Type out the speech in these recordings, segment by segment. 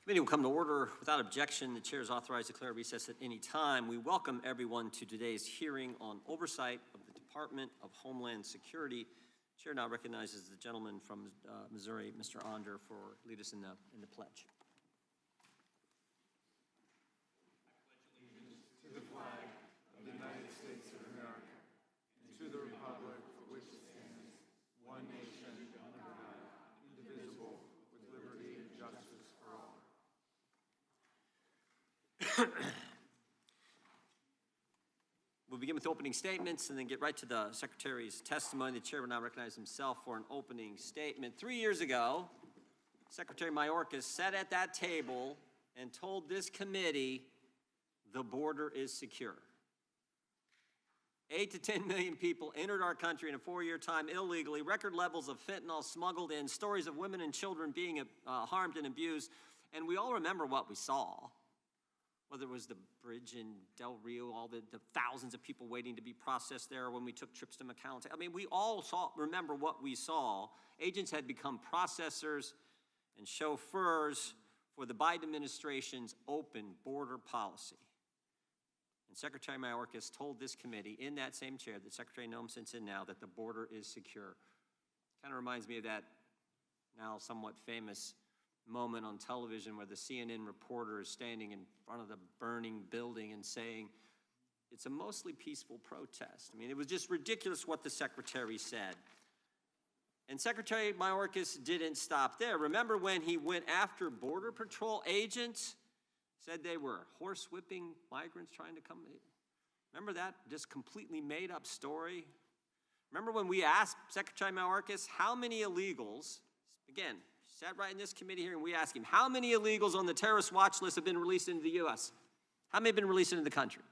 Committee will come to order without objection. The chair is authorized to declare recess at any time. We welcome everyone to today's hearing on oversight of the Department of Homeland Security. The chair now recognizes the gentleman from Missouri, Mr. Onder, for lead us in the pledge. I pledge allegiance to the flag of the United States of America and to the republic for which it stands, one nation under God, indivisible, with liberty and justice for all. We'll begin with opening statements and then get right to the Secretary's testimony. The chair will now recognize himself for an opening statement. 3 years ago, Secretary Mayorkas sat at that table and told this committee the border is secure. 8 to 10 million people entered our country in a 4-year time illegally, record levels of fentanyl smuggled in, stories of women and children being harmed and abused, and we all remember what we saw. Whether it was the bridge in Del Rio, all the thousands of people waiting to be processed there when we took trips to McClintock. I mean, we all remember what we saw. Agents had become processors and chauffeurs for the Biden administration's open border policy. And Secretary Mayorkas told this committee in that same chair that Secretary Noem sits in now that the border is secure. Kind of reminds me of that now somewhat famous moment on television where the CNN reporter is standing in front of the burning building and saying, it's a mostly peaceful protest. I mean, it was just ridiculous what the secretary said. And Secretary Mayorkas didn't stop there. Remember when he went after Border Patrol agents, said they were horse-whipping migrants trying to come? Remember that just completely made-up story? Remember when we asked Secretary Mayorkas how many illegals, again, sat right in this committee here, and we asked him, how many illegals on the terrorist watch list have been released into the U.S.? How many have been released into the country?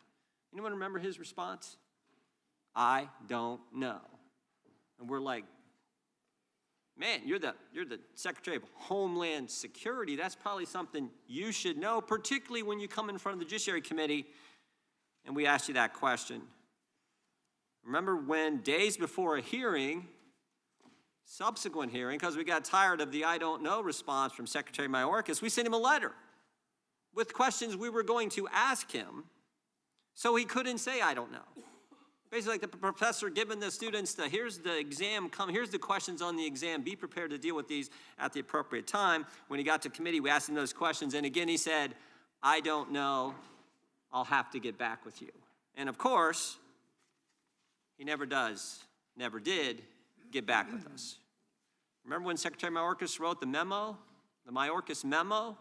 Anyone remember his response? I don't know. And we're like, man, you're the Secretary of Homeland Security. That's probably something you should know, particularly when you come in front of the Judiciary Committee and we asked you that question. Remember when days before a hearing, subsequent hearing, because we got tired of the I don't know response from Secretary Mayorkas, we sent him a letter with questions we were going to ask him so he couldn't say I don't know. Basically like the professor giving the students here's the exam, here's the questions on the exam, be prepared to deal with these at the appropriate time. When he got to committee, we asked him those questions, and again he said, I don't know, I'll have to get back with you. And of course, he never did get back with us. Remember when Secretary Mayorkas wrote the memo, the Mayorkas memo?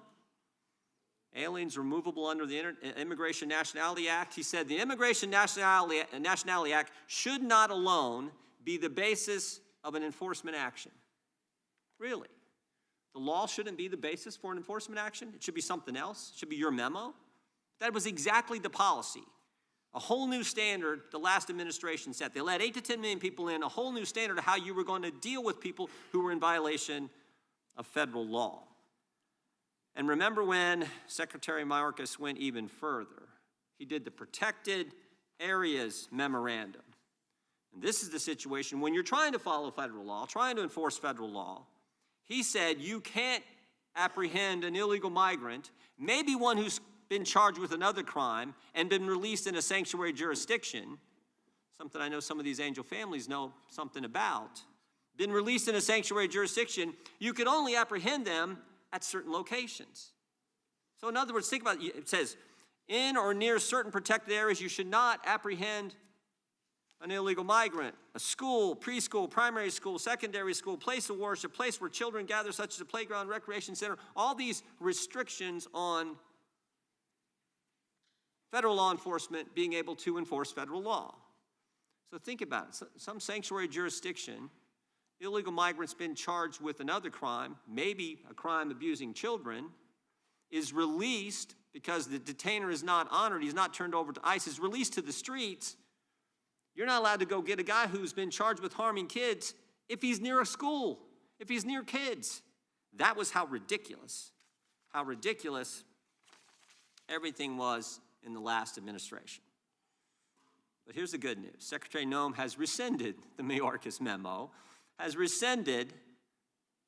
Aliens removable under the Immigration Nationality Act. He said the Immigration Nationality Act should not alone be the basis of an enforcement action. Really? The law shouldn't be the basis for an enforcement action? It should be something else? It should be your memo? That was exactly the policy. A whole new standard the last administration set. They let 8 to 10 million people in, a whole new standard of how you were going to deal with people who were in violation of federal law. And remember when Secretary Mayorkas went even further. He did the Protected Areas Memorandum. And this is the situation when you're trying to follow federal law, trying to enforce federal law. He said you can't apprehend an illegal migrant, maybe one who's been charged with another crime and been released in a sanctuary jurisdiction, something I know some of these angel families know something about, been released in a sanctuary jurisdiction, you could only apprehend them at certain locations. So in other words, think about it. It says, in or near certain protected areas, you should not apprehend an illegal migrant. A school, preschool, primary school, secondary school, place of worship, place where children gather, such as a playground, recreation center, all these restrictions on federal law enforcement being able to enforce federal law. So think about it. Some sanctuary jurisdiction, illegal migrants been charged with another crime, maybe a crime abusing children, is released because the detainer is not honored, he's not turned over to ICE, is released to the streets. You're not allowed to go get a guy who's been charged with harming kids if he's near a school, if he's near kids. That was how ridiculous everything was in the last administration. But here's the good news. Secretary Noem has rescinded the Mayorkas memo, has rescinded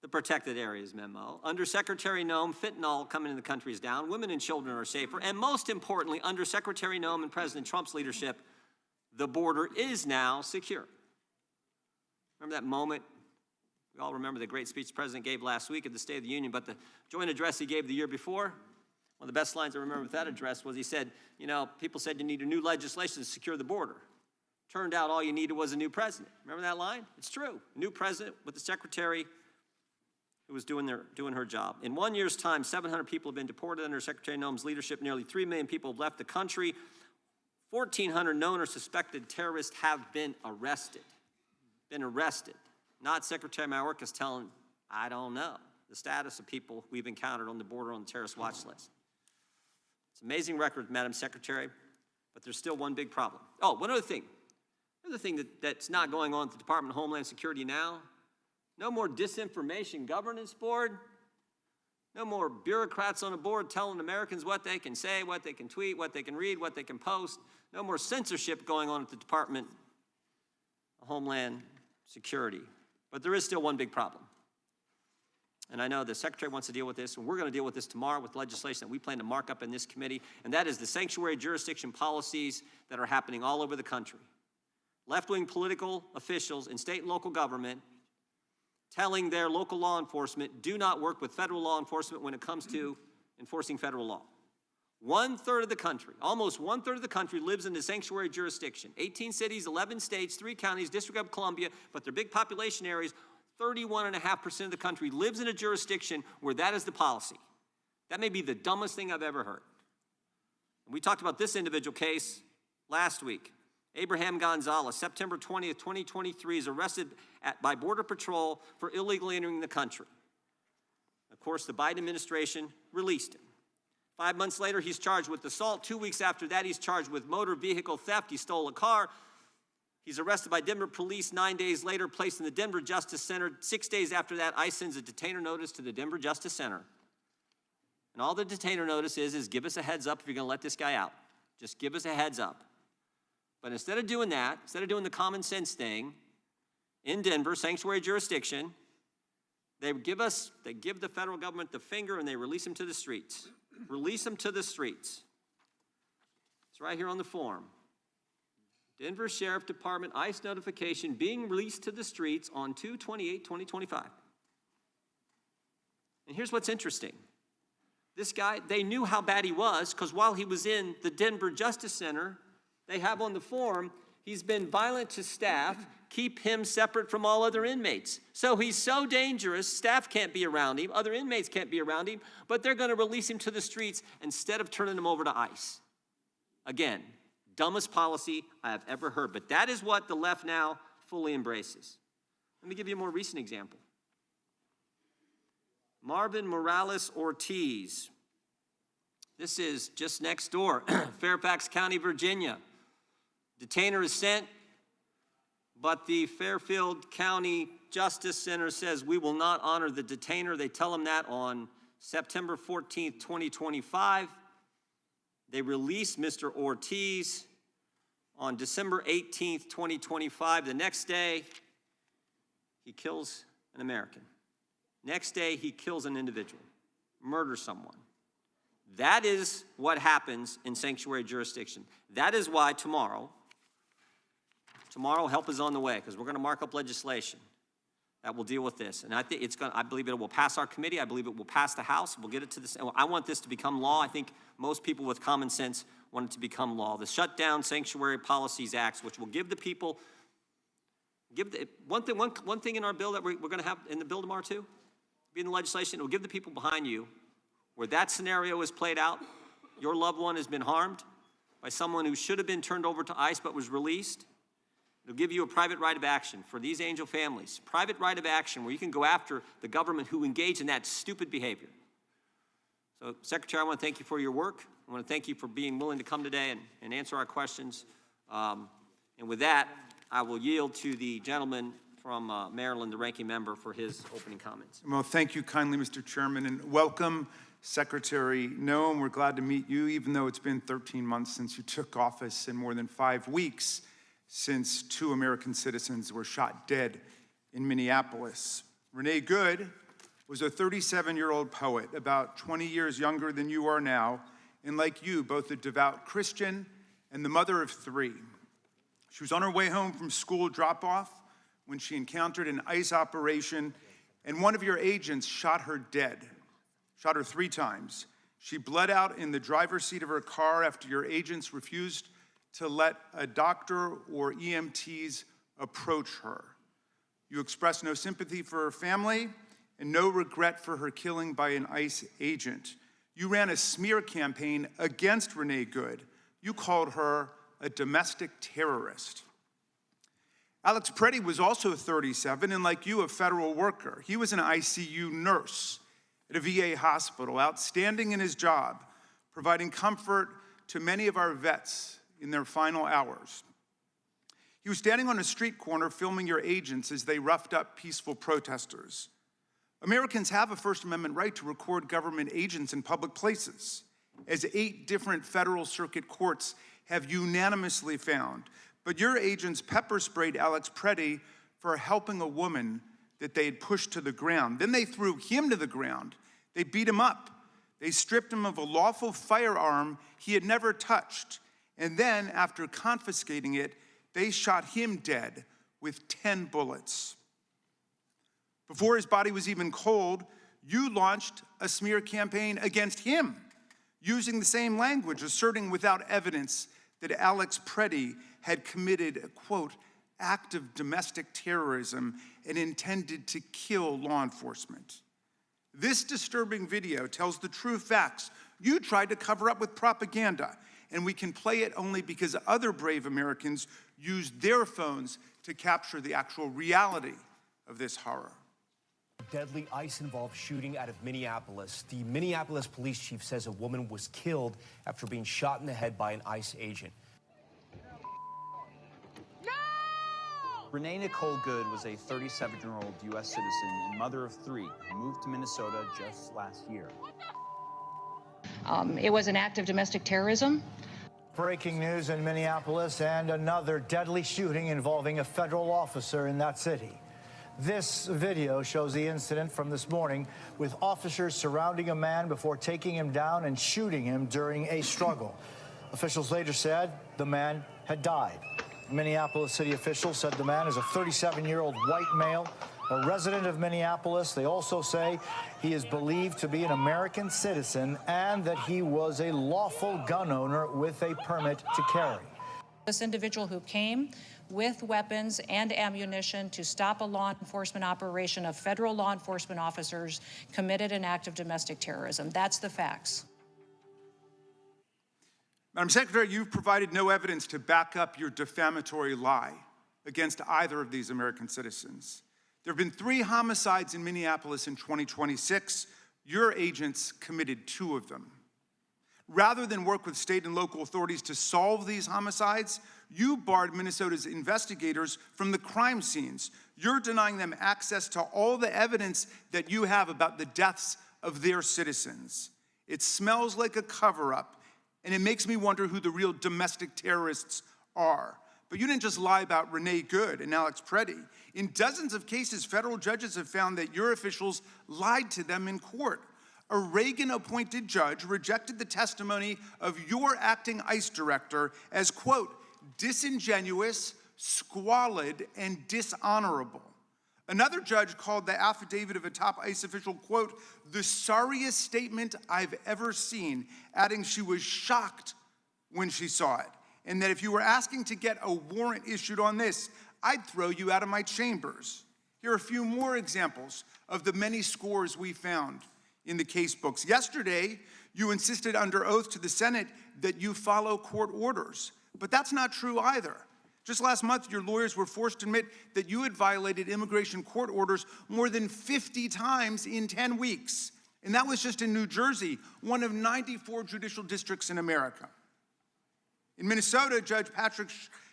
the protected areas memo. Under Secretary Noem, fentanyl coming into the country is down, women and children are safer, and most importantly, under Secretary Noem and President Trump's leadership, the border is now secure. Remember that moment? We all remember the great speech the President gave last week at the State of the Union, but the joint address he gave the year before, one of the best lines I remember with that address was he said, you know, people said you needed new legislation to secure the border. Turned out all you needed was a new president. Remember that line? It's true. New president with the secretary who was doing her job. In 1 year's time, 700 people have been deported under Secretary Noem's leadership. Nearly 3 million people have left the country. 1,400 known or suspected terrorists have been arrested. Not Secretary Mayorkas telling, I don't know, the status of people we've encountered on the border on the terrorist watch list. It's an amazing record, Madam Secretary, but there's still one big problem. Oh, one other thing. Another thing that's not going on at the Department of Homeland Security now, no more disinformation governance board, no more bureaucrats on a board telling Americans what they can say, what they can tweet, what they can read, what they can post. No more censorship going on at the Department of Homeland Security. But there is still one big problem. And I know the Secretary wants to deal with this, and we're going to deal with this tomorrow with legislation that we plan to mark up in this committee, and that is the sanctuary jurisdiction policies that are happening all over the country. Left-wing political officials in state and local government telling their local law enforcement, do not work with federal law enforcement when it comes to enforcing federal law. 1/3 of the country, almost 1/3 of the country lives in the sanctuary jurisdiction. 18 cities, 11 states, 3 counties, District of Columbia, but they're big population areas. 31.5% of the country lives in a jurisdiction where that is the policy. That may be the dumbest thing I've ever heard. And we talked about this individual case last week. Abraham Gonzalez, September 20th, 2023, is arrested by Border Patrol for illegally entering the country. Of course, the Biden administration released him. 5 months later, he's charged with assault. 2 weeks after that, he's charged with motor vehicle theft. He stole a car. He's arrested by Denver police 9 days later, placed in the Denver Justice Center. 6 days after that, ICE sends a detainer notice to the Denver Justice Center. And all the detainer notice is give us a heads up if you're going to let this guy out. Just give us a heads up. But instead of doing that, instead of doing the common sense thing, in Denver, sanctuary jurisdiction, they give the federal government the finger and they release them to the streets. Release them to the streets. It's right here on the form. Denver Sheriff Department ICE notification being released to the streets on 2/28/2025. And here's what's interesting. This guy, they knew how bad he was because while he was in the Denver Justice Center, they have on the form, he's been violent to staff, keep him separate from all other inmates. So he's so dangerous, staff can't be around him, other inmates can't be around him, but they're going to release him to the streets instead of turning him over to ICE. Again, dumbest policy I have ever heard, but that is what the left now fully embraces. Let me give you a more recent example. Marvin Morales Ortiz. This is just next door, Fairfax County, Virginia. Detainer is sent, but the Fairfield County Justice Center says we will not honor the detainer. They tell him that on September 14th, 2025. They release Mr. Ortiz on December 18th, 2025. The next day, he kills an American. Next day, he kills an individual, murders someone. That is what happens in sanctuary jurisdiction. That is why tomorrow help is on the way because we're going to mark up legislation that will deal with this. And I think I believe it will pass our committee. I believe it will pass the House. We'll get it to the. I want this to become law. I think most people with common sense want it to become law. The Shutdown Sanctuary Policies Act, which will give the people, one thing in our bill that we're going to have in the bill tomorrow too, be in the legislation, it will give the people behind you where that scenario is played out, your loved one has been harmed by someone who should have been turned over to ICE but was released. It'll give you a private right of action for these angel families. Private right of action where you can go after the government who engaged in that stupid behavior. So, Secretary, I want to thank you for your work. I want to thank you for being willing to come today and answer our questions. And with that, I will yield to the gentleman from Maryland, the ranking member, for his opening comments. Well, thank you kindly, Mr. Chairman, and welcome, Secretary Noem. We're glad to meet you, even though it's been 13 months since you took office and more than 5 weeks since 2 American citizens were shot dead in Minneapolis. Renee Good was a 37-year-old poet, about 20 years younger than you are now, and like you, both a devout Christian and the mother of 3. She was on her way home from school drop-off when she encountered an ICE operation, and one of your agents shot her dead, shot her 3 times. She bled out in the driver's seat of her car after your agents refused to let a doctor or EMTs approach her. You expressed no sympathy for her family and no regret for her killing by an ICE agent. You ran a smear campaign against Renee Good. You called her a domestic terrorist. Alex Preddy was also 37 and, like you, a federal worker. He was an ICU nurse at a VA hospital, outstanding in his job, providing comfort to many of our vets in their final hours. He was standing on a street corner filming your agents as they roughed up peaceful protesters. Americans have a First Amendment right to record government agents in public places, as 8 different federal circuit courts have unanimously found. But your agents pepper sprayed Alex Preddy for helping a woman that they had pushed to the ground. Then they threw him to the ground. They beat him up. They stripped him of a lawful firearm he had never touched. And then, after confiscating it, they shot him dead with 10 bullets. Before his body was even cold, you launched a smear campaign against him, using the same language, asserting without evidence that Alex Preddy had committed a, quote, act of domestic terrorism and intended to kill law enforcement. This disturbing video tells the true facts you tried to cover up with propaganda, and we can play it only because other brave Americans used their phones to capture the actual reality of this horror. Deadly ICE-involved shooting out of Minneapolis. The Minneapolis police chief says a woman was killed after being shot in the head by an ICE agent. No! Renee Nicole Good was a 37-year-old U.S. citizen and mother of 3 who moved to Minnesota just last year. It was an act of domestic terrorism. Breaking news in Minneapolis and another deadly shooting involving a federal officer in that city. This video shows the incident from this morning with officers surrounding a man before taking him down and shooting him during a struggle. Officials later said the man had died. Minneapolis city officials said the man is a 37-year-old white male, a resident of Minneapolis. They also say he is believed to be an American citizen and that he was a lawful gun owner with a permit to carry. This individual who came with weapons and ammunition to stop a law enforcement operation of federal law enforcement officers committed an act of domestic terrorism. That's the facts. Madam Secretary, you've provided no evidence to back up your defamatory lie against either of these American citizens. There have been 3 homicides in Minneapolis in 2026. Your agents committed 2 of them. Rather than work with state and local authorities to solve these homicides, you barred Minnesota's investigators from the crime scenes. You're denying them access to all the evidence that you have about the deaths of their citizens. It smells like a cover-up, and it makes me wonder who the real domestic terrorists are. But you didn't just lie about Renee Good and Alex Preddy. In dozens of cases, federal judges have found that your officials lied to them in court. A Reagan-appointed judge rejected the testimony of your acting ICE director as, quote, disingenuous, squalid, and dishonorable. Another judge called the affidavit of a top ICE official, quote, the sorriest statement I've ever seen, adding she was shocked when she saw it, and that if you were asking to get a warrant issued on this, I'd throw you out of my chambers. Here are a few more examples of the many scores we found in the case books. Yesterday, you insisted under oath to the Senate that you follow court orders, but that's not true either. Just last month, your lawyers were forced to admit that you had violated immigration court orders more than 50 times in 10 weeks. And that was just in New Jersey, one of 94 judicial districts in America. In Minnesota, Judge Patrick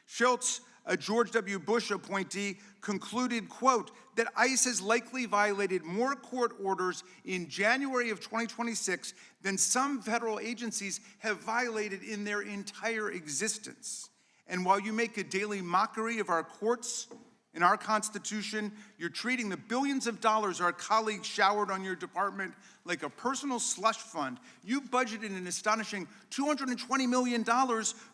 Schultz, a George W. Bush appointee, concluded, quote, that ICE has likely violated more court orders in January of 2026 than some federal agencies have violated in their entire existence. And while you make a daily mockery of our courts, In our Constitution, you're treating the billions of dollars our colleagues showered on your department like a personal slush fund. You budgeted an astonishing $220 million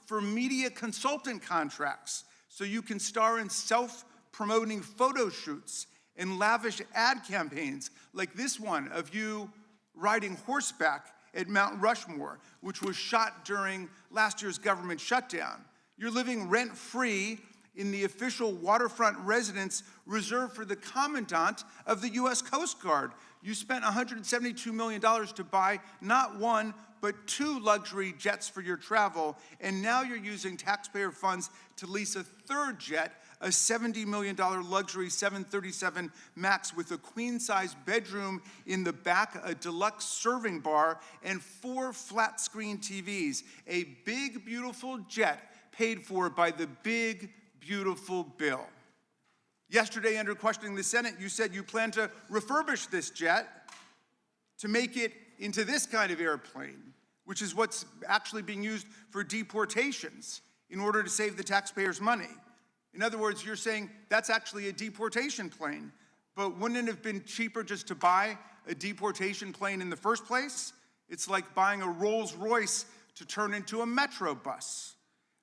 for media consultant contracts so you can star in self-promoting photo shoots and lavish ad campaigns like this one of you riding horseback at Mount Rushmore, which was shot during last year's government shutdown. You're living rent-free in the official waterfront residence reserved for the Commandant of the U.S. Coast Guard. You spent $172 million to buy not one, but 2 luxury jets for your travel, and now you're using taxpayer funds to lease a 3rd jet, a $70 million luxury 737 MAX with a queen-size bedroom in the back, a deluxe serving bar, and 4 flat-screen TVs. A big, beautiful jet paid for by the big, beautiful bill. Yesterday, under questioning the Senate, you said you plan to refurbish this jet to make it into this kind of airplane, which is what's actually being used for deportations in order to save the taxpayers' money. In other words, you're saying that's actually a deportation plane, but wouldn't it have been cheaper just to buy a deportation plane in the first place? It's like buying a Rolls Royce to turn into a Metro bus.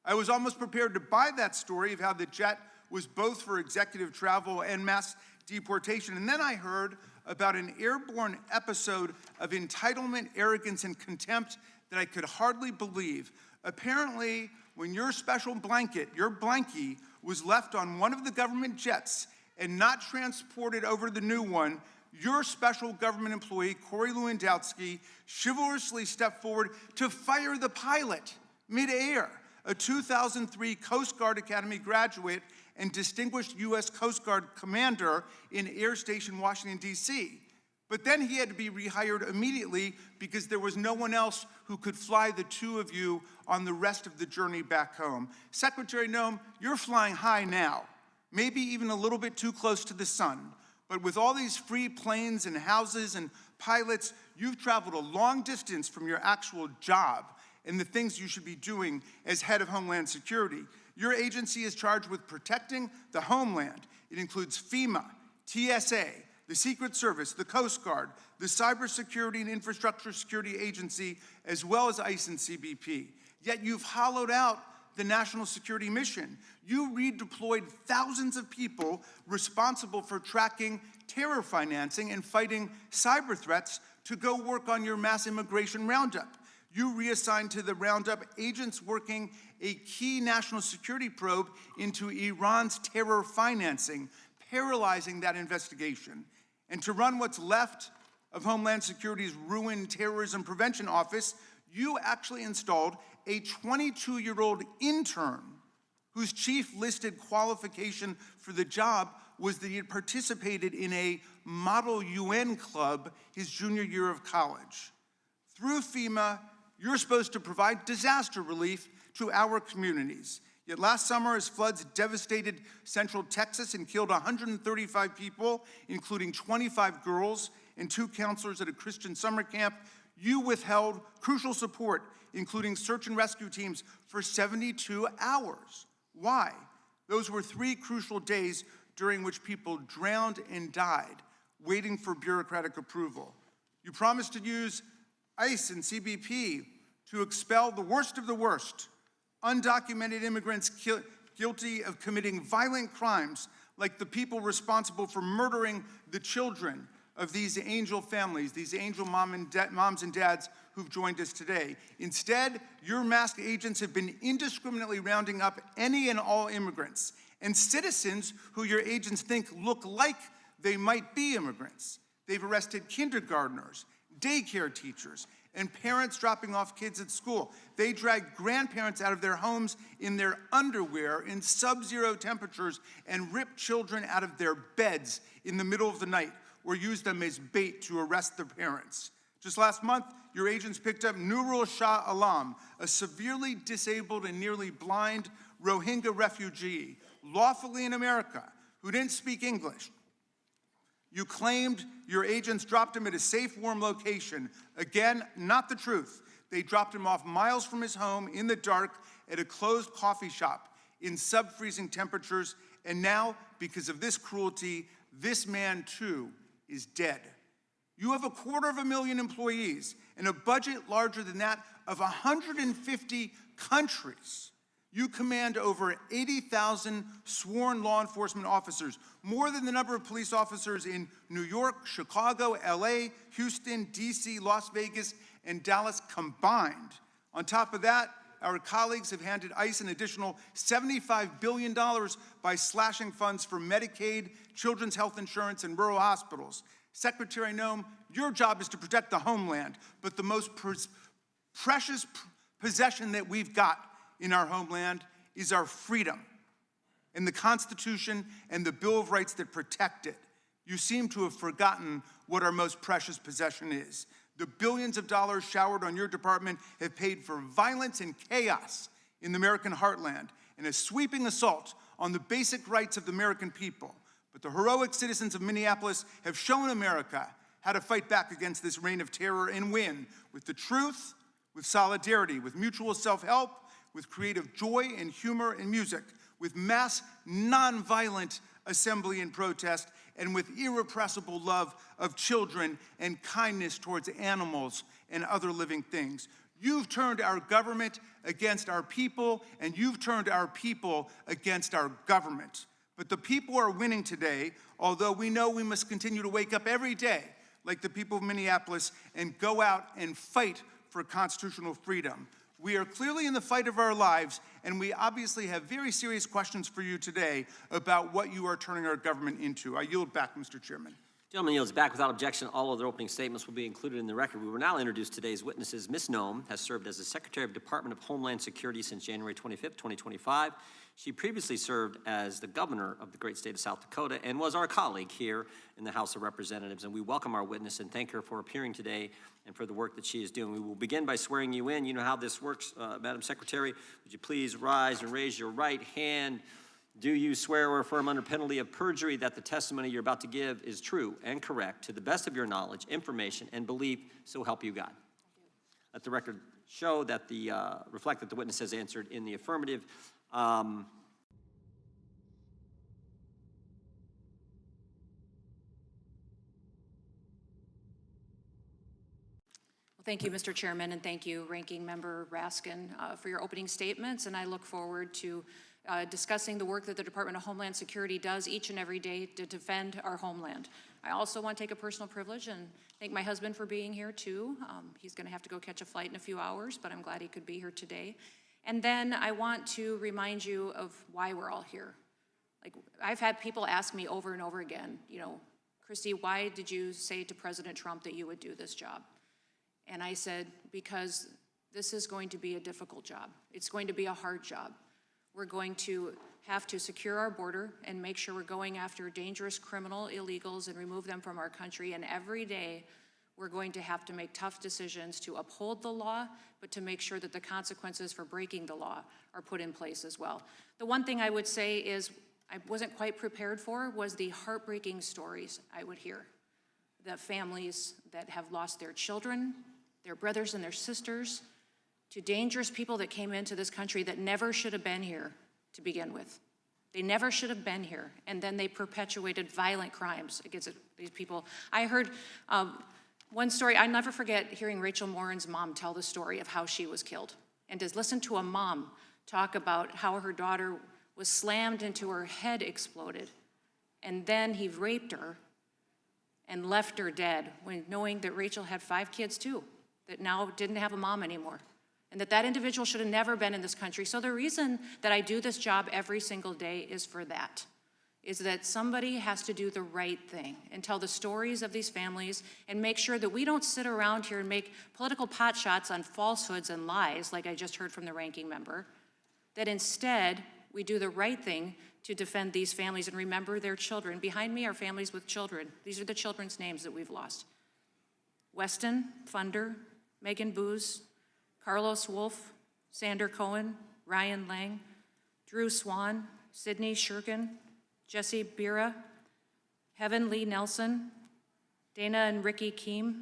I was almost prepared to buy that story of how the jet was both for executive travel and mass deportation. And then I heard about an airborne episode of entitlement, arrogance, and contempt that I could hardly believe. Apparently, when your special blanket, your blankie, was left on one of the government jets and not transported over to the new one, your special government employee, Corey Lewandowski, chivalrously stepped forward to fire the pilot midair. A 2003 Coast Guard Academy graduate and distinguished U.S. Coast Guard commander in Air Station, Washington, D.C. But then he had to be rehired immediately because there was no one else who could fly the 2 of you on the rest of the journey back home. Secretary Noem, you're flying high now, maybe even a little bit too close to the sun. But with all these free planes and houses and pilots, you've traveled a long distance from your actual job and the things you should be doing as head of Homeland Security. Your agency is charged with protecting the homeland. It includes FEMA, TSA, the Secret Service, the Coast Guard, the Cybersecurity and Infrastructure Security Agency, as well as ICE and CBP. Yet you've hollowed out the national security mission. You redeployed thousands of people responsible for tracking terror financing and fighting cyber threats to go work on your mass immigration roundup. You reassigned to the roundup agents working a key national security probe into Iran's terror financing, paralyzing that investigation. And to run what's left of Homeland Security's ruined Terrorism Prevention Office, you actually installed a 22-year-old intern whose chief listed qualification for the job was that he had participated in a Model UN club his junior year of college. Through FEMA, you're supposed to provide disaster relief to our communities. Yet last summer, as floods devastated central Texas and killed 135 people, including 25 girls and 2 counselors at a Christian summer camp, you withheld crucial support, including search and rescue teams, for 72 hours. Why? Those were 3 crucial days during which people drowned and died, waiting for bureaucratic approval. You promised to use ICE and CBP to expel the worst of the worst, undocumented immigrants guilty of committing violent crimes like the people responsible for murdering the children of these angel families, these angel moms and dads who've joined us today. Instead, your masked agents have been indiscriminately rounding up any and all immigrants and citizens who your agents think look like they might be immigrants. They've arrested kindergartners, daycare teachers, and parents dropping off kids at school. They drag grandparents out of their homes in their underwear in sub-zero temperatures and rip children out of their beds in the middle of the night or use them as bait to arrest their parents. Just last month, your agents picked up Nurul Shah Alam, a severely disabled and nearly blind Rohingya refugee, lawfully in America, who didn't speak English. You claimed your agents dropped him at a safe, warm location. Again, not the truth. They dropped him off miles from his home in the dark at a closed coffee shop in sub-freezing temperatures and now, because of this cruelty, this man too is dead. You have 250,000 employees and a budget larger than that of 150 countries. You command over 80,000 sworn law enforcement officers, more than the number of police officers in New York, Chicago, LA, Houston, DC, Las Vegas, and Dallas combined. On top of that, our colleagues have handed ICE an additional $75 billion by slashing funds for Medicaid, children's health insurance, and rural hospitals. Secretary Noem, your job is to protect the homeland, but the most precious possession that we've got in our homeland is our freedom and the Constitution and the Bill of Rights that protect it. You seem to have forgotten what our most precious possession is. The billions of dollars showered on your department have paid for violence and chaos in the American heartland and a sweeping assault on the basic rights of the American people. But the heroic citizens of Minneapolis have shown America how to fight back against this reign of terror and win with the truth, with solidarity, with mutual self-help, with creative joy and humor and music, with mass nonviolent assembly and protest, and with irrepressible love of children and kindness towards animals and other living things. You've turned our government against our people, and you've turned our people against our government. But the people are winning today, although we know we must continue to wake up every day, like the people of Minneapolis, and go out and fight for constitutional freedom. We are clearly in the fight of our lives, and we obviously have very serious questions for you today about what you are turning our government into. I yield back, Mr. Chairman. Gentleman yields back without objection. All of their opening statements will be included in the record. We will now introduce today's witnesses. Ms. Noem has served as the Secretary of Department of Homeland Security since January 25th, 2025. She previously served as the governor of the great state of South Dakota and was our colleague here in the House of Representatives. And we welcome our witness and thank her for appearing today and for the work that she is doing. We will begin by swearing you in. You know how this works, Madam Secretary. Would you please rise and raise your right hand? Do you swear or affirm under penalty of perjury that the testimony you're about to give is true and correct to the best of your knowledge, information, and belief, so help you God? Let the record show that reflect that the witness has answered in the affirmative. Well, thank you, Mr. Chairman, and thank you, Ranking Member Raskin, for your opening statements, and I look forward to discussing the work that the Department of Homeland Security does each and every day to defend our homeland. I also want to take a personal privilege and thank my husband for being here too. He's going to have to go catch a flight in a few hours, but I'm glad he could be here today. And then I want to remind you of why we're all here. Like, I've had people ask me over and over again, you know, Christy, why did you say to President Trump that you would do this job? And I said, because this is going to be a difficult job. It's going to be a hard job. We're going to have to secure our border and make sure we're going after dangerous criminal illegals and remove them from our country. And every day, we're going to have to make tough decisions to uphold the law, but to make sure that the consequences for breaking the law are put in place as well. The one thing I would say is I wasn't quite prepared for was the heartbreaking stories I would hear. The families that have lost their children, their brothers and their sisters, to dangerous people that came into this country that never should have been here to begin with. They never should have been here, and then they perpetuated violent crimes against these people. I heard one story, I never forget hearing Rachel Morin's mom tell the story of how she was killed. And to listen to a mom talk about how her daughter was slammed into her head exploded, and then he raped her and left her dead, when knowing that Rachel had 5 kids too, that now didn't have a mom anymore. And that individual should have never been in this country. So the reason that I do this job every single day is for that, is that somebody has to do the right thing and tell the stories of these families and make sure that we don't sit around here and make political pot shots on falsehoods and lies, like I just heard from the ranking member, that instead we do the right thing to defend these families and remember their children. Behind me are families with children. These are the children's names that we've lost. Weston Funder, Megan Booz, Carlos Wolf, Sander Cohen, Ryan Lang, Drew Swan, Sydney Shurkin, Jesse Bira, Heaven Lee Nelson, Dana and Ricky Keem,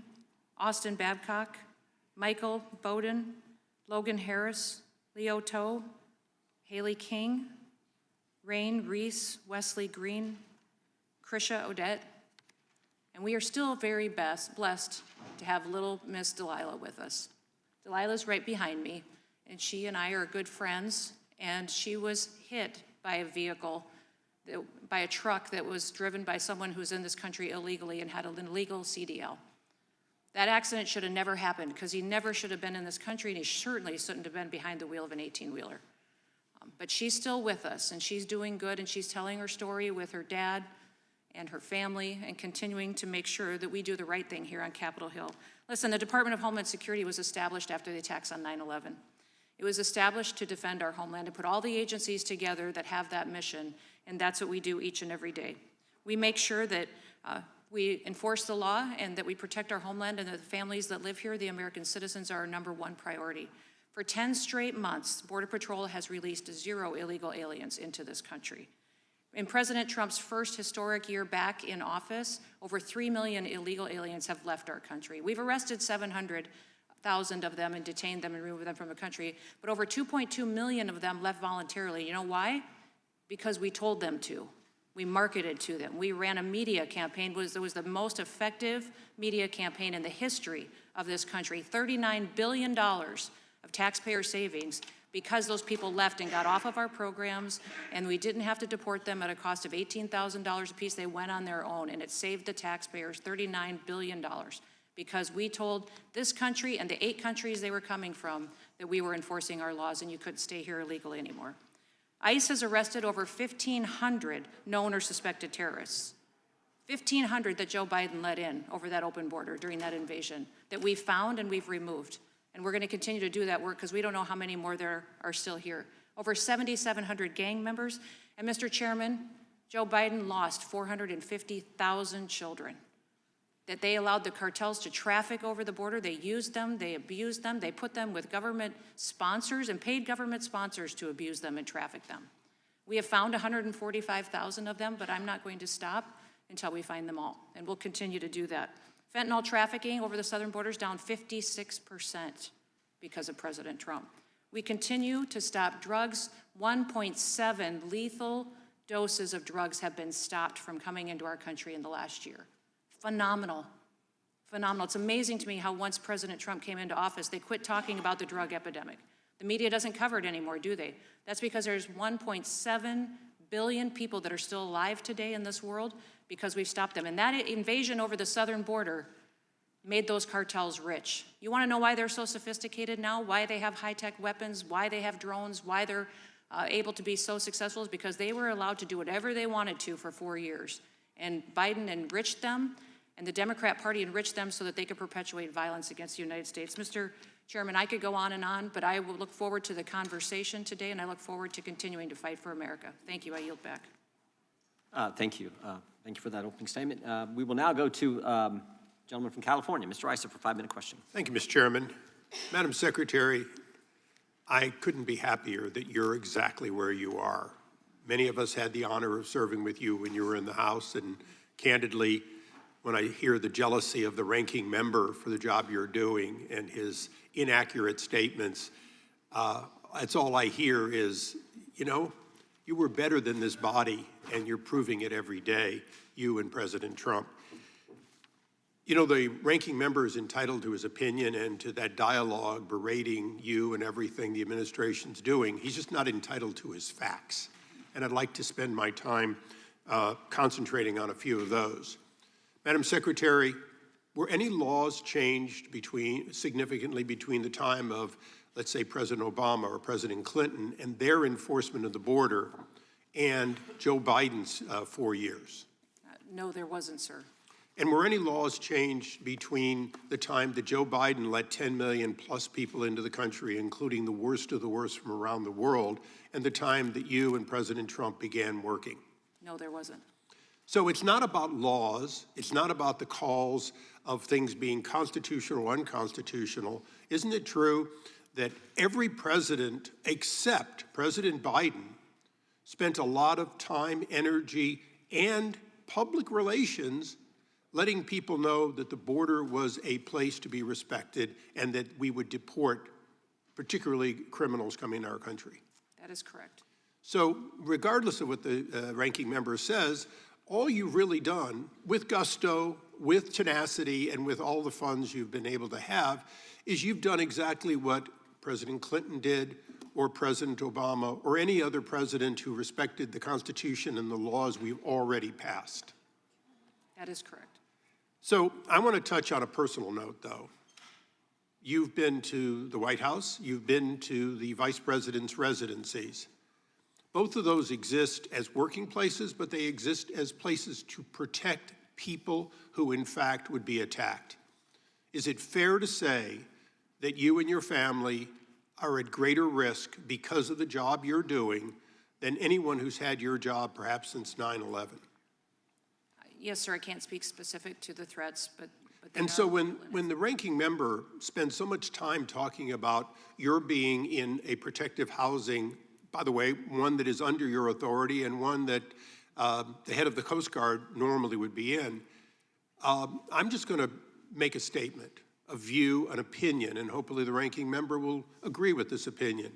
Austin Babcock, Michael Bowden, Logan Harris, Leo Toe, Haley King, Rain, Reese, Wesley, Greene, Krisha, Odette, and we are still very blessed to have little Miss Delilah with us. Delilah's right behind me, and she and I are good friends, and she was hit by a vehicle, by a truck that was driven by someone who's in this country illegally and had an illegal CDL. That accident should have never happened because he never should have been in this country, and he certainly shouldn't have been behind the wheel of an 18-wheeler. But she's still with us, and she's doing good, and she's telling her story with her dad and her family and continuing to make sure that we do the right thing here on Capitol Hill. Listen, the Department of Homeland Security was established after the attacks on 9/11. It was established to defend our homeland, to put all the agencies together that have that mission, and that's what we do each and every day. We make sure that we enforce the law and that we protect our homeland, and that the families that live here, the American citizens, are our #1 priority. For 10 straight months, Border Patrol has released 0 illegal aliens into this country. In President Trump's first historic year back in office, over 3 million illegal aliens have left our country. We've arrested 700,000 of them and detained them and removed them from the country, but over 2.2 million of them left voluntarily. You know why? Because we told them to. We marketed to them. We ran a media campaign. It was the most effective media campaign in the history of this country. $39 billion of taxpayer savings because those people left and got off of our programs, and we didn't have to deport them at a cost of $18,000 apiece. They went on their own, and it saved the taxpayers $39 billion because we told this country and the 8 countries they were coming from that we were enforcing our laws and you couldn't stay here illegally anymore. ICE has arrested over 1,500 known or suspected terrorists. 1,500 that Joe Biden let in over that open border during that invasion that we found and we've removed. And we're going to continue to do that work because we don't know how many more there are still here. Over 7,700 gang members. And Mr. Chairman, Joe Biden lost 450,000 children that they allowed the cartels to traffic over the border. They used them, they abused them, they put them with government sponsors and paid government sponsors to abuse them and traffic them. We have found 145,000 of them, but I'm not going to stop until we find them all. And we'll continue to do that. Fentanyl trafficking over the southern border is down 56% because of President Trump. We continue to stop drugs. 1.7 lethal doses of drugs have been stopped from coming into our country in the last year. Phenomenal. Phenomenal. It's amazing to me how once President Trump came into office, they quit talking about the drug epidemic. The media doesn't cover it anymore, do they? That's because there's 1.7 billion people that are still alive today in this world because we've stopped them. And that invasion over the southern border made those cartels rich. You want to know why they're so sophisticated now? Why they have high-tech weapons? Why they have drones? Why they're able to be so successful? Is because they were allowed to do whatever they wanted to for 4 years. And Biden enriched them, and the Democrat Party enriched them so that they could perpetuate violence against the United States. Mr. Chairman, I could go on, but I will look forward to the conversation today, and I look forward to continuing to fight for America. Thank you. I yield back. Thank you. Thank you for that opening statement. We will now go to gentleman from California, Mr. Issa, for a 5-minute question. Thank you, Mr. Chairman. Madam Secretary, I couldn't be happier that you're exactly where you are. Many of us had the honor of serving with you when you were in the House, and candidly, when I hear the jealousy of the ranking member for the job you're doing and his inaccurate statements, that's all I hear is, you know, you were better than this body, and you're proving it every day, you and President Trump. You know, the ranking member is entitled to his opinion and to that dialogue berating you and everything the administration's doing. He's just not entitled to his facts. And I'd like to spend my time concentrating on a few of those. Madam Secretary, were any laws changed significantly between the time of, let's say, President Obama or President Clinton and their enforcement of the border and Joe Biden's 4 years? No, there wasn't, sir. And were any laws changed between the time that Joe Biden let 10 million plus people into the country, including the worst of the worst from around the world, and the time that you and President Trump began working? No, there wasn't. So it's not about laws. It's not about the calls of things being constitutional or unconstitutional. Isn't it true that every president except President Biden spent a lot of time, energy, and public relations letting people know that the border was a place to be respected and that we would deport particularly criminals coming to our country? That is correct. So regardless of what the ranking member says, all you've really done with gusto, with tenacity, and with all the funds you've been able to have is you've done exactly what President Clinton did, or President Obama, or any other president who respected the Constitution and the laws we've already passed. That is correct. So I want to touch on a personal note, though. You've been to the White House, you've been to the Vice President's residencies. Both of those exist as working places, but they exist as places to protect people who, in fact, would be attacked. Is it fair to say that you and your family are at greater risk because of the job you're doing than anyone who's had your job perhaps since 9/11? Yes, sir, I can't speak specific to the threats, but and so when the ranking member spends so much time talking about your being in a protective housing, by the way, one that is under your authority and one that the head of the Coast Guard normally would be in, I'm just going to make a statement, a view, an opinion, and hopefully the ranking member will agree with this opinion.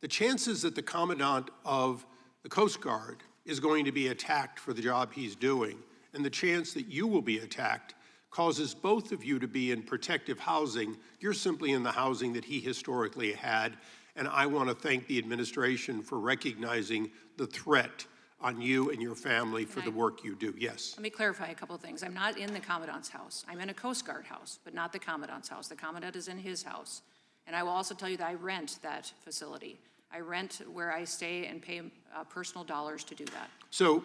The chances that the Commandant of the Coast Guard is going to be attacked for the job he's doing, and the chance that you will be attacked, causes both of you to be in protective housing. You're simply in the housing that he historically had, and I want to thank the administration for recognizing the threat on you and your family for the work you do. Yes. Let me clarify a couple of things. I'm not in the Commandant's house. I'm in a Coast Guard house, but not the Commandant's house. The Commandant is in his house. And I will also tell you that I rent that facility. I rent where I stay and pay personal dollars to do that. So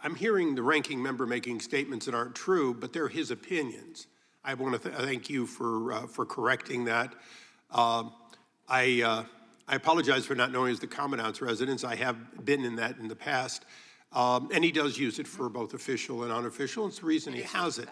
I'm hearing the ranking member making statements that aren't true, but they're his opinions. I want to thank you for correcting that. I apologize for not knowing as the Commandant's residence. I have been in that in the past. And he does use it for both official and unofficial. It's the reason he has it.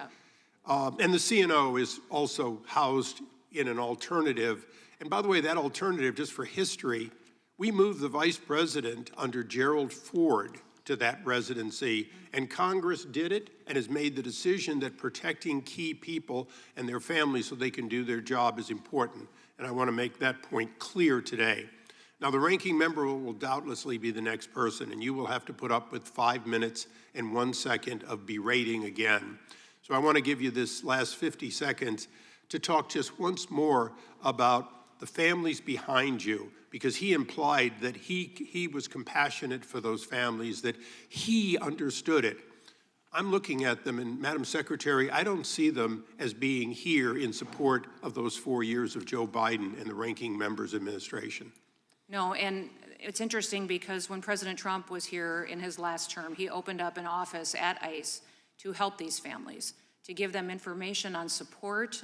And the CNO is also housed in an alternative. And by the way, that alternative, just for history, we moved the Vice President under Gerald Ford to that residency, and Congress did it and has made the decision that protecting key people and their families so they can do their job is important. And I want to make that point clear today. Now, the ranking member will doubtlessly be the next person, and you will have to put up with 5 minutes and 1 second of berating again. So I want to give you this last 50 seconds to talk just once more about the families behind you, because he implied that he was compassionate for those families, that he understood it. I'm looking at them, and Madam Secretary, I don't see them as being here in support of those 4 years of Joe Biden and the ranking member's administration. No, and it's interesting because when President Trump was here in his last term, he opened up an office at ICE to help these families, to give them information on support,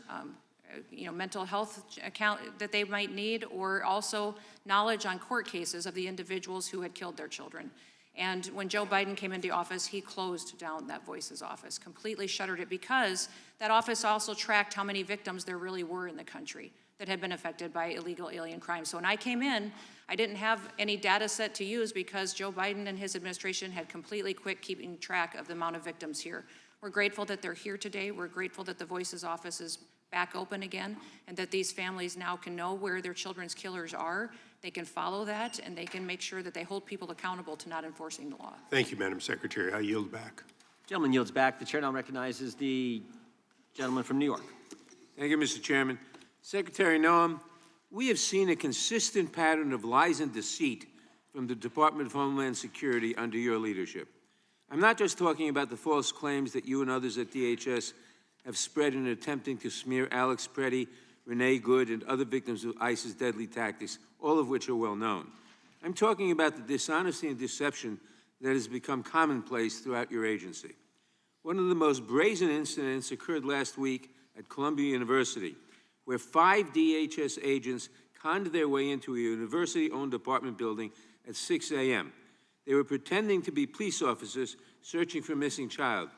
mental health account that they might need, or also knowledge on court cases of the individuals who had killed their children. And when Joe Biden came into office, he closed down that Voices office, completely shuttered it, because that office also tracked how many victims there really were in the country that had been affected by illegal alien crime. So when I came in, I didn't have any data set to use because Joe Biden and his administration had completely quit keeping track of the amount of victims here. We're grateful that they're here today. We're grateful that the Voices office is back open again, and that these families now can know where their children's killers are. They can follow that, and they can make sure that they hold people accountable to not enforcing the law. Thank you, Madam Secretary. I yield back. Gentleman yields back. The chair now recognizes the gentleman from New York. Thank you, Mr. Chairman. Secretary Noam, we have seen a consistent pattern of lies and deceit from the Department of Homeland Security under your leadership. I'm not just talking about the false claims that you and others at DHS have spread in attempting to smear Alex Preddy, Renee Good, and other victims of ICE's deadly tactics, all of which are well known. I'm talking about the dishonesty and deception that has become commonplace throughout your agency. One of the most brazen incidents occurred last week at Columbia University, where 5 DHS agents conned their way into a university-owned apartment building at 6 a.m. They were pretending to be police officers searching for a missing child.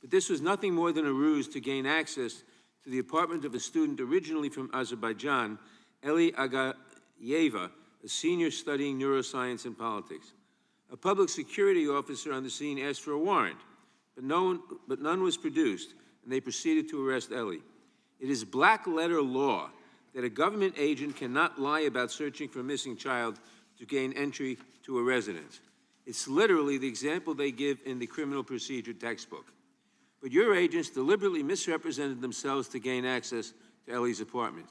But this was nothing more than a ruse to gain access to the apartment of a student originally from Azerbaijan, Eli Agayeva, a senior studying neuroscience and politics. A public security officer on the scene asked for a warrant, but none was produced, and they proceeded to arrest Eli. It is black-letter law that a government agent cannot lie about searching for a missing child to gain entry to a residence. It's literally the example they give in the criminal procedure textbook. But your agents deliberately misrepresented themselves to gain access to Ellie's apartment.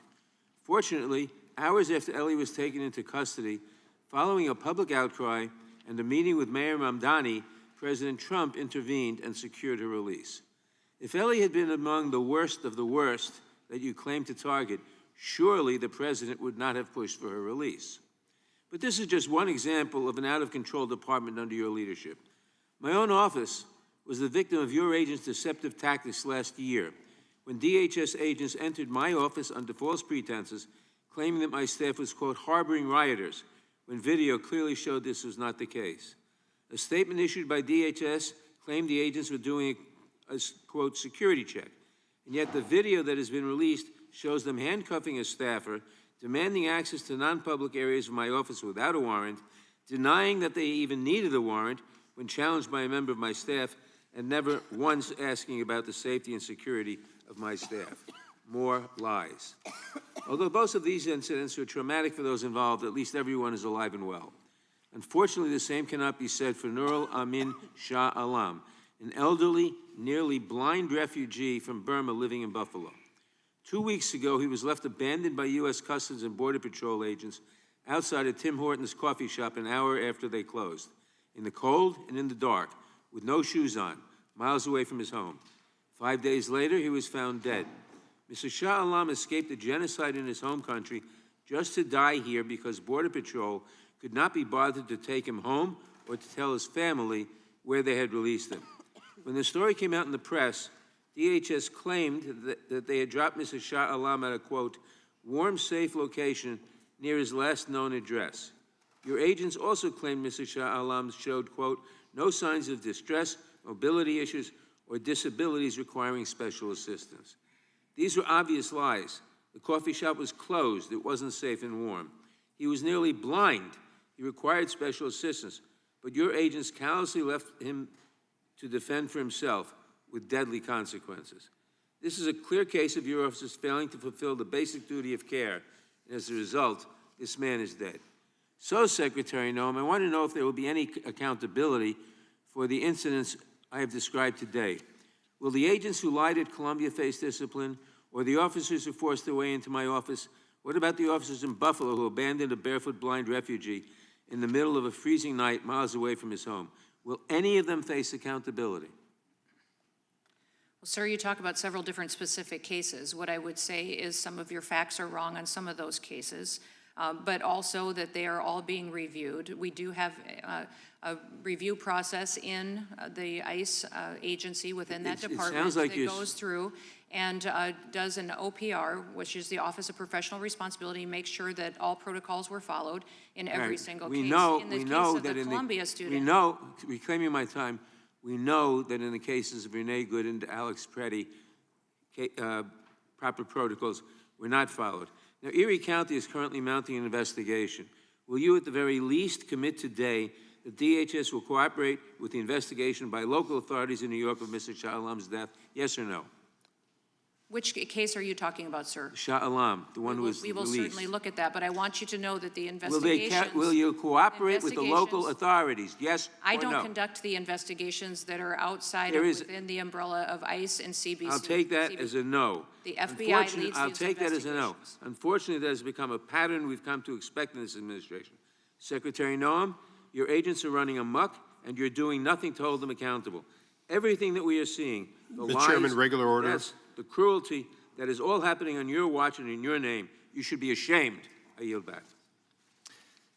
Fortunately, hours after Ellie was taken into custody, following a public outcry and a meeting with Mayor Mamdani, President Trump intervened and secured her release. If Ellie had been among the worst of the worst that you claim to target, surely the president would not have pushed for her release. But this is just one example of an out-of-control department under your leadership. My own office was the victim of your agents' deceptive tactics last year when DHS agents entered my office under false pretenses, claiming that my staff was, quote, harboring rioters, when video clearly showed this was not the case. A statement issued by DHS claimed the agents were doing a, quote, security check, and yet the video that has been released shows them handcuffing a staffer, demanding access to non-public areas of my office without a warrant, denying that they even needed a warrant when challenged by a member of my staff, and never once asking about the safety and security of my staff. More lies. Although both of these incidents were traumatic for those involved, at least everyone is alive and well. Unfortunately, the same cannot be said for Nurul Amin Shah Alam, an elderly, nearly blind refugee from Burma living in Buffalo. 2 weeks ago, he was left abandoned by U.S. Customs and Border Patrol agents outside a Tim Hortons coffee shop an hour after they closed, in the cold and in the dark, with no shoes on, miles away from his home. 5 days later, he was found dead. Mr. Shah Alam escaped a genocide in his home country just to die here because Border Patrol could not be bothered to take him home or to tell his family where they had released him. When the story came out in the press, DHS claimed that they had dropped Mr. Shah Alam at a, quote, warm, safe location near his last known address. Your agents also claimed Mr. Shah Alam showed, quote, no signs of distress, mobility issues, or disabilities requiring special assistance. These were obvious lies. The coffee shop was closed. It wasn't safe and warm. He was nearly blind. He required special assistance. But your agents callously left him to defend for himself with deadly consequences. This is a clear case of your officers failing to fulfill the basic duty of care. And as a result, this man is dead. So, Secretary Noam, I want to know if there will be any accountability for the incidents I have described today. Will the agents who lied at Columbia face discipline, or the officers who forced their way into my office? What about the officers in Buffalo who abandoned a barefoot blind refugee in the middle of a freezing night miles away from his home? Will any of them face accountability? Well, sir, you talk about several different specific cases. What I would say is some of your facts are wrong on some of those cases, but also that they are all being reviewed. We do have a review process in the ICE agency within that department like that goes through and does an OPR, which is the Office of Professional Responsibility, makes sure that all protocols were followed in every single case. In the case of the Columbia student. We know, reclaiming my time, we know that in the cases of Renee Good and Alex Preddy, proper protocols were not followed. Now, Erie County is currently mounting an investigation. Will you at the very least commit today that DHS will cooperate with the investigation by local authorities in New York of Mr. Shah Alam's death? Yes or no? Which case are you talking about, sir? Shah Alam, the one who was We will released. certainly look at that, but I want you to know that the investigations... Will you cooperate with the local authorities? Yes I or don't no? conduct the investigations that are outside of within the umbrella of ICE and CBC. I'll take that as a no. The FBI leads I'll these take that as a no. investigations. Unfortunately, that has become a pattern we've come to expect in this administration. Secretary Noam, your agents are running amok, and you're doing nothing to hold them accountable. Everything that we are seeing, the lies, Mr. Chairman, regular order. yes, the cruelty, that is all happening on your watch and in your name. You should be ashamed. I yield back.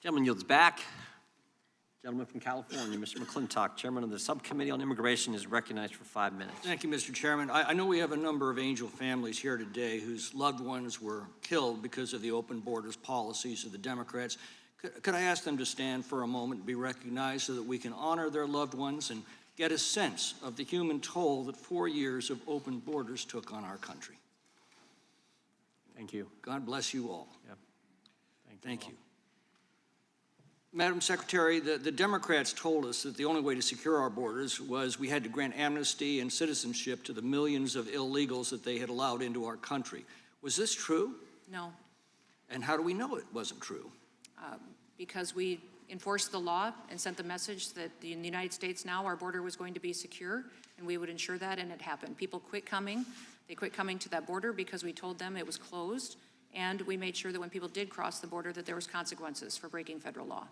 Gentleman yields back. Gentleman from California, Mr. McClintock, Chairman of the Subcommittee on Immigration, is recognized for 5 minutes. Thank you, Mr. Chairman. I know we have a number of Angel families here today whose loved ones were killed because of the open borders policies of the Democrats. Could I ask them to stand for a moment and be recognized so that we can honor their loved ones and get a sense of the human toll that 4 years of open borders took on our country? Thank you. God bless you all. Yep. Thank you. Madam Secretary, the Democrats told us that the only way to secure our borders was we had to grant amnesty and citizenship to the millions of illegals that they had allowed into our country. Was this true? No. And how do we know it wasn't true? because we enforced the law and sent the message that in the United States now our border was going to be secure, and we would ensure that, and it happened. People quit coming. They quit coming to that border because we told them it was closed, and we made sure that when people did cross the border that there was consequences for breaking federal law.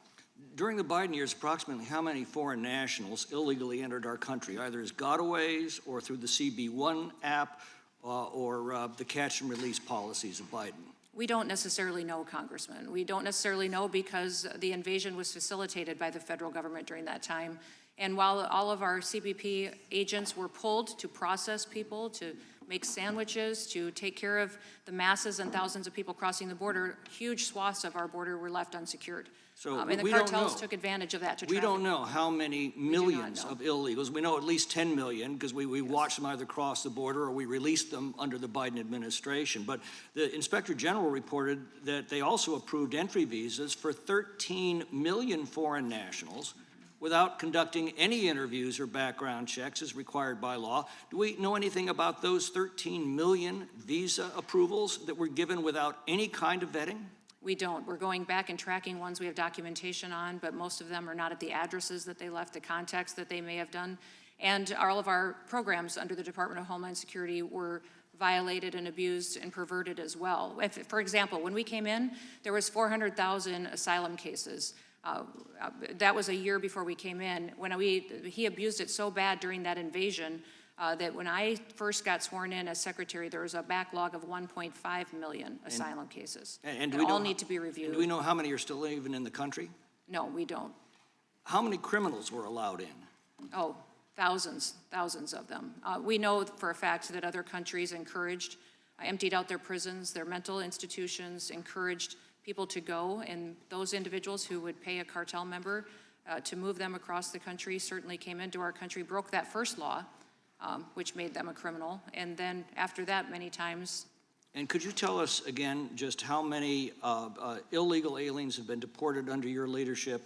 During the Biden years, approximately how many foreign nationals illegally entered our country, either as gotaways or through the CB1 app or the catch and release policies of Biden? We don't necessarily know, Congressman. We don't necessarily know because the invasion was facilitated by the federal government during that time. And while all of our CBP agents were pulled to process people, to make sandwiches, to take care of the masses and thousands of people crossing the border, huge swaths of our border were left unsecured. So and the we don't cartels know. took advantage of that to We traffic. don't know how many millions of illegals. We know at least 10 million because we watched them either cross the border or we released them under the Biden administration. But the Inspector General reported that they also approved entry visas for 13 million foreign nationals without conducting any interviews or background checks as required by law. Do we know anything about those 13 million visa approvals that were given without any kind of vetting? We don't. We're going back and tracking ones we have documentation on, but most of them are not at the addresses that they left, the contacts that they may have done. And all of our programs under the Department of Homeland Security were violated and abused and perverted as well. For example, when we came in, there was 400,000 asylum cases. That was a year before we came in. He abused it so bad during that invasion that when I first got sworn in as secretary, there was a backlog of 1.5 million asylum cases. And that all need to be reviewed. Do we know how many are still even in the country? No, we don't. How many criminals were allowed in? Oh, thousands of them. We know for a fact that other countries emptied out their prisons, their mental institutions, encouraged people to go, and those individuals who would pay a cartel member to move them across the country certainly came into our country, broke that first law, which made them a criminal, and then after that, many times. And could you tell us again just how many illegal aliens have been deported under your leadership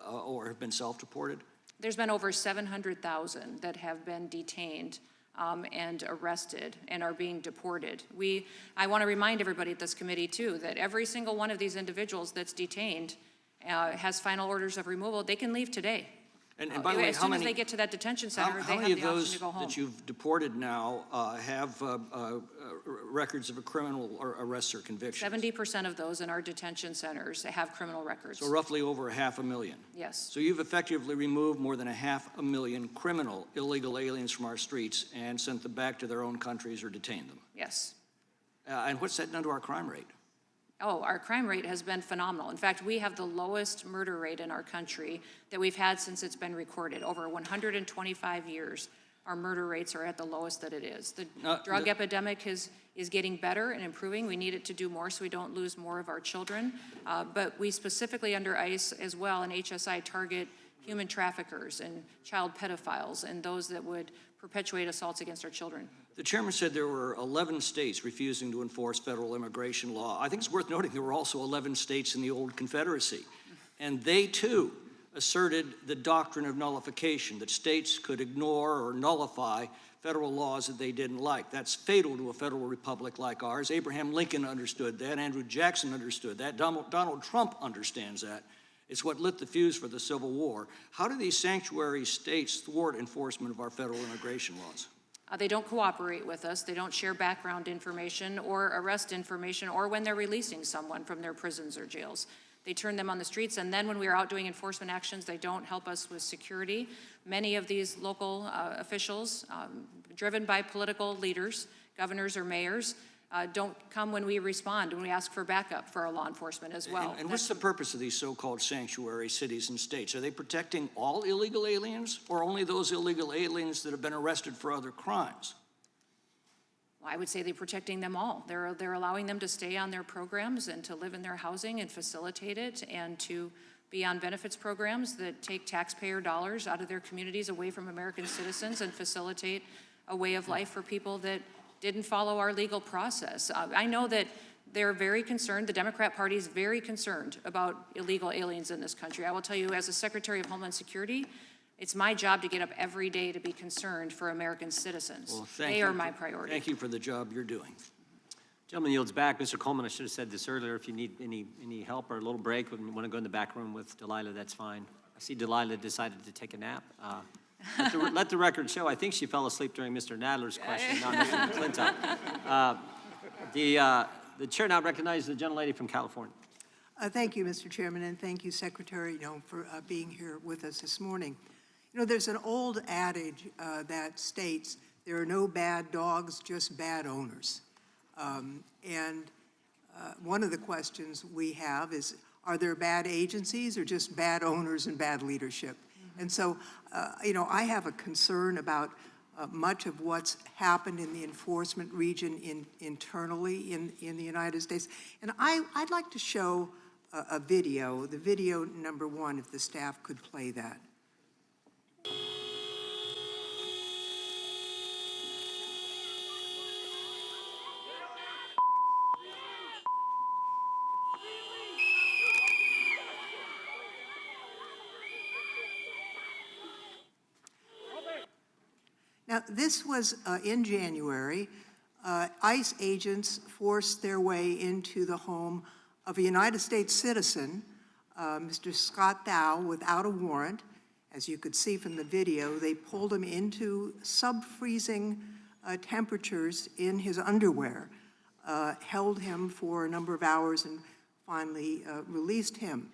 or have been self-deported? There's been over 700,000 that have been detained and arrested and are being deported. I want to remind everybody at this committee, too, that every single one of these individuals that's detained has final orders of removal. They can leave today. And by the way, as soon as they get to that detention center, they have the option to go home. How many of those that you've deported now have records of a criminal or arrests or convictions? 70% of those in our detention centers have criminal records. So roughly over 500,000. Yes. So you've effectively removed more than 500,000 criminal illegal aliens from our streets and sent them back to their own countries or detained them. Yes. And what's that done to our crime rate? Oh, our crime rate has been phenomenal. In fact, we have the lowest murder rate in our country that we've had since it's been recorded. Over 125 years, our murder rates are at the lowest that it is. The drug epidemic is getting better and improving. We need it to do more so we don't lose more of our children. But we specifically under ICE as well and HSI target human traffickers and child pedophiles and those that would perpetuate assaults against our children. The chairman said there were 11 states refusing to enforce federal immigration law. I think it's worth noting there were also 11 states in the old Confederacy. And they, too, asserted the doctrine of nullification, that states could ignore or nullify federal laws that they didn't like. That's fatal to a federal republic like ours. Abraham Lincoln understood that. Andrew Jackson understood that. Donald Trump understands that. It's what lit the fuse for the Civil War. How do these sanctuary states thwart enforcement of our federal immigration laws? They don't cooperate with us. They don't share background information or arrest information or when they're releasing someone from their prisons or jails. They turn them on the streets, and then when we are out doing enforcement actions, they don't help us with security. Many of these local officials, driven by political leaders, governors or mayors, don't come when we respond, when we ask for backup for our law enforcement as well. And what's the purpose of these so-called sanctuary cities and states? Are they protecting all illegal aliens or only those illegal aliens that have been arrested for other crimes? Well, I would say they're protecting them all. They're allowing them to stay on their programs and to live in their housing and facilitate it and to be on benefits programs that take taxpayer dollars out of their communities away from American citizens and facilitate a way of life for people that didn't follow our legal process. I know that they're very concerned, the Democrat Party is very concerned about illegal aliens in this country. I will tell you, as a Secretary of Homeland Security, it's my job to get up every day to be concerned for American citizens. Well, they are my priority. Thank you for the job you're doing. Gentleman yields back. Mr. Coleman, I should have said this earlier. If you need any help or a little break, when you want to go in the back room with Delilah, that's fine. I see Delilah decided to take a nap. Let the record show, I think she fell asleep during Mr. Nadler's question, not Mr. McClintock. The chair now recognizes the gentlelady from California. Thank you, Mr. Chairman, and thank you, Secretary, for being here with us this morning. There's an old adage that states there are no bad dogs, just bad owners. One of the questions we have is, are there bad agencies or just bad owners and bad leadership? Mm-hmm. And so, I have a concern about much of what's happened in the enforcement region internally in the United States. And I'd like to show a video, the video number 1, if the staff could play that. Now, this was in January. ICE agents forced their way into the home of a United States citizen, Mr. Scott Thao, without a warrant. As you could see from the video, they pulled him into sub-freezing temperatures in his underwear, held him for a number of hours, and finally released him.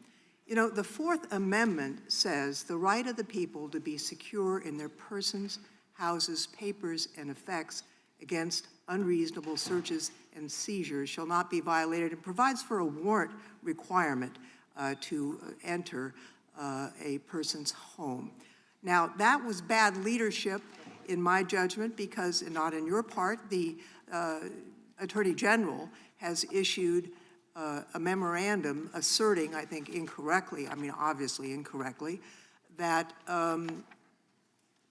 The Fourth Amendment says the right of the people to be secure in their persons, houses, papers, and effects against unreasonable searches and seizures shall not be violated, and provides for a warrant requirement to enter a person's home. Now, that was bad leadership in my judgment, because, and not in your part, the Attorney General has issued a memorandum asserting, I think incorrectly, obviously incorrectly, that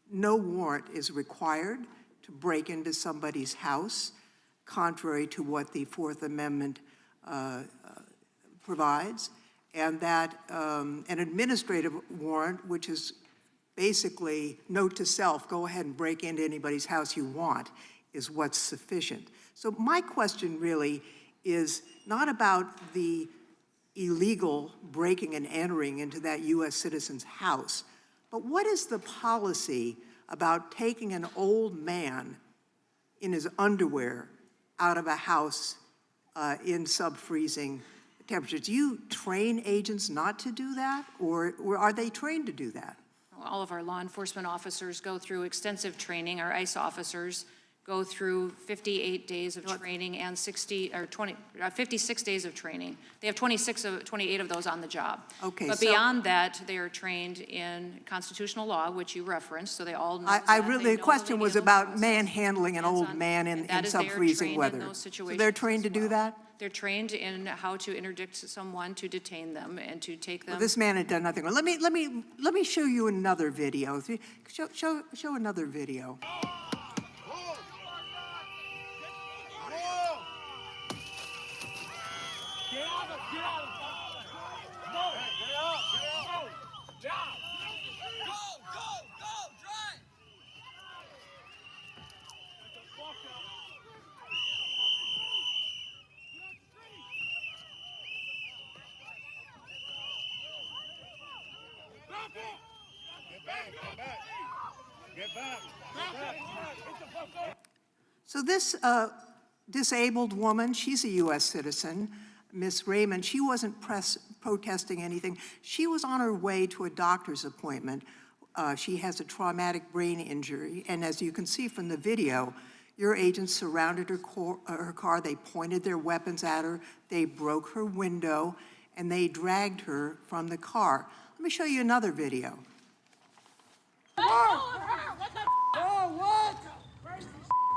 no warrant is required to break into somebody's house, contrary to what the Fourth Amendment provides, and that an administrative warrant, which is basically note to self, go ahead and break into anybody's house you want, is what's sufficient. So my question really is not about the illegal breaking and entering into that U.S. citizen's house, but what is the policy about taking an old man in his underwear out of a house in sub-freezing temperatures? Do you train agents not to do that, or are they trained to do that? All of our law enforcement officers go through extensive training. Our ICE officers go through 58 days of training and 56 days of training. They have 28 of those on the job. Okay, but beyond that, they are trained in constitutional law, which you referenced, so they all know. The question was about manhandling an old man in sub-freezing weather. So they're trained to do that? They're trained in how to interdict someone, to detain them, and to take them. Well, this man had done nothing wrong. Let me show you another video. Show another video. So this disabled woman, she's a U.S. citizen, Miss Raymond, she wasn't protesting anything. She was on her way to a doctor's appointment. She has a traumatic brain injury, and as you can see from the video, your agents surrounded her car, they pointed their weapons at her, they broke her window, and they dragged her from the car. Let me show you another video. Oh, what?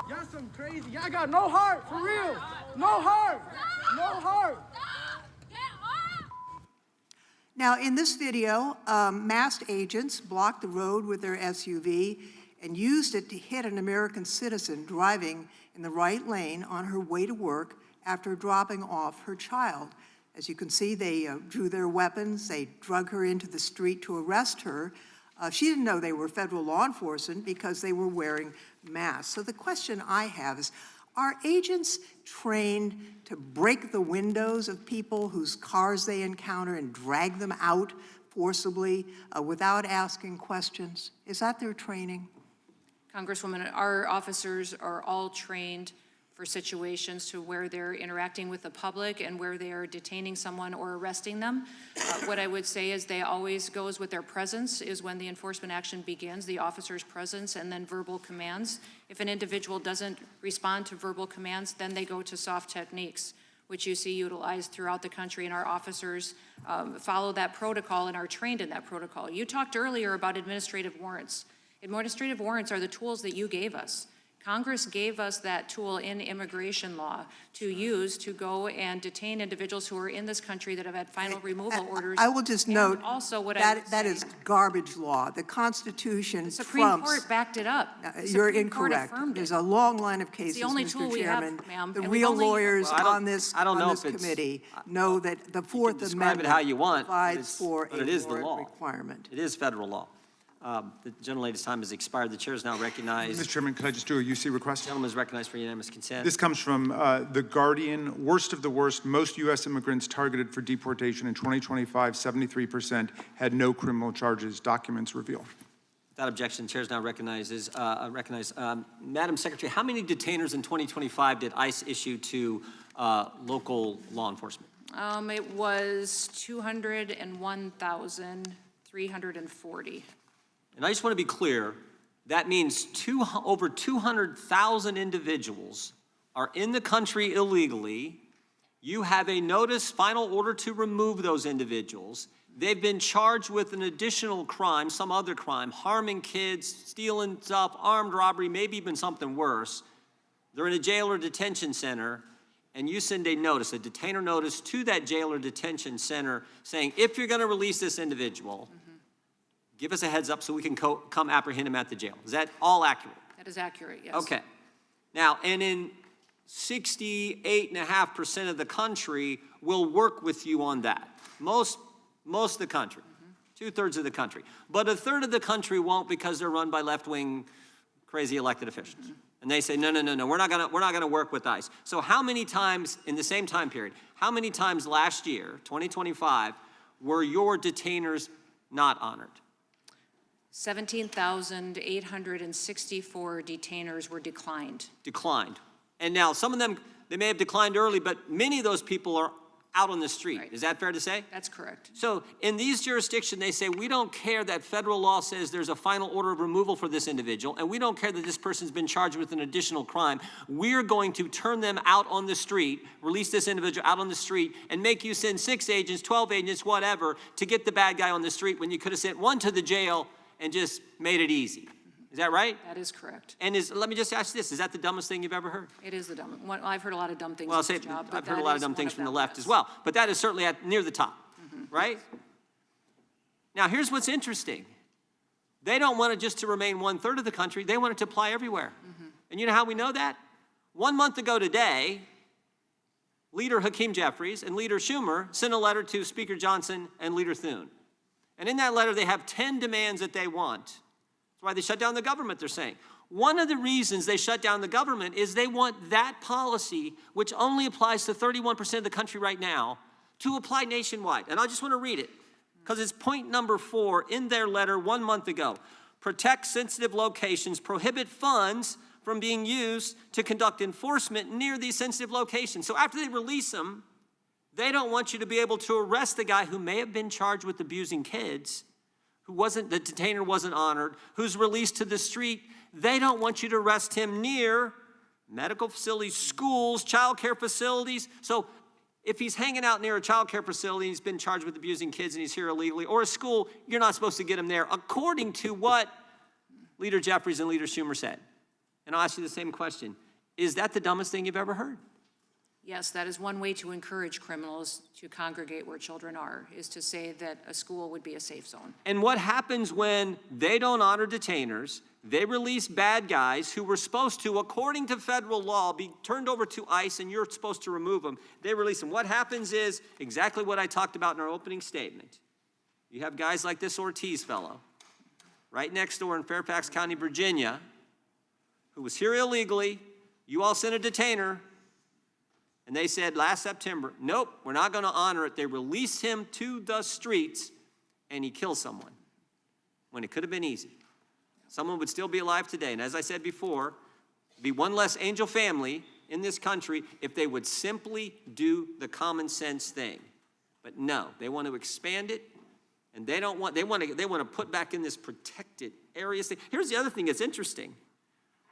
Y'all some crazy. Y'all got no heart, for real. No heart. No heart. Now, in this video, masked agents blocked the road with their SUV and used it to hit an American citizen driving in the right lane on her way to work after dropping off her child. As you can see, they drew their weapons, they drug her into the street to arrest her. She didn't know they were federal law enforcement because they were wearing masks. So the question I have is, Are agents trained to break the windows of people whose cars they encounter and drag them out forcibly without asking questions? Is that their training? Congresswoman, our officers are all trained for situations to where they're interacting with the public and where they are detaining someone or arresting them. What I would say is they always goes with their presence is when the enforcement action begins, the officer's presence, and then verbal commands. If an individual doesn't respond to verbal commands, then they go to soft techniques, which you see utilized throughout the country, and our officers follow that protocol and are trained in that protocol. You talked earlier about administrative warrants. Administrative warrants are the tools that you gave us. Congress gave us that tool in immigration law to use to go and detain individuals who are in this country that have had final removal orders. I will just note also what that is garbage law. The Constitution the Supreme Court backed it up. You're incorrect. There's a long line of cases, the only Mr. tool we Chairman. have, ma'am. The real lawyers on this if committee know that the Fourth Amendment how you want, provides for but a it is the warrant law. requirement. It is federal law. The gentlelady's time has expired. The chair is now recognized. Mr. Chairman, could I just do a UC request? The gentleman is recognized for unanimous consent. This comes from The Guardian. Worst of the worst, most U.S. immigrants targeted for deportation in 2025, 73% had no criminal charges, documents reveal. Without objection, the chair is now recognized. Madam Secretary, how many detainers in 2025 did ICE issue to local law enforcement? It was 201,340. And I just want to be clear, that means over 200,000 individuals are in the country illegally. You have a notice, final order to remove those individuals. They've been charged with an additional crime, some other crime, harming kids, stealing stuff, armed robbery, maybe even something worse. They're in a jail or detention center, and you send a notice, a detainer notice to that jail or detention center saying, if you're going to release this individual, give us a heads up so we can come apprehend him at the jail. Is that all accurate? That is accurate, yes. Okay. Now, and in 68.5% of the country will work with you on that. Most of the country, 2/3 of the country. But a third of the country won't because they're run by left-wing crazy elected officials. And they say, no, we're not gonna work with ICE. So how many times in the same time period, how many times last year, 2025, were your detainers not honored? 17,864 detainers were declined. Declined. And now some of them, they may have declined early, but many of those people are out on the street. Right. Is that fair to say? That's correct. So in these jurisdictions, they say, we don't care that federal law says there's a final order of removal for this individual, and we don't care that this person's been charged with an additional crime. We're going to turn them out on the street, release this individual out on the street, and make you send 6 agents, 12 agents, whatever, to get the bad guy on the street when you could have sent one to the jail and just made it easy. Is that right? That is correct. And let me just ask this, is that the dumbest thing you've ever heard? It is the dumbest. Well, I've heard a lot of dumb things Well, in this job, but I've heard a lot of dumb things from the left yes. as well, but that is certainly near the top, right? Now, here's what's interesting. They don't want it just to remain 1/3 of the country. They want it to apply everywhere. And you know how we know that? 1 month ago today, Leader Hakeem Jeffries and Leader Schumer sent a letter to Speaker Johnson and Leader Thune. And in that letter, they have 10 demands that they want. That's why they shut down the government, they're saying. One of the reasons they shut down the government is they want that policy, which only applies to 31% of the country right now, to apply nationwide. And I just want to read it, because it's point number 4 in their letter 1 month ago. Protect sensitive locations, prohibit funds from being used to conduct enforcement near these sensitive locations. So after they release them, they don't want you to be able to arrest the guy who may have been charged with abusing kids, the detainer wasn't honored, who's released to the street. They don't want you to arrest him near medical facilities, schools, child care facilities. So if he's hanging out near a child care facility, he's been charged with abusing kids and he's here illegally, or a school, you're not supposed to get him there, according to what Leader Jeffries and Leader Schumer said. And I'll ask you the same question. Is that the dumbest thing you've ever heard? Yes, that is one way to encourage criminals to congregate where children are, is to say that a school would be a safe zone. And what happens when they don't honor detainers? They release bad guys who were supposed to, according to federal law, be turned over to ICE, and you're supposed to remove them. They release them. What happens is exactly what I talked about in our opening statement. You have guys like this Ortiz fellow, right next door in Fairfax County, Virginia, who was here illegally. You all sent a detainer, and they said last September, nope, we're not going to honor it. They released him to the streets, and he killed someone when it could have been easy. Someone would still be alive today. And as I said before, be one less angel family in this country if they would simply do the common sense thing. But no, they want to expand it, and they want to put back in this protected areas thing. Here's the other thing that's interesting.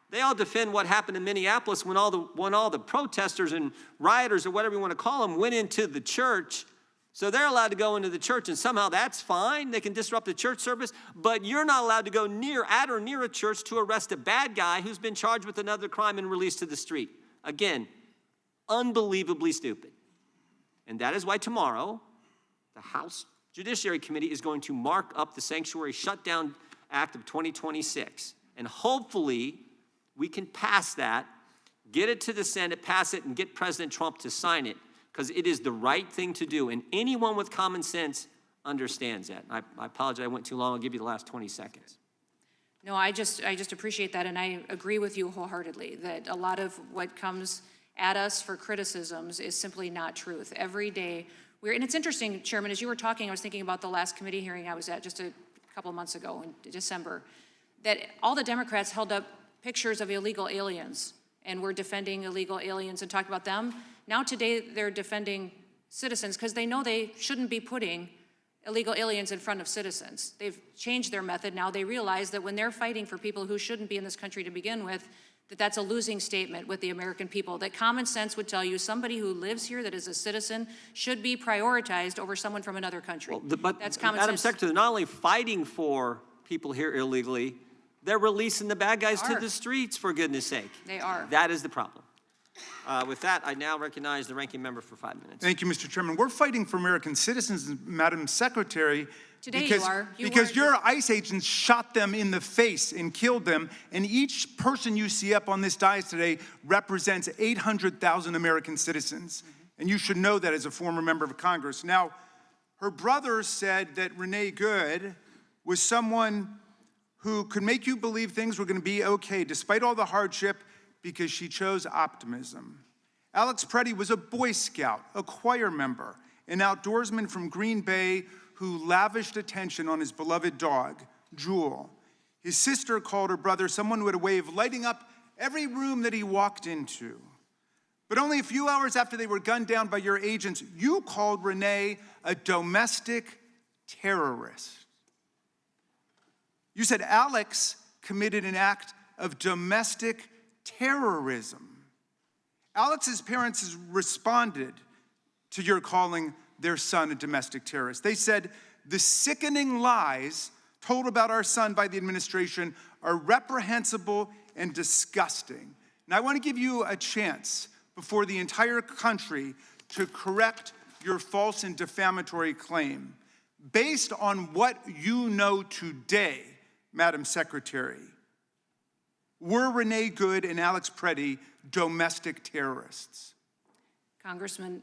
They all defend what happened in Minneapolis when all the protesters and rioters, or whatever you want to call them, went into the church. So they're allowed to go into the church, and somehow that's fine. They can disrupt the church service, but you're not allowed to go at or near a church to arrest a bad guy who's been charged with another crime and released to the street. Again, unbelievably stupid. And that is why tomorrow, the House Judiciary Committee is going to mark up the Sanctuary Shutdown Act of 2026. And hopefully, we can pass that, get it to the Senate, pass it, and get President Trump to sign it, because it is the right thing to do. And anyone with common sense understands that. I apologize, I went too long. I'll give you the last 20 seconds. No, I just appreciate that, and I agree with you wholeheartedly that a lot of what comes at us for criticisms is simply not truth. Every day, and it's interesting, Chairman, as you were talking, I was thinking about the last committee hearing I was at just a couple of months ago in December, that all the Democrats held up pictures of illegal aliens and were defending illegal aliens and talked about them. Now today they're defending citizens because they know they shouldn't be putting illegal aliens in front of citizens. They've changed their method. Now they realize that when they're fighting for people who shouldn't be in this country to begin with, that's a losing statement with the American people, that common sense would tell you somebody who lives here that is a citizen should be prioritized over someone from another country. Well, but that's common Madam sense. Secretary, they're not only fighting for people here illegally, they're releasing the bad guys to the streets, for goodness sake. They are. That is the problem. With that, I now recognize the ranking member for 5 minutes. Thank you, Mr. Chairman. We're fighting for American citizens, Madam Secretary. Today because, you are. because your ICE agents shot them in the face and killed them, and each person you see up on this dais today represents 800,000 American citizens. And you should know that as a former member of Congress. Now, her brother said that Renee Good was someone who could make you believe things were going to be okay despite all the hardship because she chose optimism. Alex Preddy was a Boy Scout, a choir member, an outdoorsman from Green Bay who lavished attention on his beloved dog, Jewel. His sister called her brother someone who had a way of lighting up every room that he walked into. But only a few hours after they were gunned down by your agents, you called Renee a domestic terrorist. You said Alex committed an act of domestic terrorism. Alex's parents responded to your calling their son a domestic terrorist. They said, the sickening lies told about our son by the administration are reprehensible and disgusting. And I want to give you a chance before the entire country to correct your false and defamatory claim. Based on what you know today, Madam Secretary, were Renee Good and Alex Preddy domestic terrorists? Congressman,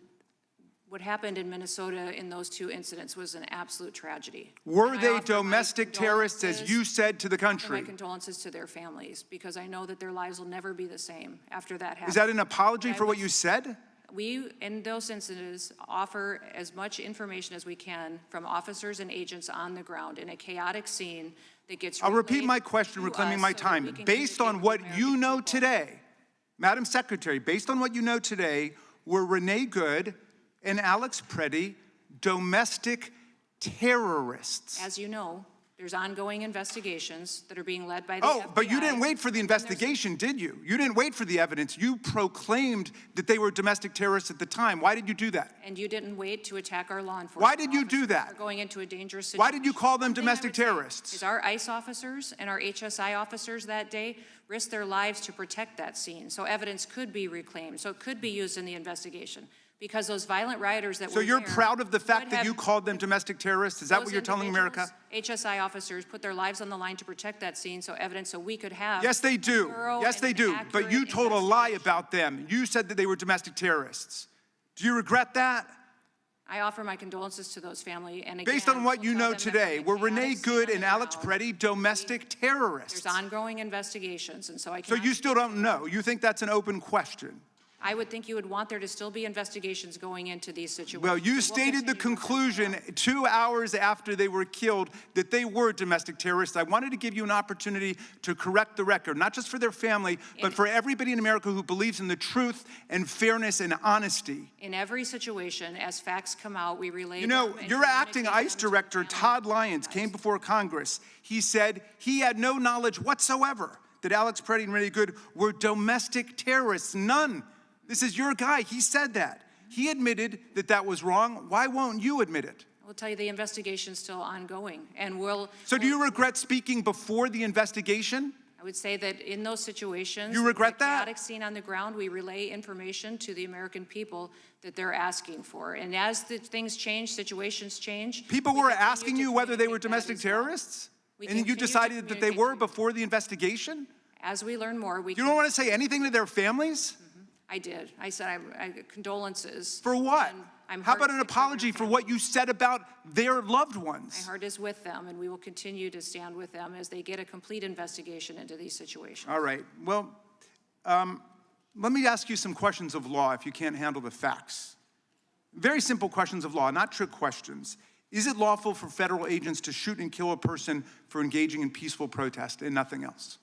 what happened in Minnesota in those two incidents was an absolute tragedy. Were they domestic terrorists, as you said to the country? My condolences to their families, because I know that their lives will never be the same after that happened. Is that an apology for what you said? We, in those incidents, offer as much information as we can from officers and agents on the ground in a chaotic scene that gets I'll repeat my question, reclaiming my time. Based on what you know today, Madam Secretary, based on what you know today, were Renee Good and Alex Preddy domestic terrorists? As you know, there's ongoing investigations that are being led by the FBI. Oh, but you didn't wait for the investigation, did you? You didn't wait for the evidence. You proclaimed that they were domestic terrorists at the time. Why did you do that? And you didn't wait to attack our law enforcement. Why did you do that? They're going into a dangerous situation. Why did you call them domestic terrorists? Is our ICE officers and our HSI officers that day risked their lives to protect that scene, so evidence could be reclaimed, so it could be used in the investigation. Because those violent rioters that were there... So you're proud of the fact that you called them domestic terrorists? Is that what you're telling America? HSI officers put their lives on the line to protect that scene, so evidence so we could have... Yes, they do. Yes, they do. But you told a lie about them. You said that they were domestic terrorists. Do you regret that? I offer my condolences to those family, and again, Based on what we'll you tell know them that today, from were the Renee chaotic Good scene and on the Alex ground, Preddy domestic terrorists? There's ongoing investigations, and so I So cannot. you still don't know? You think that's an open question? I would think you would want there to still be investigations going into these situations. Well, you So we'll stated the continue to work conclusion 2 hours after they were killed that they were domestic terrorists. I wanted to give you an opportunity to correct the record, not just for their family, but for everybody in America who believes in the truth and fairness and honesty. in every situation, as facts come out, we relay You know, them and your acting communicate ICE them to the director, family. Todd Lyons, came before Congress. He said he had no knowledge whatsoever that Alex Preddy and Renee Good were domestic terrorists. None. This is your guy. He said that. He admitted that that was wrong. Why won't you admit it? I will tell you the investigation's still ongoing, and we'll. So do you regret speaking before the investigation? I would say that in those situations, You regret with the that? chaotic scene on the ground, we relay information to the American people that they're asking for. And as the things change, situations change. People we were continue asking to you whether they were communicate that domestic as well. terrorists? We And you continue to decided that they communicate were to- before the investigation? As we learn more, we. You don't want to say anything to their families? I did. I said condolences. For what? And I'm How about an heartsick for their apology for what you said about their loved My ones? heart is with them, and we will continue to stand with them as they get a complete investigation into these situations. All right. Well, let me ask you some questions of law if you can't handle the facts. Very simple questions of law, not trick questions. Is it lawful for federal agents to shoot and kill a person for engaging in peaceful protest and nothing else?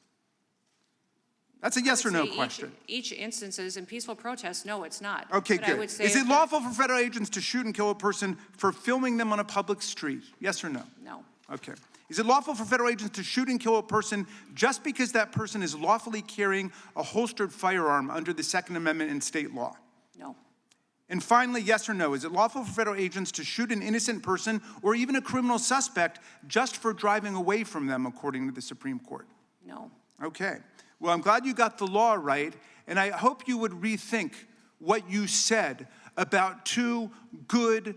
That's a yes or no question. Each instances in peaceful protest, no, it's not. Okay, But I good. would say Is it if- lawful for federal agents to shoot and kill a person for filming them on a public street? Yes or no? No. Okay. Is it lawful for federal agents to shoot and kill a person just because that person is lawfully carrying a holstered firearm under the Second Amendment in state law? No. And finally, yes or no, is it lawful for federal agents to shoot an innocent person or even a criminal suspect just for driving away from them, according to the Supreme Court? No. Okay. Well, I'm glad you got the law right, and I hope you would rethink what you said about two good,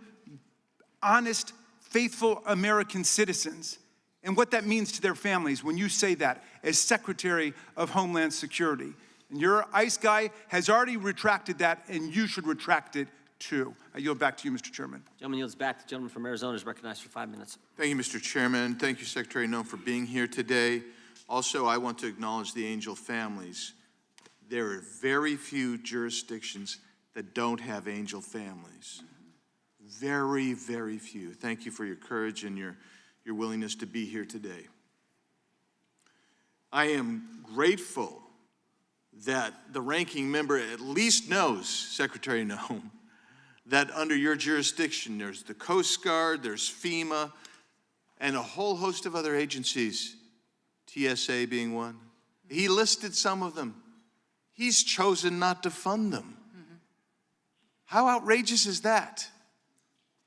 honest, faithful American citizens and what that means to their families when you say that as Secretary of Homeland Security. And your ICE guy has already retracted that, and you should retract it too. I yield back to you, Mr. Chairman. Gentleman yields back. The gentleman from Arizona is recognized for 5 minutes. Thank you, Mr. Chairman. Thank you, Secretary Noem, for being here today. Also, I want to acknowledge the Angel families. There are very few jurisdictions that don't have Angel families. Very, very few. Thank you for your courage and your willingness to be here today. I am grateful that the ranking member at least knows, Secretary Noem, that under your jurisdiction there's the Coast Guard, there's FEMA, and a whole host of other agencies, TSA being one. He listed some of them. He's chosen not to fund them. How outrageous is that?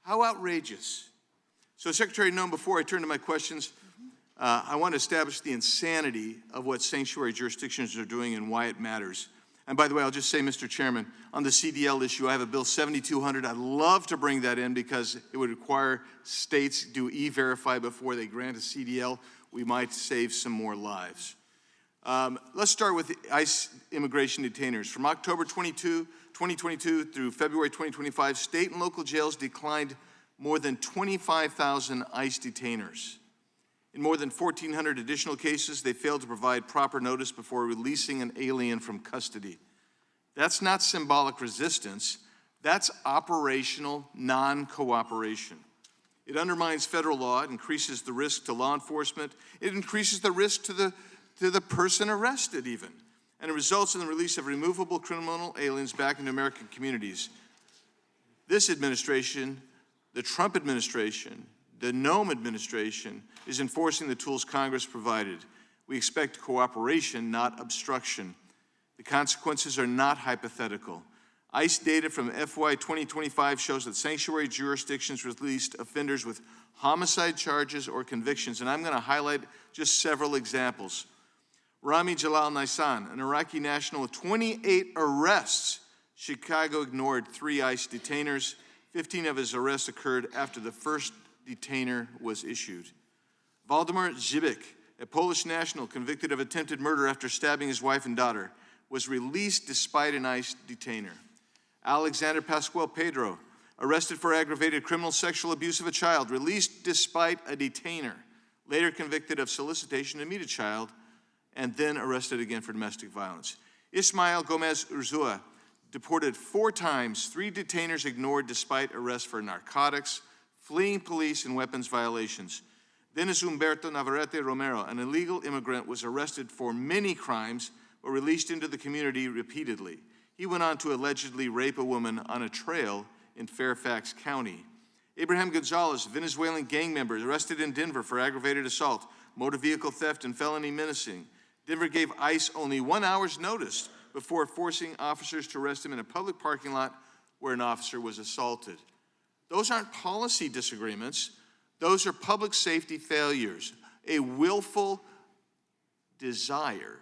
How outrageous? So, Secretary Noem, before I turn to my questions, I want to establish the insanity of what sanctuary jurisdictions are doing and why it matters. And by the way, I'll just say, Mr. Chairman, on the CDL issue, I have a bill 7200. I'd love to bring that in because it would require states do E-Verify before they grant a CDL. We might save some more lives. Let's start with ICE immigration detainers. From October 2022 through February 2025, state and local jails declined more than 25,000 ICE detainers. In more than 1,400 additional cases, they failed to provide proper notice before releasing an alien from custody. That's not symbolic resistance. That's operational non-cooperation. It undermines federal law. It increases the risk to law enforcement. It increases the risk to the person arrested even. And it results in the release of removable criminal aliens back into American communities. This administration, the Trump administration, the Noem administration is enforcing the tools Congress provided. We expect cooperation, not obstruction. The consequences are not hypothetical. ICE data from FY 2025 shows that sanctuary jurisdictions released offenders with homicide charges or convictions, and I'm going to highlight just several examples. Rami Jalal Nisan, an Iraqi national with 28 arrests. Chicago ignored 3 ICE detainers. 15 of his arrests occurred after the first detainer was issued. Waldemar Zibik, a Polish national convicted of attempted murder after stabbing his wife and daughter, was released despite an ICE detainer. Alexander Pascual Pedro, arrested for aggravated criminal sexual abuse of a child, released despite a detainer, later convicted of solicitation to meet a child, and then arrested again for domestic violence. Ismael Gomez Urzua, deported 4 times, 3 detainers ignored despite arrest for narcotics, fleeing police, and weapons violations. Dennis Humberto Navarrete Romero, an illegal immigrant, was arrested for many crimes but released into the community repeatedly. He went on to allegedly rape a woman on a trail in Fairfax County. Abraham Gonzalez, Venezuelan gang member, arrested in Denver for aggravated assault, motor vehicle theft, and felony menacing. Denver gave ICE only 1 hour's notice before forcing officers to arrest him in a public parking lot where an officer was assaulted. Those aren't policy disagreements. Those are public safety failures, a willful desire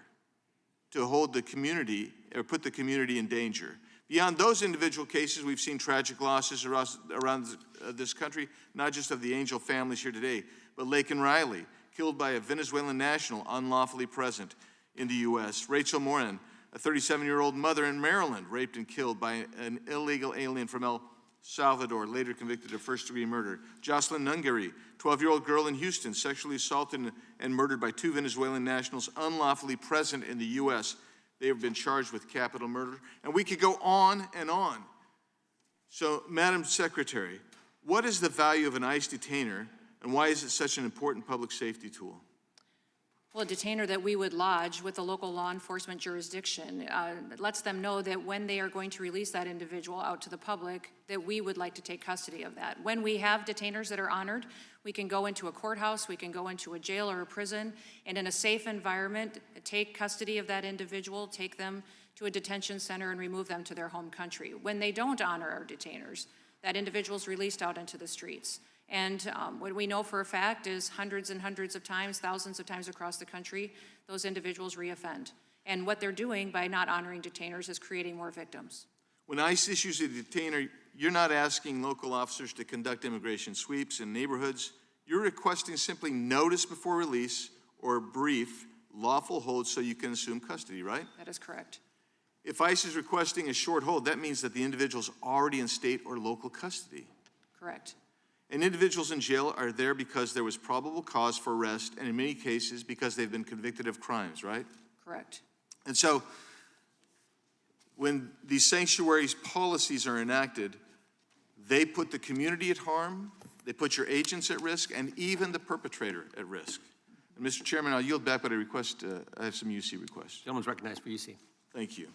to hold the community or put the community in danger. Beyond those individual cases, we've seen tragic losses around this country, not just of the Angel families here today, but Laken Riley, killed by a Venezuelan national unlawfully present in the U.S. Rachel Morin, a 37-year-old mother in Maryland, raped and killed by an illegal alien from El Salvador, later convicted of first-degree murder. Jocelyn Nungary, 12-year-old girl in Houston, sexually assaulted and murdered by 2 Venezuelan nationals unlawfully present in the U.S. They have been charged with capital murder. And we could go on and on. So, Madam Secretary, what is the value of an ICE detainer, and why is it such an important public safety tool? Well, a detainer that we would lodge with a local law enforcement jurisdiction lets them know that when they are going to release that individual out to the public, that we would like to take custody of that. When we have detainers that are honored, we can go into a courthouse, we can go into a jail or a prison, and in a safe environment, take custody of that individual, take them to a detention center, and remove them to their home country. When they don't honor our detainers, that individual is released out into the streets. And what we know for a fact is hundreds and hundreds of times, thousands of times across the country, those individuals reoffend. And what they're doing by not honoring detainers is creating more victims. When ICE issues a detainer, you're not asking local officers to conduct immigration sweeps in neighborhoods. You're requesting simply notice before release or brief lawful hold so you can assume custody, right? That is correct. If ICE is requesting a short hold, that means that the individual's already in state or local custody. Correct. And individuals in jail are there because there was probable cause for arrest, and in many cases because they've been convicted of crimes, right? Correct. And so when these sanctuaries policies are enacted, they put the community at harm, they put your agents at risk, and even the perpetrator at risk. And Mr. Chairman, I'll yield back, but I have some UC requests. Gentleman's recognized for UC. Thank you.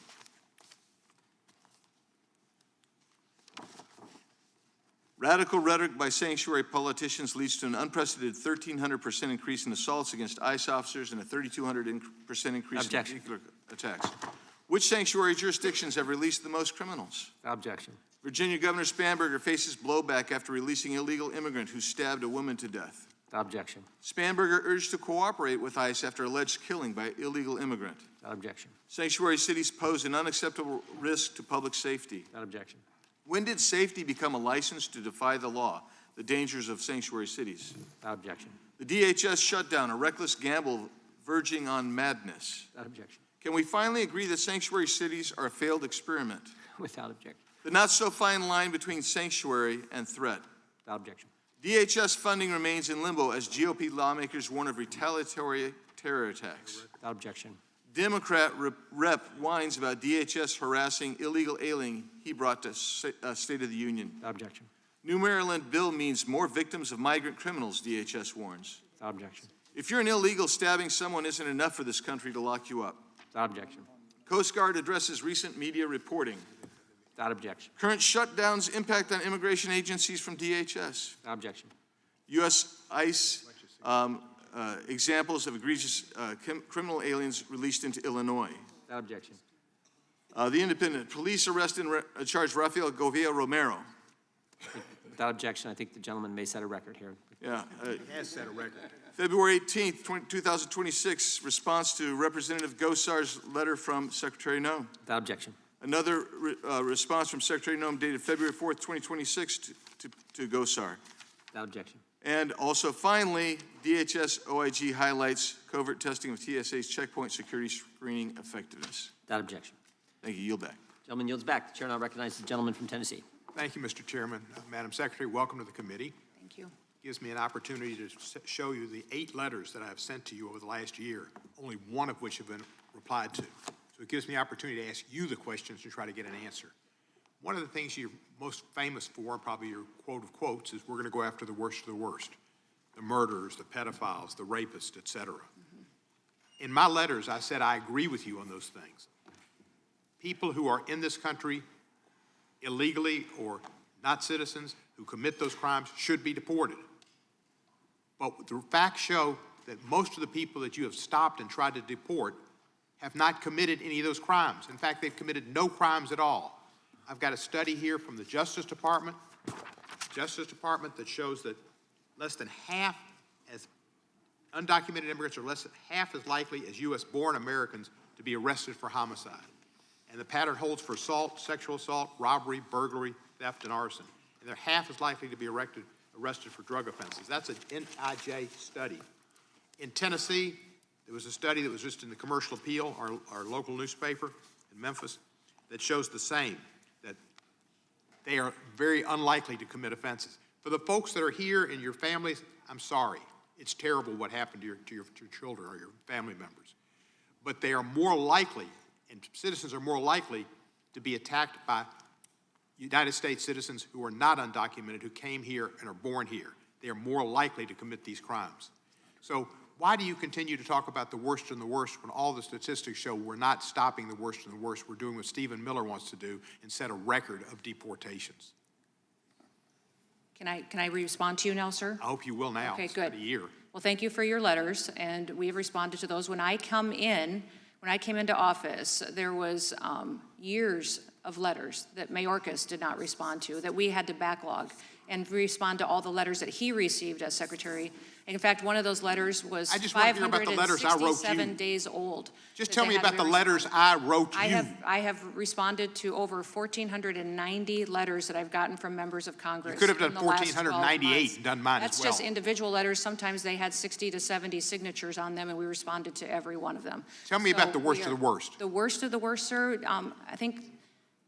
Radical rhetoric by sanctuary politicians leads to an unprecedented 1,300% increase in assaults against ICE officers and a 3,200% increase in vehicular attacks. Which sanctuary jurisdictions have released the most criminals? Objection. Virginia Governor Spanberger faces blowback after releasing illegal immigrant who stabbed a woman to death. Objection. Spanberger urged to cooperate with ICE after alleged killing by illegal immigrant. Objection. Sanctuary cities pose an unacceptable risk to public safety. Objection. When did safety become a license to defy the law? The dangers of sanctuary cities. Objection. The DHS shutdown, a reckless gamble verging on madness. Objection. Can we finally agree that sanctuary cities are a failed experiment? Without objection. The not so fine line between sanctuary and threat. Objection. DHS funding remains in limbo as GOP lawmakers warn of retaliatory terror attacks. Objection. Democrat rep whines about DHS harassing illegal alien he brought to State of the Union. Objection. New Maryland bill means more victims of migrant criminals, DHS warns. Objection. If you're an illegal, stabbing someone isn't enough for this country to lock you up. Objection. Coast Guard addresses recent media reporting. Without objection. Current shutdowns impact on immigration agencies from DHS. Objection. U.S. ICE examples of egregious criminal aliens released into Illinois. Without objection. The Independent police arrest and charge Rafael Govea Romero. Without objection, I think the gentleman may set a record here. Yeah. He has set a record. February 18th, 2026, response to Representative Gosar's letter from Secretary Noem. Without objection. Another response from Secretary Noem dated February 4th, 2026 to Gosar. Without objection. And also, finally, DHS OIG highlights covert testing of TSA's checkpoint security screening effectiveness. Without objection. Thank you. Yield back. Gentleman yields back. The chair now recognizes the gentleman from Tennessee. Thank you, Mr. Chairman. Madam Secretary, welcome to the committee. Thank you. Gives me an opportunity to show you the 8 letters that I have sent to you over the last year, only one of which have been replied to. So it gives me the opportunity to ask you the questions and try to get an answer. One of the things you're most famous for, and probably your quote of quotes, is we're going to go after the worst of the worst. The murderers, the pedophiles, the rapists, et cetera. In my letters, I said I agree with you on those things. People who are in this country illegally or not citizens who commit those crimes should be deported. But the facts show that most of the people that you have stopped and tried to deport have not committed any of those crimes. In fact, they've committed no crimes at all. I've got a study here from the Justice Department that shows that less than half as undocumented immigrants are less than half as likely as U.S.-born Americans to be arrested for homicide. And the pattern holds for assault, sexual assault, robbery, burglary, theft, and arson. And they're half as likely to be arrested for drug offenses. That's an NIJ study. In Tennessee, there was a study that was just in the Commercial Appeal, our local newspaper in Memphis, that shows the same, that they are very unlikely to commit offenses. For the folks that are here and your families, I'm sorry. It's terrible what happened to your children or your family members. But they are more likely, and citizens are more likely to be attacked by United States citizens who are not undocumented, who came here and are born here. They are more likely to commit these crimes. So why do you continue to talk about the worst and the worst when all the statistics show we're not stopping the worst and the worst? We're doing what Stephen Miller wants to do and set a record of deportations. Can I respond to you now, sir? I hope you will now. Okay, it's good. been a year. Well, thank you for your letters, and we have responded to those. When I came into office, there was years of letters that Mayorkas did not respond to, that we had to backlog and respond to all the letters that he received as secretary. And in fact, one of those letters was 567 days old. Just tell me about the letters I wrote you. I have responded to over 1,490 letters that I've gotten from members of Congress. You could have done 1,498 and done mine as well. That's just individual letters. Sometimes they had 60 to 70 signatures on them, and we responded to every one of them. Tell me about the worst of the worst. The worst of the worst, sir, I think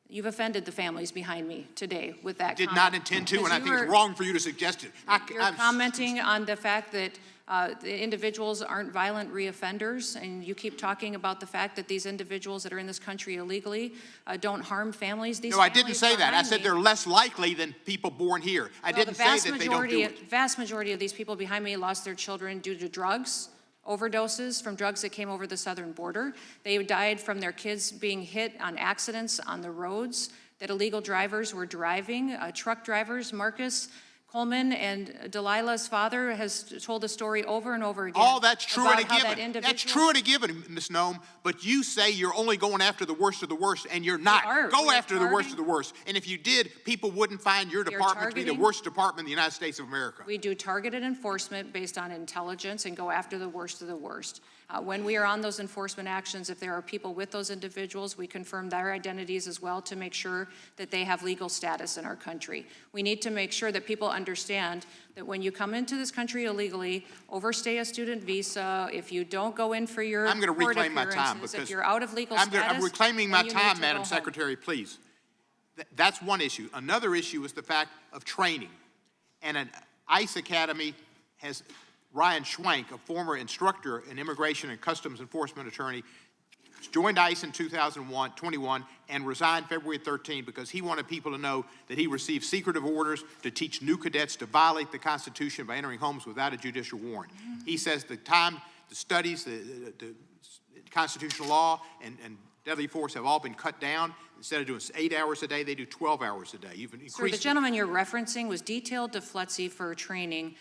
you've offended the families behind me today with that comment. Did not intend to, and I think it's wrong for you to suggest it. You're commenting on the fact that the individuals aren't violent reoffenders, and you keep talking about the fact that these individuals that are in this country illegally don't harm families. No, I didn't say that. I said they're less likely than people born here. I didn't say that they don't do it. The vast majority of these people behind me lost their children due to drugs, overdoses from drugs that came over the southern border. They died from their kids being hit on accidents on the roads that illegal drivers were driving. Truck drivers, Marcus Coleman and Delilah's father has told the story over and over again. All that's true and a given. That's true and a given, Ms. Noem, but you say you're only going after the worst of the worst, and you're not. Go after the worst of the worst. And if you did, people wouldn't find your department to be the worst department in the United States of America. We do targeted enforcement based on intelligence and go after the worst of the worst. When we are on those enforcement actions, if there are people with those individuals, we confirm their identities as well to make sure that they have legal status in our country. We need to make sure that people understand that when you come into this country illegally, overstay a student visa, if you don't go in for your I'm going to reclaim my time because if you're out of legal status, I'm reclaiming my time, Madam Secretary, please. That's one issue. Another issue is the fact of training. And an ICE Academy has Ryan Schwank, a former instructor and immigration and customs enforcement attorney, joined ICE in 2021 and resigned February 13 because he wanted people to know that he received secretive orders to teach new cadets to violate the Constitution by entering homes without a judicial warrant. He says the time, the studies, the constitutional law and deadly force have all been cut down. Instead of doing 8 hours a day, they do 12 hours a day. You've increased. Sir, the gentleman you're referencing was detailed to FLETC for training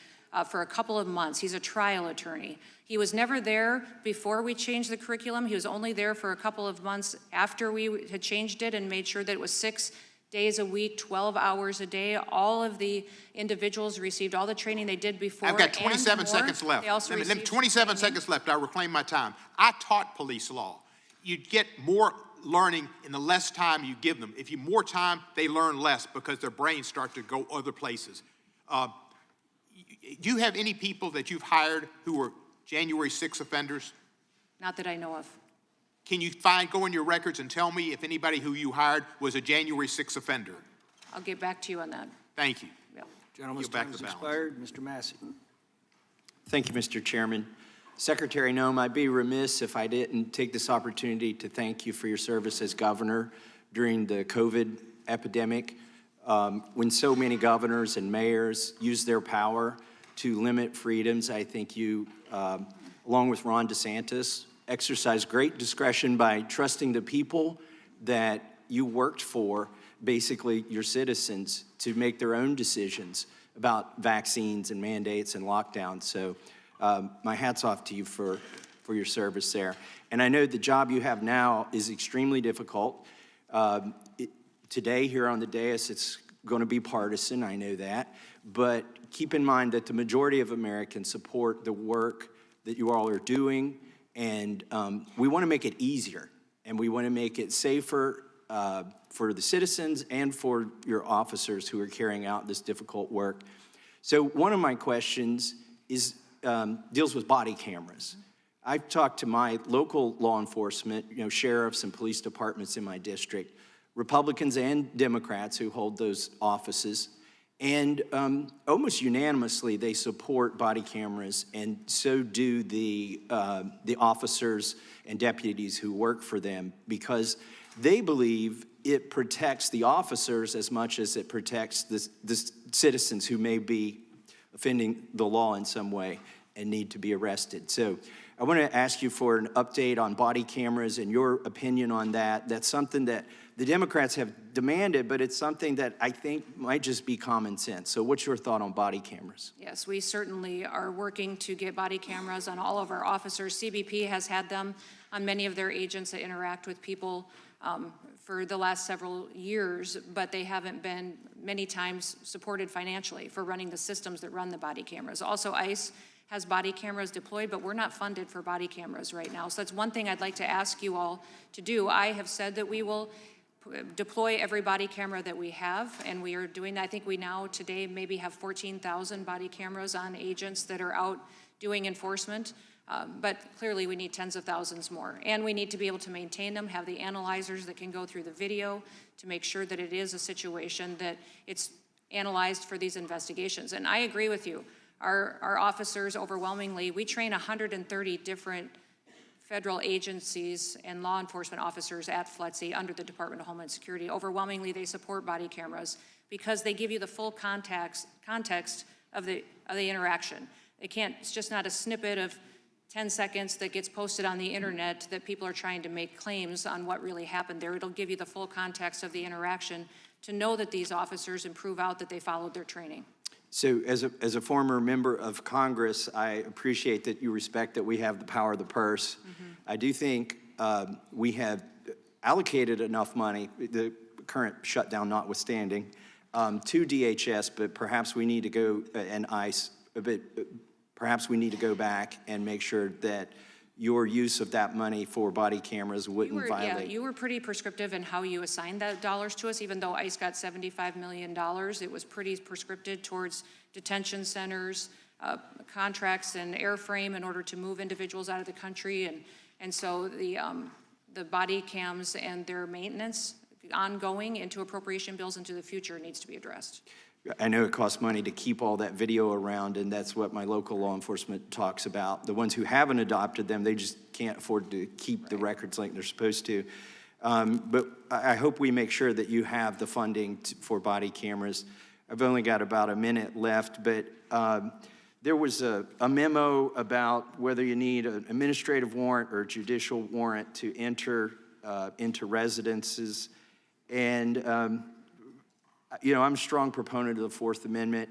for a couple of months. He's a trial attorney. He was never there before we changed the curriculum. He was only there for a couple of months after we had changed it and made sure that it was 6 days a week, 12 hours a day. All of the individuals received all the training they did before. I've got 27 seconds left. They also received 27 seconds left. I reclaim my time. I taught police law. You get more learning in the less time you give them. If you more time, they learn less because their brains start to go other places. Do you have any people that you've hired who were January 6 offenders? Not that I know of. Can you go in your records and tell me if anybody who you hired was a January 6 offender? I'll get back to you on that. Thank you. Yeah. Gentleman's Yield back time the has balance. expired. Mr. Massie. Thank you, Mr. Chairman. Secretary Noem, I'd be remiss if I didn't take this opportunity to thank you for your service as governor during the COVID epidemic, when so many governors and mayors used their power to limit freedoms. I think you, along with Ron DeSantis, exercised great discretion by trusting the people that you worked for, basically your citizens, to make their own decisions about vaccines and mandates and lockdowns. So my hat's off to you for your service there. And I know the job you have now is extremely difficult. Today here on the dais, it's going to be partisan, I know that. But keep in mind that the majority of Americans support the work that you all are doing. And we want to make it easier. And we want to make it safer for the citizens and for your officers who are carrying out this difficult work. So one of my questions is deals with body cameras. I've talked to my local law enforcement, sheriffs and police departments in my district, Republicans and Democrats who hold those offices, and almost unanimously they support body cameras, and so do the officers and deputies who work for them, because they believe it protects the officers as much as it protects the citizens who may be offending the law in some way and need to be arrested. So I want to ask you for an update on body cameras and your opinion on that. That's something that the Democrats have demanded, but it's something that I think might just be common sense. So what's your thought on body cameras? Yes, we certainly are working to get body cameras on all of our officers. CBP has had them on many of their agents that interact with people for the last several years, but they haven't been many times supported financially for running the systems that run the body cameras. Also, ICE has body cameras deployed, but we're not funded for body cameras right now. So that's one thing I'd like to ask you all to do. I have said that we will deploy every body camera that we have, and we are doing that. I think we now today maybe have 14,000 body cameras on agents that are out doing enforcement, but clearly we need tens of thousands more. And we need to be able to maintain them, have the analyzers that can go through the video to make sure that it is a situation that it's analyzed for these investigations. And I agree with you. Our officers, overwhelmingly, we train 130 different federal agencies and law enforcement officers at FLETC under the Department of Homeland Security. Overwhelmingly, they support body cameras because they give you the full context of the interaction. It's just not a snippet of 10 seconds that gets posted on the internet that people are trying to make claims on what really happened there. It'll give you the full context of the interaction to know that these officers and prove out that they followed their training. So as a former member of Congress, I appreciate that you respect that we have the power of the purse. Mm-hmm. I do think we have allocated enough money, the current shutdown notwithstanding, to DHS, but perhaps we need to go, and ICE, perhaps we need to go back and make sure that your use of that money for body cameras wouldn't violate. Yeah, you were pretty prescriptive in how you assigned that dollars to us. Even though ICE got $75 million, it was pretty prescriptive towards detention centers, contracts and airframe in order to move individuals out of the country. And so the body cams and their maintenance ongoing into appropriation bills into the future needs to be addressed. I know it costs money to keep all that video around, and that's what my local law enforcement talks about. The ones who haven't adopted them, they just can't afford to keep the records like they're supposed to. But I hope we make sure that you have the funding for body cameras. I've only got about a minute left, but there was a memo about whether you need an administrative warrant or a judicial warrant to enter into residences. And I'm a strong proponent of the Fourth Amendment,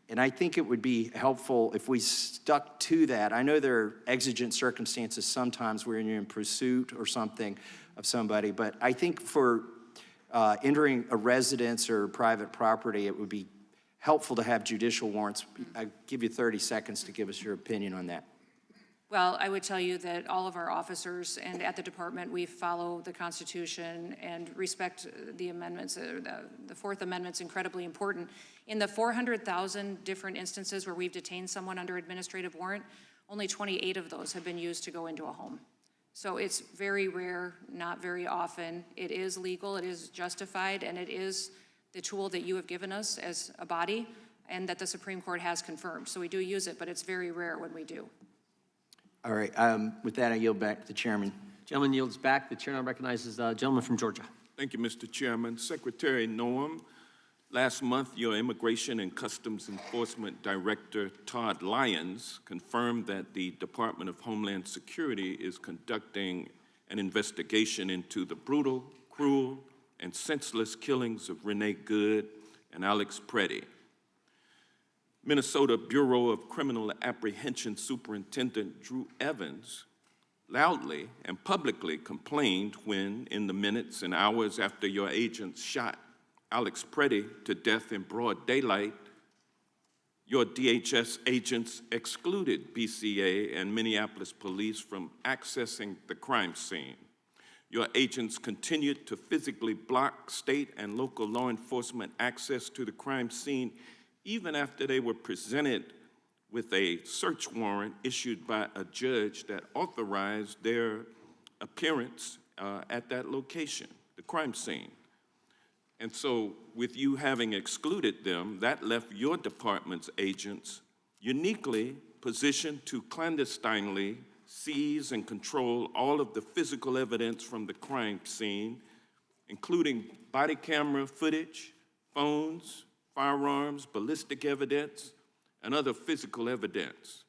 and I think it would be helpful if we stuck to that. I know there are exigent circumstances sometimes where you're in pursuit or something of somebody, but I think for entering a residence or private property, it would be helpful to have judicial warrants. I'll give you 30 seconds to give us your opinion on that. Well, I would tell you that all of our officers and at the department, we follow the Constitution and respect the amendments. The Fourth Amendment's incredibly important. In the 400,000 different instances where we've detained someone under administrative warrant, only 28 of those have been used to go into a home. So it's very rare, not very often. It is legal, it is justified, and it is the tool that you have given us as a body and that the Supreme Court has confirmed. So we do use it, but it's very rare when we do. All right, with that, I yield back to the chairman. Gentleman yields back. The chair now recognizes the gentleman from Georgia. Thank you, Mr. Chairman. Secretary Noam, last month, your Immigration and Customs Enforcement Director, Todd Lyons, confirmed that the Department of Homeland Security is conducting an investigation into the brutal, cruel, and senseless killings of Renee Good and Alex Preddy. Minnesota Bureau of Criminal Apprehension Superintendent Drew Evans loudly and publicly complained when, in the minutes and hours after your agents shot Alex Preddy to death in broad daylight, your DHS agents excluded BCA and Minneapolis police from accessing the crime scene. Your agents continued to physically block state and local law enforcement access to the crime scene even after they were presented with a search warrant issued by a judge that authorized their appearance at that location, the crime scene. And so with you having excluded them, that left your department's agents uniquely positioned to clandestinely seize and control all of the physical evidence from the crime scene, including body camera footage, phones, firearms, ballistic evidence, and other physical evidence.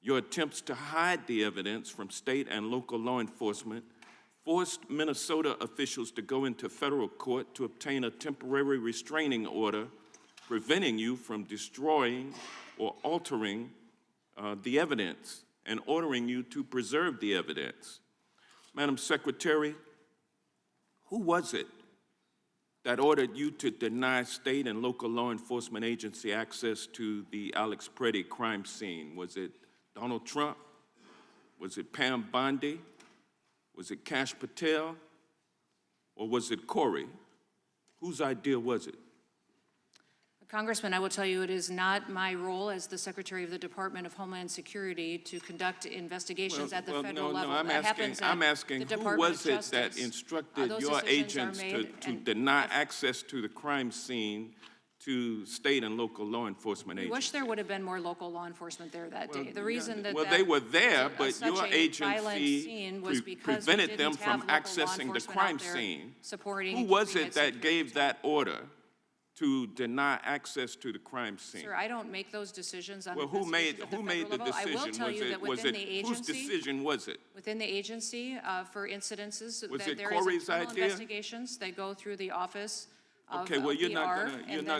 Your attempts to hide the evidence from state and local law enforcement forced Minnesota officials to go into federal court to obtain a temporary restraining order preventing you from destroying or altering the evidence and ordering you to preserve the evidence. Madam Secretary, who was it that ordered you to deny state and local law enforcement agency access to the Alex Preddy crime scene? Was it Donald Trump? Was it Pam Bondi? Was it Kash Patel? Or was it Corey? Whose idea was it? Congressman, I will tell you it is not my role as the Secretary of the Department of Homeland Security to conduct investigations at the federal level. I'm asking who was it that instructed your agents to deny access to the crime scene to state and local law enforcement agencies? I wish there would have been more local law enforcement there that day. The reason that they were there, but your agency prevented them from accessing the crime scene. Who was it that gave that order to deny access to the crime scene? Sir, I don't make those decisions on who made the decision? I will tell you that within the agency, whose decision was it? Within the agency, for incidences, was that it there Corey's is internal idea? Investigations. They go through the office of Okay, well, you're not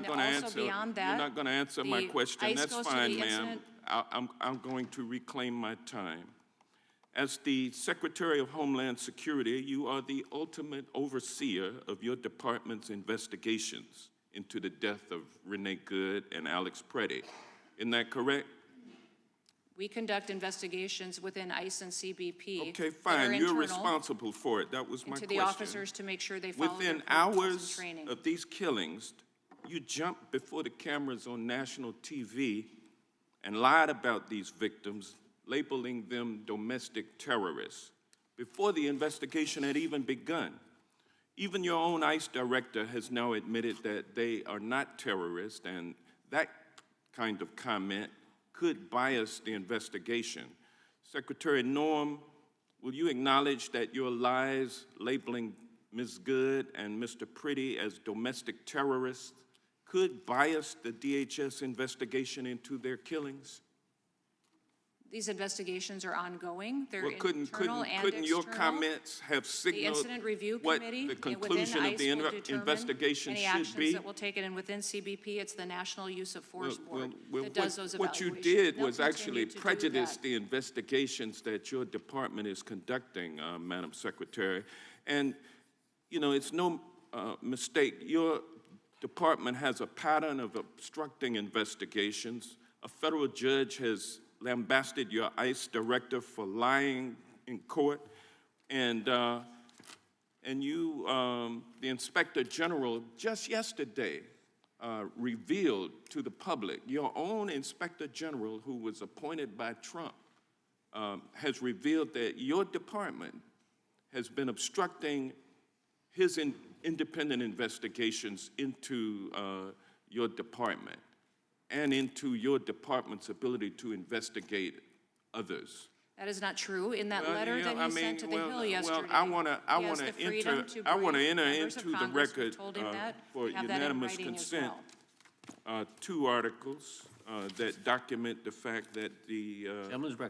going to answer. Beyond that, you're not going to answer my question. ICE That's fine, ma'am. I'm going to reclaim my time. As the Secretary of Homeland Security, you are the ultimate overseer of your department's investigations into the death of Renee Good and Alex Preddy. Isn't that correct? We conduct investigations within ICE and CBP. Okay, fine. You're responsible for it. That was my question. To the officers to make sure they follow within hours of these killings, you jumped before the cameras on national TV and lied about these victims, labeling them domestic terrorists, before the investigation had even begun. Even your own ICE director has now admitted that they are not terrorists, and that kind of comment could bias the investigation. Secretary Noam, will you acknowledge that your lies labeling Ms. Good and Mr. Preddy as domestic terrorists could bias the DHS investigation into their killings? These investigations are ongoing. They're couldn't your comments have signaled the Incident Review what Committee the conclusion of the investigation any should actions be? that will take it, and within CBP, it's the National Use of Force Board that does those evaluations. What you did was actually prejudice the investigations that your department is conducting, Madam Secretary. And, you know, it's no mistake. Your department has a pattern of obstructing investigations. A federal judge has lambasted your ICE director for lying in court, and you, the Inspector General, just yesterday revealed to the public, your own Inspector General, who was appointed by Trump, has revealed that your department has been obstructing his independent investigations into your department and into your department's ability to investigate others. That is not true. In that letter that he sent to the Hill yesterday, I want to enter enter into the record for unanimous consent two articles that document the fact that the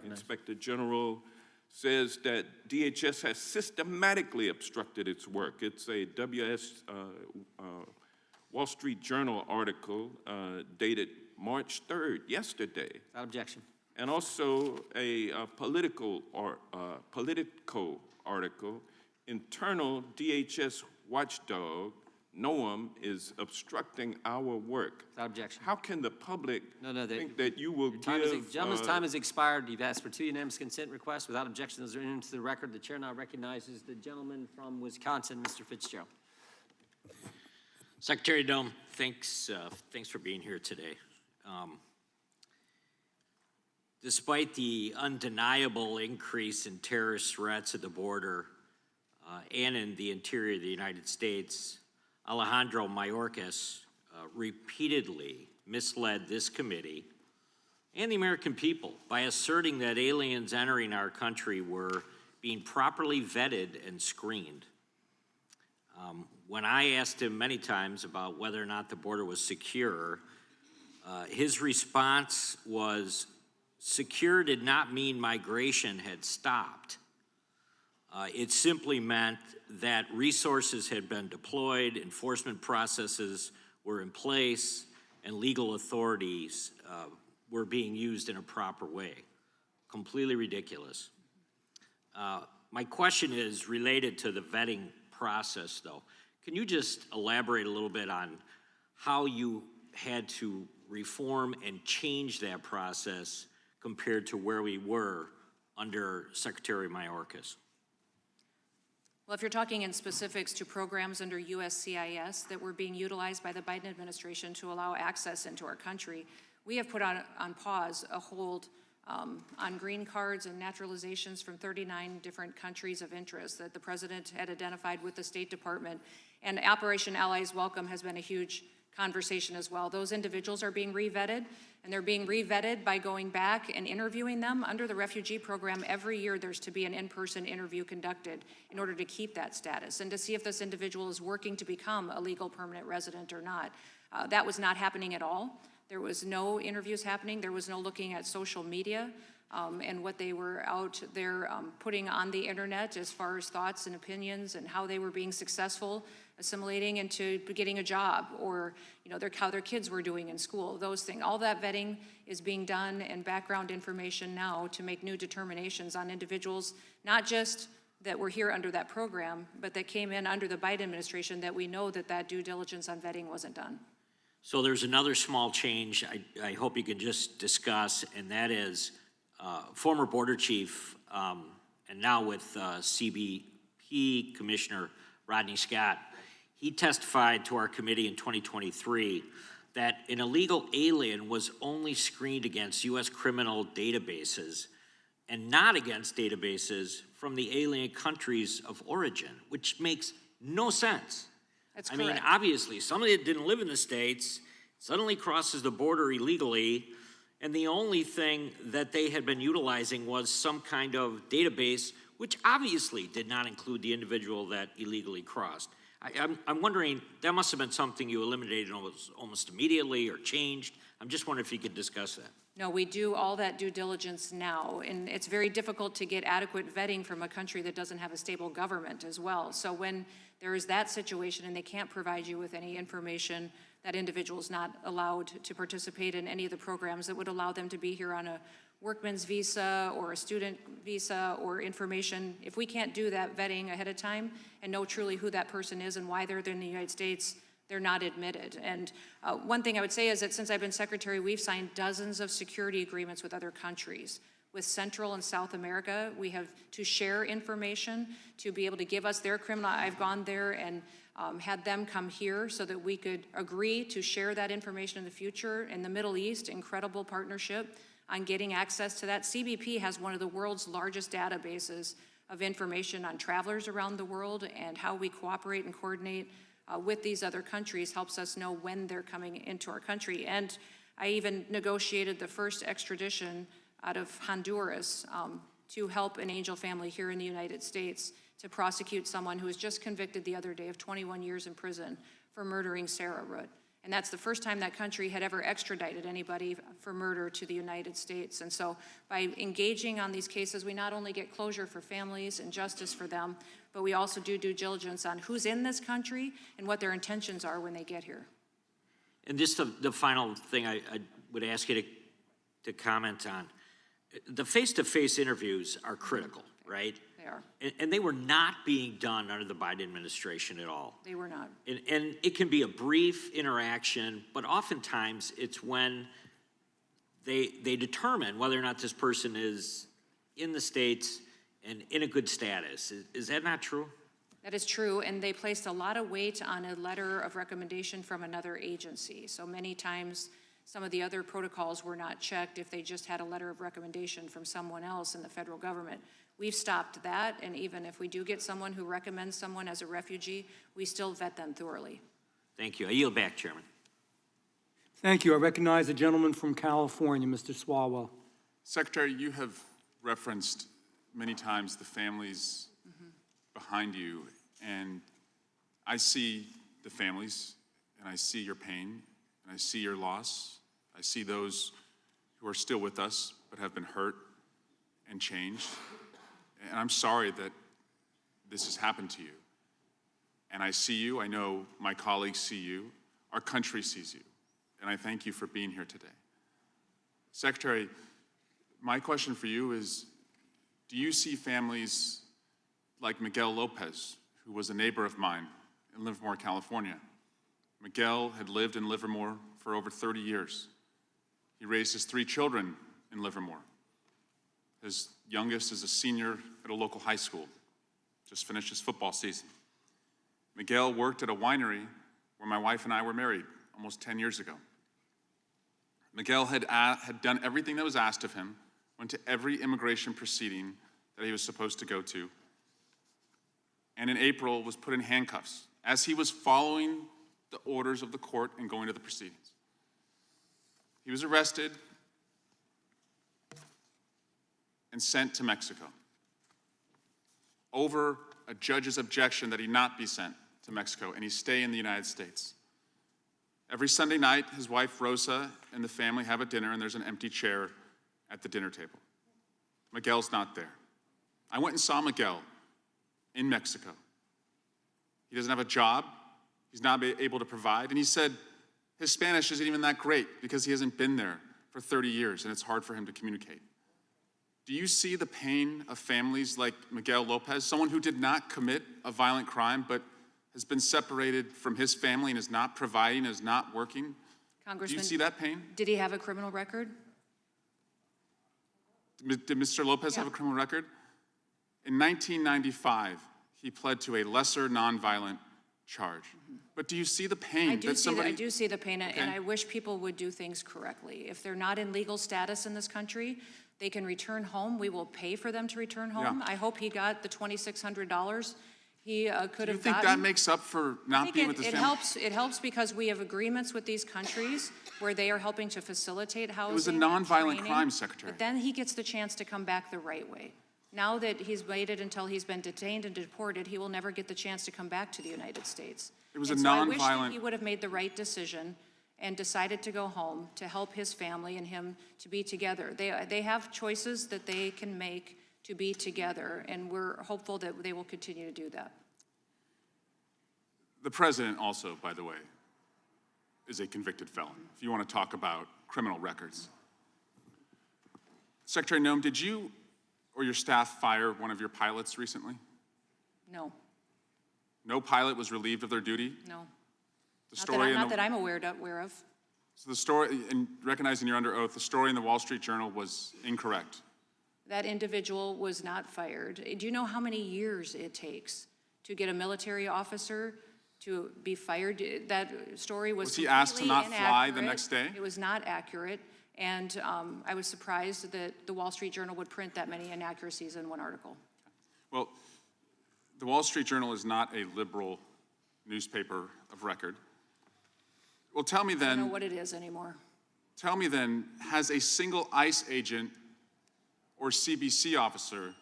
Inspector General says that DHS has systematically obstructed its work. It's a Wall Street Journal article dated March 3rd, yesterday. Without objection. And also a Politico article, internal DHS watchdog, Noam, is obstructing our work. Without objection. How can the public think that you will give... Gentleman's time has expired. You've asked for two unanimous consent requests. Without objection, those are into the record. The chair now recognizes the gentleman from Wisconsin, Mr. Fitzgerald. Secretary Noam, thanks for being here today. Despite the undeniable increase in terrorist threats at the border and in the interior of the United States, Alejandro Mayorkas repeatedly misled this committee and the American people by asserting that aliens entering our country were being properly vetted and screened. When I asked him many times about whether or not the border was secure, his response was, secure did not mean migration had stopped. It simply meant that resources had been deployed, enforcement processes were in place, and legal authorities were being used in a proper way. Completely ridiculous. My question is related to the vetting process, though. Can you just elaborate a little bit on how you had to reform and change that process compared to where we were under Secretary Mayorkas? Well, if you're talking in specifics to programs under USCIS that were being utilized by the Biden administration to allow access into our country, we have put on pause a hold on green cards and naturalizations from 39 different countries of interest that the president had identified with the State Department. And Operation Allies Welcome has been a huge conversation as well. Those individuals are being re-vetted, and they're being re-vetted by going back and interviewing them. Under the refugee program, every year there's to be an in-person interview conducted in order to keep that status and to see if this individual is working to become a legal permanent resident or not. That was not happening at all. There was no interviews happening. There was no looking at social media and what they were out there putting on the internet as far as thoughts and opinions and how they were being successful assimilating into getting a job, or how their kids were doing in school, those things. All that vetting is being done and background information now to make new determinations on individuals, not just that were here under that program, but that came in under the Biden administration that we know that due diligence on vetting wasn't done. So there's another small change I hope you can just discuss, and that is former border chief and now with CBP Commissioner Rodney Scott. He testified to our committee in 2023 that an illegal alien was only screened against U.S. criminal databases and not against databases from the alien countries of origin, which makes no sense. That's I correct. mean, obviously, somebody that didn't live in the States suddenly crosses the border illegally, and the only thing that they had been utilizing was some kind of database, which obviously did not include the individual that illegally crossed. I'm wondering, that must have been something you eliminated almost immediately or changed. I'm just wondering if you could discuss that. No, we do all that due diligence now, and it's very difficult to get adequate vetting from a country that doesn't have a stable government as well. So when there is that situation and they can't provide you with any information, that individual is not allowed to participate in any of the programs that would allow them to be here on a workman's visa or a student visa or information. If we can't do that vetting ahead of time and know truly who that person is and why they're in the United States, they're not admitted. And one thing I would say is that since I've been secretary, we've signed dozens of security agreements with other countries. With Central and South America, we have to share information to be able to give us their criminal. I've gone there and had them come here so that we could agree to share that information in the future. In the Middle East, incredible partnership on getting access to that. CBP has one of the world's largest databases of information on travelers around the world, and how we cooperate and coordinate with these other countries helps us know when they're coming into our country. And I even negotiated the first extradition out of Honduras to help an angel family here in the United States to prosecute someone who was just convicted the other day of 21 years in prison for murdering Sarah Root. And that's the first time that country had ever extradited anybody for murder to the United States. And so by engaging on these cases, we not only get closure for families and justice for them, but we also do due diligence on who's in this country and what their intentions are when they get here. And just the final thing I would ask you to comment on. The face-to-face interviews are critical, right? They are. And they were not being done under the Biden administration at all. They were not. And it can be a brief interaction, but oftentimes it's when they determine whether or not this person is in the States and in a good status. Is that not true? That is true, and they placed a lot of weight on a letter of recommendation from another agency. So many times, some of the other protocols were not checked if they just had a letter of recommendation from someone else in the federal government. We've stopped that, and even if we do get someone who recommends someone as a refugee, we still vet them thoroughly. Thank you. I yield back, Chairman. Thank you. I recognize the gentleman from California, Mr. Swalwell. Secretary, you have referenced many times the families behind you, and I see the families, and I see your pain, and I see your loss. I see those who are still with us but have been hurt and changed. And I'm sorry that this has happened to you. And I see you, I know my colleagues see you, our country sees you, and I thank you for being here today. Secretary, my question for you is, do you see families like Miguel Lopez, who was a neighbor of mine in Livermore, California? Miguel had lived in Livermore for over 30 years. He raised his 3 children in Livermore. His youngest is a senior at a local high school, just finished his football season. Miguel worked at a winery where my wife and I were married almost 10 years ago. Miguel had done everything that was asked of him, went to every immigration proceeding that he was supposed to go to, and in April was put in handcuffs as he was following the orders of the court and going to the proceedings. He was arrested and sent to Mexico over a judge's objection that he not be sent to Mexico and he stay in the United States. Every Sunday night, his wife Rosa and the family have a dinner, and there's an empty chair at the dinner table. Miguel's not there. I went and saw Miguel in Mexico. He doesn't have a job. He's not able to provide. And he said his Spanish isn't even that great because he hasn't been there for 30 years and it's hard for him to communicate. Do you see the pain of families like Miguel Lopez, someone who did not commit a violent crime but has been separated from his family and is not providing, is not working? Congressman, do you see that pain? Did he have a criminal record? Did Mr. Lopez have a criminal record? In 1995, he pled to a lesser nonviolent charge. But do you see the pain? I do see the pain, and I wish people would do things correctly. If they're not in legal status in this country, they can return home. We will pay for them to return home. Yeah. I hope he got the $2,600 he could have gotten. Do you think that makes up for not being with his family? It helps because we have agreements with these countries where they are helping to facilitate housing. It was a nonviolent crime, Secretary. But then he gets the chance to come back the right way. Now that he's waited until he's been detained and deported, he will never get the chance to come back to the United States. It was and a so I wish that nonviolent. he would have made the right decision and decided to go home to help his family and him to be together. They have choices that they can make to be together, and we're hopeful that they will continue to do that. The president also, by the way, is a convicted felon, if you want to talk about criminal records. Secretary Noem, did you or your staff fire one of your pilots recently? No. No pilot was relieved of their duty? No. The story Not that I'm aware of. So the story, and recognizing you're under oath, the story in the Wall Street Journal was incorrect. That individual was not fired. Do you know how many years it takes to get a military officer to be fired? That story was he asked to not fly the inaccurate. next day? It was not accurate, and I was surprised that the Wall Street Journal would print that many inaccuracies in one article. Well, the Wall Street Journal is not a liberal newspaper of record. Well, tell me I then. don't know what it is anymore. Tell me then, has a single ICE agent or CBP officer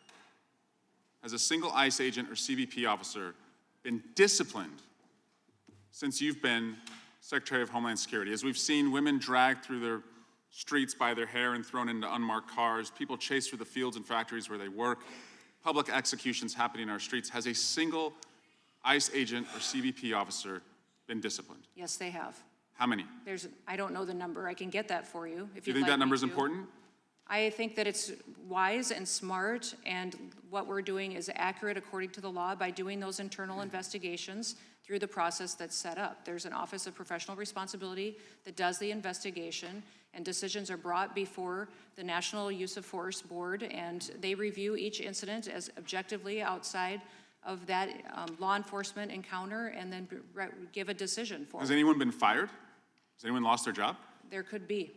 been disciplined since you've been Secretary of Homeland Security? As we've seen women dragged through their streets by their hair and thrown into unmarked cars, people chased through the fields and factories where they work, public executions happening in our streets. Has a single ICE agent or CBP officer been disciplined? Yes, they have. How many? I don't know the number. I can get that for you if Do you you'd think like that number me is to. important? I think that it's wise and smart, and what we're doing is accurate according to the law by doing those internal investigations through the process that's set up. There's an Office of Professional Responsibility that does the investigation, and decisions are brought before the National Use of Force Board, and they review each incident as objectively outside of that law enforcement encounter, and then give a decision for it. Has anyone been fired? Has anyone lost their job? There could be.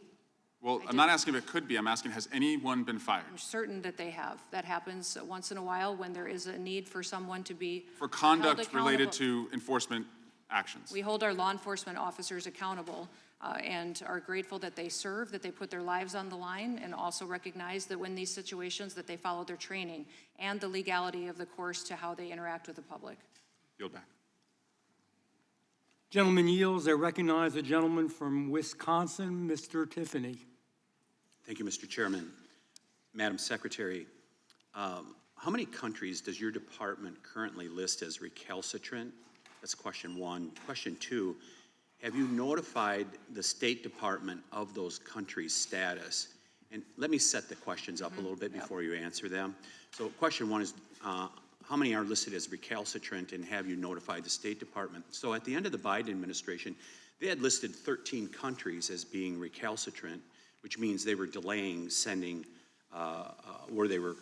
Well, I'm not asking if it could be. I'm asking, has anyone been fired? I'm certain that they have. That happens once in a while when there is a need for someone to be For held conduct related accountable. to enforcement actions? We hold our law enforcement officers accountable and are grateful that they serve, that they put their lives on the line, and also recognize that when these situations that they follow their training and the legality of the course to how they interact with the public. Yield back. Gentleman yields. I recognize the gentleman from Wisconsin, Mr. Tiffany. Thank you, Mr. Chairman. Madam Secretary, how many countries does your department currently list as recalcitrant? That's question one. Question two, have you notified the State Department of those countries' status? And let me set the questions up a little bit before you answer them. So question one is, how many are listed as recalcitrant, and have you notified the State Department? So at the end of the Biden administration, they had listed 13 countries as being recalcitrant, which means they were delaying sending, or they were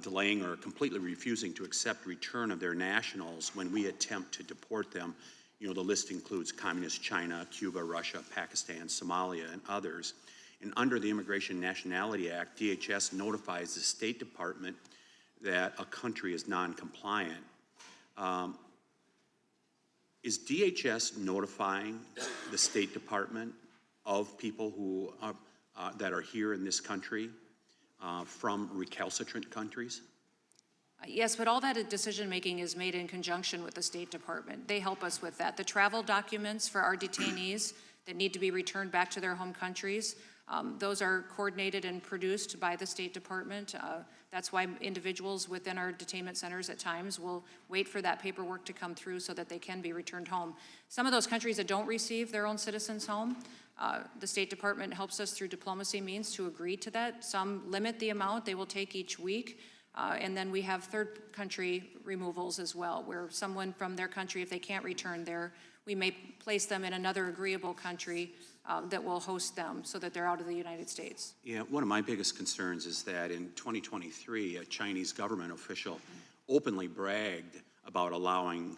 delaying or completely refusing to accept return of their nationals when we attempt to deport them. You know, the list includes Communist China, Cuba, Russia, Pakistan, Somalia, and others. And under the Immigration and Nationality Act, DHS notifies the State Department that a country is non-compliant. Is DHS notifying the State Department of people who are, that are here in this country from recalcitrant countries? Yes, but all that decision-making is made in conjunction with the State Department. They help us with that. The travel documents for our detainees that need to be returned back to their home countries, those are coordinated and produced by the State Department. That's why individuals within our detainment centers at times will wait for that paperwork to come through so that they can be returned home. Some of those countries that don't receive their own citizens home, the State Department helps us through diplomacy means to agree to that. Some limit the amount they will take each week. And then we have third country removals as well, where someone from their country, if they can't return there, we may place them in another agreeable country that will host them so that they're out of the United States. Yeah, one of my biggest concerns is that in 2023, a Chinese government official openly bragged about allowing,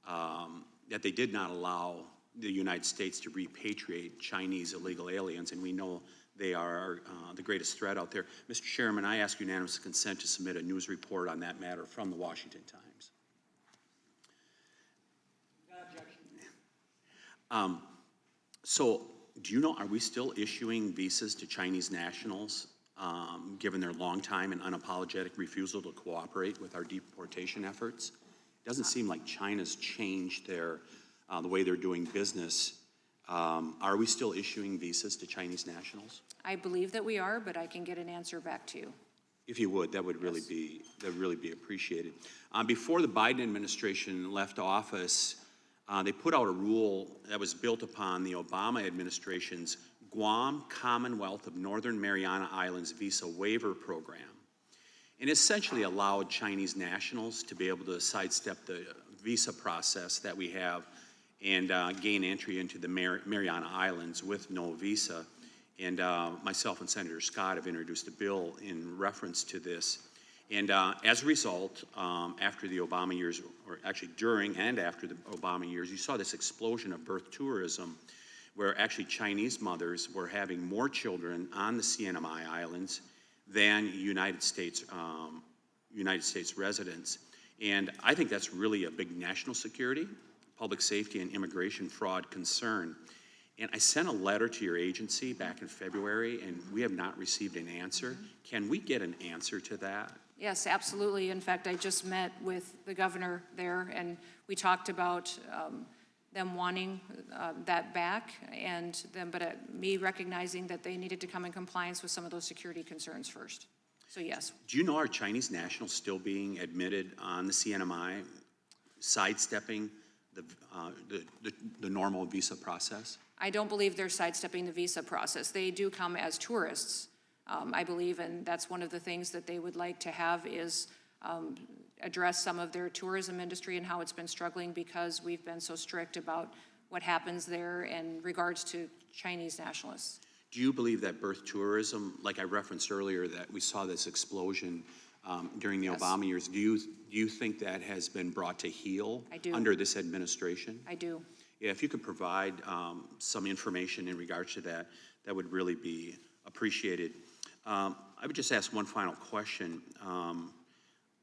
that they did not allow the United States to repatriate Chinese illegal aliens, and we know they are the greatest threat out there. Mr. Chairman, I ask unanimous consent to submit a news report on that matter from the Washington Times. So, do you know, are we still issuing visas to Chinese nationals, given their long time and unapologetic refusal to cooperate with our deportation efforts? It doesn't seem like China's changed their, the way they're doing business. Are we still issuing visas to Chinese nationals? I believe that we are, but I can get an answer back to you. If you would, that would really be appreciated. Before the Biden administration left office, they put out a rule that was built upon the Obama administration's Guam Commonwealth of Northern Mariana Islands visa waiver program, and essentially allowed Chinese nationals to be able to sidestep the visa process that we have and gain entry into the Mariana Islands with no visa. And myself and Senator Scott have introduced a bill in reference to this. And as a result, after the Obama years, or actually during and after the Obama years, you saw this explosion of birth tourism where actually Chinese mothers were having more children on the CNMI Islands than United States United States residents. And I think that's really a big national security, public safety, and immigration fraud concern. And I sent a letter to your agency back in February, and we have not received an answer. Can we get an answer to that? Yes, absolutely. In fact, I just met with the governor there, and we talked about them wanting that back, and them, but me recognizing that they needed to come in compliance with some of those security concerns first. So yes. Do you know are Chinese nationals still being admitted on the CNMI, sidestepping the normal visa process? I don't believe they're sidestepping the visa process. They do come as tourists, I believe, and that's one of the things that they would like to have is address some of their tourism industry and how it's been struggling because we've been so strict about what happens there in regards to Chinese nationalists. Do you believe that birth tourism, like I referenced earlier, that we saw this explosion during the Obama years, do you think that has been brought to heel under this administration? I do. Yeah, if you could provide some information in regards to that, that would really be appreciated. I would just ask one final question.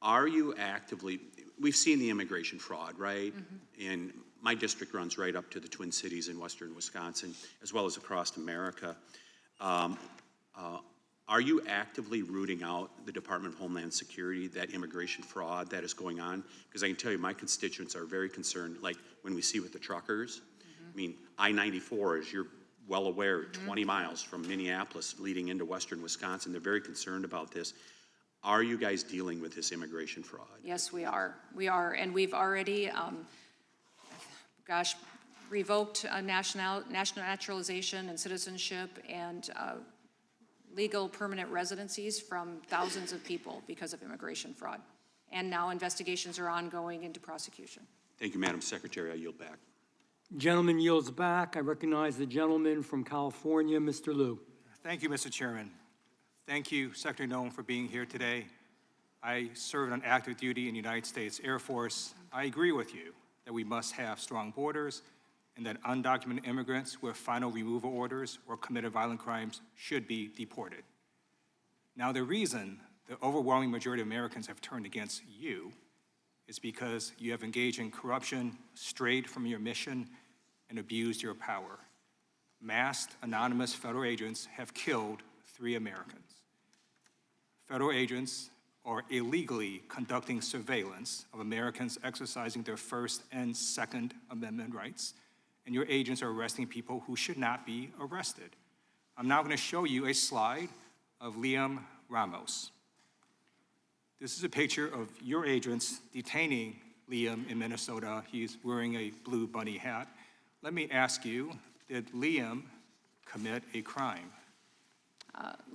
Are you actively, we've seen the immigration fraud, right? And my district runs right up to the Twin Cities in western Wisconsin, as well as across America. Are you actively rooting out the Department of Homeland Security, that immigration fraud that is going on? Because I can tell you my constituents are very concerned, like when we see with the truckers. I mean, I-94, as you're well aware, 20 miles from Minneapolis leading into western Wisconsin. They're very concerned about this. Are you guys dealing with this immigration fraud? Yes, we are. We are, and we've already, revoked national naturalization and citizenship and legal permanent residencies from thousands of people because of immigration fraud. And now investigations are ongoing into prosecution. Thank you, Madam Secretary. I yield back. Gentleman yields back. I recognize the gentleman from California, Mr. Lieu. Thank you, Mr. Chairman. Thank you, Secretary Noem, for being here today. I served on active duty in the United States Air Force. I agree with you that we must have strong borders and that undocumented immigrants with final removal orders or committed violent crimes should be deported. Now, the reason the overwhelming majority of Americans have turned against you is because you have engaged in corruption, strayed from your mission, and abused your power. Masked, anonymous federal agents have killed 3 Americans. Federal agents are illegally conducting surveillance of Americans exercising their First and Second Amendment rights, and your agents are arresting people who should not be arrested. I'm now going to show you a slide of Liam Ramos. This is a picture of your agents detaining Liam in Minnesota. He's wearing a blue bunny hat. Let me ask you, did Liam commit a crime?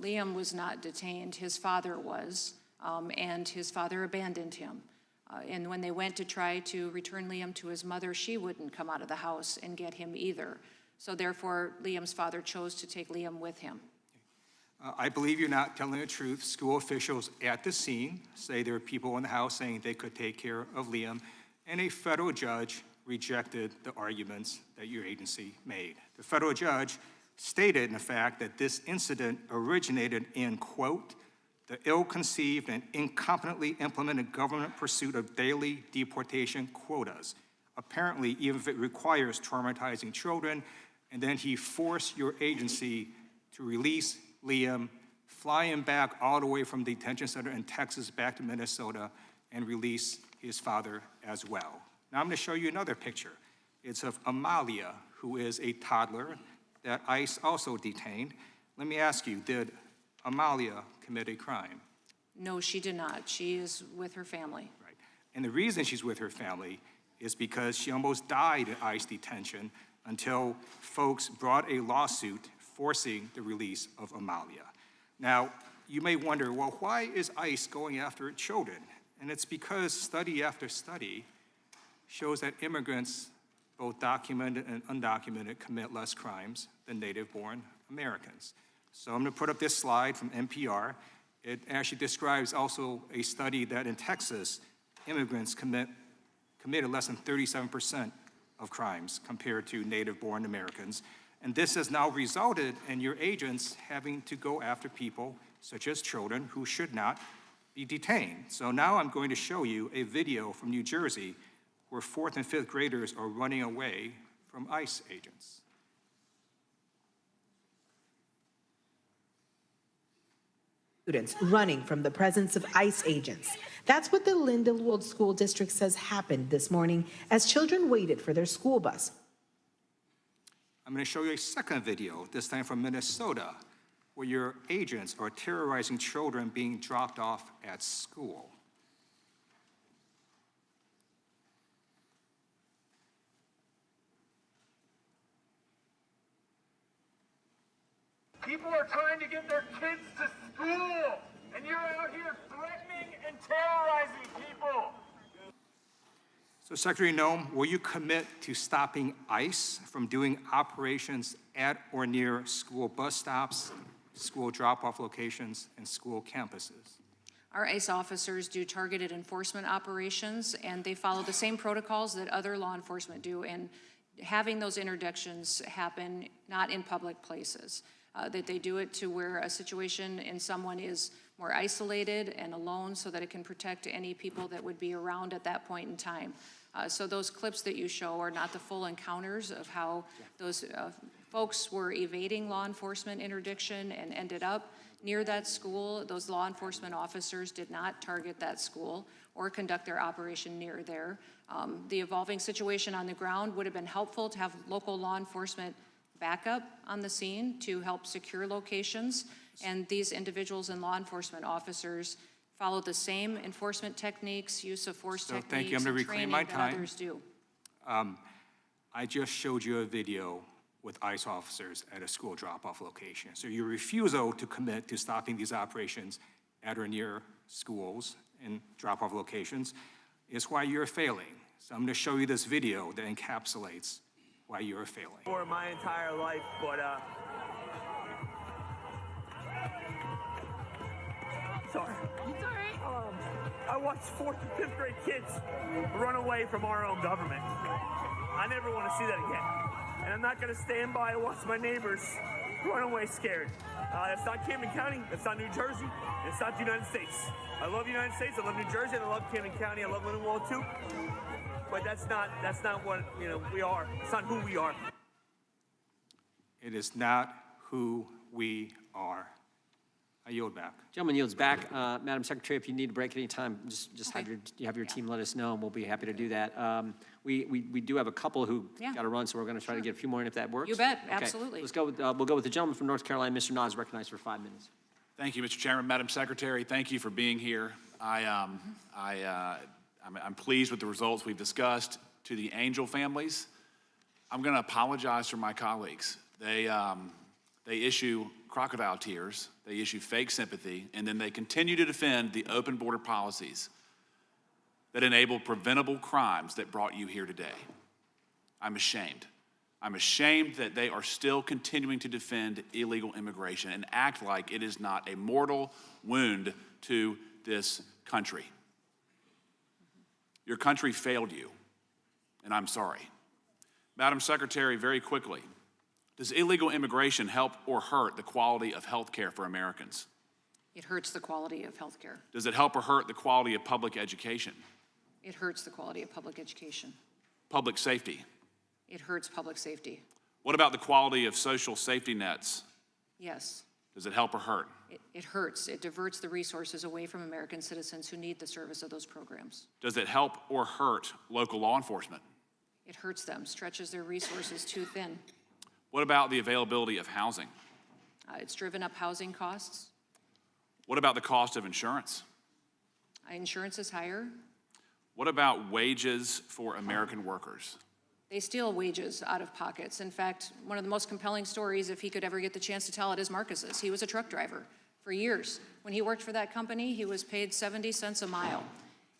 Liam was not detained. His father was, and his father abandoned him. And when they went to try to return Liam to his mother, she wouldn't come out of the house and get him either. So therefore, Liam's father chose to take Liam with him. I believe you're not telling the truth. School officials at the scene say there were people in the house saying they could take care of Liam, and a federal judge rejected the arguments that your agency made. The federal judge stated, in fact, that this incident originated in, quote, the ill-conceived and incompetently implemented government pursuit of daily deportation quotas, apparently even if it requires traumatizing children, and then he forced your agency to release Liam, fly him back all the way from the detention center in Texas back to Minnesota, and release his father as well. Now I'm going to show you another picture. It's of Amalia, who is a toddler that ICE also detained. Let me ask you, did Amalia commit a crime? No, she did not. She is with her family. Right. And the reason she's with her family is because she almost died in ICE detention until folks brought a lawsuit forcing the release of Amalia. Now, you may wonder, well, why is ICE going after children? And it's because study after study shows that immigrants, both documented and undocumented, commit less crimes than native-born Americans. So I'm going to put up this slide from NPR. It actually describes also a study that in Texas, immigrants committed less than 37% of crimes compared to native-born Americans. And this has now resulted in your agents having to go after people, such as children, who should not be detained. So now I'm going to show you a video from New Jersey where 4th and 5th graders are running away from ICE agents. Students running from the presence of ICE agents. That's what the Lindenwold School District says happened this morning as children waited for their school bus. I'm going to show you a second video, this time from Minnesota, where your agents are terrorizing children being dropped off at school. People are trying to get their kids to school, and you're out here threatening and terrorizing people. So, Secretary Noem, will you commit to stopping ICE from doing operations at or near school bus stops, school drop-off locations, and school campuses? Our ICE officers do targeted enforcement operations, and they follow the same protocols that other law enforcement do, and having those interdictions happen not in public places. That they do it to where a situation in someone is more isolated and alone so that it can protect any people that would be around at that point in time. So those clips that you show are not the full encounters of how those folks were evading law enforcement interdiction and ended up near that school. Those law enforcement officers did not target that school or conduct their operation near there. The evolving situation on the ground would have been helpful to have local law enforcement backup on the scene to help secure locations, and these individuals and law enforcement officers follow the same enforcement techniques, use of force techniques, thank you. I'm going to reclaim my time. that others do. I just showed you a video with ICE officers at a school drop-off location. So your refusal to commit to stopping these operations at or near schools and drop-off locations is why you're failing. So I'm going to show you this video that encapsulates why you're failing. For my entire life, but sorry. It's all right. I watched 4th and 5th grade kids run away from our own government. I never want to see that again. And I'm not going to stand by and watch my neighbors run away scared. That's not Camden County. That's not New Jersey. It's not the United States. I love the United States. I love New Jersey. And I love Camden County. I love Lindenwold too. But that's not what, we are. It's not who we are. It is not who we are. I yield back. Gentleman yields back. Madam Secretary, if you need a break at any time, just have your team let us know, and we'll be happy to do that. We do have a couple who got to run, so we're going to try to get a few more in if that works. You bet, Okay. absolutely. Let's go with, we'll go with the gentleman from North Carolina. Mr. Nas, recognized for 5 minutes. Thank you, Mr. Chairman. Madam Secretary, thank you for being here. I'm pleased with the results we've discussed. To the Angel families, I'm going to apologize for my colleagues. They issue crocodile tears, they issue fake sympathy, and then they continue to defend the open border policies that enable preventable crimes that brought you here today. I'm ashamed. I'm ashamed that they are still continuing to defend illegal immigration and act like it is not a mortal wound to this country. Your country failed you, and I'm sorry. Madam Secretary, very quickly, does illegal immigration help or hurt the quality of health care for Americans? It hurts the quality of health care. Does it help or hurt the quality of public education? It hurts the quality of public education. Public safety? It hurts public safety. What about the quality of social safety nets? Yes. Does it help or hurt? It hurts. It diverts the resources away from American citizens who need the service of those programs. Does it help or hurt local law enforcement? It hurts them, stretches their resources too thin. What about the availability of housing? It's driven up housing costs. What about the cost of insurance? Insurance is higher. What about wages for American workers? They steal wages out of pockets. In fact, one of the most compelling stories, if he could ever get the chance to tell it, is Marcus's. He was a truck driver for years. When he worked for that company, he was paid 70 cents a mile.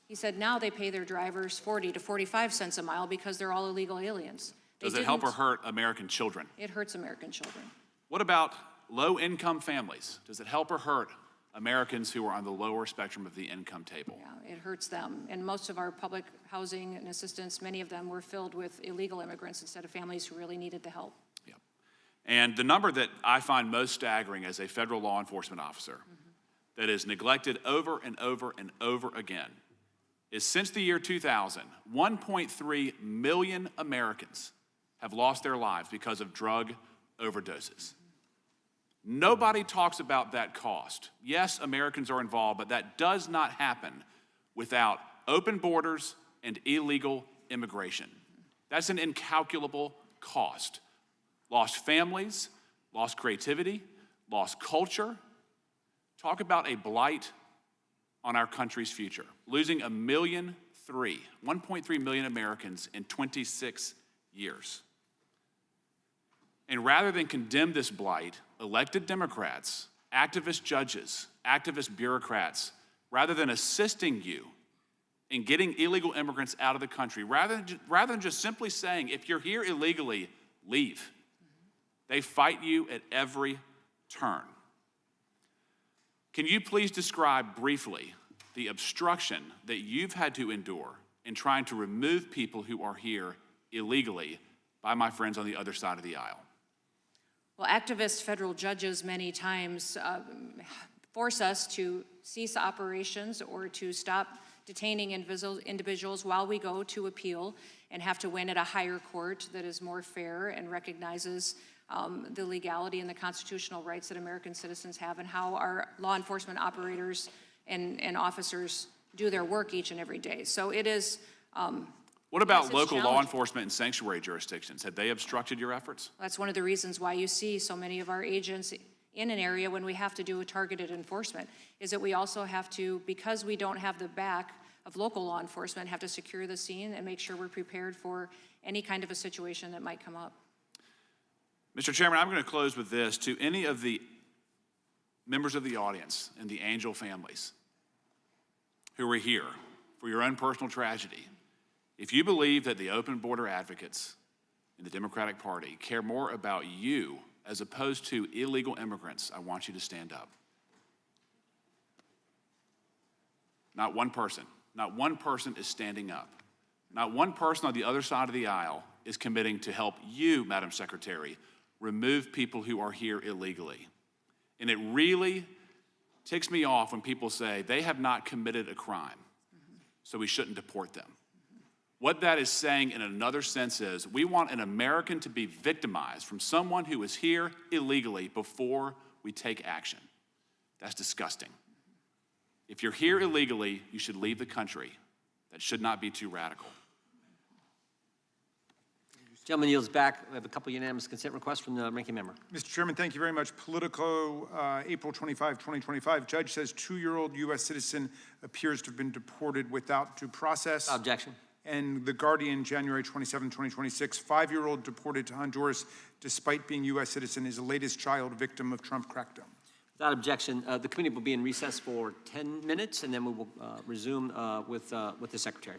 He said now they pay their drivers 40 to 45 cents a mile because they're all illegal aliens. Does it help or hurt American children? It hurts American children. What about low-income families? Does it help or hurt Americans who are on the lower spectrum of the income table? Yeah, it hurts them. And most of our public housing and assistance, many of them were filled with illegal immigrants instead of families who really needed the help. And the number that I find most staggering as a federal law enforcement officer, that is neglected over and over and over again is since the year 2000, 1.3 million Americans have lost their lives because of drug overdoses. Nobody talks about that cost. Yes, Americans are involved, but that does not happen without open borders and illegal immigration. That's an incalculable cost. Lost families, lost creativity, lost culture. Talk about a blight on our country's future. Losing 1.3 million Americans in 26 years. And rather than condemn this blight, elected Democrats, activist judges, activist bureaucrats, rather than assisting you in getting illegal immigrants out of the country, rather than just simply saying, if you're here illegally, leave. They fight you at every turn. Can you please describe briefly the obstruction that you've had to endure in trying to remove people who are here illegally by my friends on the other side of the aisle? Well, activist federal judges many times force us to cease operations or to stop detaining individuals while we go to appeal and have to win at a higher court that is more fair and recognizes the legality and the constitutional rights that American citizens have and how our law enforcement operators and officers do their work each and every day. So it is. What about local law enforcement and sanctuary jurisdictions? Have they obstructed your efforts? That's one of the reasons why you see so many of our agents in an area when we have to do a targeted enforcement, is that we also have to, because we don't have the back of local law enforcement, have to secure the scene and make sure we're prepared for any kind of a situation that might come up. Mr. Chairman, I'm going to close with this. To any of the members of the audience and the Angel families who are here for your own personal tragedy, if you believe that the open border advocates in the Democratic Party care more about you as opposed to illegal immigrants, I want you to stand up. Not one person is standing up. Not one person on the other side of the aisle is committing to help you, Madam Secretary, remove people who are here illegally. And it really ticks me off when people say they have not committed a crime, so we shouldn't deport them. What that is saying in another sense is we want an American to be victimized from someone who is here illegally before we take action. That's disgusting. If you're here illegally, you should leave the country. That should not be too radical. Gentleman yields back. We have a couple unanimous consent requests from the ranking member. Mr. Chairman, thank you very much. Politico, April 25, 2025. Judge says 2-year-old U.S. citizen appears to have been deported without due process. Objection. And The Guardian, January 27, 2026. 5-year-old deported to Honduras despite being U.S. citizen is the latest child victim of Trump crackdown. Without objection, the committee will be in recess for 10 minutes, and then we will resume with the Secretary.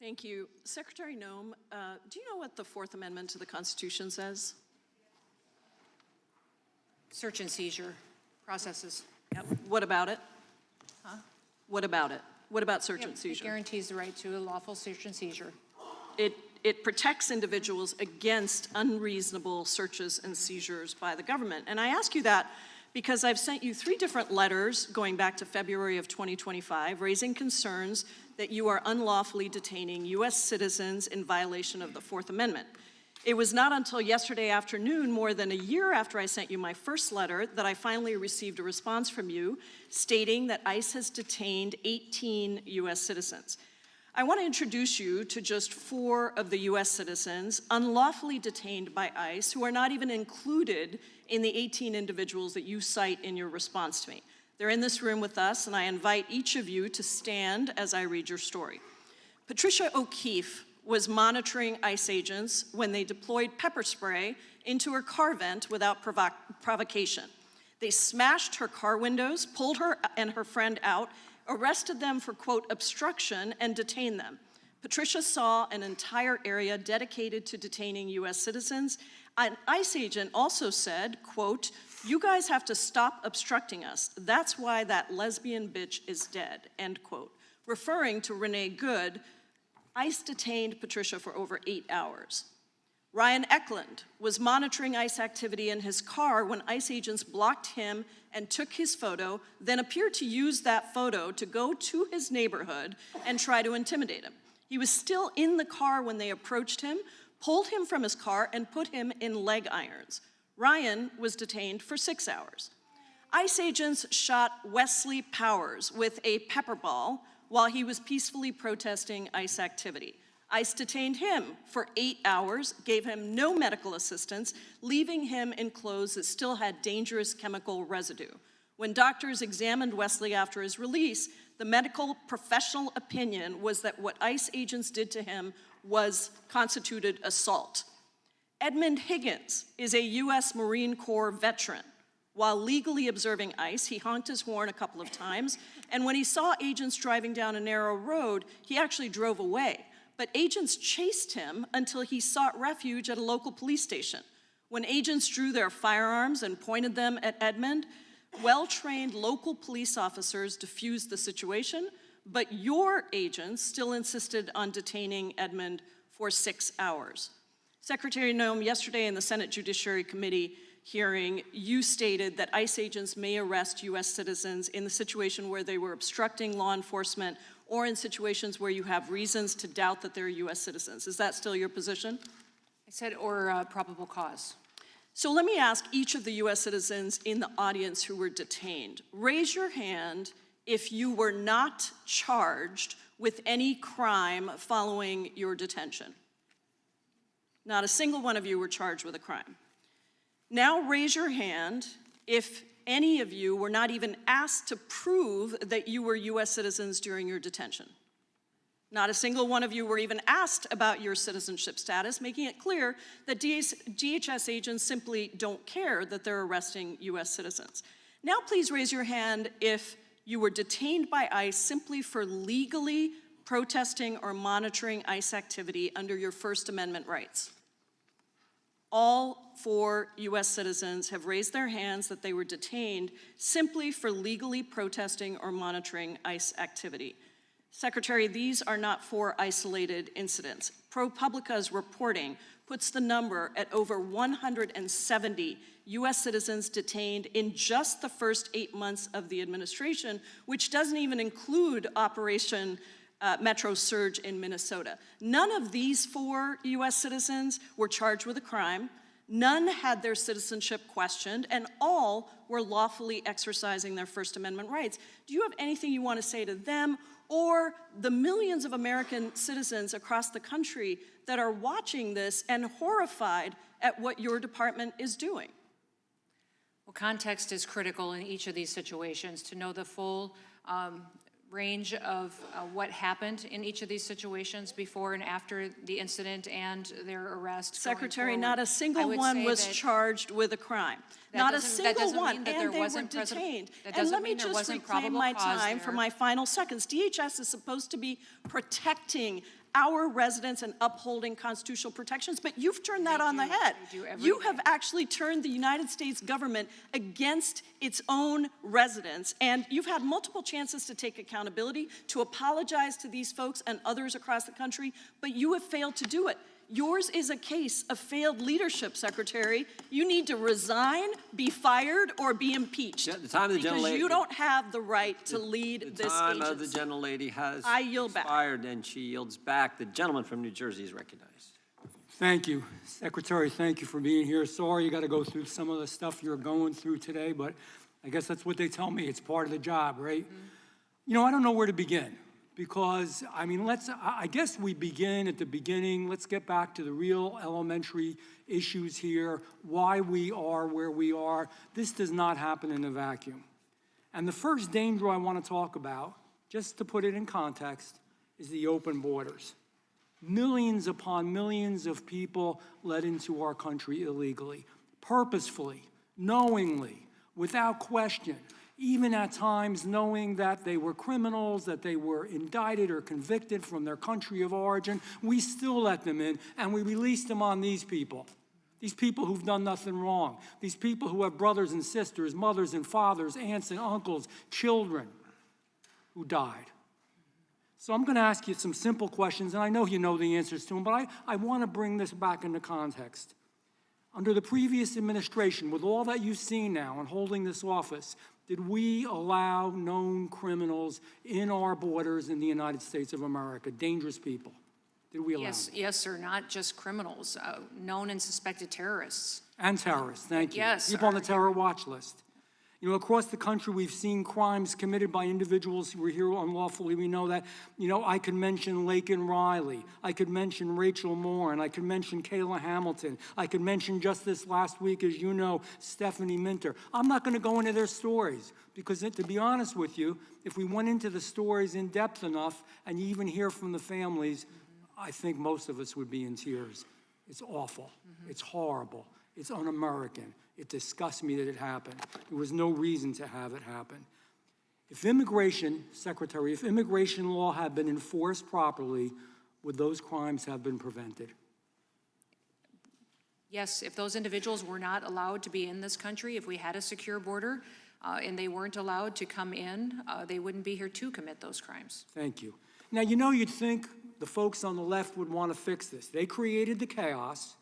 Thank you. Secretary Noem, do you know what the Fourth Amendment to the Constitution says? Search and seizure processes. Yep. What about it? Huh? What about it? What about search and seizure? It guarantees the right to a lawful search and seizure. It protects individuals against unreasonable searches and seizures by the government. And I ask you that because I've sent you 3 different letters going back to February of 2025 raising concerns that you are unlawfully detaining U.S. citizens in violation of the Fourth Amendment. It was not until yesterday afternoon, more than a year after I sent you my first letter, that I finally received a response from you stating that ICE has detained 18 U.S. citizens. I want to introduce you to just 4 of the U.S. citizens unlawfully detained by ICE who are not even included in the 18 individuals that you cite in your response to me. They're in this room with us, and I invite each of you to stand as I read your story. Patricia O'Keefe was monitoring ICE agents when they deployed pepper spray into her car vent without provocation. They smashed her car windows, pulled her and her friend out, arrested them for, quote, obstruction, and detained them. Patricia saw an entire area dedicated to detaining U.S. citizens. An ICE agent also said, quote, "You guys have to stop obstructing us. That's why that lesbian bitch is dead," end quote. Referring to Renee Good, ICE detained Patricia for over 8 hours. Ryan Eklund was monitoring ICE activity in his car when ICE agents blocked him and took his photo, then appeared to use that photo to go to his neighborhood and try to intimidate him. He was still in the car when they approached him, pulled him from his car, and put him in leg irons. Ryan was detained for 6 hours. ICE agents shot Wesley Powers with a pepper ball while he was peacefully protesting ICE activity. ICE detained him for 8 hours, gave him no medical assistance, leaving him in clothes that still had dangerous chemical residue. When doctors examined Wesley after his release, the medical professional opinion was that what ICE agents did to him constituted assault. Edmund Higgins is a U.S. Marine Corps veteran. While legally observing ICE, he honked his horn a couple of times, and when he saw agents driving down a narrow road, he actually drove away. But agents chased him until he sought refuge at a local police station. When agents drew their firearms and pointed them at Edmund, well-trained local police officers diffused the situation, but your agents still insisted on detaining Edmund for 6 hours. Secretary Noem, yesterday in the Senate Judiciary Committee hearing, you stated that ICE agents may arrest U.S. citizens in the situation where they were obstructing law enforcement or in situations where you have reasons to doubt that they're U.S. citizens. Is that still your position? I said, or probable cause. So let me ask each of the U.S. citizens in the audience who were detained. Raise your hand if you were not charged with any crime following your detention. Not a single one of you were charged with a crime. Now raise your hand if any of you were not even asked to prove that you were U.S. citizens during your detention. Not a single one of you were even asked about your citizenship status, making it clear that DHS agents simply don't care that they're arresting U.S. citizens. Now please raise your hand if you were detained by ICE simply for legally protesting or monitoring ICE activity under your First Amendment rights. All 4 U.S. citizens have raised their hands that they were detained simply for legally protesting or monitoring ICE activity. Secretary, these are not 4 isolated incidents. ProPublica's reporting puts the number at over 170 U.S. citizens detained in just the first 8 months of the administration, which doesn't even include Operation Metro Surge in Minnesota. None of these 4 U.S. citizens were charged with a crime. None had their citizenship questioned, and all were lawfully exercising their First Amendment rights. Do you have anything you want to say to them or the millions of American citizens across the country that are watching this and horrified at what your department is doing? Well, context is critical in each of these situations to know the full range of what happened in each of these situations before and after the incident and their arrest. Secretary, not a single one was charged with a crime. Not a single one, and they were detained. And let me just reclaim my time for my final seconds. DHS is supposed to be protecting our residents and upholding constitutional protections, but you've turned that on the head. You have actually turned the United States government against its own residents, and you've had multiple chances to take accountability, to apologize to these folks and others across the country, but you have failed to do it. Yours is a case of failed leadership, Secretary. You need to resign, be fired, or be impeached. The time of the because gentlelady, you don't have the right to lead this The time agency. of the gentlelady has I yield back. expired, and she yields back. The gentleman from New Jersey is recognized. Thank you. Secretary, thank you for being here. Sorry you got to go through some of the stuff you're going through today, but I guess that's what they tell me. It's part of the job, right? You know, I don't know where to begin because, I mean, I guess we begin at the beginning. Let's get back to the real elementary issues here, why we are where we are. This does not happen in a vacuum. And the first danger I want to talk about, just to put it in context, is the open borders. Millions upon millions of people let into our country illegally, purposefully, knowingly, without question, even at times knowing that they were criminals, that they were indicted or convicted from their country of origin. We still let them in, and we released them on these people who've done nothing wrong, these people who have brothers and sisters, mothers and fathers, aunts and uncles, children who died. So I'm going to ask you some simple questions, and I know you know the answers to them, but I want to bring this back into context. Under the previous administration, with all that you've seen now in holding this office, did we allow known criminals in our borders in the United States of America, dangerous people? Did we allow them? Yes, sir, not just criminals, known and suspected terrorists. And terrorists, thank you. Yes, people on the terror watch list. You know, across the country, we've seen crimes committed by individuals who were here unlawfully. We know that. You know, I could mention Laken Riley. I could mention Rachel Moore, and I could mention Kayla Hamilton. I could mention just this last week, as you know, Stephanie Minter. I'm not going to go into their stories because, to be honest with you, if we went into the stories in depth enough and you even hear from the families, I think most of us would be in tears. It's awful. It's horrible. It's un-American. It disgusts me that it happened. There was no reason to have it happen. If immigration, Secretary, if immigration law had been enforced properly, would those crimes have been prevented? Yes, if those individuals were not allowed to be in this country, if we had a secure border and they weren't allowed to come in, they wouldn't be here to commit those crimes. Thank you. Now, you know, you'd think the folks on the left would want to fix this. They created the chaos,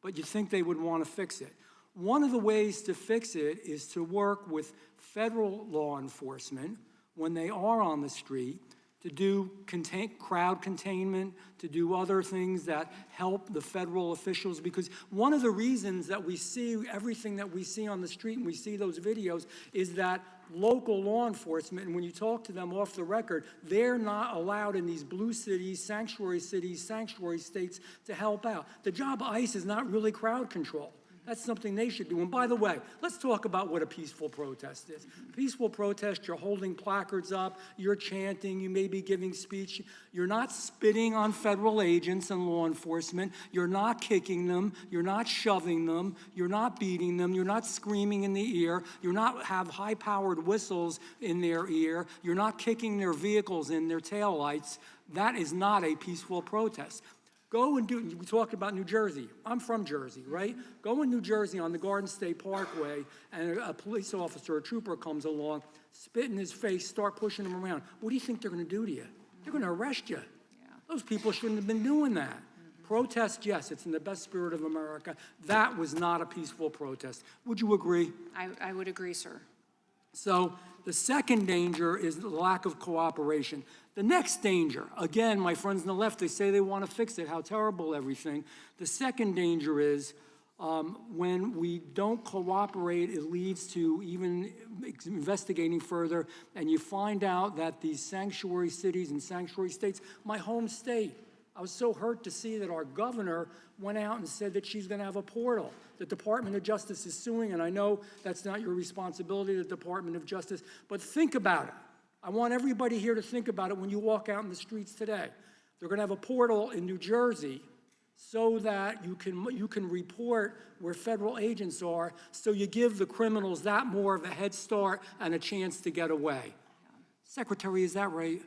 but you'd think they would want to fix it. One of the ways to fix it is to work with federal law enforcement when they are on the street to do crowd containment, to do other things that help the federal officials. Because one of the reasons that we see everything that we see on the street and we see those videos is that local law enforcement, and when you talk to them off the record, they're not allowed in these blue cities, sanctuary states to help out. The job of ICE is not really crowd control. That's something they should do. And by the way, let's talk about what a peaceful protest is. Peaceful protest, you're holding placards up, you're chanting, you may be giving speech. You're not spitting on federal agents and law enforcement. You're not kicking them. You're not shoving them. You're not beating them. You're not screaming in the ear. You're not have high-powered whistles in their ear. You're not kicking their vehicles in their taillights. That is not a peaceful protest. Go and do, we talked about New Jersey. I'm from Jersey, right? Go in New Jersey on the Garden State Parkway, and a police officer, a trooper comes along, spit in his face, start pushing him around. What do you think they're going to do to you? They're going to arrest you. Those people shouldn't have been doing that. Protest, yes, it's in the best spirit of America. That was not a peaceful protest. Would you agree? I would agree, sir. So the second danger is the lack of cooperation. The next danger, again, my friends on the left, they say they want to fix it, how terrible everything. The second danger is when we don't cooperate, it leads to even investigating further, and you find out that these sanctuary cities and sanctuary states, my home state, I was so hurt to see that our governor went out and said that she's going to have a portal. The Department of Justice is suing, and I know that's not your responsibility, the Department of Justice, but think about it. I want everybody here to think about it when you walk out in the streets today. They're going to have a portal in New Jersey so that you can report where federal agents are, so you give the criminals that more of a head start and a chance to get away. Secretary, is that right?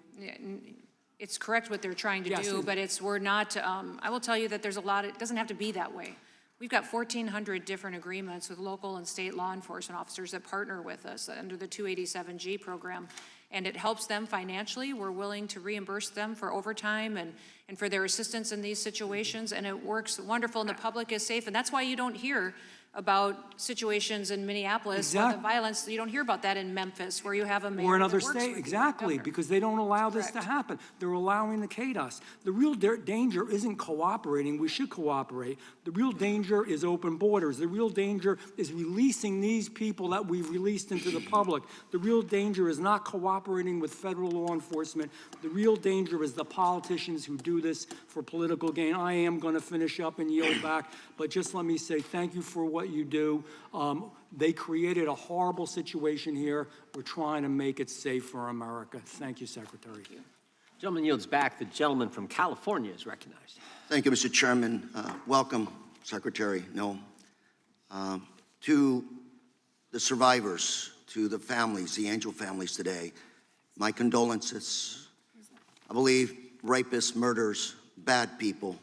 It's correct what they're trying to Yes, do, but we're not, I will tell you that there's a lot, it doesn't have to be that way. We've got 1,400 different agreements with local and state law enforcement officers that partner with us under the 287G program, and it helps them financially. We're willing to reimburse them for overtime and for their assistance in these situations, and it works wonderful, and the public is safe, and that's why you don't hear about situations in Minneapolis, where the violence, you don't hear about that in Memphis, where you have a mayor Or another that works state, with you, exactly, governor. because they don't allow this to happen. They're allowing the chaos. The real danger isn't cooperating. We should cooperate. The real danger is open borders. The real danger is releasing these people that we've released into the public. The real danger is not cooperating with federal law enforcement. The real danger is the politicians who do this for political gain. I am going to finish up and yield back, but just let me say thank you for what you do. They created a horrible situation here. We're trying to make it safe for America. Thank you, Secretary. Thank you. Gentleman yields back. The gentleman from California is recognized. Thank you, Mr. Chairman. Welcome, Secretary Noem. To the survivors, to the families, the angel families today, my condolences. I believe rapists, murderers, bad people,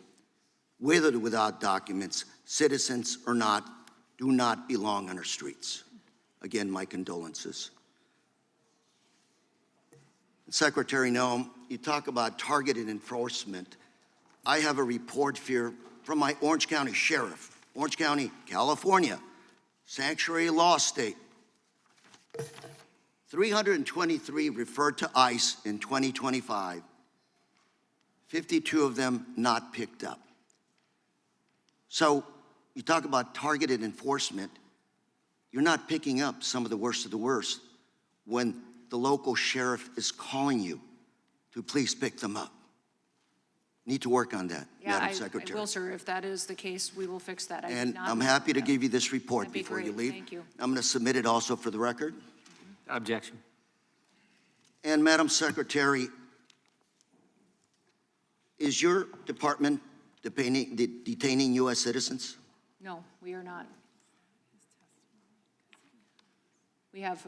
with or without documents, citizens or not, do not belong on our streets. Again, my condolences. Secretary Noem, you talk about targeted enforcement. I have a report here from my Orange County Sheriff, Orange County, California, sanctuary law state. 323 referred to ICE in 2025, 52 of them not picked up. So you talk about targeted enforcement, you're not picking up some of the worst when the local sheriff is calling you to please pick them up. Need to work on that, Madam Secretary. I will, sir. If that is the case, we will fix that. And I'm happy to give you this report before you leave. Thank you. I'm going to submit it also for the record. Objection. And Madam Secretary, is your department detaining U.S. citizens? No, we are not. We have.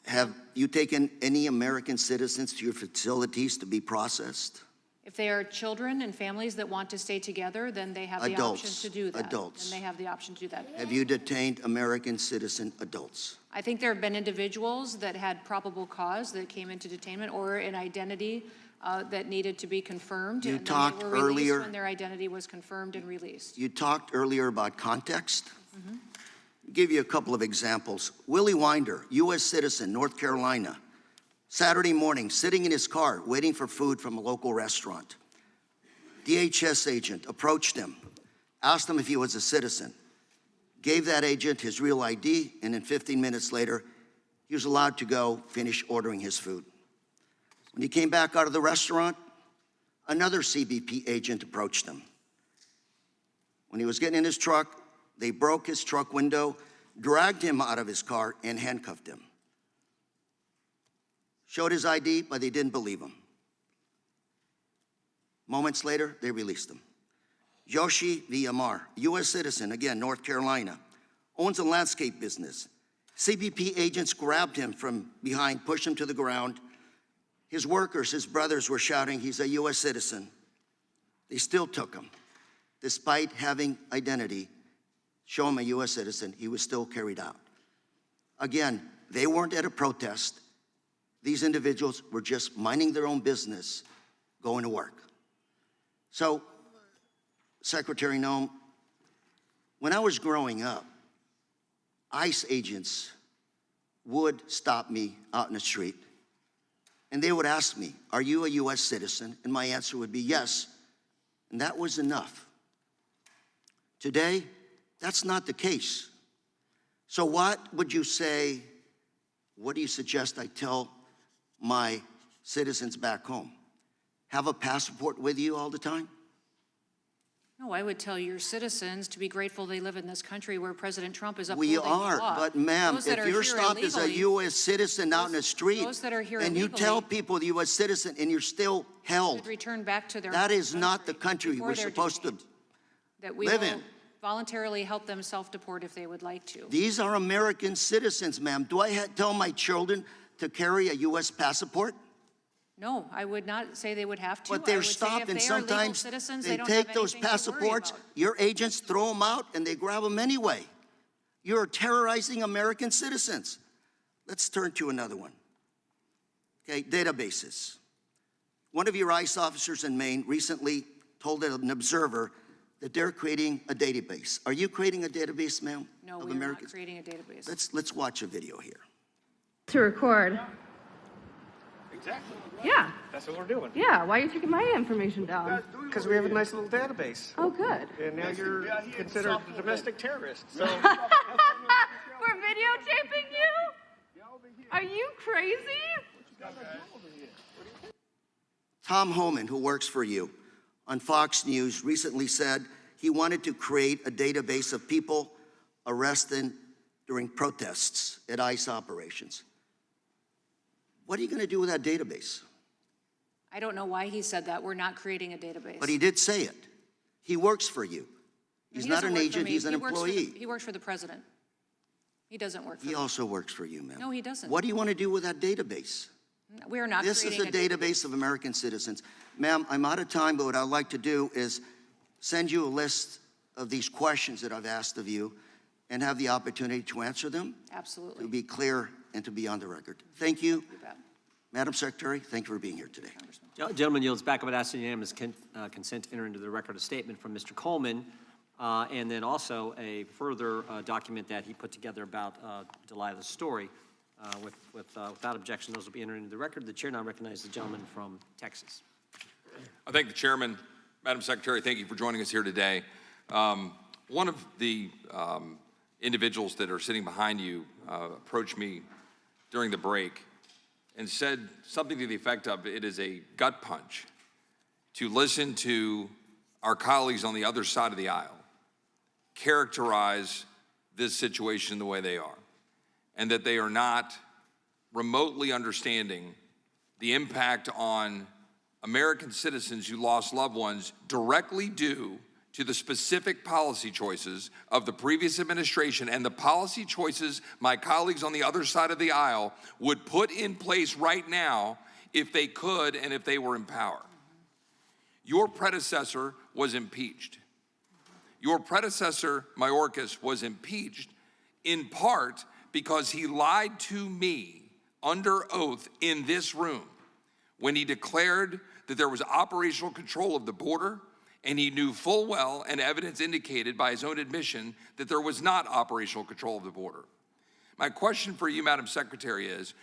Have you taken any American citizens to your facilities to be processed? If they are children and families that want to stay together, then they have the option to do that. Adults. And they have the option to do that. Have you detained American citizen adults? I think there have been individuals that had probable cause that came into detainment or an identity that needed to be confirmed. You and talked then they were released earlier. when their identity was confirmed and released. You talked earlier about context. Give you a couple of examples. Willie Winder, U.S. citizen, North Carolina, Saturday morning, sitting in his car, waiting for food from a local restaurant. DHS agent approached him, asked him if he was a citizen, gave that agent his real ID, and then 15 minutes later, he was allowed to go finish ordering his food. When he came back out of the restaurant, another CBP agent approached him. When he was getting in his truck, they broke his truck window, dragged him out of his car, and handcuffed him. Showed his ID, but they didn't believe him. Moments later, they released him. Yoshi Villamar, U.S. citizen, again, North Carolina, owns a landscape business. CBP agents grabbed him from behind, pushed him to the ground. His workers, his brothers were shouting, he's a U.S. citizen. They still took him. Despite having identity, show him a U.S. citizen, he was still carried out. Again, they weren't at a protest. These individuals were just minding their own business, going to work. So, Secretary Noem, when I was growing up, ICE agents would stop me out in the street, and they would ask me, are you a U.S. citizen? And my answer would be yes, and that was enough. Today, that's not the case. So what would you say, what do you suggest I tell my citizens back home? Have a passport with you all the time? No, I would tell your citizens to be grateful they live in this country where President Trump is upholding We the are, law. but ma'am, Those that if are you're here stopped as a illegally- U.S. citizen out in the street, those that are here and you illegally tell people the U.S. citizen and you're still held, should return back to their that home is not the country before we're they're supposed to that we live will in. voluntarily help them self-deport if they would like to. These are American citizens, ma'am. Do I tell my children to carry a U.S. passport? No, I would not say they would have to. But I they're would say stopped, if and they are legal sometimes citizens, they don't have take those anything to worry passports, about. your agents throw them out, and they grab them anyway. You're terrorizing American citizens. Let's turn to another one. Okay, databases. One of your ICE officers in Maine recently told an observer that they're creating a database. Are you creating a database, ma'am? No, of we're Americans? not creating a database. Let's watch a video here. To record. Exactly. Yeah. That's what we're doing. Yeah. Why are you taking my information down? Because we have a nice little database. Oh, good. And now you're considered a domestic terrorist. So We're videotaping you? Are you crazy? Tom Homan, who works for you, on Fox News recently said he wanted to create a database of people arrested during protests at ICE operations. What are you going to do with that database? I don't know why he said that. We're not creating a database. But he did say it. He works for you. He's He not doesn't an work for agent, me. he's an He works for the- employee. He works for the president. He doesn't work for He me. also works for you, ma'am. No, he doesn't. What do you want to do with that database? We are not This is creating a database of American citizens. Ma'am, I'm out of time, but what I'd like to do is send you a list of these questions that I've asked of you and have the opportunity to answer them. Absolutely. To be clear and to be on the record. Thank you. Madam Secretary, thank you for being here today. Gentleman yields back. I would ask unanimous consent to enter into the record a statement from Mr. Coleman, and then also a further document that he put together about Delilah's story. Without objection, those will be entered into the record. The chair now recognizes the gentleman from Texas. I thank the chairman. Madam Secretary, thank you for joining us here today. One of the individuals that are sitting behind you approached me during the break and said something to the effect of, it is a gut punch to listen to our colleagues on the other side of the aisle characterize this situation the way they are, and that they are not remotely understanding the impact on American citizens who lost loved ones directly due to the specific policy choices of the previous administration and the policy choices my colleagues on the other side of the aisle would put in place right now if they could and if they were in power. Your predecessor was impeached. Your predecessor, Mayorkas, was impeached in part because he lied to me under oath in this room when he declared that there was operational control of the border, and he knew full well, and evidence indicated by his own admission, that there was not operational control of the border. My question for you, Madam Secretary, is,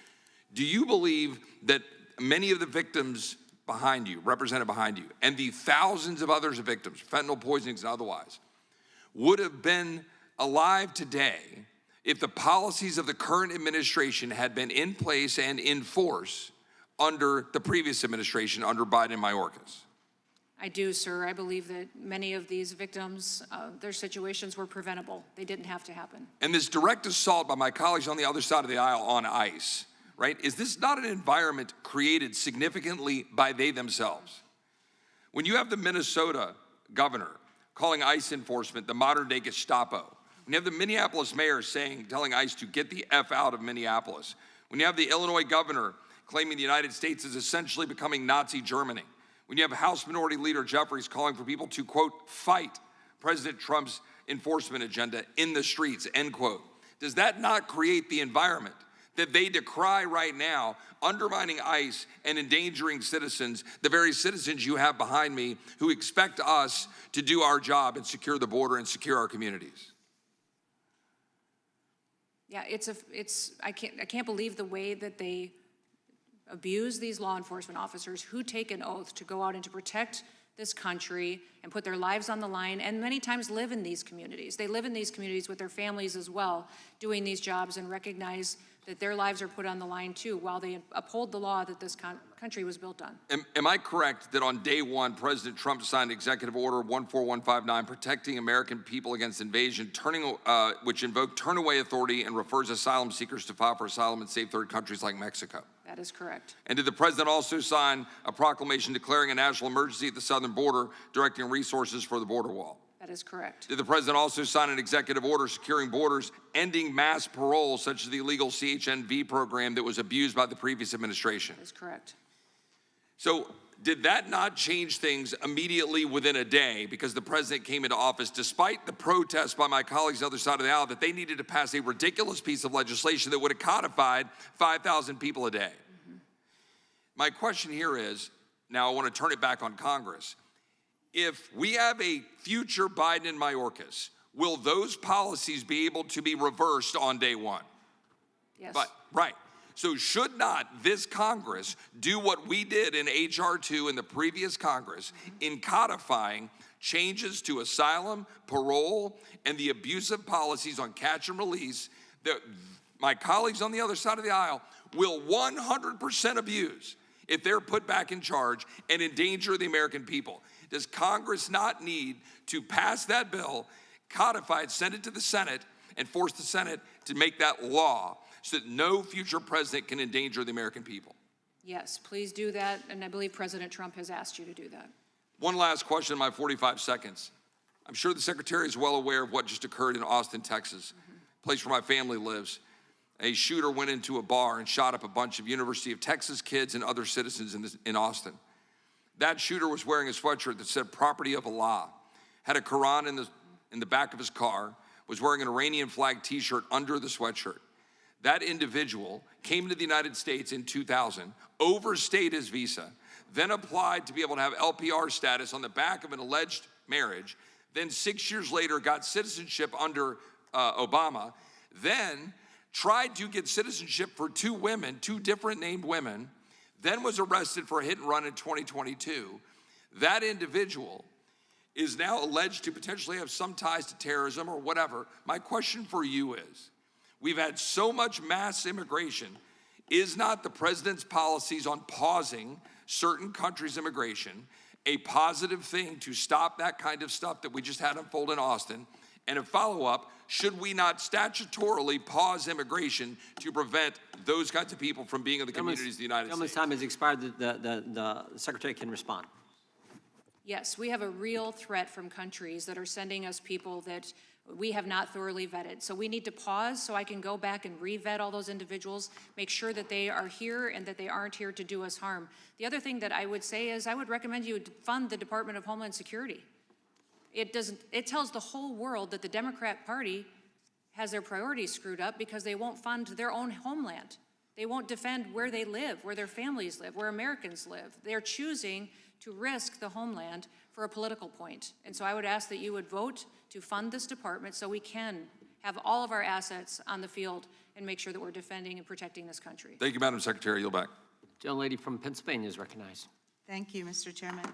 do you believe that many of the victims behind you, represented behind you, and the thousands of others of victims, fentanyl poisonings and otherwise, would have been alive today if the policies of the current administration had been in place and in force under the previous administration, under Biden and Mayorkas? I do, sir. I believe that many of these victims, their situations were preventable. They didn't have to happen. And this direct assault by my colleagues on the other side of the aisle on ICE, right? Is this not an environment created significantly by they themselves? When you have the Minnesota governor calling ICE enforcement the modern day Gestapo, when you have the Minneapolis mayor telling ICE to get the F out of Minneapolis, when you have the Illinois governor claiming the United States is essentially becoming Nazi Germany, when you have House Minority Leader Jeffries calling for people to, quote, fight President Trump's enforcement agenda in the streets, end quote, does that not create the environment that they decry right now, undermining ICE and endangering citizens, the very citizens you have behind me who expect us to do our job and secure the border and secure our communities? Yeah, I can't believe the way that they abuse these law enforcement officers who take an oath to go out and to protect this country and put their lives on the line, and many times live in these communities. They live in these communities with their families as well, doing these jobs, and recognize that their lives are put on the line too while they uphold the law that this country was built on. Am I correct that on day one, President Trump signed Executive Order 14159, protecting American people against invasion, which invoked turn-away authority and refers asylum seekers to file for asylum in safe third countries like Mexico? That is correct. And did the president also sign a proclamation declaring a national emergency at the southern border, directing resources for the border wall? That is correct. Did the president also sign an executive order securing borders, ending mass parole, such as the illegal CHNV program that was abused by the previous administration? That is correct. So did that not change things immediately within a day because the president came into office despite the protest by my colleagues on the other side of the aisle that they needed to pass a ridiculous piece of legislation that would have codified 5,000 people a day? My question here is, now I want to turn it back on Congress. If we have a future Biden and Mayorkas, will those policies be able to be reversed on day one? Yes. But, right. So should not this Congress do what we did in H.R. 2 in the previous Congress in codifying changes to asylum, parole, and the abusive policies on catch and release that my colleagues on the other side of the aisle will 100% abuse if they're put back in charge and endanger the American people? Does Congress not need to pass that bill, codify it, send it to the Senate, and force the Senate to make that law so that no future president can endanger the American people? Yes, please do that, and I believe President Trump has asked you to do that. One last question in my 45 seconds. I'm sure the Secretary is well aware of what just occurred in Austin, Texas, a place where my family lives. A shooter went into a bar and shot up a bunch of University of Texas kids and other citizens in Austin. That shooter was wearing a sweatshirt that said "Property of Allah," had a Quran in the back of his car, was wearing an Iranian flag t-shirt under the sweatshirt. That individual came to the United States in 2000, overstayed his visa, then applied to be able to have LPR status on the back of an alleged marriage, then 6 years later got citizenship under Obama, then tried to get citizenship for two women, two different named women, then was arrested for a hit and run in 2022. That individual is now alleged to potentially have some ties to terrorism or whatever. My question for you is, we've had so much mass immigration. Is not the president's policies on pausing certain countries' immigration a positive thing to stop that kind of stuff that we just had unfold in Austin? And a follow-up, should we not statutorily pause immigration to prevent those kinds of people from being in the communities of the United States? Time has expired. The Secretary can respond. Yes, we have a real threat from countries that are sending us people that we have not thoroughly vetted. So we need to pause so I can go back and re-vet all those individuals, make sure that they are here and that they aren't here to do us harm. The other thing that I would say is I would recommend you fund the Department of Homeland Security. It tells the whole world that the Democrat Party has their priorities screwed up because they won't fund their own homeland. They won't defend where they live, where their families live, where Americans live. They're choosing to risk the homeland for a political point. And so I would ask that you would vote to fund this department so we can have all of our assets on the field and make sure that we're defending and protecting this country. Thank you, Madam Secretary. Yield back. Gentlelady from Pennsylvania is recognized. Thank you, Mr. Chairman.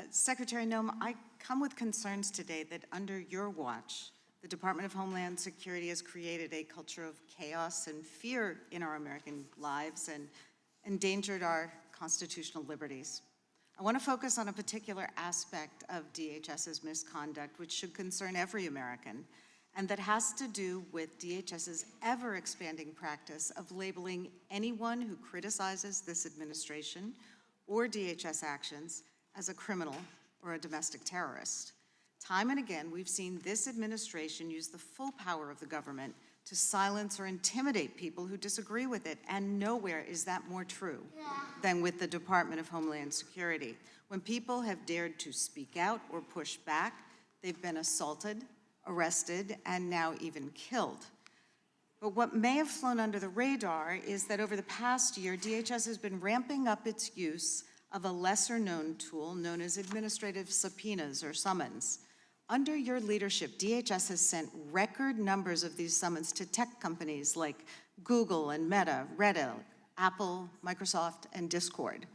Secretary Noem, I come with concerns today that under your watch, the Department of Homeland Security has created a culture of chaos and fear in our American lives and endangered our constitutional liberties. I want to focus on a particular aspect of DHS's misconduct, which should concern every American, and that has to do with DHS's ever-expanding practice of labeling anyone who criticizes this administration or DHS actions as a criminal or a domestic terrorist. Time and again, we've seen this administration use the full power of the government to silence or intimidate people who disagree with it, and nowhere is that more true than with the Department of Homeland Security. When people have dared to speak out or push back, they've been assaulted, arrested, and now even killed. But what may have flown under the radar is that over the past year, DHS has been ramping up its use of a lesser-known tool known as administrative subpoenas or summons. Under your leadership, DHS has sent record numbers of these summons to tech companies like Google and Meta, Reddit, Apple, Microsoft, and Discord,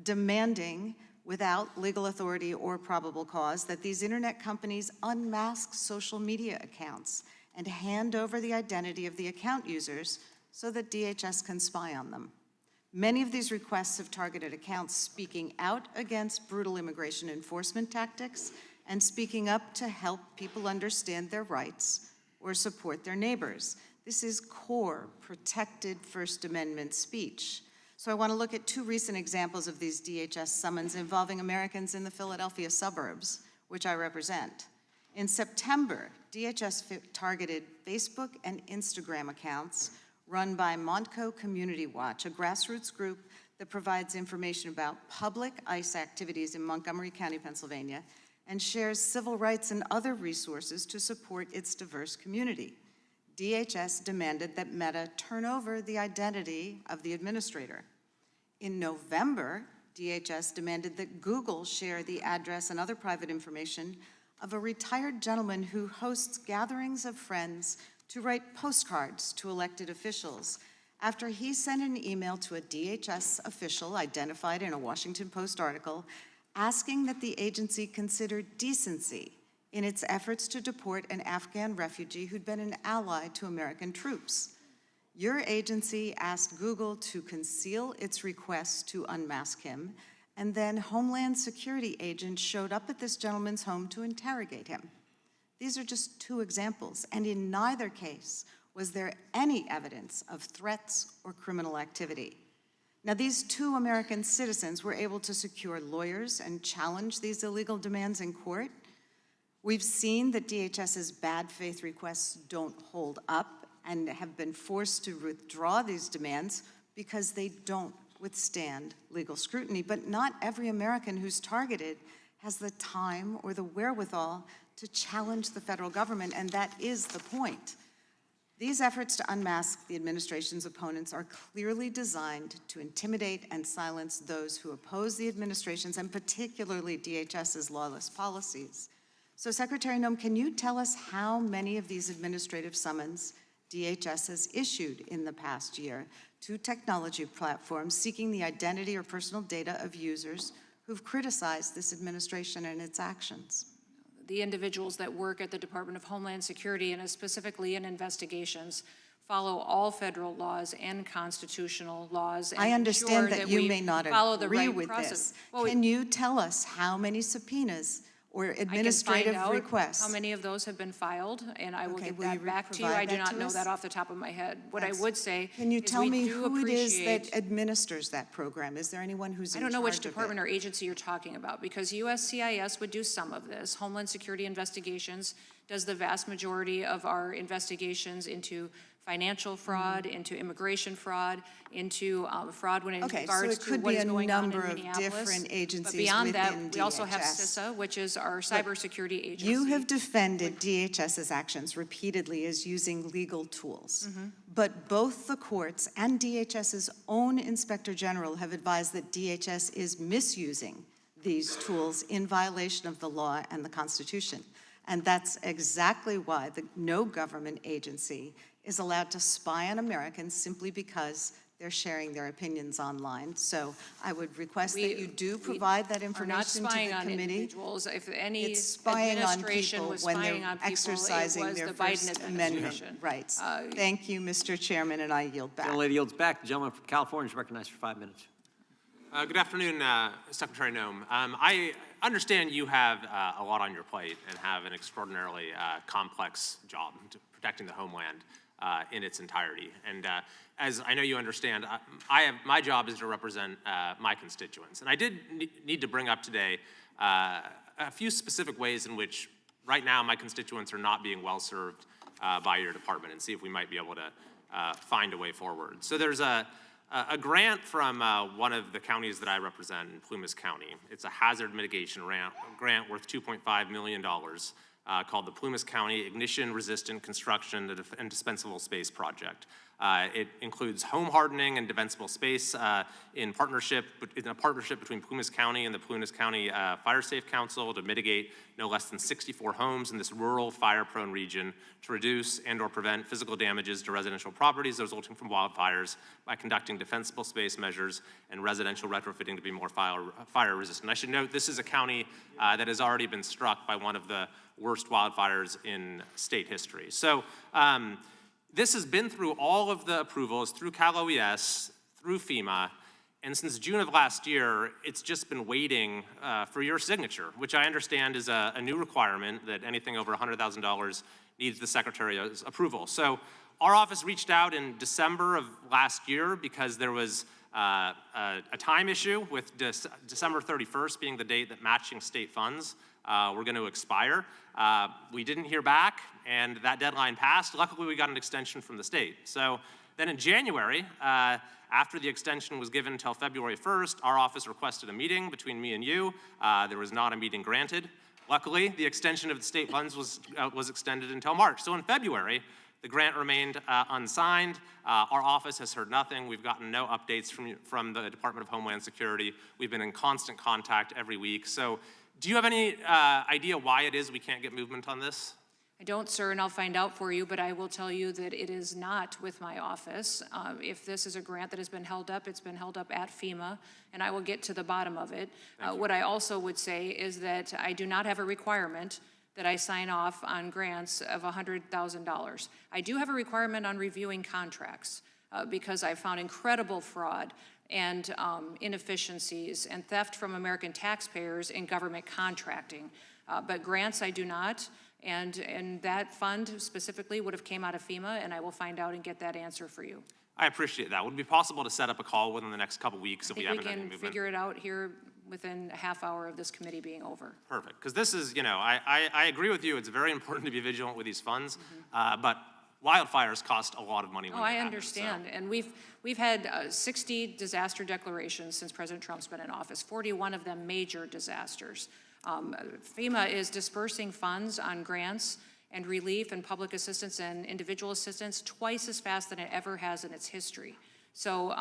demanding, without legal authority or probable cause, that these internet companies unmask social media accounts and hand over the identity of the account users so that DHS can spy on them. Many of these requests have targeted accounts speaking out against brutal immigration enforcement tactics and speaking up to help people understand their rights or support their neighbors. This is core, protected First Amendment speech. So I want to look at two recent examples of these DHS summons involving Americans in the Philadelphia suburbs, which I represent. In September, DHS targeted Facebook and Instagram accounts run by Montco Community Watch, a grassroots group that provides information about public ICE activities in Montgomery County, Pennsylvania, and shares civil rights and other resources to support its diverse community. DHS demanded that Meta turn over the identity of the administrator. In November, DHS demanded that Google share the address and other private information of a retired gentleman who hosts gatherings of friends to write postcards to elected officials after he sent an email to a DHS official identified in a Washington Post article asking that the agency consider decency in its efforts to deport an Afghan refugee who'd been an ally to American troops. Your agency asked Google to conceal its request to unmask him, and then Homeland Security agents showed up at this gentleman's home to interrogate him. These are just two examples, and in neither case was there any evidence of threats or criminal activity. Now, these two American citizens were able to secure lawyers and challenge these illegal demands in court. We've seen that DHS's bad faith requests don't hold up and have been forced to withdraw these demands because they don't withstand legal scrutiny. But not every American who's targeted has the time or the wherewithal to challenge the federal government, and that is the point. These efforts to unmask the administration's opponents are clearly designed to intimidate and silence those who oppose the administration's and particularly DHS's lawless policies. So, Secretary Noem, can you tell us how many of these administrative summons DHS has issued in the past year to technology platforms seeking the identity or personal data of users who've criticized this administration and its actions? The individuals that work at the Department of Homeland Security and specifically in investigations follow all federal laws and constitutional laws. And I understand that you we may not follow the agree right with process. this. Well, Can you tell us how many subpoenas or administrative I can find requests? out how many of those have been filed, and I will Okay, get will you that back to you. provide I do that not to know us? that off the top of my head. What I That's- would say Can you is tell we me do who it is that appreciate- administers that program? Is there anyone who's in I don't know which charge of it? department or agency you're talking about, because USCIS would do some of this. Homeland Security Investigations does the vast majority of our investigations into financial fraud, into immigration fraud, into fraud when in Okay, so regards it to could what be is a going on in number of Minneapolis. different agencies But beyond that, within we also have DHS. CISA, which is our cybersecurity agency. You have defended DHS's actions repeatedly as using legal tools. Mm-hmm. But both the courts and DHS's own Inspector General have advised that DHS is misusing these tools in violation of the law and the Constitution. And that's exactly why no government agency is allowed to spy on Americans simply because they're sharing their opinions online. So I would request that you do provide that information We're not to spying the on committee. individuals. If any It's spying on administration people was when spying they're on people, exercising it was their the Biden First Amendment administration. rights. Thank you, Mr. Chairman, and I yield back. Gentlelady yields back. The gentleman from California is recognized for 5 minutes. Good afternoon, Secretary Noem. I understand you have a lot on your plate and have an extraordinarily complex job to protecting the homeland in its entirety. And as I know you understand, my job is to represent my constituents. And I did need to bring up today a few specific ways in which right now my constituents are not being well served by your department, and see if we might be able to find a way forward. So there's a grant from one of the counties that I represent in Plumas County. It's a hazard mitigation grant worth $2.5 million called the Plumas County Ignition Resistant Construction and Dispensable Space Project. It includes home hardening and defensible space in a partnership between Plumas County and the Plumas County Fire Safe Council to mitigate no less than 64 homes in this rural fire-prone region to reduce and/or prevent physical damages to residential properties resulting from wildfires by conducting defensible space measures and residential retrofitting to be more fire resistant. I should note this is a county that has already been struck by one of the worst wildfires in state history. So this has been through all of the approvals, through Cal OES, through FEMA, and since June of last year, it's just been waiting for your signature, which I understand is a new requirement that anything over $100,000 needs the Secretary's approval. So our office reached out in December of last year because there was a time issue with December 31st being the date that matching state funds were going to expire. We didn't hear back, and that deadline passed. Luckily, we got an extension from the state. So then in January, after the extension was given until February 1st, our office requested a meeting between me and you. There was not a meeting granted. Luckily, the extension of the state funds was extended until March. So in February, the grant remained unsigned. Our office has heard nothing. We've gotten no updates from the Department of Homeland Security. We've been in constant contact every week. So do you have any idea why it is we can't get movement on this? I don't, sir, and I'll find out for you, but I will tell you that it is not with my office. If this is a grant that has been held up, it's been held up at FEMA, and I will get to the bottom of it. What I also would say is that I do not have a requirement that I sign off on grants of $100,000. I do have a requirement on reviewing contracts because I've found incredible fraud and inefficiencies and theft from American taxpayers in government contracting. But grants I do not, and that fund specifically would have came out of FEMA, and I will find out and get that answer for you. I appreciate that. Would it be possible to set up a call within the next couple weeks if we haven't had any We movement? can figure it out here within a half hour of this committee being over. Perfect, because this is, I agree with you. It's very important to be vigilant with these funds, but wildfires cost a lot of money when Oh, they I happen, understand, so. and we've had 60 disaster declarations since President Trump's been in office, 41 of them major disasters. FEMA is dispersing funds on grants and relief and public assistance and individual assistance twice as fast than it ever has in its history. So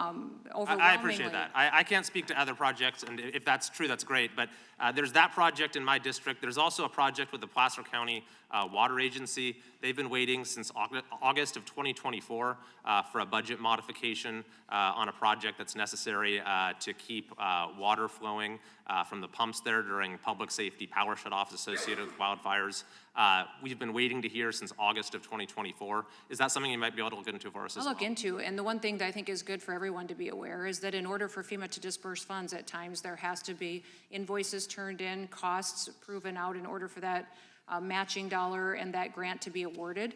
overwhelmingly— I appreciate that. I can't speak to other projects, and if that's true, that's great. But there's that project in my district. There's also a project with the Placer County Water Agency. They've been waiting since August of 2024 for a budget modification on a project that's necessary to keep water flowing from the pumps there during public safety power shutoffs associated with wildfires. We've been waiting to hear since August of 2024. Is that something you might be able to look into for us as I'll look well? into, and the one thing that I think is good for everyone to be aware is that in order for FEMA to disperse funds at times, there has to be invoices turned in, costs proven out in order for that matching dollar and that grant to be awarded.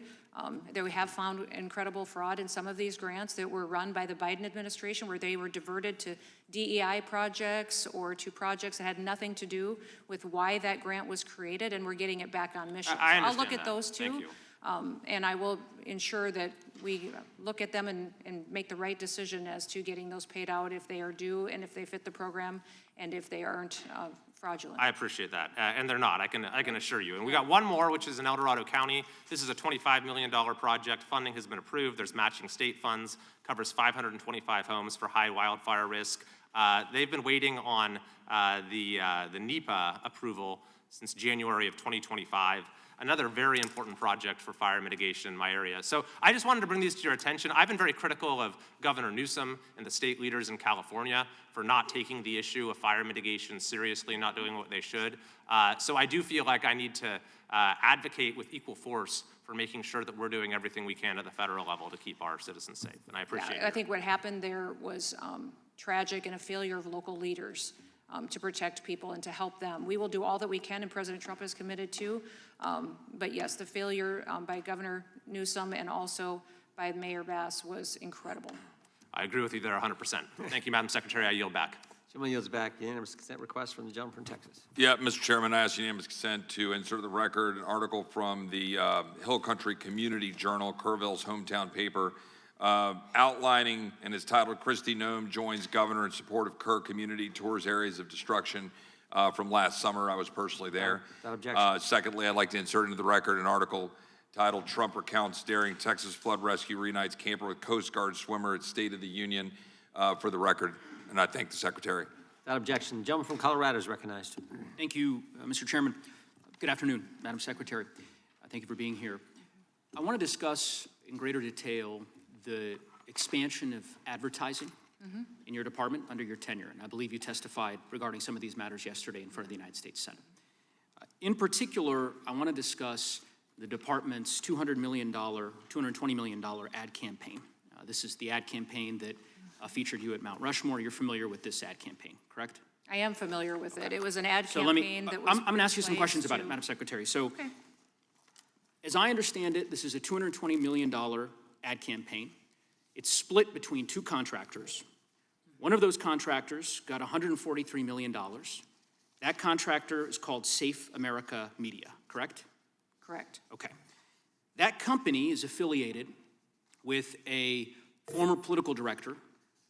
There we have found incredible fraud in some of these grants that were run by the Biden administration where they were diverted to DEI projects or to projects that had nothing to do with why that grant was created, and we're getting it back on mission. I So I'll look understand at that. those two. Thank you. And I will ensure that we look at them and make the right decision as to getting those paid out if they are due and if they fit the program and if they aren't fraudulent. I appreciate that, and they're not, I can assure you. And we got one more, which is in El Dorado County. This is a $25 million project. Funding has been approved. There's matching state funds, covers 525 homes for high wildfire risk. They've been waiting on the NEPA approval since January of 2025. Another very important project for fire mitigation in my area. So I just wanted to bring these to your attention. I've been very critical of Governor Newsom and the state leaders in California for not taking the issue of fire mitigation seriously, not doing what they should. So I do feel like I need to advocate with equal force for making sure that we're doing everything we can at the federal level to keep our citizens safe, and I appreciate it. I think what happened there was tragic and a failure of local leaders to protect people and to help them. We will do all that we can, and President Trump is committed to. But yes, the failure by Governor Newsom and also by Mayor Bass was incredible. I agree with you there 100%. Thank you, Madam Secretary. I yield back. Gentleman yields back. Unanimous consent request from the gentleman from Texas. Yeah, Mr. Chairman, I ask unanimous consent to insert the record an article from the Hill Country Community Journal, Kerrville's hometown paper, outlining, and is titled, Kristi Noem Joins Governor in Support of Kerr Community, Tours Areas of Destruction from last summer. I was personally there. Without objection. Secondly, I'd like to insert into the record an article titled, Trump Recounts Daring Texas Flood Rescue Reunites Camper with Coast Guard Swimmer at State of the Union, for the record. And I thank the Secretary. Without objection. The gentleman from Colorado is recognized. Thank you, Mr. Chairman. Good afternoon, Madam Secretary. Thank you for being here. I want to discuss in greater detail the expansion of advertising in your department under your tenure, and I believe you testified regarding some of these matters yesterday in front of the United States Senate. In particular, I want to discuss the department's $220 million ad campaign. This is the ad campaign that featured you at Mount Rushmore. You're familiar with this ad campaign, correct? I am familiar with it. It was an ad So campaign that was I'm going to ask you some questions about it, to- Madam Secretary. So, as I understand it, this is a $220 million ad campaign. It's split between two contractors. One of those contractors got $143 million. That contractor is called Safe America Media, correct? Correct. Okay. That company is affiliated with a former political director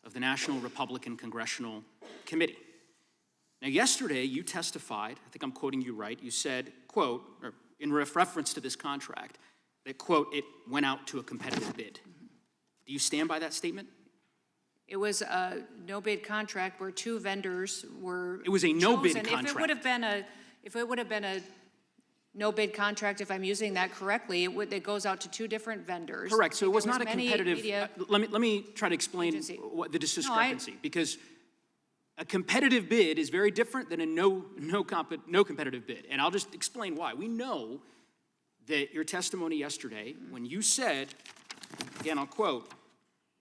of the National Republican Congressional Committee. Now, yesterday you testified, I think I'm quoting you right, you said, quote, or in reference to this contract, that, quote, it went out to a competitive bid. Do you stand by that statement? It was a no-bid contract where two vendors were It was a no-bid chosen. contract. If it would have been a no-bid contract, if I'm using that correctly, it goes out to two different vendors. Correct. So it was There not a many competitive. media Let me try to explain agency. what the discrepancy, because a competitive bid is very different than a no competitive bid, and I'll just explain why. We know that your testimony yesterday, when you said, again, I'll quote,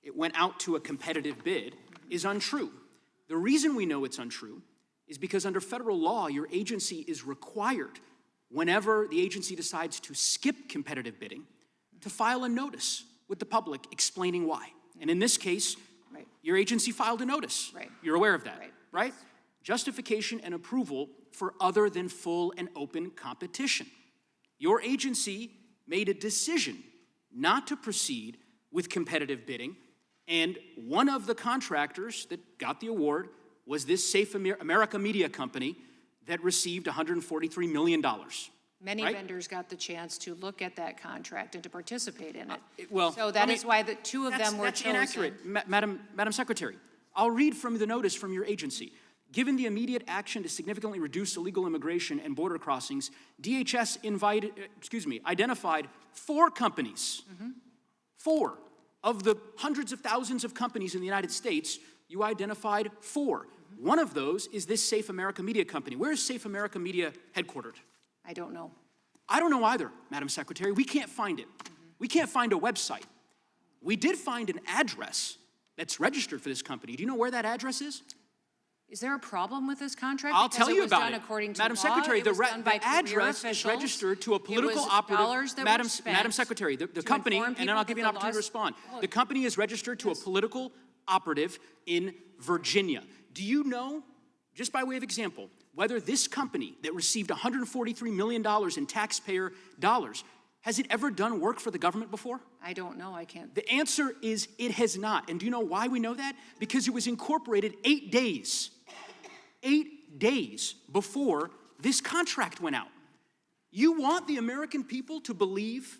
it went out to a competitive bid, is untrue. The reason we know it's untrue is because under federal law, your agency is required, whenever the agency decides to skip competitive bidding, to file a notice with the public explaining why. And in this case, your agency filed a notice. Right. You're aware of that, right? Justification and approval for other than full and open competition. Your agency made a decision not to proceed with competitive bidding, and one of the contractors that got the award was this Safe America Media Company that received $143 million. Many right? vendors got the chance to look at that contract and to participate in it. Well, so that is why the two of them were that's chosen. inaccurate, Madam Secretary. I'll read from the notice from your agency. Given the immediate action to significantly reduce illegal immigration and border crossings, DHS identified 4 companies. 4 of the hundreds of thousands of companies in the United States, you identified 4. One of those is this Safe America Media Company. Where is Safe America Media headquartered? I don't know. I don't know either, Madam Secretary. We can't find it. We can't find a website. We did find an address that's registered for this company. Do you know where that address is? Is there a problem with this contract? I'll Because tell you was about done it. according to Madam law. Secretary, It the was done by career address is officials. registered to a political It was operative. dollars that were spent Madam Secretary, the company, inform and then people I'll give you an that the opportunity to laws- respond. The company is registered to a political operative in Virginia. Do you know, just by way of example, whether this company that received $143 million in taxpayer dollars, has it ever done work for the government before? I don't know. I can't. The answer is it has not. And do you know why we know that? Because it was incorporated 8 days before this contract went out. You want the American people to believe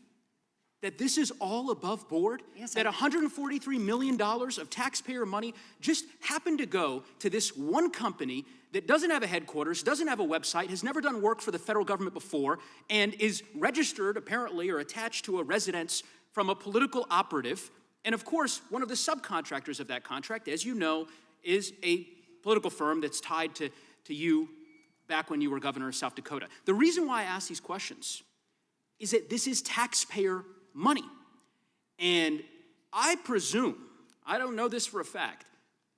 that this is all above board? Yes, that $143 million of taxpayer money just happened to go to this one company that doesn't have a headquarters, doesn't have a website, has never done work for the federal government before, and is registered apparently or attached to a residence from a political operative. And of course, one of the subcontractors of that contract, as you know, is a political firm that's tied to you back when you were governor of South Dakota. The reason why I ask these questions is that this is taxpayer money. And I presume, I don't know this for a fact,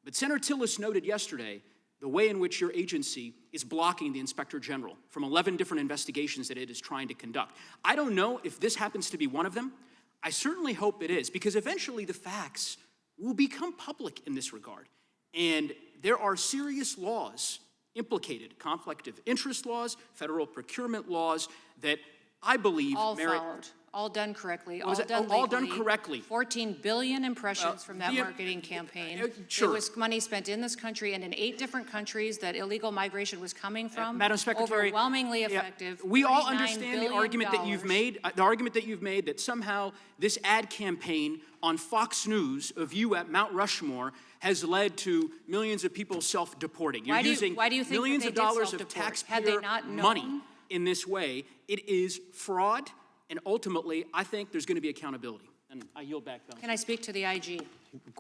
but Senator Tillis noted yesterday the way in which your agency is blocking the Inspector General from 11 different investigations that it is trying to conduct. I don't know if this happens to be one of them. I certainly hope it is, because eventually the facts will become public in this regard. And there are serious laws implicated, conflict of interest laws, federal procurement laws, that I believe All merit. followed. All done correctly. Was All it- done all done legally. correctly. 14 billion impressions from that the- marketing campaign. sure. It was money spent in this country and in 8 different countries that illegal migration was coming from. Madam Secretary, Overwhelmingly effective. We all $39 understand the billion. argument that you've made, that somehow this ad campaign on Fox News of you at Mount Rushmore has led to millions of people self-deporting. You're Why do you- using why do you think that millions they of did dollars of self-deport? Had they taxpayer not known? money in this way. It is fraud, and ultimately, I think there's going to be accountability. And I yield back, Madam. Can I speak to the IG?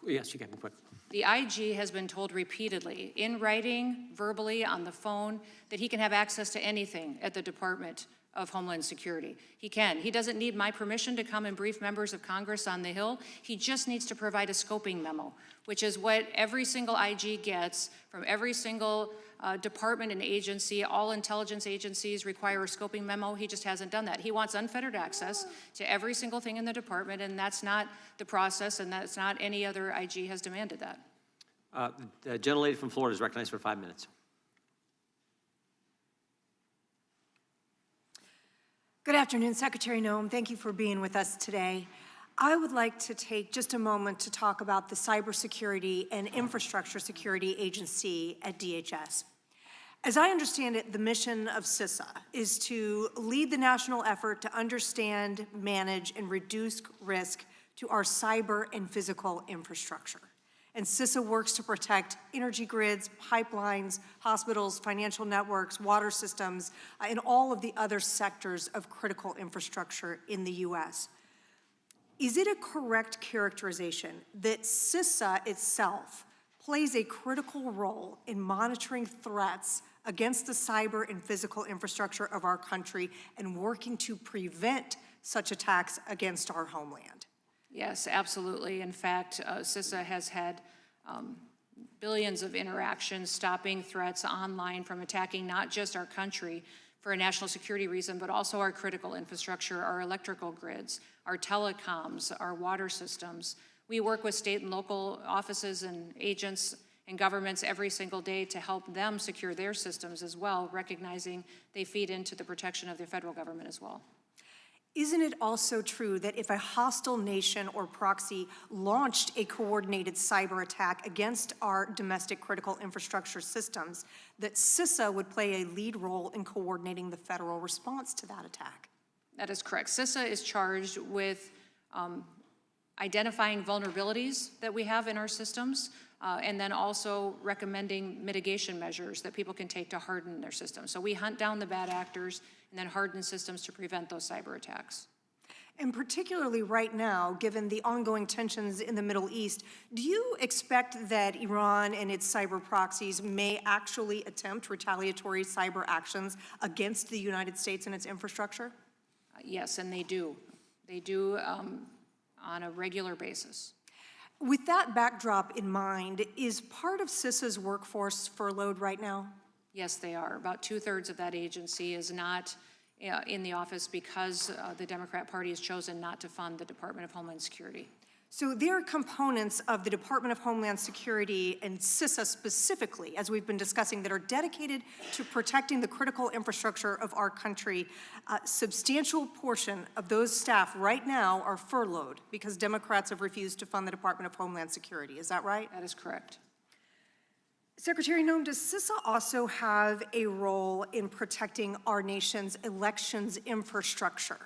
Yes, you can. Quick. The IG has been told repeatedly, in writing, verbally, on the phone, that he can have access to anything at the Department of Homeland Security. He can. He doesn't need my permission to come and brief members of Congress on the Hill. He just needs to provide a scoping memo, which is what every single IG gets from every single department and agency. All intelligence agencies require a scoping memo. He just hasn't done that. He wants unfettered access to every single thing in the department, and that's not the process, and that's not any other IG has demanded that. The gentlelady from Florida is recognized for 5 minutes. Good afternoon, Secretary Noem. Thank you for being with us today. I would like to take just a moment to talk about the Cybersecurity and Infrastructure Security Agency at DHS. As I understand it, the mission of CISA is to lead the national effort to understand, manage, and reduce risk to our cyber and physical infrastructure. And CISA works to protect energy grids, pipelines, hospitals, financial networks, water systems, and all of the other sectors of critical infrastructure in the U.S. Is it a correct characterization that CISA itself plays a critical role in monitoring threats against the cyber and physical infrastructure of our country and working to prevent such attacks against our homeland? Yes, absolutely. In fact, CISA has had billions of interactions stopping threats online from attacking not just our country for a national security reason, but also our critical infrastructure, our electrical grids, our telecoms, our water systems. We work with state and local offices and agents and governments every single day to help them secure their systems as well, recognizing they feed into the protection of the federal government as well. Isn't it also true that if a hostile nation or proxy launched a coordinated cyber attack against our domestic critical infrastructure systems, that CISA would play a lead role in coordinating the federal response to that attack? That is correct. CISA is charged with identifying vulnerabilities that we have in our systems, and then also recommending mitigation measures that people can take to harden their systems. So we hunt down the bad actors and then harden systems to prevent those cyber attacks. And particularly right now, given the ongoing tensions in the Middle East, do you expect that Iran and its cyber proxies may actually attempt retaliatory cyber actions against the United States and its infrastructure? Yes, and they do. They do on a regular basis. With that backdrop in mind, is part of CISA's workforce furloughed right now? Yes, they are. About 2/3 of that agency is not in the office because the Democrat Party has chosen not to fund the Department of Homeland Security. So there are components of the Department of Homeland Security and CISA specifically, as we've been discussing, that are dedicated to protecting the critical infrastructure of our country. A substantial portion of those staff right now are furloughed because Democrats have refused to fund the Department of Homeland Security. Is that right? That is correct. Secretary Noem, does CISA also have a role in protecting our nation's elections infrastructure?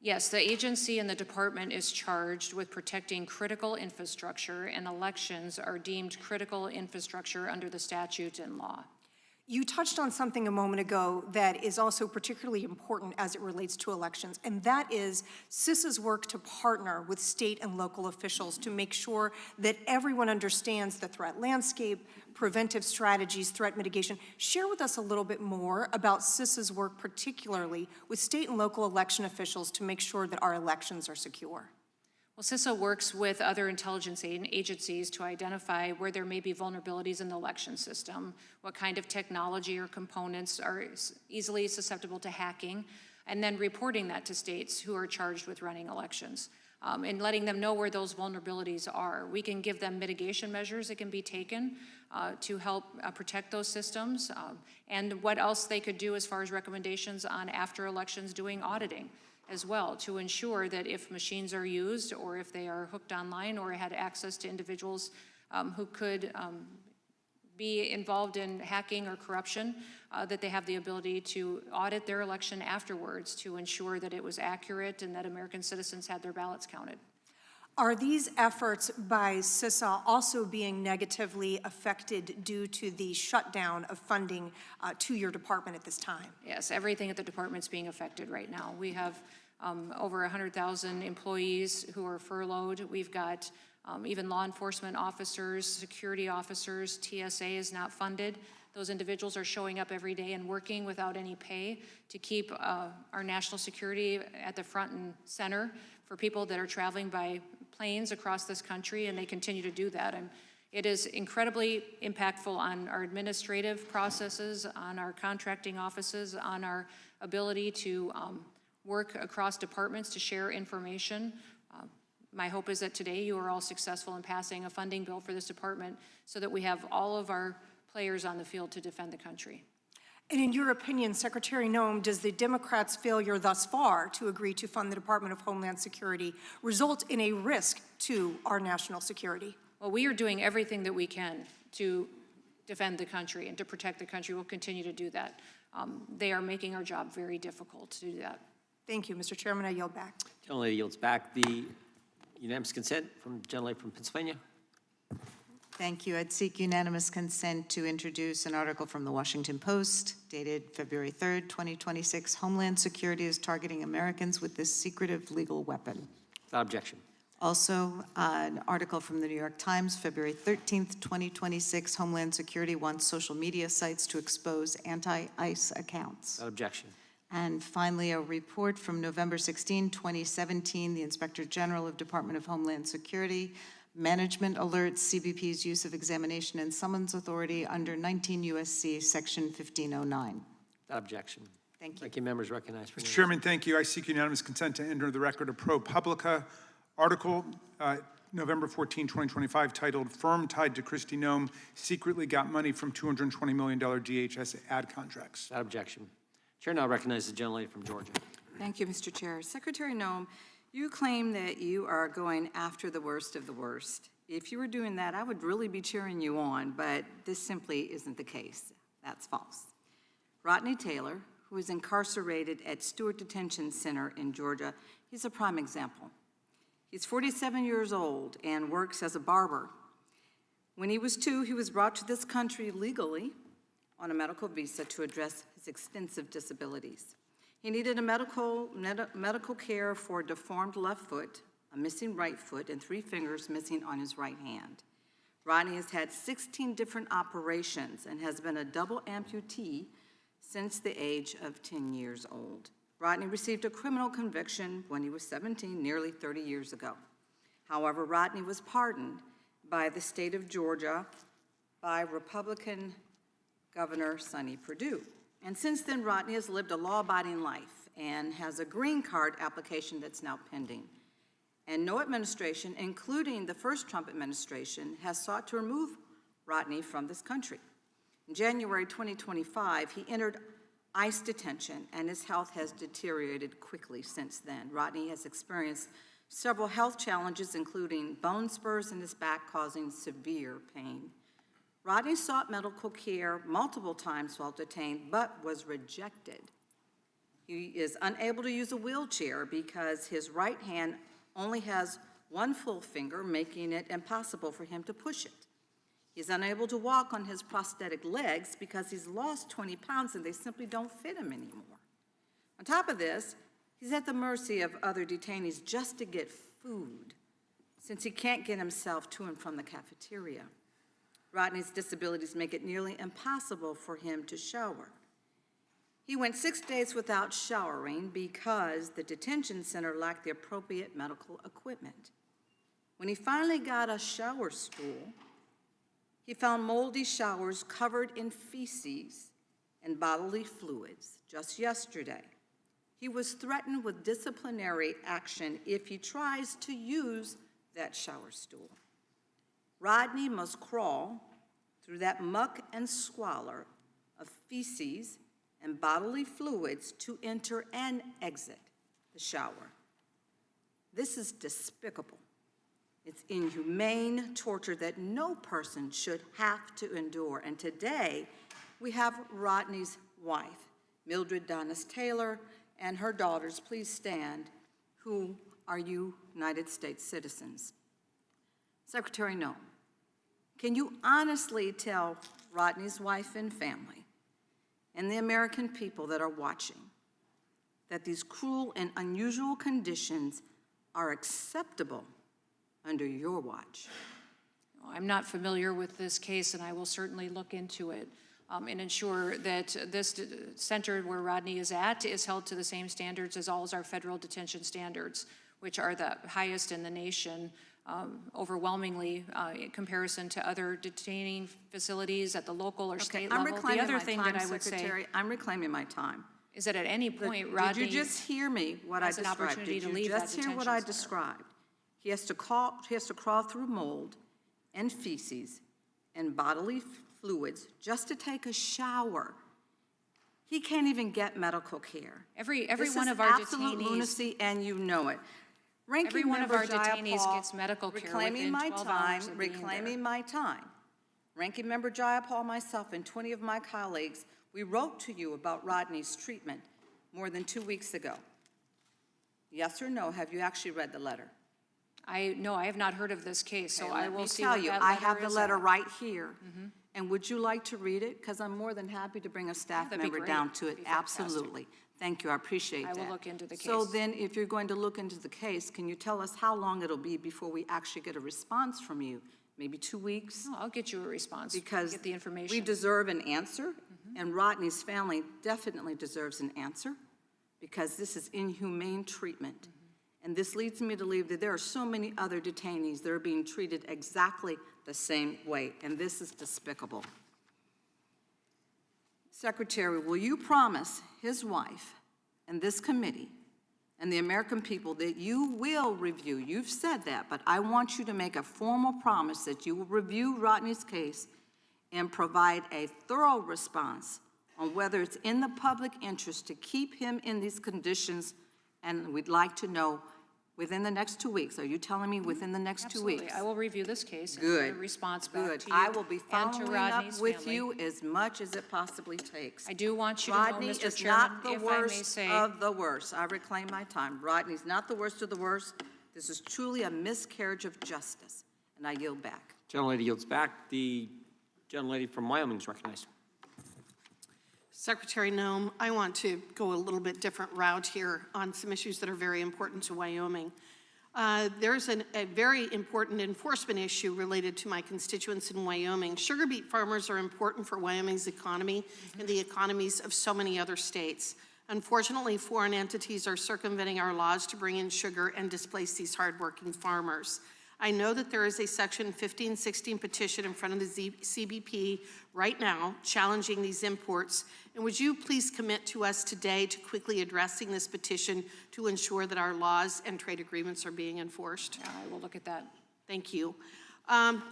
Yes, the agency and the department is charged with protecting critical infrastructure, and elections are deemed critical infrastructure under the statute and law. You touched on something a moment ago that is also particularly important as it relates to elections, and that is CISA's work to partner with state and local officials to make sure that everyone understands the threat landscape, preventive strategies, threat mitigation. Share with us a little bit more about CISA's work, particularly with state and local election officials, to make sure that our elections are secure. Well, CISA works with other intelligence agencies to identify where there may be vulnerabilities in the election system, what kind of technology or components are easily susceptible to hacking, and then reporting that to states who are charged with running elections, and letting them know where those vulnerabilities are. We can give them mitigation measures that can be taken to help protect those systems, and what else they could do as far as recommendations on after elections doing auditing as well, to ensure that if machines are used or if they are hooked online or had access to individuals who could be involved in hacking or corruption, that they have the ability to audit their election afterwards to ensure that it was accurate and that American citizens had their ballots counted. Are these efforts by CISA also being negatively affected due to the shutdown of funding to your department at this time? Yes, everything at the department's being affected right now. We have over 100,000 employees who are furloughed. We've got even law enforcement officers, security officers. TSA is not funded. Those individuals are showing up every day and working without any pay to keep our national security at the front and center for people that are traveling by planes across this country, and they continue to do that. And it is incredibly impactful on our administrative processes, on our contracting offices, on our ability to work across departments to share information. My hope is that today you are all successful in passing a funding bill for this department so that we have all of our players on the field to defend the country. And in your opinion, Secretary Noem, does the Democrats' failure thus far to agree to fund the Department of Homeland Security result in a risk to our national security? Well, we are doing everything that we can to defend the country and to protect the country. We'll continue to do that. They are making our job very difficult to do that. Thank you, Mr. Chairman. I yield back. Gentlelady yields back. The unanimous consent from the gentlelady from Pennsylvania. Thank you. I'd seek unanimous consent to introduce an article from the Washington Post dated February 3rd, 2026. Homeland Security is targeting Americans with this secretive legal weapon. Without objection. Also, an article from the New York Times, February 13th, 2026. Homeland Security wants social media sites to expose anti-ICE accounts. Without objection. And finally, a report from November 16, 2017, the Inspector General of Department of Homeland Security. Management alerts CBP's use of examination and summons authority under 19 U.S.C. Section 1509. Without objection. Thank you. Ranking members recognized for Mr. Chairman, thank you. I seek unanimous consent to enter the record a ProPublica article, November 14, 2025, titled "Firm Tied to Kristi Noem Secretly Got Money from $220 million DHS Ad Contracts." Without objection. Chair now recognizes the gentlelady from Georgia. Thank you, Mr. Chair. Secretary Noem, you claim that you are going after the worst of the worst. If you were doing that, I would really be cheering you on, but this simply isn't the case. That's false. Rodney Taylor, who is incarcerated at Stewart Detention Center in Georgia, he's a prime example. He's 47 years old and works as a barber. When he was 2, he was brought to this country legally on a medical visa to address his extensive disabilities. He needed a medical care for a deformed left foot, a missing right foot, and 3 fingers missing on his right hand. Rodney has had 16 different operations and has been a double amputee since the age of 10 years old. Rodney received a criminal conviction when he was 17, nearly 30 years ago. However, Rodney was pardoned by the state of Georgia by Republican Governor Sonny Perdue. And since then, Rodney has lived a law-abiding life and has a green card application that's now pending. And no administration, including the first Trump administration, has sought to remove Rodney from this country. In January 2025, he entered ICE detention, and his health has deteriorated quickly since then. Rodney has experienced several health challenges, including bone spurs in his back causing severe pain. Rodney sought medical care multiple times while detained, but was rejected. He is unable to use a wheelchair because his right hand only has 1 full finger, making it impossible for him to push it. He's unable to walk on his prosthetic legs because he's lost 20 pounds and they simply don't fit him anymore. On top of this, he's at the mercy of other detainees just to get food, since he can't get himself to and from the cafeteria. Rodney's disabilities make it nearly impossible for him to shower. He went 6 days without showering because the detention center lacked the appropriate medical equipment. When he finally got a shower stool, he found moldy showers covered in feces and bodily fluids just yesterday. He was threatened with disciplinary action if he tries to use that shower stool. Rodney must crawl through that muck and squalor of feces and bodily fluids to enter and exit the shower. This is despicable. It's inhumane torture that no person should have to endure. And today, we have Rodney's wife, Mildred Donis Taylor, and her daughters, please stand, who are United States citizens. Secretary Noem, can you honestly tell Rodney's wife and family and the American people that are watching that these cruel and unusual conditions are acceptable under your watch? I'm not familiar with this case, and I will certainly look into it and ensure that this center where Rodney is at is held to the same standards as all of our federal detention standards, which are the highest in the nation, overwhelmingly in comparison to other detaining facilities at the local or state level. The other thing that I would say, I'm reclaiming my time. Is that at any point, Rodney did you just hear me what I described? Did you just hear what I described? He has to crawl through mold and feces and bodily fluids just to take a shower. He can't even get medical care. Every This one is of our absolute detainees. lunacy, and you know it. Ranking Every one of Member our detainees Jayapal, gets medical care reclaiming within my 12 time, hours of being there. reclaiming my time. Ranking Member Jayapal, myself, and 20 of my colleagues, we wrote to you about Rodney's treatment more than 2 weeks ago. Yes or no, have you actually read the letter? No, I have not heard of this case, so Okay, I let will me see tell what you, that I letter have the is letter at. right here. And would you like to read it? Because I'm more than happy to bring a staff That'd be member great. down to it. That'd be fantastic. Absolutely. Thank you, I appreciate I that. will look into the So case. then, if you're going to look into the case, can you tell us how long it'll be before we actually get a response from you? Maybe 2 weeks? No, I'll get you a response. Because Get the information. we deserve an answer, and Rodney's family definitely deserves an answer, because this is inhumane treatment. And this leads me to believe that there are so many other detainees that are being treated exactly the same way, and this is despicable. Secretary, will you promise his wife and this committee and the American people that you will review, you've said that, but I want you to make a formal promise that you will review Rodney's case and provide a thorough response on whether it's in the public interest to keep him in these conditions, and we'd like to know within the next 2 weeks. Are you telling me within the next 2 Absolutely. weeks? I will review this case and Good. get a response back Good. to you I will be and to following Rodney's up with family. you as much as it possibly takes. I do want you to know, Rodney Mr. is Chairman, not the if I may worst say, of the worst. I reclaim my time. Rodney's not the worst of the worst. This is truly a miscarriage of justice, and I yield back. Gentlelady yields back. The gentlelady from Wyoming is recognized. Secretary Noem, I want to go a little bit different route here on some issues that are very important to Wyoming. There's a very important enforcement issue related to my constituents in Wyoming. Sugar beet farmers are important for Wyoming's economy and the economies of so many other states. Unfortunately, foreign entities are circumventing our laws to bring in sugar and displace these hardworking farmers. I know that there is a Section 1516 petition in front of the CBP right now challenging these imports. And would you please commit to us today to quickly addressing this petition to ensure that our laws and trade agreements are being enforced? I will look at that. Thank you. Under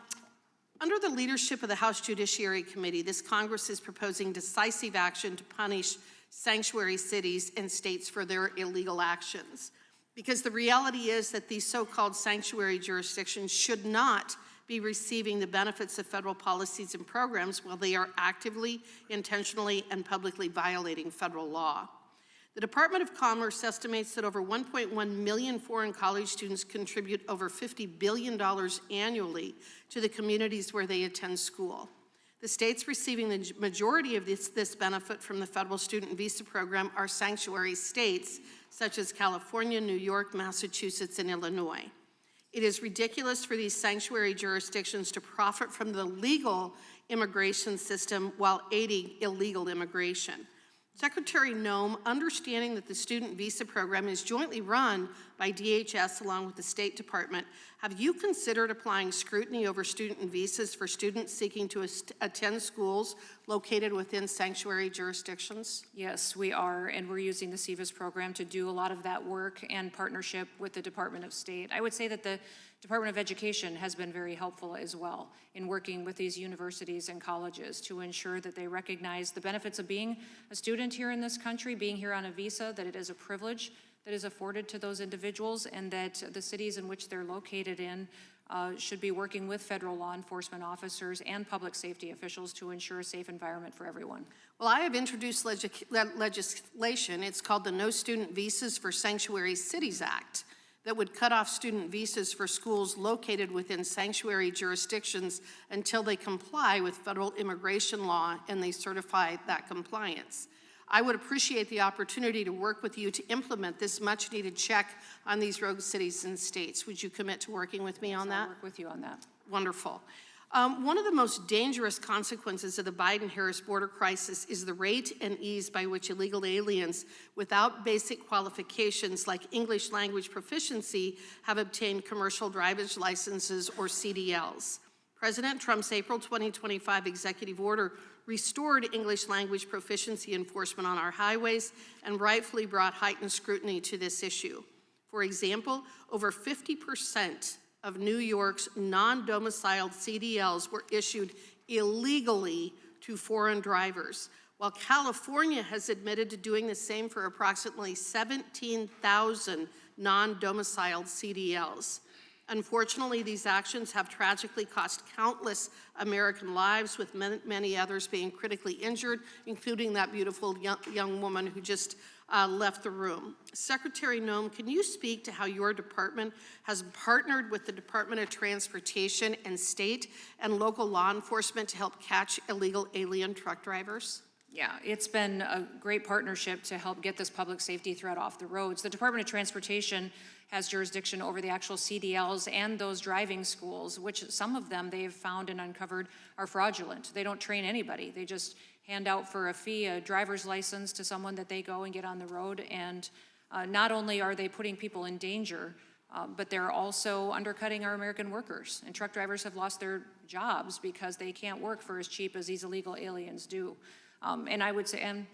the leadership of the House Judiciary Committee, this Congress is proposing decisive action to punish sanctuary cities and states for their illegal actions. Because the reality is that these so-called sanctuary jurisdictions should not be receiving the benefits of federal policies and programs while they are actively, intentionally, and publicly violating federal law. The Department of Commerce estimates that over 1.1 million foreign college students contribute over $50 billion annually to the communities where they attend school. The states receiving the majority of this benefit from the federal student visa program are sanctuary states, such as California, New York, Massachusetts, and Illinois. It is ridiculous for these sanctuary jurisdictions to profit from the legal immigration system while aiding illegal immigration. Secretary Noem, understanding that the student visa program is jointly run by DHS along with the State Department, have you considered applying scrutiny over student visas for students seeking to attend schools located within sanctuary jurisdictions? Yes, we are, and we're using the SEVIS program to do a lot of that work and partnership with the Department of State. I would say that the Department of Education has been very helpful as well in working with these universities and colleges to ensure that they recognize the benefits of being a student here in this country, being here on a visa, that it is a privilege that is afforded to those individuals, and that the cities in which they're located in should be working with federal law enforcement officers and public safety officials to ensure a safe environment for everyone. Well, I have introduced legislation. It's called the No Student Visas for Sanctuary Cities Act that would cut off student visas for schools located within sanctuary jurisdictions until they comply with federal immigration law and they certify that compliance. I would appreciate the opportunity to work with you to implement this much-needed check on these rogue cities and states. Would you commit to working with me on that? I'll work with you on that. Wonderful. One of the most dangerous consequences of the Biden-Harris border crisis is the rate and ease by which illegal aliens without basic qualifications like English language proficiency have obtained commercial driver's licenses or CDLs. President Trump's April 2025 executive order restored English language proficiency enforcement on our highways and rightfully brought heightened scrutiny to this issue. For example, over 50% of New York's non-domiciled CDLs were issued illegally to foreign drivers, while California has admitted to doing the same for approximately 17,000 non-domiciled CDLs. Unfortunately, these actions have tragically cost countless American lives, with many others being critically injured, including that beautiful young woman who just left the room. Secretary Noem, can you speak to how your department has partnered with the Department of Transportation and state and local law enforcement to help catch illegal alien truck drivers? Yeah, it's been a great partnership to help get this public safety threat off the roads. The Department of Transportation has jurisdiction over the actual CDLs and those driving schools, which some of them they've found and uncovered are fraudulent. They don't train anybody. They just hand out for a fee a driver's license to someone that they go and get on the road. And not only are they putting people in danger, but they're also undercutting our American workers. And truck drivers have lost their jobs because they can't work for as cheap as these illegal aliens do. And I would say, and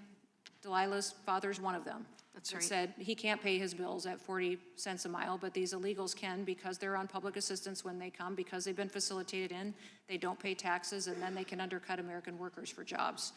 Delilah's father's one of them. That's right. Said he can't pay his bills at 40 cents a mile, but these illegals can because they're on public assistance when they come, because they've been facilitated in, they don't pay taxes, and then they can undercut American workers for jobs.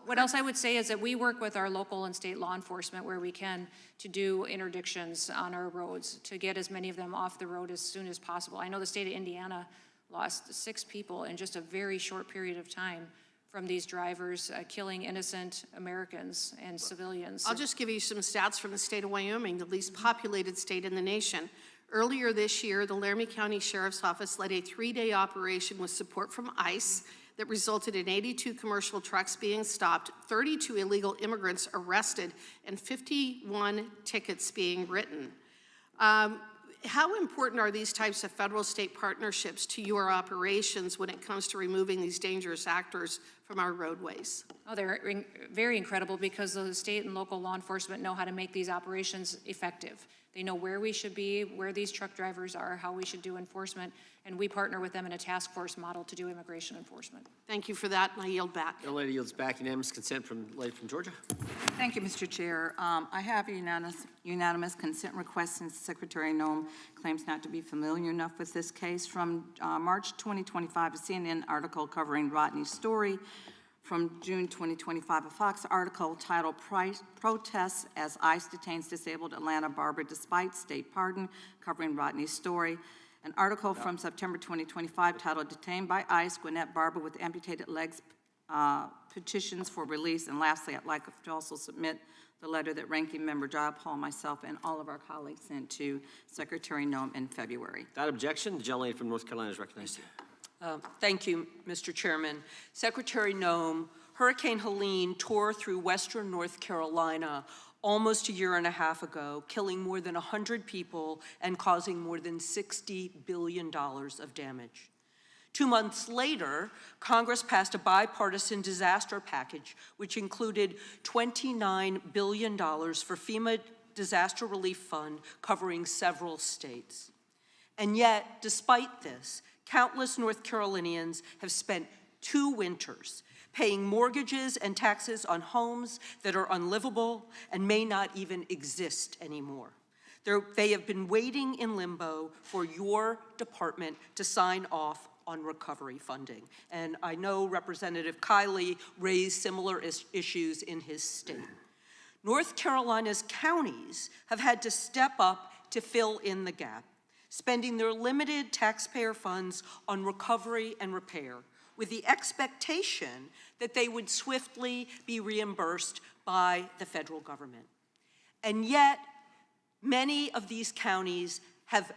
What else I would say is that we work with our local and state law enforcement where we can to do interdictions on our roads, to get as many of them off the road as soon as possible. I know the state of Indiana lost 6 people in just a very short period of time from these drivers killing innocent Americans and civilians. I'll just give you some stats from the state of Wyoming, the least populated state in the nation. Earlier this year, the Laramie County Sheriff's Office led a 3-day operation with support from ICE that resulted in 82 commercial trucks being stopped, 32 illegal immigrants arrested, and 51 tickets being written. How important are these types of federal-state partnerships to your operations when it comes to removing these dangerous actors from our roadways? Oh, they're very incredible because the state and local law enforcement know how to make these operations effective. They know where we should be, where these truck drivers are, how we should do enforcement, and we partner with them in a task force model to do immigration enforcement. Thank you for that, and I yield back. The lady yields back. Unanimous consent from the lady from Georgia. Thank you, Mr. Chair. I have a unanimous consent request since Secretary Noem claims not to be familiar enough with this case. From March 2025, a CNN article covering Rodney's story. From June 2025, a Fox article titled Protests as ICE Detains Disabled Atlanta Barber Despite State Pardon, covering Rodney's story. An article from September 2025 titled Detained by ICE, Gwinnett Barber with Amputated Legs Petitions for Release. And lastly, I'd like to also submit the letter that Ranking Member Jayapal, myself, and all of our colleagues sent to Secretary Noem in February. Without objection, the gentlelady from North Carolina is recognized. Thank you, Mr. Chairman. Secretary Noem, Hurricane Helene tore through western North Carolina almost a year and a half ago, killing more than 100 people and causing more than $60 billion of damage. 2 months later, Congress passed a bipartisan disaster package, which included $29 billion for FEMA Disaster Relief Fund covering several states. And yet, despite this, countless North Carolinians have spent 2 winters paying mortgages and taxes on homes that are unlivable and may not even exist anymore. They have been waiting in limbo for your department to sign off on recovery funding. And I know Representative Kiley raised similar issues in his state. North Carolina's counties have had to step up to fill in the gap, spending their limited taxpayer funds on recovery and repair, with the expectation that they would swiftly be reimbursed by the federal government. And yet, many of these counties have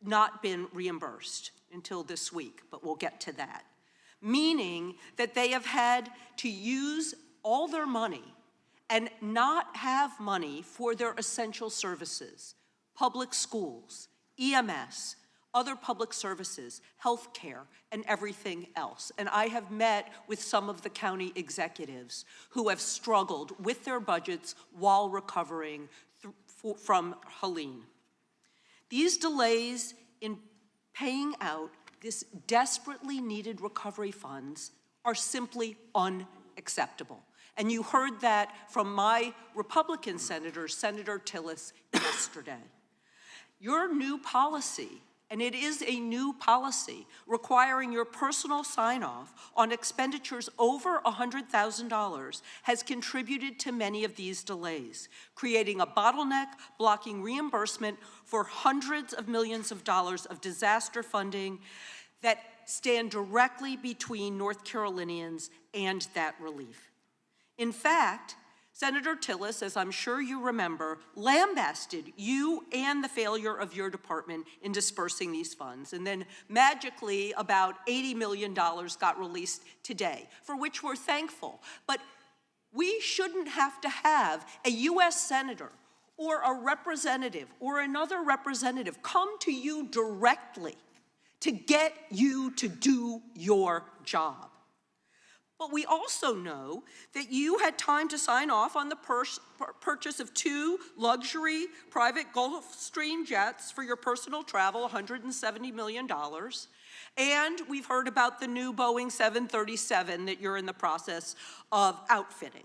not been reimbursed until this week, but we'll get to that. Meaning that they have had to use all their money and not have money for their essential services, public schools, EMS, other public services, health care, and everything else. And I have met with some of the county executives who have struggled with their budgets while recovering from Helene. These delays in paying out this desperately needed recovery funds are simply unacceptable. And you heard that from my Republican senator, Senator Tillis, yesterday. Your new policy and it is a new policy requiring your personal sign-off on expenditures over $100,000 has contributed to many of these delays, creating a bottleneck, blocking reimbursement for hundreds of millions of dollars of disaster funding that stand directly between North Carolinians and that relief. In fact, Senator Tillis, as I'm sure you remember, lambasted you and the failure of your department in dispersing these funds. And then magically, about $80 million got released today, for which we're thankful. But we shouldn't have to have a U.S. senator or a representative or another representative come to you directly to get you to do your job. But we also know that you had time to sign off on the purchase of 2 luxury private Gulfstream jets for your personal travel, $170 million. And we've heard about the new Boeing 737 that you're in the process of outfitting.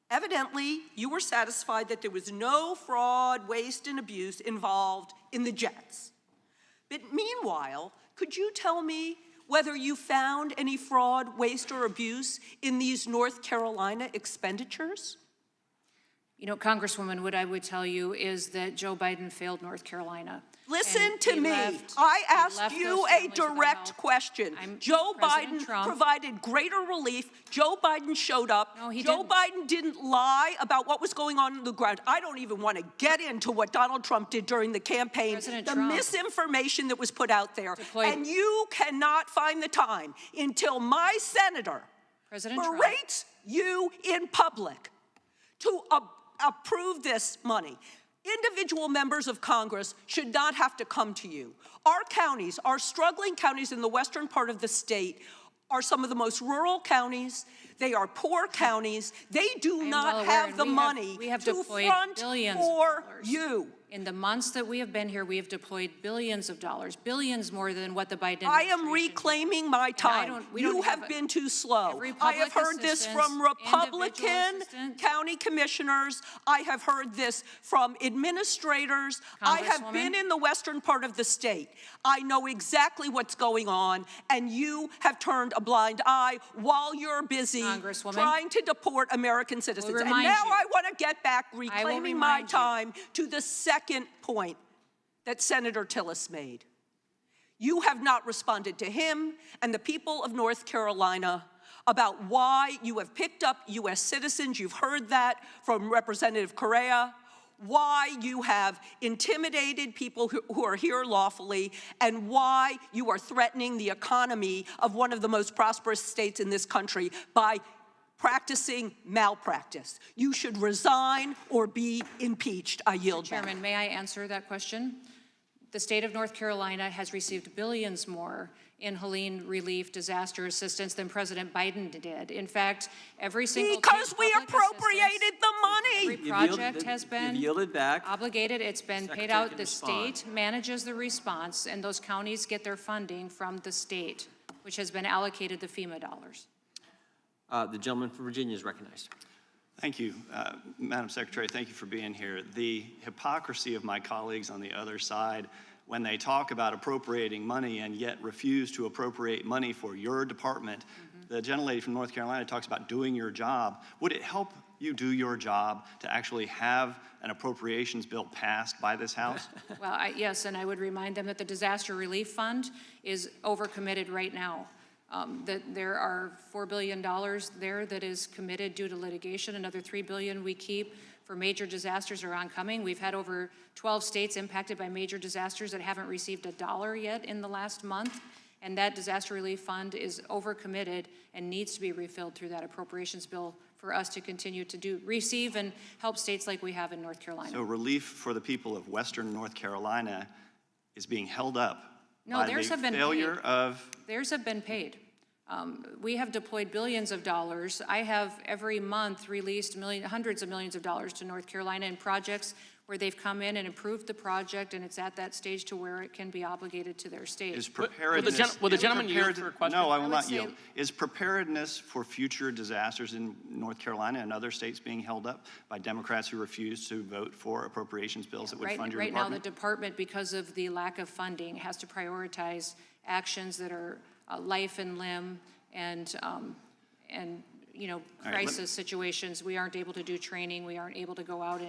Evidently, you were satisfied that there was no fraud, waste, and abuse involved in the jets. But meanwhile, could you tell me whether you found any fraud, waste, or abuse in these North Carolina expenditures? You know, Congresswoman, what I would tell you is that Joe Biden failed North Carolina. Listen to me. I asked you a direct question. Joe Biden provided greater relief. Joe Biden showed up. No, he Joe didn't. Biden didn't lie about what was going on the ground. I don't even want to get into what Donald Trump did during the campaign, President the Trump misinformation that was put out there. And you cannot find the time until my senator berates you in public to approve this money. Individual members of Congress should not have to come to you. Our counties, our struggling counties in the western part of the state, are some of the most rural counties. They are poor counties. They do not have the money to front for you. In the months that we have been here, we have deployed billions of dollars, billions more than what the Biden I am reclaiming my time. You have been too slow. I have heard this from Republican county commissioners. I have heard this from administrators. I have been in the western part of the state. I know exactly what's going on, and you have turned a blind eye while you're busy trying to deport American citizens. And now I want to get back reclaiming my time to the second point that Senator Tillis made. You have not responded to him and the people of North Carolina about why you have picked up U.S. citizens. You've heard that from Representative Correa. Why you have intimidated people who are here lawfully, and why you are threatening the economy of one of the most prosperous states in this country by practicing malpractice. You should resign or be impeached. I yield back. Chairman, may I answer that question? The state of North Carolina has received billions more in Helene relief disaster assistance than President Biden did. In fact, every single because we appropriated the money. Every project has been yielded back. Obligated. It's been paid out. The state manages the response, and those counties get their funding from the state, which has been allocated the FEMA dollars. The gentleman from Virginia is recognized. Thank you, Madam Secretary. Thank you for being here. The hypocrisy of my colleagues on the other side when they talk about appropriating money and yet refuse to appropriate money for your department. The gentlelady from North Carolina talks about doing your job. Would it help you do your job to actually have an appropriations bill passed by this House? Well, yes, and I would remind them that the Disaster Relief Fund is overcommitted right now. That there are $4 billion there that is committed due to litigation. Another $3 billion we keep for major disasters are oncoming. We've had over 12 states impacted by major disasters that haven't received a dollar yet in the last month. And that disaster relief fund is overcommitted and needs to be refilled through that appropriations bill for us to continue to receive and help states like we have in North Carolina. So relief for the people of Western North Carolina is being held up. No, theirs have been paid. Theirs have been paid. We have deployed billions of dollars. I have every month released hundreds of millions of dollars to North Carolina in projects where they've come in and improved the project, and it's at that stage to where it can be obligated to their state. Is preparedness... Will the gentleman yield for a question? No, I will not yield. Is preparedness for future disasters in North Carolina and other states being held up by Democrats who refuse to vote for appropriations bills that would fund your Right now, the department? department, because of the lack of funding, has to prioritize actions that are life and limb and you know, crisis situations. We aren't able to do training. We aren't able to go out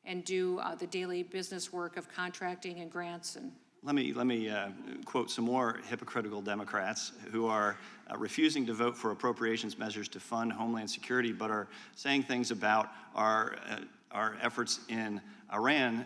and do the daily business work of contracting and grants. And Let me quote some more hypocritical Democrats who are refusing to vote for appropriations measures to fund Homeland Security, but are saying things about our efforts in Iran.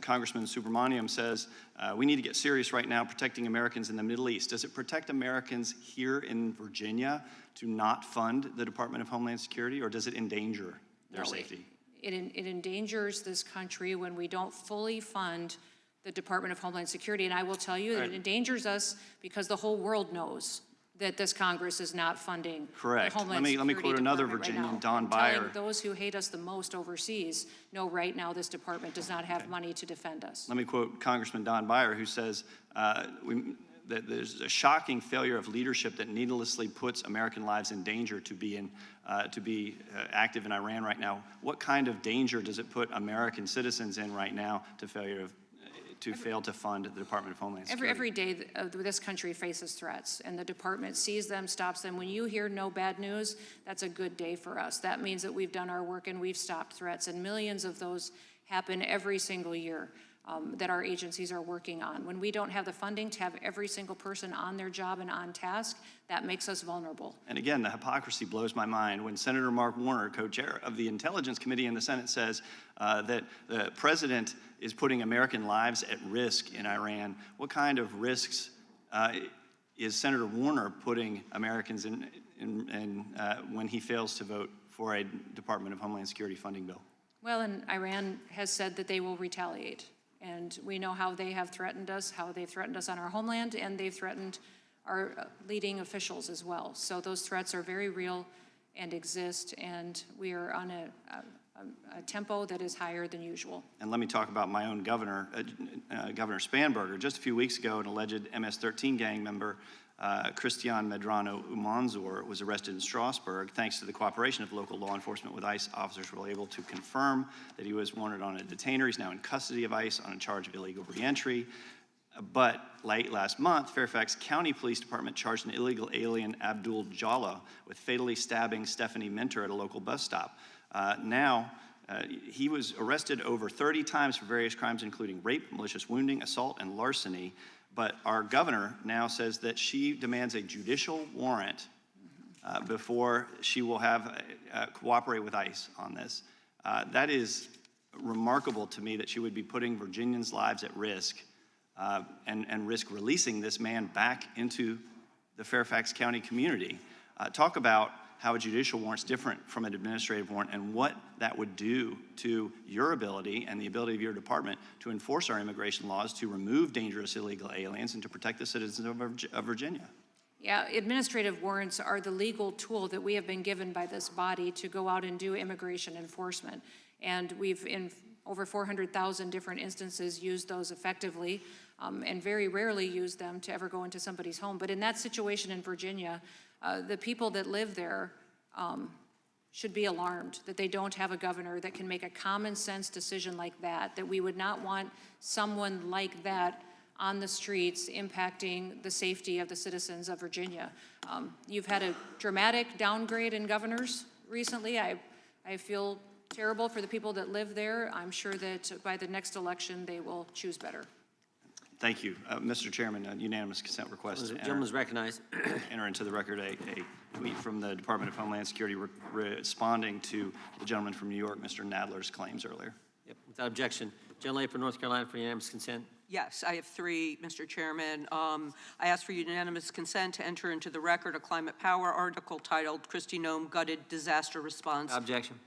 Congressman Subramaniam says, we need to get serious right now protecting Americans in the Middle East. Does it protect Americans here in Virginia to not fund the Department of Homeland Security, or does it endanger their safety? it endangers this country when we don't fully fund the Department of Homeland Security. And I will tell you that it endangers us because the whole world knows that this Congress is not funding Correct. the Homeland Let me quote another Department Virginian, right Don Telling Beyer. those who hate us the most overseas know right now this department does not have money to defend us. Let me quote Congressman Don Beyer, who says that there's a shocking failure of leadership that needlessly puts American lives in danger to be active in Iran right now. What kind of danger does it put American citizens in right now to fail to fund the Department of Homeland Security? Every day this country faces threats, and the department sees them, stops them. When you hear no bad news, that's a good day for us. That means that we've done our work and we've stopped threats, and millions of those happen every single year that our agencies are working on. When we don't have the funding to have every single person on their job and on task, that makes us vulnerable. And again, the hypocrisy blows my mind when Senator Mark Warner, co-chair of the Intelligence Committee in the Senate, says that the president is putting American lives at risk in Iran. What kind of risks is Senator Warner putting Americans in when he fails to vote for a Department of Homeland Security funding bill? Well, and Iran has said that they will retaliate. And we know how they have threatened us, how they've threatened us on our homeland, and they've threatened our leading officials as well. So those threats are very real and exist, and we are on a tempo that is higher than usual. And let me talk about my own governor, Governor Spanberger. Just a few weeks ago, an alleged MS-13 gang member, Christian Medrano Umanzor, was arrested in Strasbourg. Thanks to the cooperation of local law enforcement with ICE, officers were able to confirm that he was wanted on a detainer. He's now in custody of ICE on a charge of illegal reentry. But late last month, Fairfax County Police Department charged an illegal alien, Abdul Jalla, with fatally stabbing Stephanie Minter at a local bus stop. He was arrested over 30 times for various crimes, including rape, malicious wounding, assault, and larceny. But our governor now says that she demands a judicial warrant before she will cooperate with ICE on this. That is remarkable to me that she would be putting Virginians' lives at risk and risk releasing this man back into the Fairfax County community. Talk about how a judicial warrant is different from an administrative warrant and what that would do to your ability and the ability of your department to enforce our immigration laws, to remove dangerous illegal aliens, and to protect the citizens of Virginia. Yeah, administrative warrants are the legal tool that we have been given by this body to go out and do immigration enforcement. And we've, in over 400,000 different instances, used those effectively and very rarely used them to ever go into somebody's home. But in that situation in Virginia, the people that live there should be alarmed that they don't have a governor that can make a common sense decision like that we would not want someone like that on the streets impacting the safety of the citizens of Virginia. You've had a dramatic downgrade in governors recently. I feel terrible for the people that live there. I'm sure that by the next election they will choose better. Thank you. Mr. Chairman, a unanimous consent request. The gentleman is recognized. Enter into the record a tweet from the Department of Homeland Security responding to the gentleman from New York, Mr. Nadler's claims earlier. Yep, without objection. Gentlelady from North Carolina for unanimous consent. Yes, I have three, Mr. Chairman. I ask for unanimous consent to enter into the record a climate power article titled Kristi Noem Gutted Disaster Response. Objection.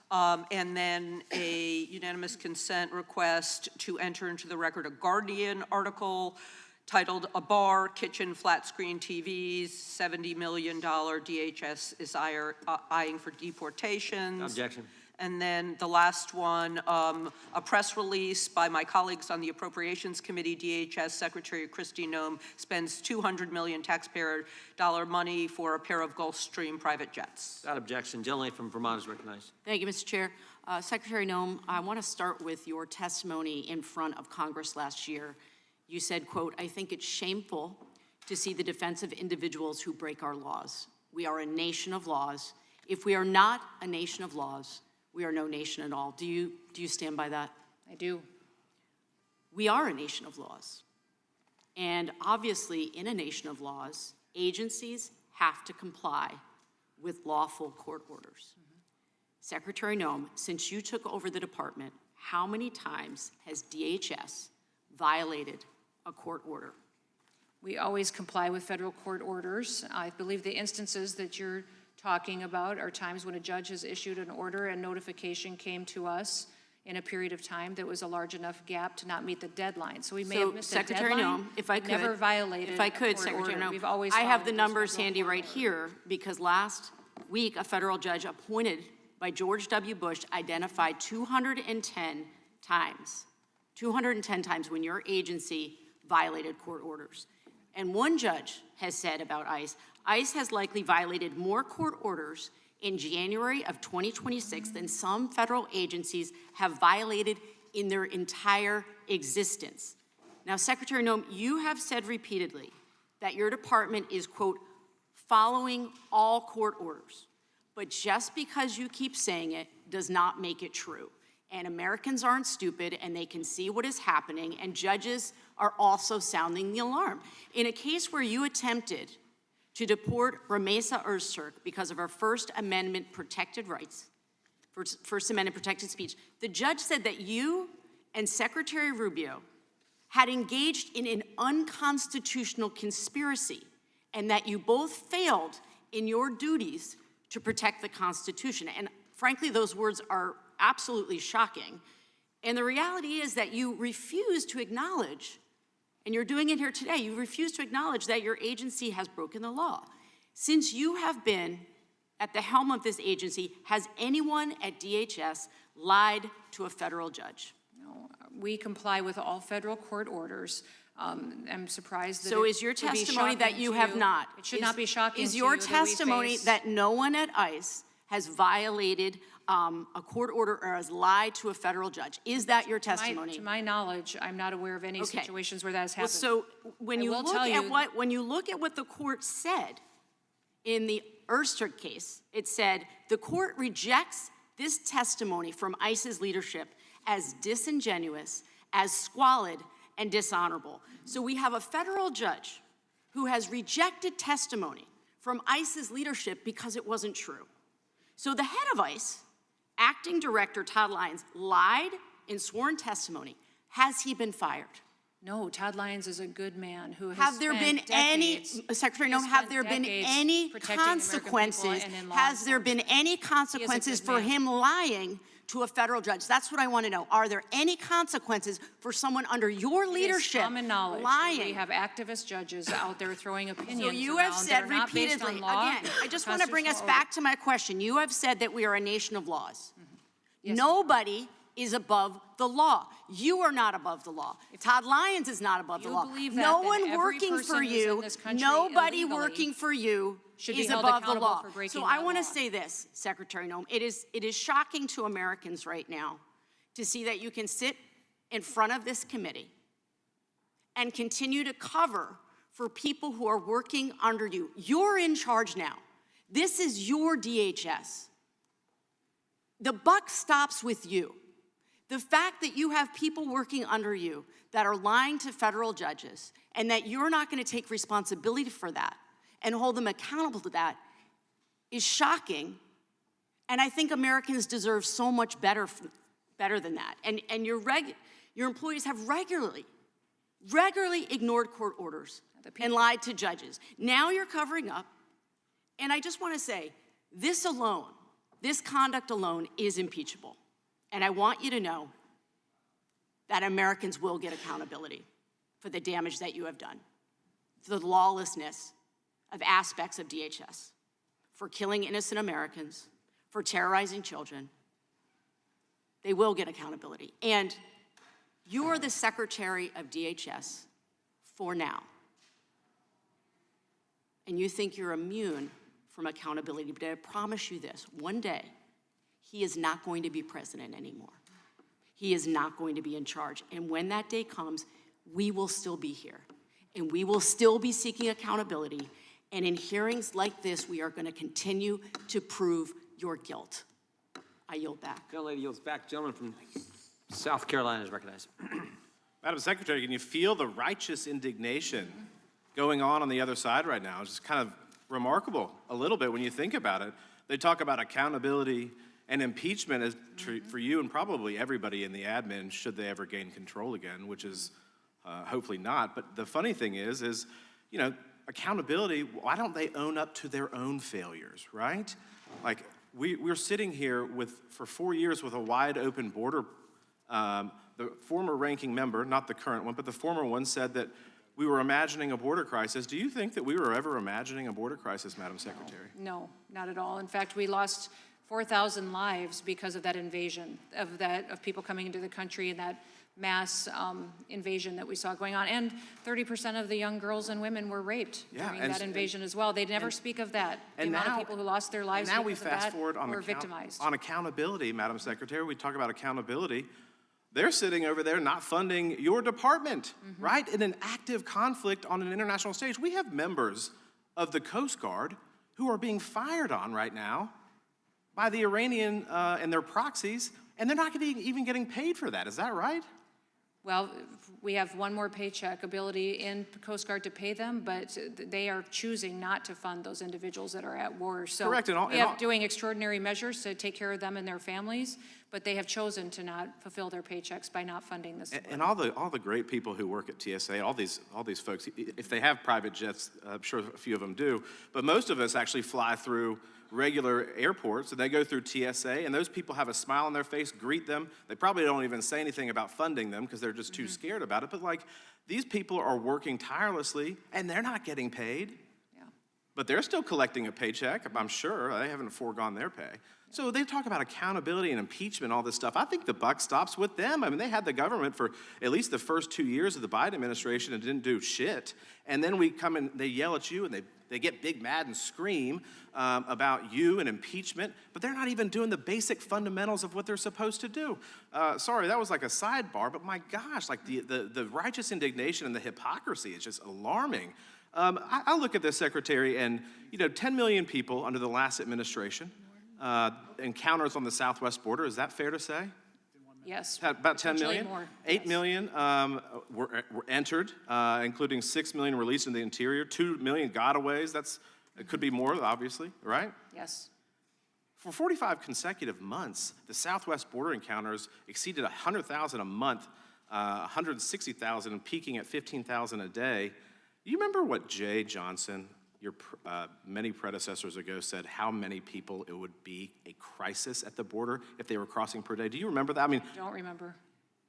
And then a unanimous consent request to enter into the record a Guardian article titled A Bar, Kitchen, Flat Screen TVs, $70 million DHS is eyeing for deportations. Objection. And then the last one, a press release by my colleagues on the Appropriations Committee, DHS Secretary Kristi Noem spends $200 million taxpayer dollar money for a pair of Gulfstream private jets. Without objection, gentleman from Vermont is recognized. Thank you, Mr. Chair. Secretary Noem, I want to start with your testimony in front of Congress last year. You said, quote, "I think it's shameful to see the defense of individuals who break our laws. We are a nation of laws. If we are not a nation of laws, we are no nation at all." Do you stand by that? I do. We are a nation of laws. And obviously, in a nation of laws, agencies have to comply with lawful court orders. Secretary Noem, since you took over the department, how many times has DHS violated a court order? We always comply with federal court orders. I believe the instances that you're talking about are times when a judge has issued an order and notification came to us in a period of time that was a large enough gap to not meet the deadline. So we may have missed Secretary a deadline. Noem, if I but could, never violated if I a could, court Secretary order. Noem, We've always I have followed the those numbers federal handy court right orders. here because last week a federal judge appointed by George W. Bush identified 210 times when your agency violated court orders. And one judge has said about ICE has likely violated more court orders in January of 2026 than some federal agencies have violated in their entire existence. Now, Secretary Noem, you have said repeatedly that your department is, quote, following all court orders. But just because you keep saying it does not make it true. And Americans aren't stupid, and they can see what is happening, and judges are also sounding the alarm. In a case where you attempted to deport Ramesa Öztürk because of her First Amendment protected rights, First Amendment protected speech, the judge said that you and Secretary Rubio had engaged in an unconstitutional conspiracy and that you both failed in your duties to protect the Constitution. And frankly, those words are absolutely shocking. And the reality is that you refuse to acknowledge, and you're doing it here today, you refuse to acknowledge that your agency has broken the law. Since you have been at the helm of this agency, has anyone at DHS lied to a federal judge? No, we comply with all federal court orders. I'm surprised that So it is your would be testimony that shocking you to have not? It should not be shocking Is to your you that we testimony face- that no one at ICE has violated a court order or has lied to a federal judge? Is that your testimony? To my knowledge, I'm not aware of any Okay. situations where that has Well, happened. so when I you will look tell at you- when you look at what the court said in the Öztürk case, it said the court rejects this testimony from ICE's leadership as disingenuous, as squalid, and dishonorable. So we have a federal judge who has rejected testimony from ICE's leadership because it wasn't true. So the head of ICE, Acting Director Todd Lyons, lied in sworn testimony. Has he been fired? No, Todd Lyons is a good man who has Have there been spent any, decades- Secretary he has Noem, have spent there been decades any protecting the American people consequences? and in law Has there been any good consequences for man. him lying to a federal judge? That's what I want to know. Are there any consequences for someone under your It is leadership common knowledge that lying? we have activist judges out there throwing opinions So you have around that said are not based repeatedly, on law, again, I just want to bring us constitutional back to my question. You have said that we are a nation of laws. Yes. Nobody is above the law. You are not above the law. Todd Lyons is not above the you law. believe that, No then one every working person for who's you, in this country nobody illegally working for you should be is held above the accountable law. for breaking So I that want to law. say this, Secretary Noem. It is shocking to Americans right now to see that you can sit in front of this committee and continue to cover for people who are working under you. You're in charge now. This is your DHS. The buck stops with you. The fact that you have people working under you that are lying to federal judges and that you're not going to take responsibility for that and hold them accountable to that is shocking. And I think Americans deserve so much better than that. And your employees have regularly ignored court orders and lied to judges. Now you're covering up. And I just want to say, this conduct alone is impeachable. And I want you to know that Americans will get accountability for the damage that you have done, for the lawlessness of aspects of DHS, for killing innocent Americans, for terrorizing children, They will get accountability. And you're the Secretary of DHS for now. And you think you're immune from accountability, but I promise you this, one day, he is not going to be president anymore. He is not going to be in charge. And when that day comes, we will still be here. And we will still be seeking accountability. And in hearings like this, we are going to continue to prove your guilt. I yield back. Young lady yields back. Gentleman from South Carolina is recognized. Madam Secretary, can you feel the righteous indignation going on the other side right now? It's just kind of remarkable a little bit when you think about it. They talk about accountability and impeachment as for you and probably everybody in the admin should they ever gain control again, which is hopefully not. But the funny thing is, you know, accountability, why don't they own up to their own failures, right? Like, we're sitting here for 4 years with a wide open border. The former ranking member, not the current one, but the former one said that we were imagining a border crisis. Do you think that we were ever imagining a border crisis, Madam Secretary? No, not at all. In fact, we lost 4,000 lives because of that invasion, of people coming into the country and that mass invasion that we saw going on. And 30% of the young girls and women were raped during that invasion as well. They never speak of that. The amount of people who lost their lives now we because of fast that forward on were victimized. On accountability, Madam Secretary, we talk about accountability. They're sitting over there not funding your department, right? In an active conflict on an international stage. We have members of the Coast Guard who are being fired on right now by the Iranian and their proxies, and they're not even getting paid for that. Is that right? Well, we have one more paycheck ability in Coast Guard to pay them, but they are choosing not to fund those individuals that are at war. So correct. We have doing extraordinary measures to take care of them and their families, but they have chosen to not fulfill their paychecks by not funding this. And all the great people who work at TSA, all these folks, if they have private jets, I'm sure a few of them do, but most of us actually fly through regular airports, and they go through TSA, and those people have a smile on their face, greet them. They probably don't even say anything about funding them because they're just too scared about it. But like, these people are working tirelessly, and they're not getting paid. Yeah. But they're still collecting a paycheck, I'm sure. They haven't foregone their pay. So they talk about accountability and impeachment, all this stuff. I think the buck stops with them. I mean, they had the government for at least the first 2 years of the Biden administration and didn't do shit. And then we come and they yell at you and they get big mad and scream about you and impeachment, but they're not even doing the basic fundamentals of what they're supposed to do. Sorry, that was like a sidebar, but my gosh, like the righteous indignation and the hypocrisy is just alarming. I look at this, Secretary, and 10 million people under the last administration, encounters on the southwest border. Is that fair to say? Yes. About 10 million? More. 8 million were entered, including 6 million released in the interior, 2 million gotaways. It could be more, obviously, right? Yes. For 45 consecutive months, the southwest border encounters exceeded 100,000 a month, 160,000 and peaking at 15,000 a day. You remember what Jay Johnson, your many predecessors ago, said how many people it would be a crisis at the border if they were crossing per day? Do you remember that? I mean, Don't remember.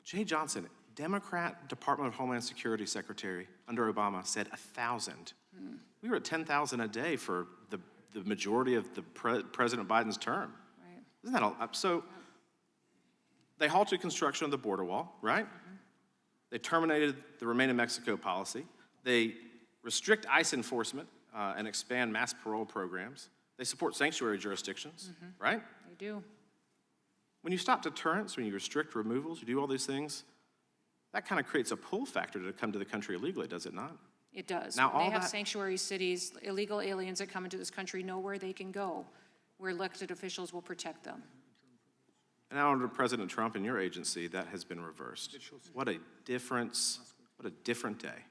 Jay Johnson, Democrat Department of Homeland Security Secretary under Obama, said 1,000. We were at 10,000 a day for the majority of the President Biden's term. Right. Isn't that so? They halted construction of the border wall, right? They terminated the Remain in Mexico policy. They restrict ICE enforcement and expand mass parole programs. They support sanctuary jurisdictions, right? They do. When you stop deterrence, when you restrict removals, you do all these things, that kind of creates a pull factor to come to the country illegally, does it not? It does. Now, They have sanctuary cities. Illegal aliens that come into this country know where they can go, where elected officials will protect them. And now under President Trump and your agency, that has been reversed. What a difference, what a different day.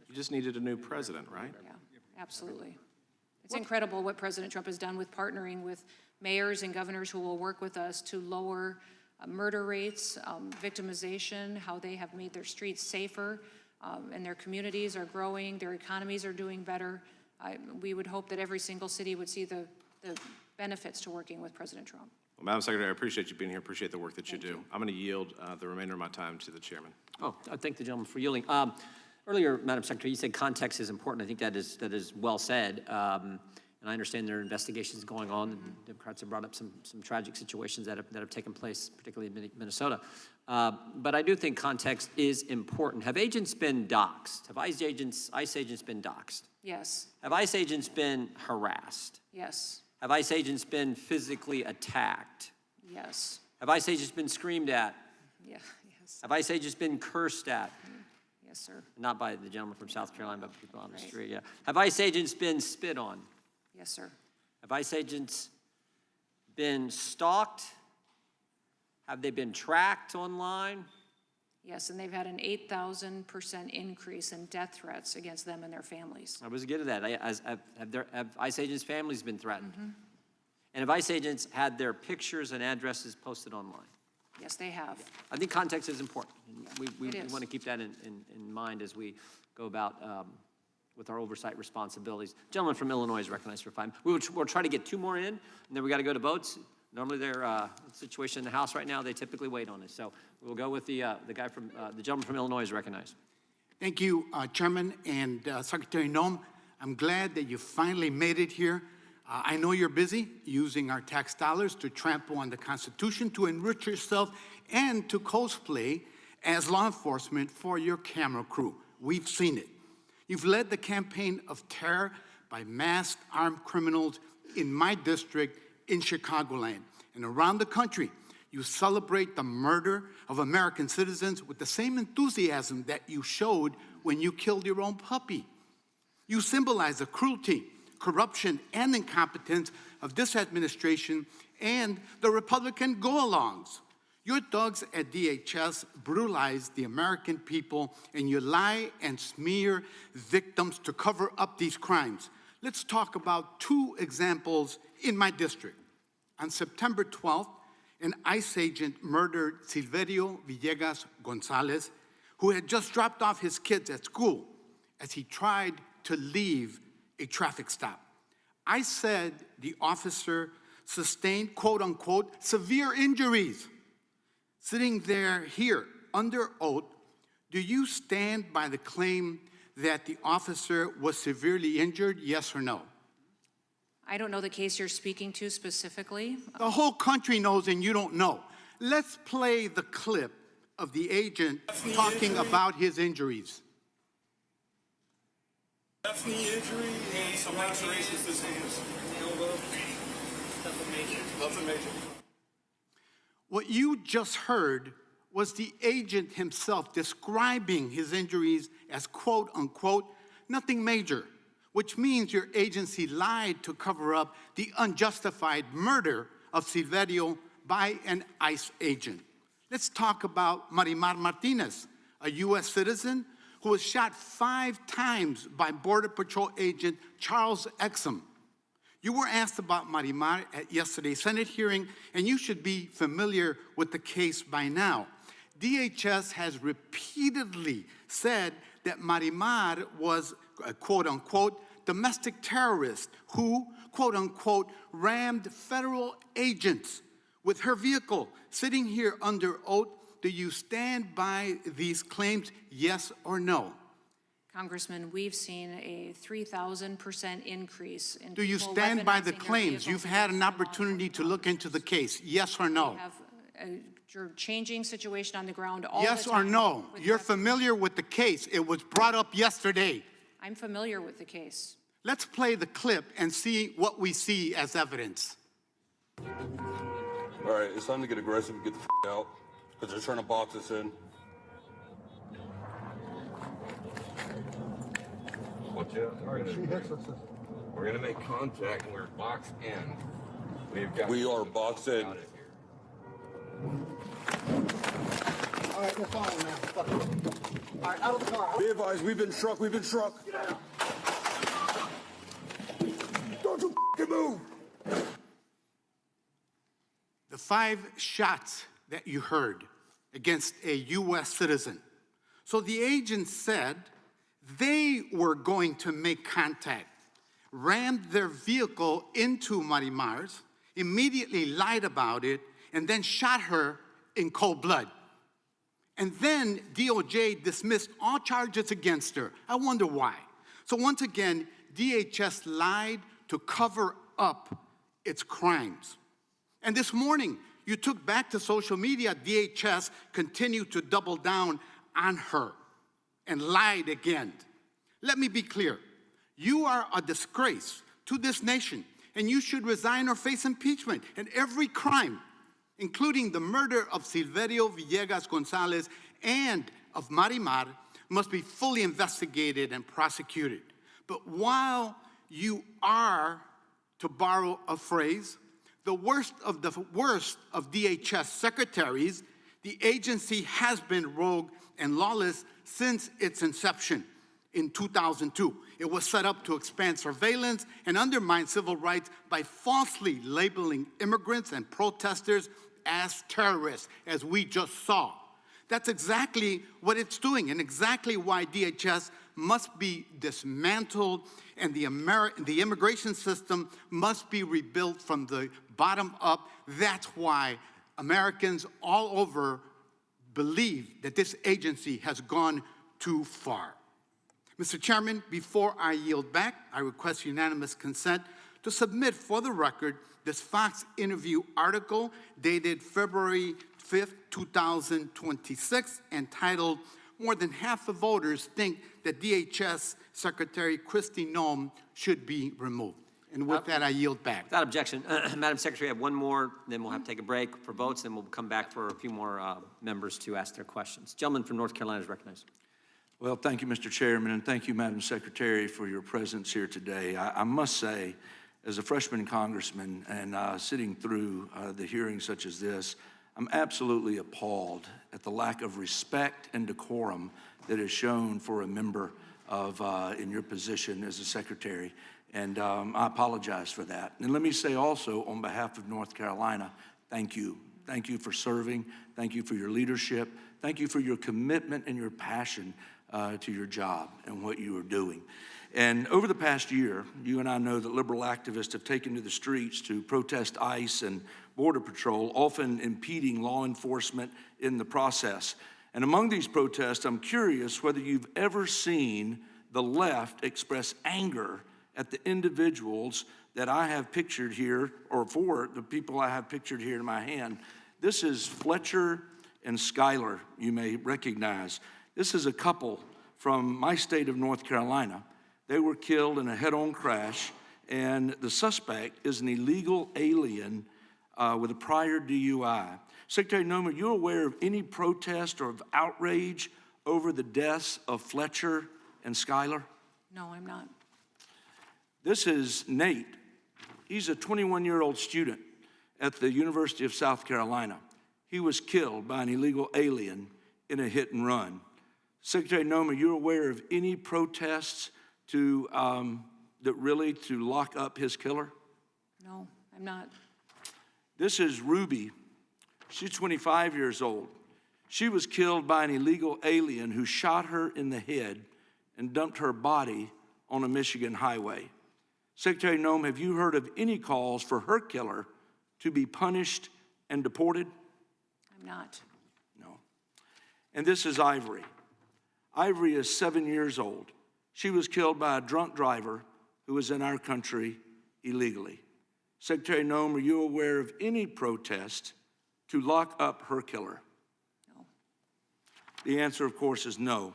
You just needed a new president, right? Yeah, absolutely. It's incredible what President Trump has done with partnering with mayors and governors who will work with us to lower murder rates, victimization, how they have made their streets safer, and their communities are growing, their economies are doing better. We would hope that every single city would see the benefits to working with President Trump. Well, Madam Secretary, I appreciate you being here, appreciate the work that you do. I'm going to yield the remainder of my time to the chairman. Oh, I thank the gentleman for yielding. Earlier, Madam Secretary, you said context is important. I think that is well said. And I understand there are investigations going on, and Democrats have brought up some tragic situations that have taken place, particularly in Minnesota. But I do think context is important. Have agents been doxxed? Have ICE agents been doxxed? Yes. Have ICE agents been harassed? Yes. Have ICE agents been physically attacked? Yes. Have ICE agents been screamed at? Yeah. Yes. Have ICE agents been cursed at? Yes, sir. Not by the gentleman from South Carolina, but people on the street, yeah. Have ICE agents been spit on? Yes, sir. Have ICE agents been stalked? Have they been tracked online? Yes, and they've had an 8,000% increase in death threats against them and their families. I was getting to that. Have ICE agents' families been threatened? And have ICE agents had their pictures and addresses posted online? Yes, they have. I think context is important. We It is. want to keep that in mind as we go about with our oversight responsibilities. Gentleman from Illinois is recognized for 5. We'll try to get 2 more in, and then we got to go to votes. Normally, they're situation in the House right now. They typically wait on it. So we'll go with the guy from the gentleman from Illinois is recognized. Thank you, Chairman and Secretary Noem. I'm glad that you finally made it here. I know you're busy using our tax dollars to trample on the Constitution, to enrich yourself, and to cosplay as law enforcement for your camera crew. We've seen it. You've led the campaign of terror by masked armed criminals in my district in Chicagoland. And around the country, you celebrate the murder of American citizens with the same enthusiasm that you showed when you killed your own puppy. You symbolize the cruelty, corruption, and incompetence of this administration and the Republican go-alongs. Your thugs at DHS brutalize the American people, and you lie and smear victims to cover up these crimes. Let's talk about 2 examples in my district. On September 12th, an ICE agent murdered Silverio Villegas Gonzalez, who had just dropped off his kids at school as he tried to leave a traffic stop. I said the officer sustained, quote unquote, severe injuries. Sitting there here under oath, do you stand by the claim that the officer was severely injured, yes or no? I don't know the case you're speaking to specifically. The whole country knows and you don't know. Let's play the clip of the agent talking about his injuries. Left knee injury and some lacerations to his hands. Nothing major. What you just heard was the agent himself describing his injuries as, quote unquote, nothing major, which means your agency lied to cover up the unjustified murder of Silverio by an ICE agent. Let's talk about Marimar Martinez, a U.S. citizen who was shot 5 times by Border Patrol agent Charles Exum. You were asked about Marimar at yesterday's Senate hearing, and you should be familiar with the case by now. DHS has repeatedly said that Marimar was a quote-unquote domestic terrorist who, quote-unquote, rammed federal agents with her vehicle. Sitting here under oath, do you stand by these claims, yes or no? Congressman, we've seen a 3,000% increase in Do you people stand by the weaponizing their claims? vehicles You've had an against opportunity to look into the case, yes or no? We have a changing situation on the ground all Yes the or time. no? You're familiar with the case. It was brought up yesterday. I'm familiar with the case. Let's play the clip and see what we see as evidence. All right, it's time to get aggressive and get the out because they're trying to box us in. Watch out. We're gonna make contact and we're boxed in. We are boxed in. All right, we're following now. Fuck it. All right, out of the car. Be advised, we've been struck. We've been struck. Don't you f***ing move. The 5 shots that you heard against a U.S. citizen. So the agent said they were going to make contact, rammed their vehicle into Marimar's, immediately lied about it, and then shot her in cold blood. And then DOJ dismissed all charges against her. I wonder why. So once again, DHS lied to cover up its crimes. And this morning, you took back to social media, DHS continued to double down on her and lied again. Let me be clear. You are a disgrace to this nation, and you should resign or face impeachment. And every crime, including the murder of Silverio Villegas Gonzalez and of Marimar, must be fully investigated and prosecuted. But while you are, to borrow a phrase, the worst of DHS secretaries, the agency has been rogue and lawless since its inception in 2002. It was set up to expand surveillance and undermine civil rights by falsely labeling immigrants and protesters as terrorists, as we just saw. That's exactly what it's doing, and exactly why DHS must be dismantled and the immigration system must be rebuilt from the bottom up. That's why Americans all over believe that this agency has gone too far. Mr. Chairman, before I yield back, I request unanimous consent to submit for the record this Fox interview article dated February 5th, 2026, entitled, "More than half the voters think that DHS Secretary Kristi Noem should be removed." And with that, I yield back. Without objection, Madam Secretary, I have one more, then we'll have to take a break for votes, then we'll come back for a few more members to ask their questions. Gentleman from North Carolina is recognized. Well, thank you, Mr. Chairman, and thank you, Madam Secretary, for your presence here today. I must say, as a freshman congressman and sitting through the hearings such as this, I'm absolutely appalled at the lack of respect and decorum that is shown for a member of in your position as a secretary. And I apologize for that. And let me say also, on behalf of North Carolina, thank you. Thank you for serving. Thank you for your leadership. Thank you for your commitment and your passion to your job and what you are doing. And over the past year, you and I know that liberal activists have taken to the streets to protest ICE and Border Patrol, often impeding law enforcement in the process. And among these protests, I'm curious whether you've ever seen the left express anger at the individuals that I have pictured here, or for the people I have pictured here in my hand. This is Fletcher and Schuyler, you may recognize. This is a couple from my state of North Carolina. They were killed in a head-on crash, and the suspect is an illegal alien with a prior DUI. Secretary Noem, are you aware of any protest or of outrage over the deaths of Fletcher and Schuyler? No, I'm not. This is Nate. He's a 21-year-old student at the University of South Carolina. He was killed by an illegal alien in a hit and run. Secretary Noem, are you aware of any protests to lock up his killer? No, I'm not. This is Ruby. She's 25 years old. She was killed by an illegal alien who shot her in the head and dumped her body on a Michigan highway. Secretary Noem, have you heard of any calls for her killer to be punished and deported? I'm not. No. And this is Ivory. Ivory is 7 years old. She was killed by a drunk driver who was in our country illegally. Secretary Noem, are you aware of any protest to lock up her killer? No. The answer, of course, is no.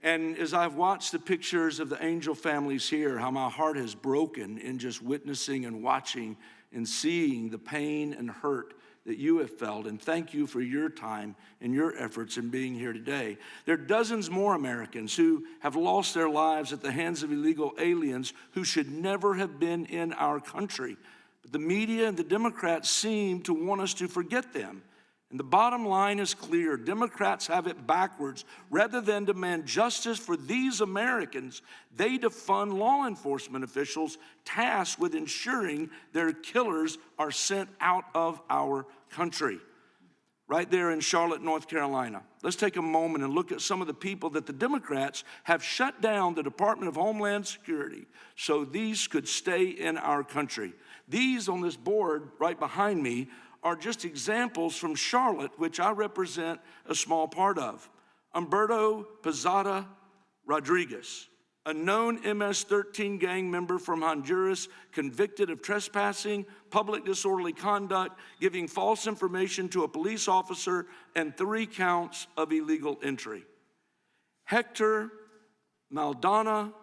And as I've watched the pictures of the angel families here, how my heart has broken in just witnessing and watching and seeing the pain and hurt that you have felt, and thank you for your time and your efforts in being here today. There are dozens more Americans who have lost their lives at the hands of illegal aliens who should never have been in our country. But the media and the Democrats seem to want us to forget them. And the bottom line is clear. Democrats have it backwards. Rather than demand justice for these Americans, they defund law enforcement officials tasked with ensuring their killers are sent out of our country. Right there in Charlotte, North Carolina. Let's take a moment and look at some of the people that the Democrats have shut down the Department of Homeland Security so these could stay in our country. These on this board right behind me are just examples from Charlotte, which I represent a small part of. Humberto Pizzada Rodriguez, a known MS-13 gang member from Honduras convicted of trespassing, public disorderly conduct, giving false information to a police officer, and 3 counts of illegal entry. Hector Maldonado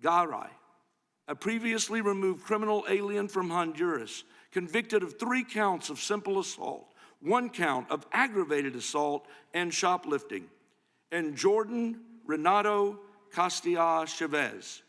Garay, a previously removed criminal alien from Honduras, convicted of 3 counts of simple assault, 1 count of aggravated assault and shoplifting. And Jordan Renato Castilla Chavez,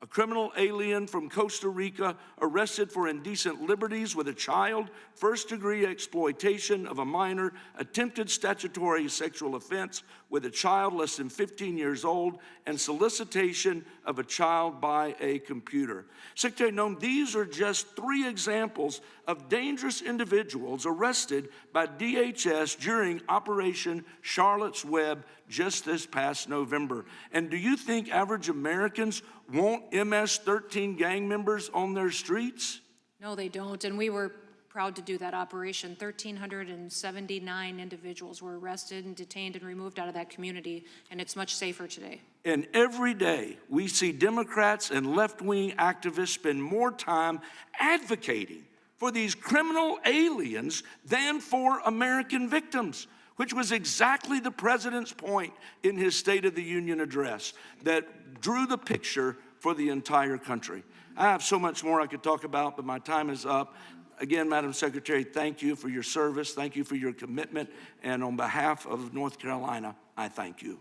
a criminal alien from Costa Rica arrested for indecent liberties with a child, first-degree exploitation of a minor, attempted statutory sexual offense with a child less than 15 years old, and solicitation of a child by a computer. Secretary Noem, these are just 3 examples of dangerous individuals arrested by DHS during Operation Charlotte's Web just this past November. And do you think average Americans want MS-13 gang members on their streets? No, they don't, and we were proud to do that operation. 1,379 individuals were arrested and detained and removed out of that community, and it's much safer today. And every day we see Democrats and left-wing activists spend more time advocating for these criminal aliens than for American victims, which was exactly the president's point in his State of the Union address that drew the picture for the entire country. I have so much more I could talk about, but my time is up. Again, Madam Secretary, thank you for your service. Thank you for your commitment. And on behalf of North Carolina, I thank you.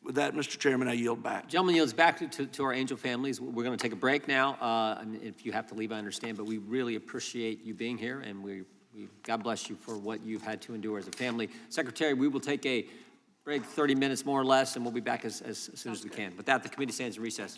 With that, Mr. Chairman, I yield back. Gentleman yields back to our angel families. We're going to take a break now. And if you have to leave, I understand, but we really appreciate you being here, and we God bless you for what you've had to endure as a family. Secretary, we will take a break, 30 minutes more or less, and we'll be back as soon as we can. With that, the committee stands in recess.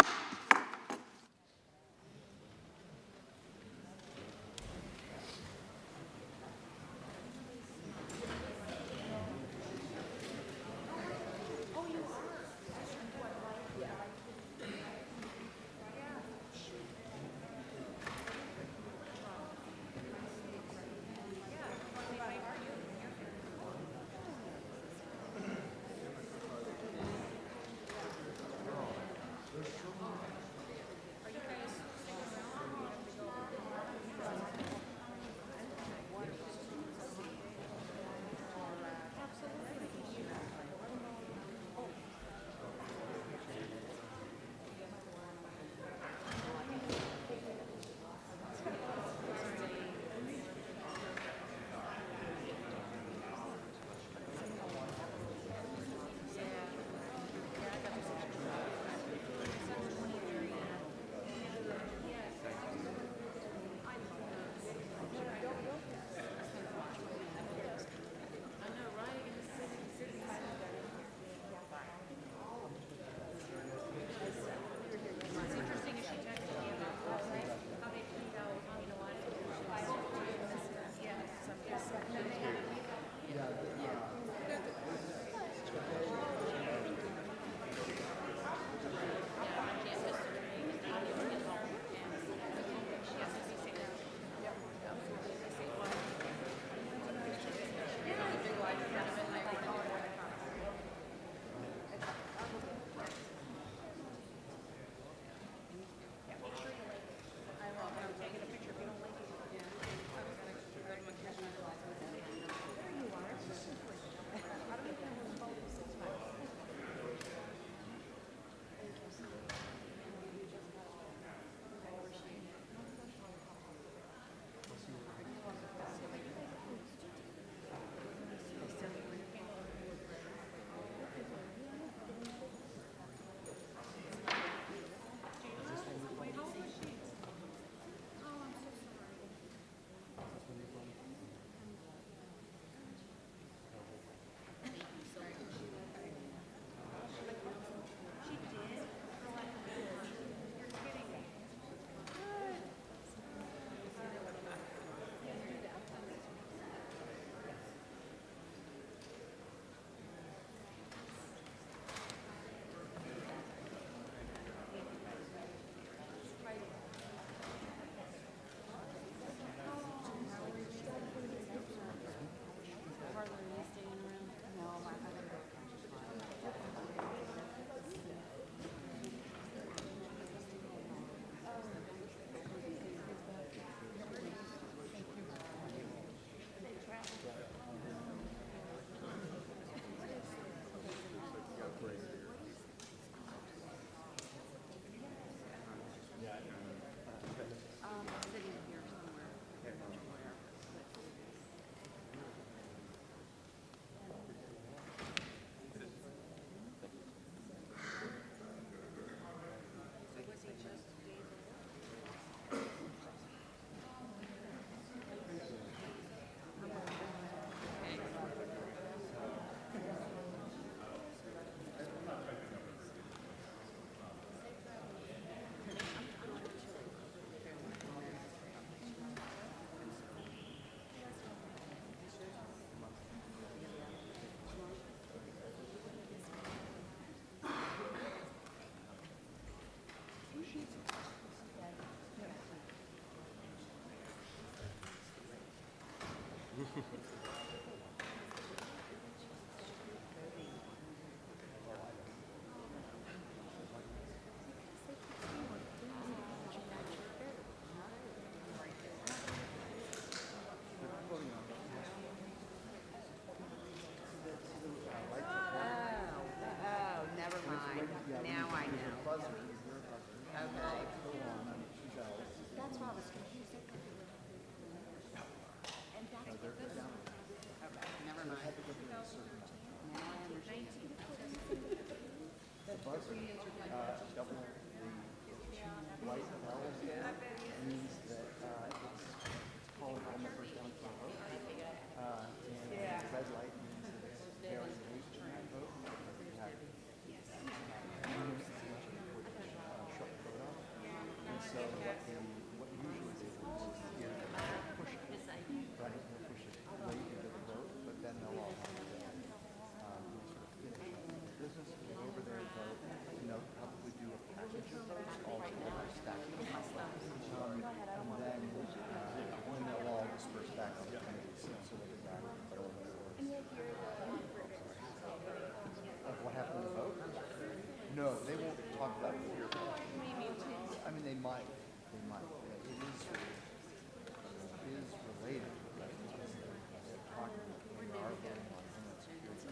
No, they won't talk about it here. I mean, they might. They might. It is related, but they're talking. We are voting on Homeland Security.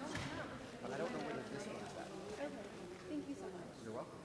But I don't know whether this one's that. Okay. Thank you so much. You're welcome.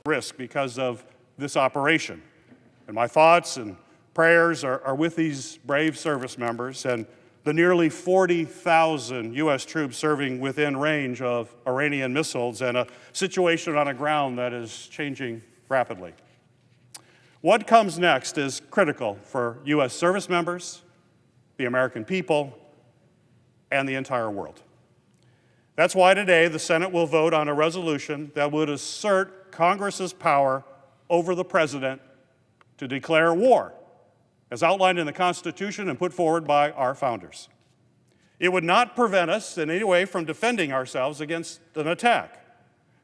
risk because of this operation. And my thoughts and prayers are with these brave service members and the nearly 40,000 U.S. troops serving within range of Iranian missiles and a situation on the ground that is changing rapidly. What comes next is critical for U.S. service members, the American people, and the entire world. That's why today the Senate will vote on a resolution that would assert Congress's power over the President to declare war, as outlined in the Constitution and put forward by our founders. It would not prevent us in any way from defending ourselves against an attack,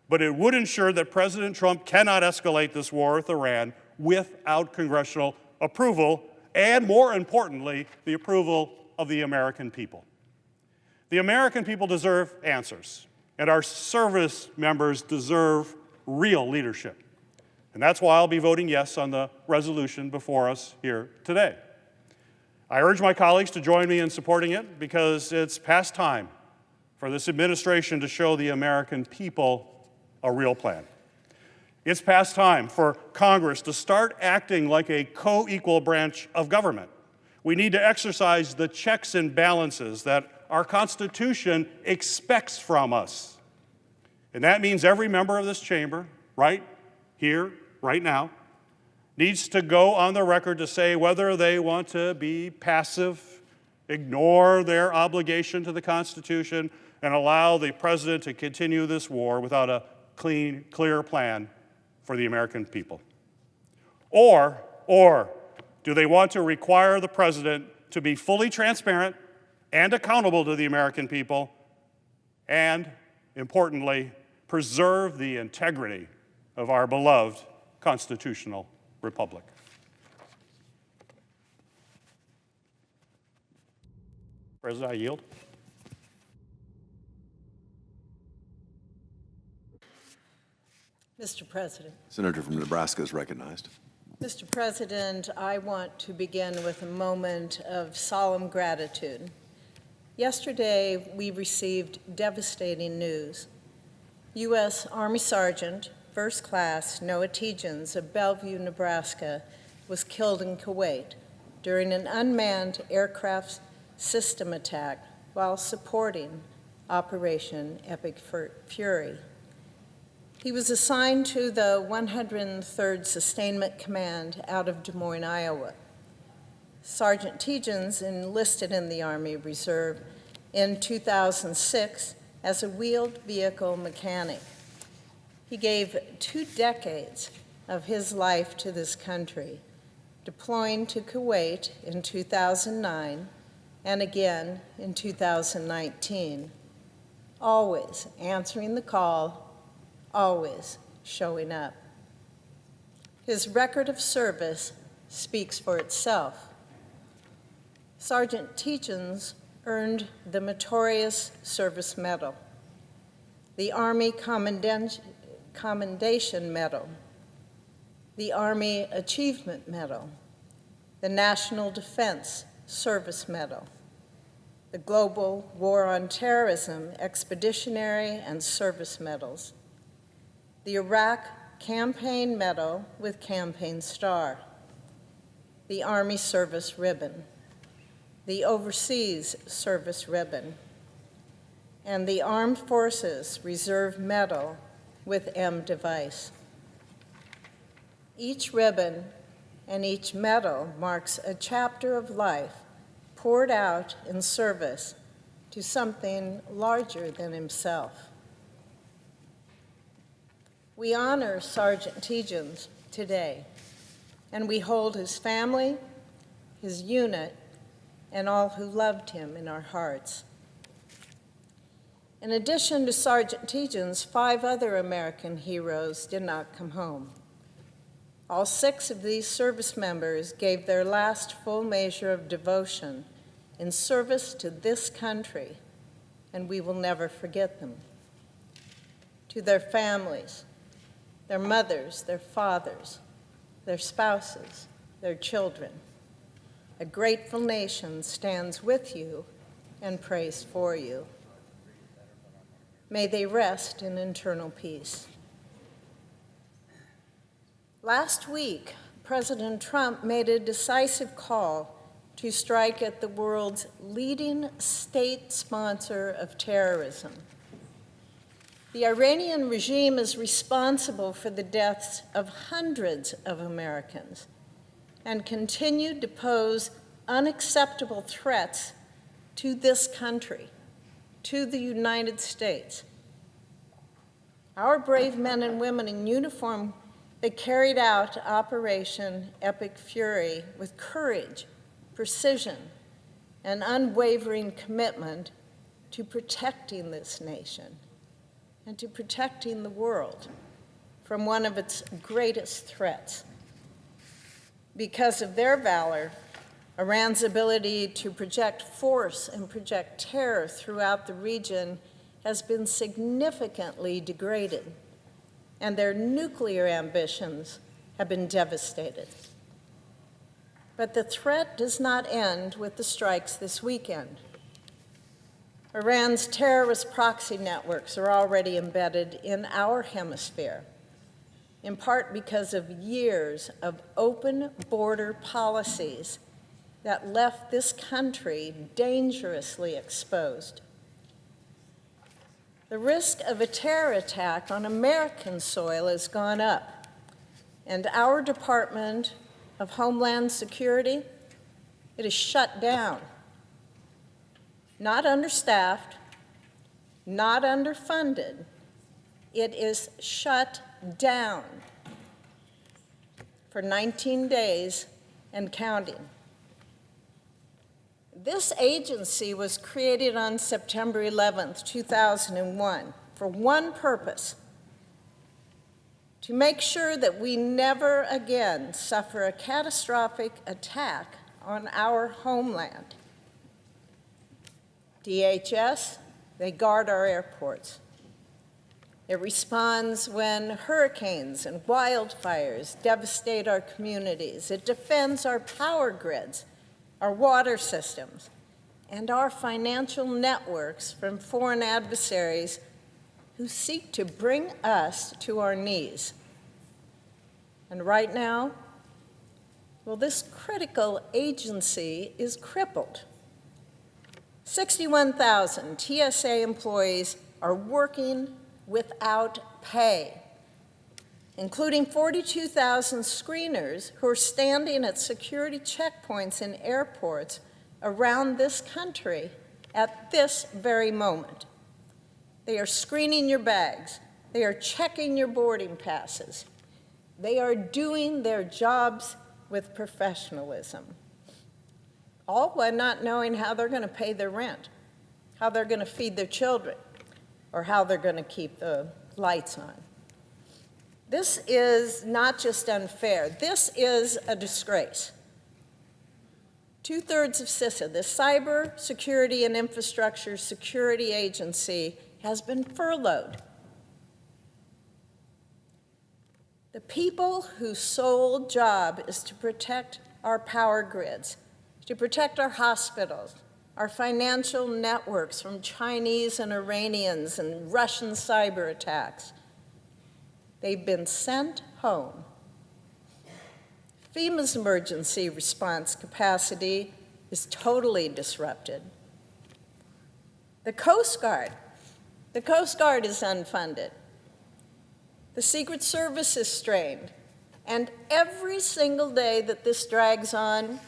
but it would ensure that President Trump cannot escalate this war with Iran without congressional approval and, more importantly, the approval of the American people. The American people deserve answers, and our service members deserve real leadership. And that's why I'll be voting yes on the resolution before us here today. I urge my colleagues to join me in supporting it because it's past time for this administration to show the American people a real plan. It's past time for Congress to start acting like a co-equal branch of government. We need to exercise the checks and balances that our Constitution expects from us. And that means every member of this chamber, right here, right now, needs to go on the record to say whether they want to be passive, ignore their obligation to the Constitution, and allow the President to continue this war without a clean, clear plan for the American people. Or do they want to require the President to be fully transparent and accountable to the American people and, importantly, preserve the integrity of our beloved constitutional republic? President, I yield. Mr. President. Senator from Nebraska is recognized. Mr. President, I want to begin with a moment of solemn gratitude. Yesterday, we received devastating news. U.S. Army Sergeant, First Class Noah Tegens of Bellevue, Nebraska, was killed in Kuwait during an unmanned aircraft system attack while supporting Operation Epic Fury. He was assigned to the 103rd Sustainment Command out of Des Moines, Iowa. Sergeant Tegens enlisted in the Army Reserve in 2006 as a wheeled vehicle mechanic. He gave 2 decades of his life to this country, deploying to Kuwait in 2009 and again in 2019, always answering the call, always showing up. His record of service speaks for itself. Sergeant Tegens earned the Meritorious Service Medal, the Army Commendation Medal, the Army Achievement Medal, the National Defense Service Medal, the Global War on Terrorism Expeditionary and Service Medals, the Iraq Campaign Medal with Campaign Star, the Army Service Ribbon, the Overseas Service Ribbon, and the Armed Forces Reserve Medal with M device. Each ribbon and each medal marks a chapter of life poured out in service to something larger than himself. We honor Sergeant Tegens today, and we hold his family, his unit, and all who loved him in our hearts. In addition to Sergeant Tegens, 5 other American heroes did not come home. All 6 of these service members gave their last full measure of devotion in service to this country, and we will never forget them. To their families, their mothers, their fathers, their spouses, their children, a grateful nation stands with you and prays for you. May they rest in eternal peace. Last week, President Trump made a decisive call to strike at the world's leading state sponsor of terrorism. The Iranian regime is responsible for the deaths of hundreds of Americans and continued to pose unacceptable threats to this country, to the United States. Our brave men and women in uniform, they carried out Operation Epic Fury with courage, precision, and unwavering commitment to protecting this nation and to protecting the world from one of its greatest threats. Because of their valor, Iran's ability to project force and project terror throughout the region has been significantly degraded, and their nuclear ambitions have been devastated. But the threat does not end with the strikes this weekend. Iran's terrorist proxy networks are already embedded in our hemisphere, in part because of years of open border policies that left this country dangerously exposed. The risk of a terror attack on American soil has gone up, and our Department of Homeland Security, it is shut down. Not understaffed, not underfunded, it is shut down for 19 days and counting. This agency was created on September 11th, 2001, for one purpose: to make sure that we never again suffer a catastrophic attack on our homeland. DHS, they guard our airports. It responds when hurricanes and wildfires devastate our communities. It defends our power grids, our water systems, and our financial networks from foreign adversaries who seek to bring us to our knees. And right now, well, this critical agency is crippled. 61,000 TSA employees are working without pay, including 42,000 screeners who are standing at security checkpoints in airports around this country at this very moment. They are screening your bags. They are checking your boarding passes. They are doing their jobs with professionalism, all while not knowing how they're going to pay their rent, how they're going to feed their children, or how they're going to keep the lights on. This is not just unfair. This is a disgrace. 2/3 of CISA, the Cyber Security and Infrastructure Security Agency, has been furloughed. The people whose sole job is to protect our power grids, to protect our hospitals, our financial networks from Chinese and Iranians and Russian cyber attacks, they've been sent home. FEMA's emergency response capacity is totally disrupted. The Coast Guard is unfunded. The Secret Service is strained. And every single day that this drags on,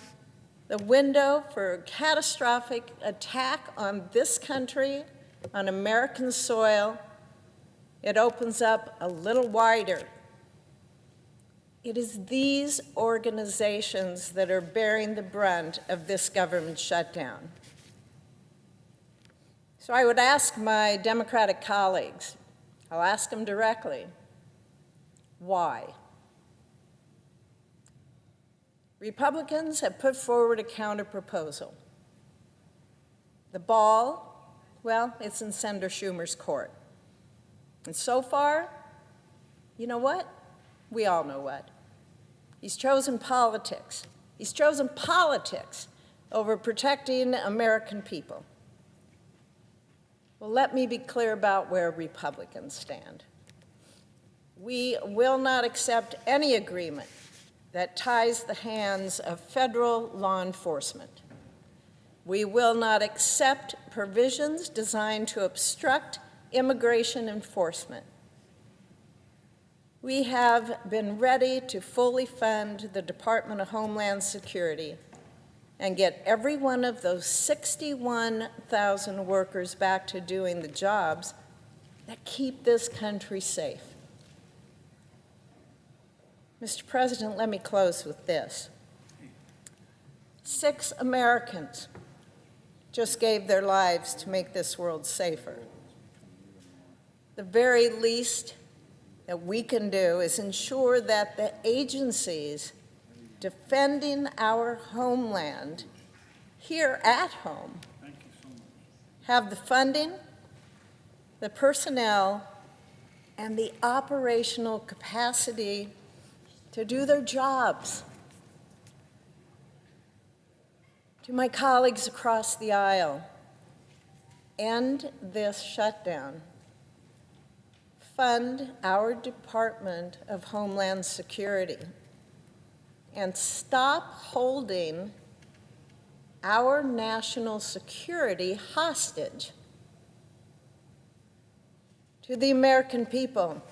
the window for a catastrophic attack on this country, on American soil, it opens up a little wider. It is these organizations that are bearing the brunt of this government shutdown. So I would ask my Democratic colleagues, I'll ask them directly, why? Republicans have put forward a counterproposal. The ball, well, it's in Senator Schumer's court. And so far, you know what? We all know what. He's chosen politics. He's chosen politics over protecting American people. Well, let me be clear about where Republicans stand. We will not accept any agreement that ties the hands of federal law enforcement. We will not accept provisions designed to obstruct immigration enforcement. We have been ready to fully fund the Department of Homeland Security and get every one of those 61,000 workers back to doing the jobs that keep this country safe. Mr. President, let me close with this. 6 Americans just gave their lives to make this world safer. The very least that we can do is ensure that the agencies defending our homeland here at home have the funding, the personnel, and the operational capacity to do their jobs. To my colleagues across the aisle, end this shutdown. Fund our Department of Homeland Security and stop holding our national security hostage. To the American people,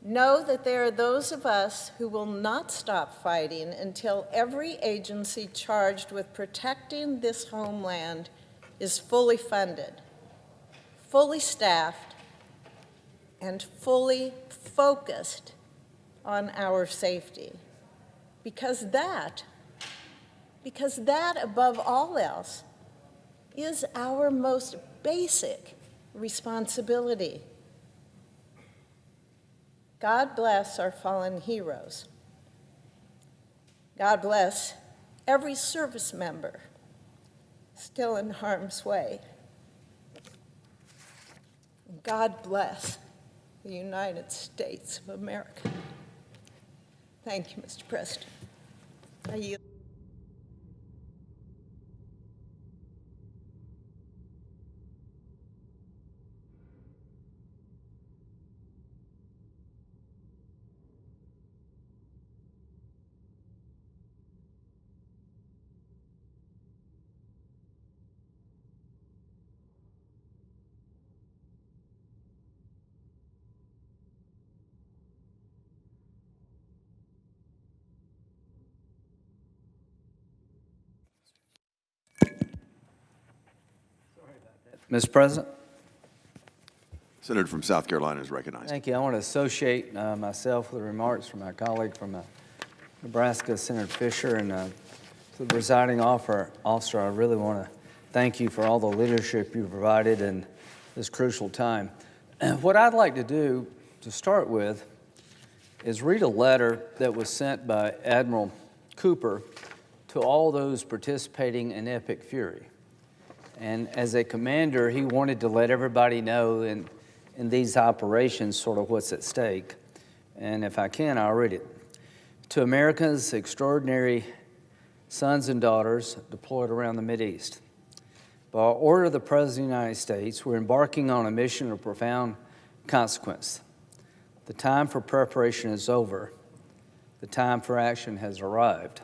know that there are those of us who will not stop fighting until every agency charged with protecting this homeland is fully funded, fully staffed, and fully focused on our safety. Because that, above all else, is our most basic responsibility. God bless our fallen heroes. God bless every service member still in harm's way. God bless the United States of America. Thank you, Mr. President. I yield. Mr. President. Senator from South Carolina is recognized. Thank you. I want to associate myself with the remarks from my colleague from Nebraska, Senator Fisher, and to the presiding officer. I really want to thank you for all the leadership you provided in this crucial time. What I'd like to do to start with is read a letter that was sent by Admiral Cooper to all those participating in Epic Fury. And as a commander, he wanted to let everybody know in these operations sort of what's at stake. And if I can, I'll read it. To America's extraordinary sons and daughters deployed around the Mideast. By order of the President of the United States, we're embarking on a mission of profound consequence. The time for preparation is over. The time for action has arrived.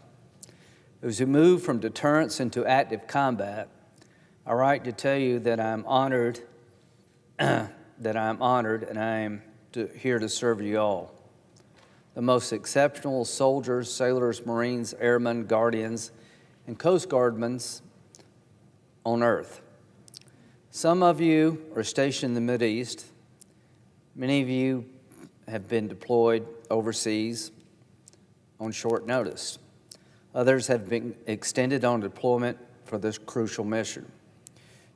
As we move from deterrence into active combat, I write to tell you that I'm honored, and I am here to serve you all. The most exceptional soldiers, sailors, Marines, airmen, guardians, and Coast Guardmen on earth. Some of you are stationed in the Mideast. Many of you have been deployed overseas on short notice. Others have been extended on deployment for this crucial mission.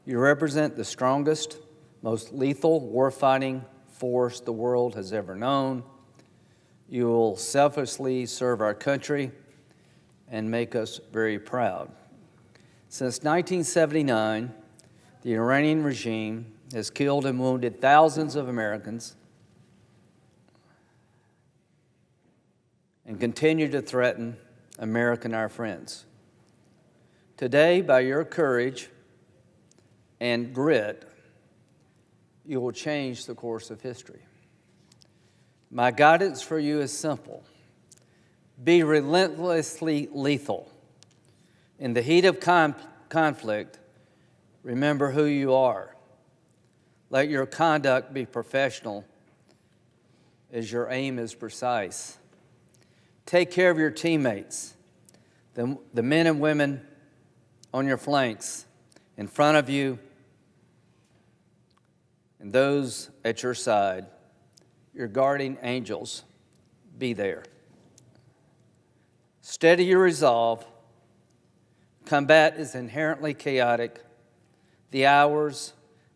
You represent the strongest, most lethal warfighting force the world has ever known. You will selflessly serve our country and make us very proud. Since 1979, the Iranian regime has killed and wounded thousands of Americans and continue to threaten America and our friends. Today, by your courage and grit, you will change the course of history. My guidance for you is simple. Be relentlessly lethal. In the heat of conflict, remember who you are. Let your conduct be professional as your aim is precise. Take care of your teammates, the men and women on your flanks, in front of you, and those at your side. Your guardian angels, be there. Steady your resolve. Combat is inherently chaotic. The hours,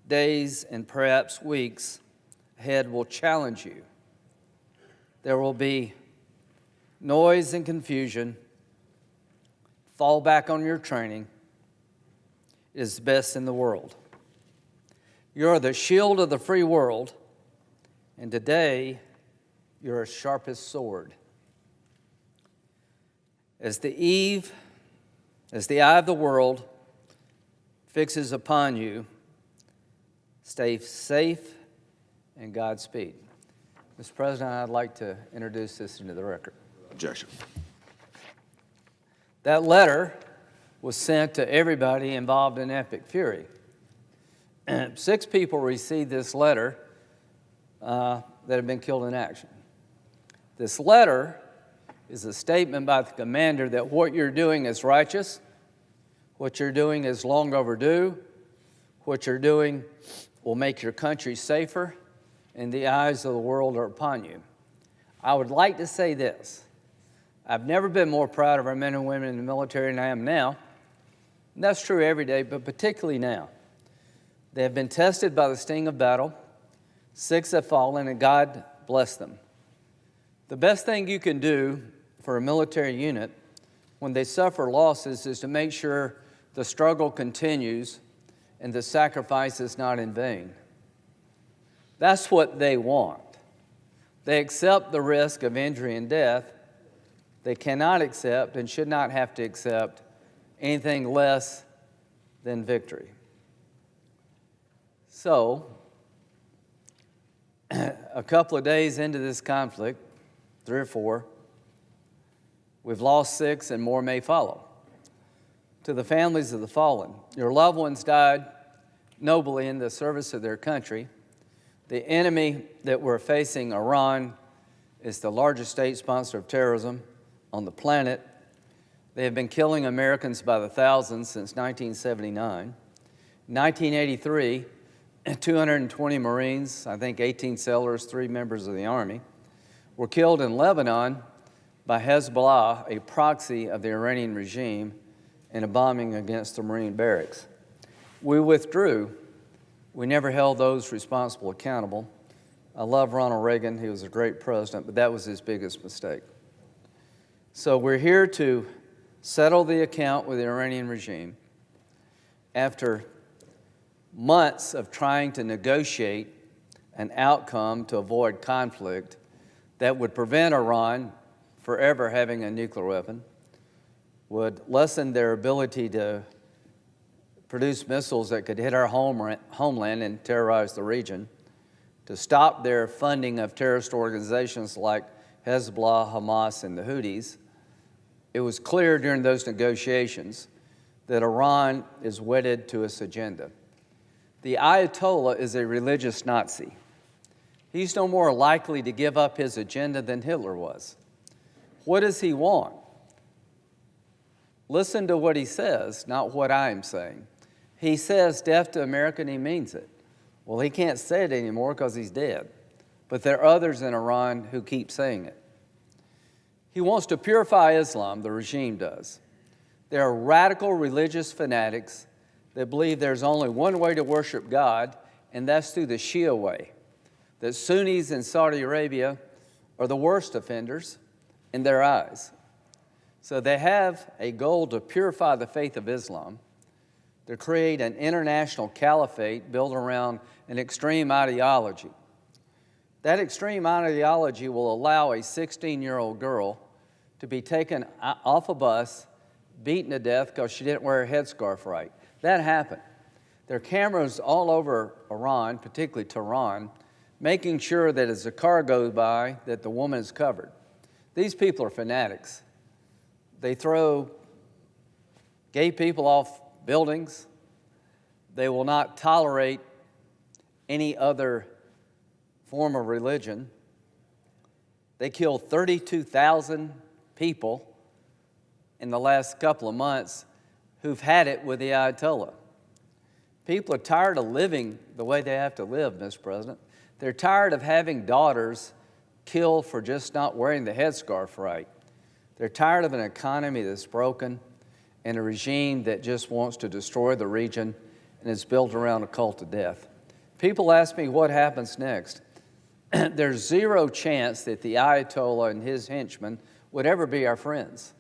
days, and perhaps weeks ahead will challenge you. There will be noise and confusion. Fall back on your training. It is the best in the world. You're the shield of the free world, and today you're as sharp as sword. As the eye of the world fixes upon you, stay safe and Godspeed. Mr. President, I'd like to introduce this into the record. Objection. That letter was sent to everybody involved in Epic Fury. 6 people received this letter that have been killed in action. This letter is a statement by the commander that what you're doing is righteous, what you're doing is long overdue, what you're doing will make your country safer, and the eyes of the world are upon you. I would like to say this. I've never been more proud of our men and women in the military than I am now. And that's true every day, but particularly now. They have been tested by the sting of battle. 6 have fallen, and God bless them. The best thing you can do for a military unit when they suffer losses is to make sure the struggle continues and the sacrifice is not in vain. That's what they want. They accept the risk of injury and death. They cannot accept and should not have to accept anything less than victory. So, a couple of days into this conflict, 3 or 4, we've lost 6 and more may follow. To the families of the fallen, your loved ones died nobly in the service of their country. The enemy that we're facing, Iran, is the largest state sponsor of terrorism on the planet. They have been killing Americans by the thousands since 1979. In 1983, 220 Marines, I think 18 sailors, 3 members of the Army, were killed in Lebanon by Hezbollah, a proxy of the Iranian regime, in a bombing against the Marine barracks. We withdrew. We never held those responsible accountable. I love Ronald Reagan. He was a great president, but that was his biggest mistake. So we're here to settle the account with the Iranian regime after months of trying to negotiate an outcome to avoid conflict that would prevent Iran forever having a nuclear weapon, would lessen their ability to produce missiles that could hit our homeland and terrorize the region, to stop their funding of terrorist organizations like Hezbollah, Hamas, and the Houthis. It was clear during those negotiations that Iran is wedded to its agenda. The Ayatollah is a religious Nazi. He's no more likely to give up his agenda than Hitler was. What does he want? Listen to what he says, not what I'm saying. He says death to America, and he means it. Well, he can't say it anymore because he's dead. But there are others in Iran who keep saying it. He wants to purify Islam, the regime does. There are radical religious fanatics that believe there's only one way to worship God, and that's through the Shia way. That Sunnis in Saudi Arabia are the worst offenders in their eyes. So they have a goal to purify the faith of Islam, to create an international caliphate built around an extreme ideology. That extreme ideology will allow a 16-year-old girl to be taken off a bus, beaten to death because she didn't wear a headscarf right. That happened. There are cameras all over Iran, particularly Tehran, making sure that as the car goes by, that the woman is covered. These people are fanatics. They throw gay people off buildings. They will not tolerate any other form of religion. They killed 32,000 people in the last couple of months who've had it with the Ayatollah. People are tired of living the way they have to live, Mr. President. They're tired of having daughters killed for just not wearing the headscarf right. They're tired of an economy that's broken and a regime that just wants to destroy the region and is built around a cult of death. People ask me what happens next. There's zero chance that the Ayatollah and his henchmen would ever be our friends.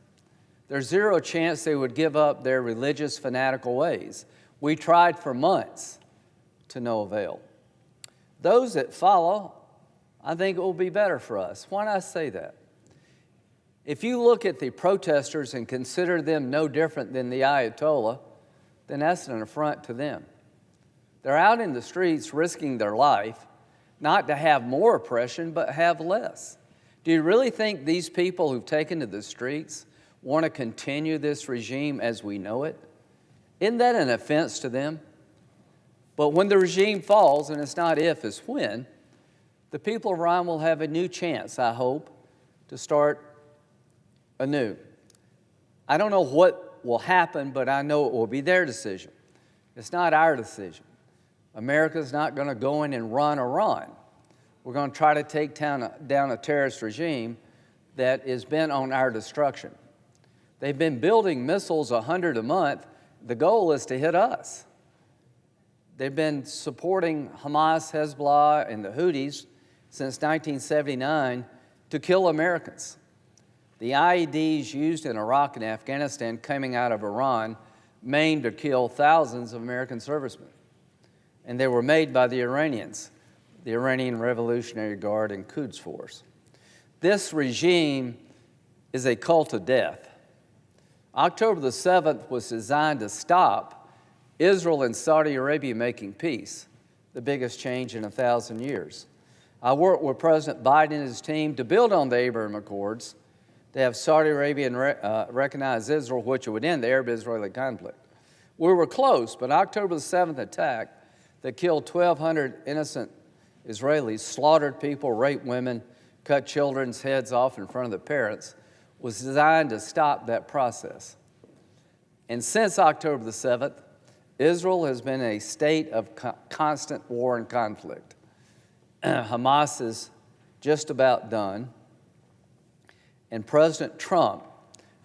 There's zero chance they would give up their religious fanatical ways. We tried for months to no avail. Those that follow, I think it will be better for us. Why not say that? If you look at the protesters and consider them no different than the Ayatollah, then that's an affront to them. They're out in the streets risking their life, not to have more oppression, but have less. Do you really think these people who've taken to the streets want to continue this regime as we know it? Isn't that an offense to them? But when the regime falls, and it's not if, it's when, the people of Iran will have a new chance, I hope, to start anew. I don't know what will happen, but I know it will be their decision. It's not our decision. America's not going to go in and run Iran. We're going to try to take down a terrorist regime that is bent on our destruction. They've been building missiles 100 a month. The goal is to hit us. They've been supporting Hamas, Hezbollah, and the Houthis since 1979 to kill Americans. The IEDs used in Iraq and Afghanistan coming out of Iran aimed to kill thousands of American servicemen. And they were made by the Iranians, the Iranian Revolutionary Guard and Quds Force. This regime is a cult of death. October the 7th was designed to stop Israel and Saudi Arabia making peace, the biggest change in 1,000 years. I worked with President Biden and his team to build on the Abraham Accords, to have Saudi Arabia recognize Israel, which would end the Arab-Israeli conflict. We were close, but October the 7th attack that killed 1,200 innocent Israelis, slaughtered people, raped women, cut children's heads off in front of the parents, was designed to stop that process. And since October the 7th, Israel has been in a state of constant war and conflict. Hamas is just about done. And President Trump,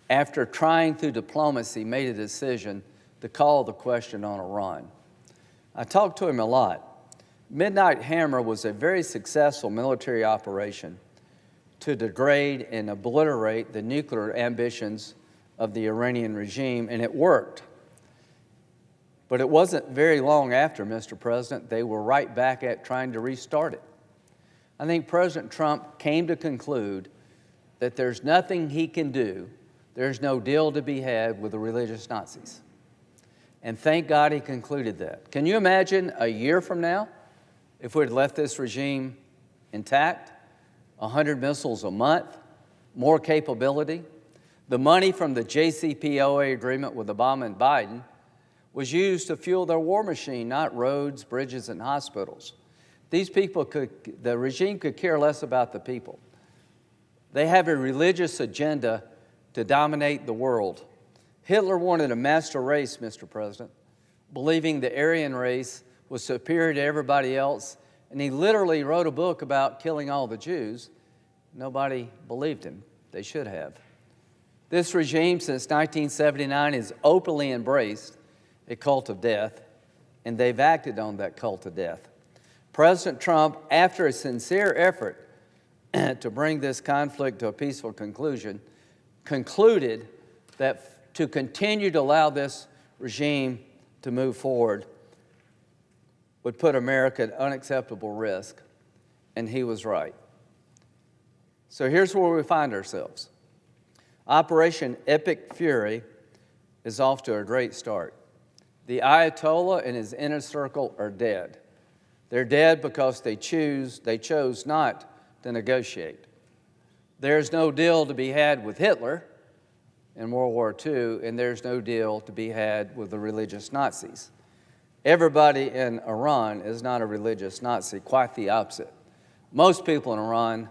after trying through diplomacy, made a decision to call the question on Iran. I talked to him a lot. Midnight Hammer was a very successful military operation to degrade and obliterate the nuclear ambitions of the Iranian regime, and it worked. But it wasn't very long after, Mr. President, they were right back at trying to restart it. I think President Trump came to conclude that there's nothing he can do, there's no deal to be had with the religious Nazis. And thank God he concluded that. Can you imagine a year from now if we'd left this regime intact? 100 missiles a month, more capability. The money from the JCPOA agreement with Obama and Biden was used to fuel their war machine, not roads, bridges, and hospitals. These people the regime could care less about the people. They have a religious agenda to dominate the world. Hitler wanted a master race, Mr. President, believing the Aryan race was superior to everybody else, and he literally wrote a book about killing all the Jews. Nobody believed him. They should have. This regime, since 1979, has openly embraced a cult of death, and they've acted on that cult of death. President Trump, after a sincere effort to bring this conflict to a peaceful conclusion, concluded that to continue to allow this regime to move forward would put America at unacceptable risk, and he was right. So here's where we find ourselves. Operation Epic Fury is off to a great start. The Ayatollah and his inner circle are dead. They're dead because they chose not to negotiate. There's no deal to be had with Hitler in World War II, and there's no deal to be had with the religious Nazis. Everybody in Iran is not a religious Nazi, quite the opposite. Most people in Iran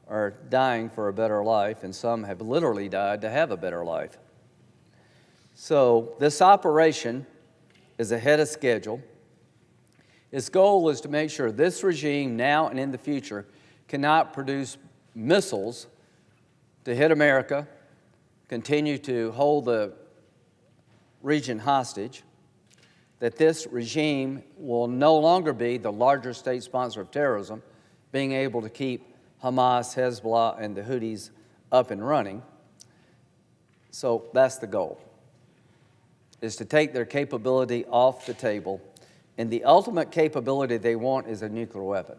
are dying for a better life, and some have literally died to have a better life. So this operation is ahead of schedule. Its goal is to make sure this regime, now and in the future, cannot produce missiles to hit America, continue to hold the region hostage, that this regime will no longer be the largest state sponsor of terrorism, being able to keep Hamas, Hezbollah, and the Houthis up and running. So that's the goal, is to take their capability off the table. And the ultimate capability they want is a nuclear weapon.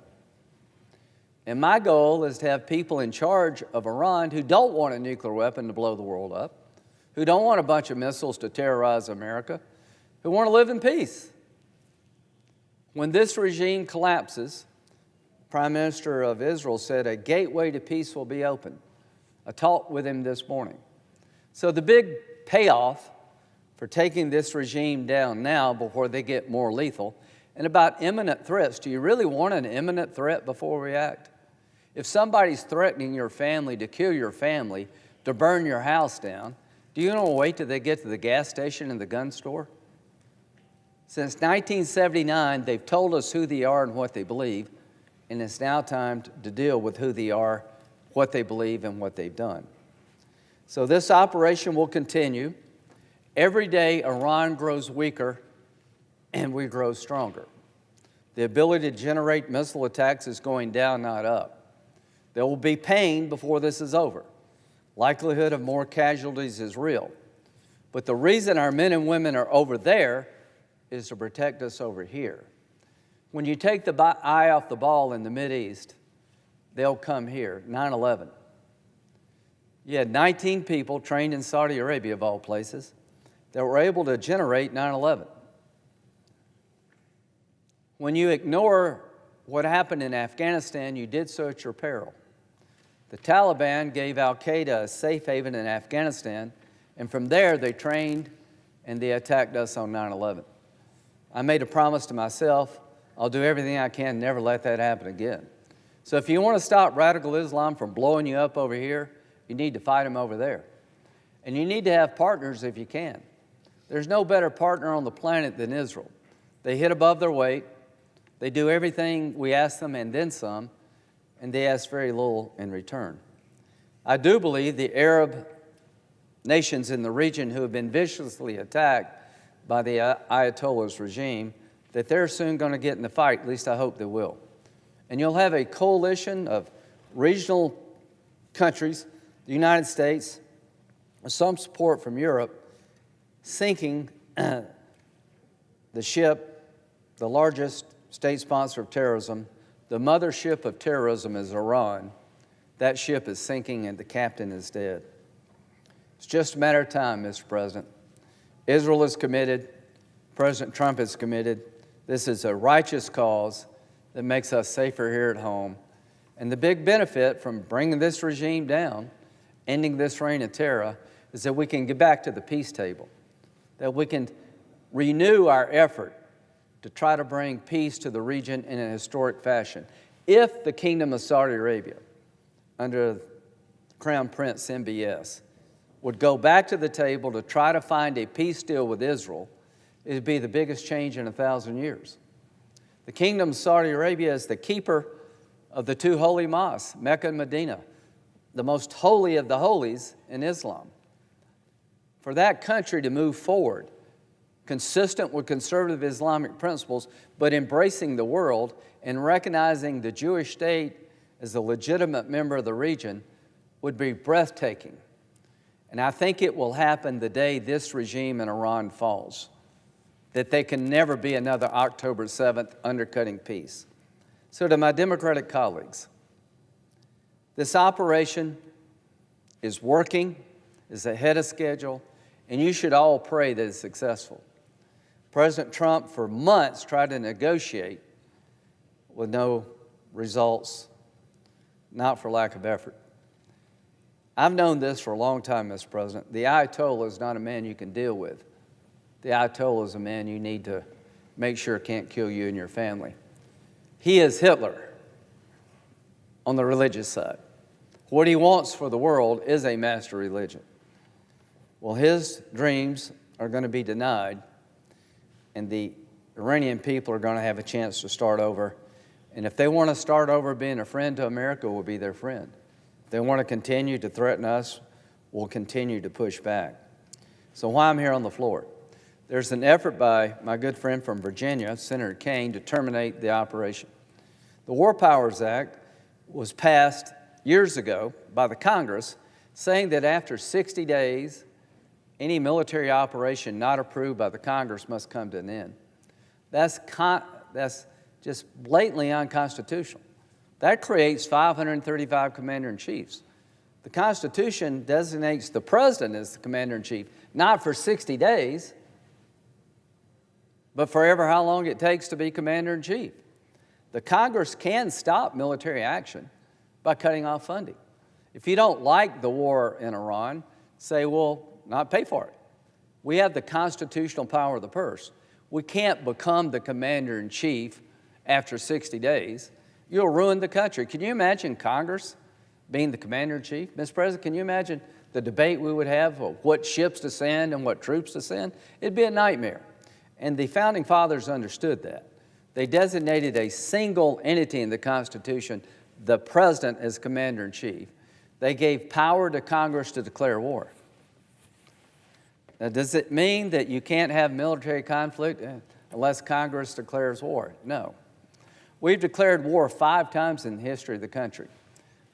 And my goal is to have people in charge of Iran who don't want a nuclear weapon to blow the world up, who don't want a bunch of missiles to terrorize America, who want to live in peace. When this regime collapses, the Prime Minister of Israel said a gateway to peace will be open. I talked with him this morning. So the big payoff for taking this regime down now before they get more lethal, and about imminent threats. Do you really want an imminent threat before we act? If somebody's threatening your family to kill your family, to burn your house down, do you want to wait till they get to the gas station and the gun store? Since 1979, they've told us who they are and what they believe, and it's now time to deal with who they are, what they believe, and what they've done. So this operation will continue. Every day, Iran grows weaker, and we grow stronger. The ability to generate missile attacks is going down, not up. There will be pain before this is over. Likelihood of more casualties is real. But the reason our men and women are over there is to protect us over here. When you take the eye off the ball in the Mideast, they'll come here. 9/11. You had 19 people trained in Saudi Arabia, of all places, that were able to generate 9/11. When you ignore what happened in Afghanistan, you did so at your peril. The Taliban gave al-Qaeda a safe haven in Afghanistan, and from there they trained and they attacked us on 9/11. I made a promise to myself, I'll do everything I can to never let that happen again. So if you want to stop radical Islam from blowing you up over here, you need to fight them over there. And you need to have partners if you can. There's no better partner on the planet than Israel. They hit above their weight. They do everything we ask them and then some, and they ask very little in return. I do believe the Arab nations in the region who have been viciously attacked by the Ayatollah's regime, that they're soon going to get in the fight. At least I hope they will. And you'll have a coalition of regional countries, the United States, with some support from Europe, sinking the ship, the largest state sponsor of terrorism. The mothership of terrorism is Iran. That ship is sinking and the captain is dead. It's just a matter of time, Mr. President. Israel is committed. President Trump is committed. This is a righteous cause that makes us safer here at home. And the big benefit from bringing this regime down, ending this reign of terror, is that we can get back to the peace table, that we can renew our effort to try to bring peace to the region in a historic fashion. If the Kingdom of Saudi Arabia, under Crown Prince MBS, would go back to the table to try to find a peace deal with Israel, it would be the biggest change in 1,000 years. The Kingdom of Saudi Arabia is the keeper of the two holy mosques, Mecca and Medina, the most holy of the holies in Islam. For that country to move forward, consistent with conservative Islamic principles, but embracing the world and recognizing the Jewish state as a legitimate member of the region, would be breathtaking. And I think it will happen the day this regime in Iran falls, that they can never be another October 7th undercutting peace. So to my Democratic colleagues, this operation is working, is ahead of schedule, and you should all pray that it's successful. President Trump, for months, tried to negotiate with no results, not for lack of effort. I've known this for a long time, Mr. President. The Ayatollah is not a man you can deal with. The Ayatollah is a man you need to make sure can't kill you and your family. He is Hitler on the religious side. What he wants for the world is a master religion. Well, his dreams are going to be denied, and the Iranian people are going to have a chance to start over. And if they want to start over being a friend to America, we'll be their friend. If they want to continue to threaten us, we'll continue to push back. So why I'm here on the floor? There's an effort by my good friend from Virginia, Senator Kane, to terminate the operation. The War Powers Act was passed years ago by the Congress, saying that after 60 days, any military operation not approved by the Congress must come to an end. That's just blatantly unconstitutional. That creates 535 commander-in-chiefs. The Constitution designates the president as the commander-in-chief, not for 60 days, but forever how long it takes to be commander-in-chief. The Congress can stop military action by cutting off funding. If you don't like the war in Iran, say, well, not pay for it. We have the constitutional power of the purse. We can't become the commander-in-chief after 60 days. You'll ruin the country. Can you imagine Congress being the commander-in-chief? Mr. President, can you imagine the debate we would have of what ships to send and what troops to send? It'd be a nightmare. And the Founding Fathers understood that. They designated a single entity in the Constitution, the president, as commander-in-chief. They gave power to Congress to declare war. Now, does it mean that you can't have military conflict unless Congress declares war? No. We've declared war 5 times in the history of the country.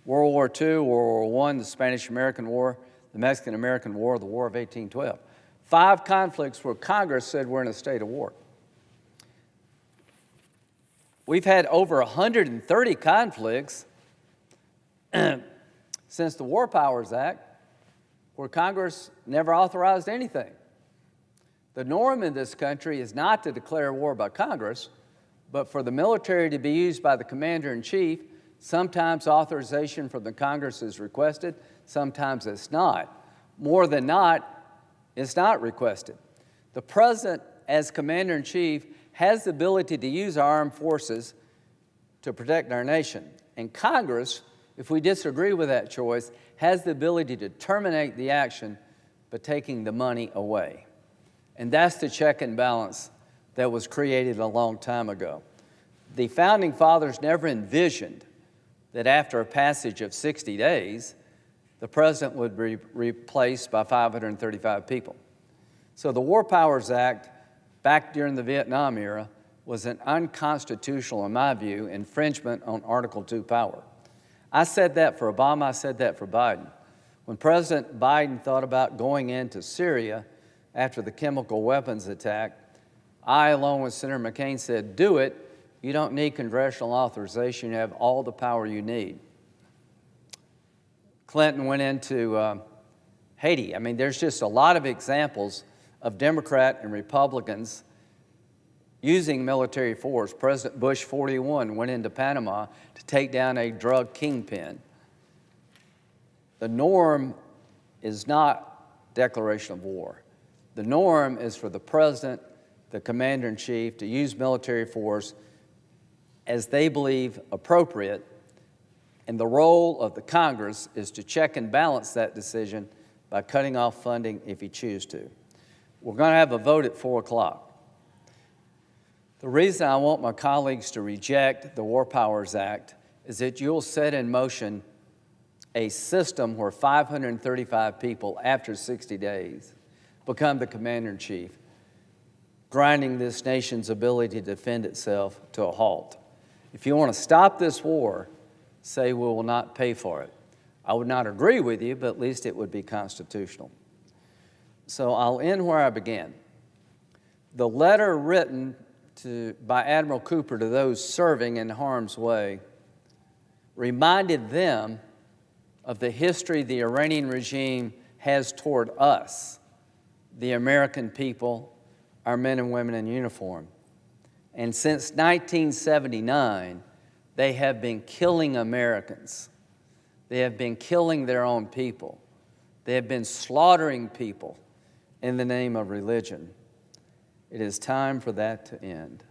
World War II, World War I, the Spanish-American War, the Mexican-American War, the War of 1812. 5 conflicts where Congress said we're in a state of war. We've had over 130 conflicts since the War Powers Act where Congress never authorized anything. The norm in this country is not to declare war by Congress, but for the military to be used by the commander-in-chief. Sometimes authorization from the Congress is requested, sometimes it's not. More than not, it's not requested. The president, as commander-in-chief, has the ability to use our armed forces to protect our nation. And Congress, if we disagree with that choice, has the ability to terminate the action by taking the money away. And that's the check and balance that was created a long time ago. The Founding Fathers never envisioned that after a passage of 60 days, the president would be replaced by 535 people. So the War Powers Act, back during the Vietnam era, was an unconstitutional, in my view, infringement on Article II power. I said that for Obama, I said that for Biden. When President Biden thought about going into Syria after the chemical weapons attack, I, along with Senator McCain, said, do it. You don't need congressional authorization. You have all the power you need. Clinton went into Haiti. I mean, there's just a lot of examples of Democrat and Republicans using military force. President Bush 41 went into Panama to take down a drug kingpin. The norm is not declaration of war. The norm is for the president, the commander-in-chief, to use military force as they believe appropriate, and the role of the Congress is to check and balance that decision by cutting off funding if you choose to. We're going to have a vote at 4 o'clock. The reason I want my colleagues to reject the War Powers Act is that you'll set in motion a system where 535 people, after 60 days, become the commander-in-chief, grinding this nation's ability to defend itself to a halt. If you want to stop this war, say we will not pay for it. I would not agree with you, but at least it would be constitutional. So I'll end where I began. The letter written by Admiral Cooper to those serving in harm's way reminded them of the history the Iranian regime has toward us, the American people, our men and women in uniform. And since 1979, They have been killing Americans. They have been killing their own people. They have been slaughtering people in the name of religion. It is time for that to end.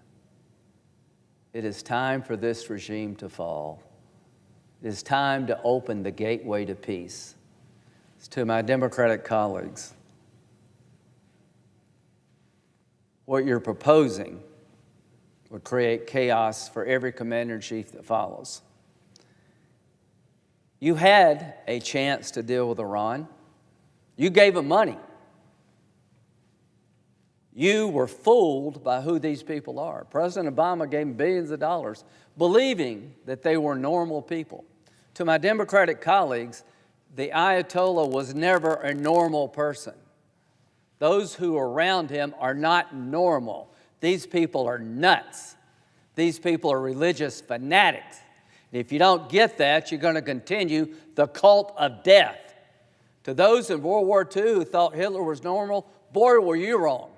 It is time for this regime to fall. It is time to open the gateway to peace. To my Democratic colleagues, what you're proposing would create chaos for every commander-in-chief that follows. You had a chance to deal with Iran. You gave them money. You were fooled by who these people are. President Obama gave them billions of dollars, believing that they were normal people. To my Democratic colleagues, the Ayatollah was never a normal person. Those who are around him are not normal. These people are nuts. These people are religious fanatics. And if you don't get that, you're going to continue the cult of death. To those in World War II who thought Hitler was normal, boy, were you wrong.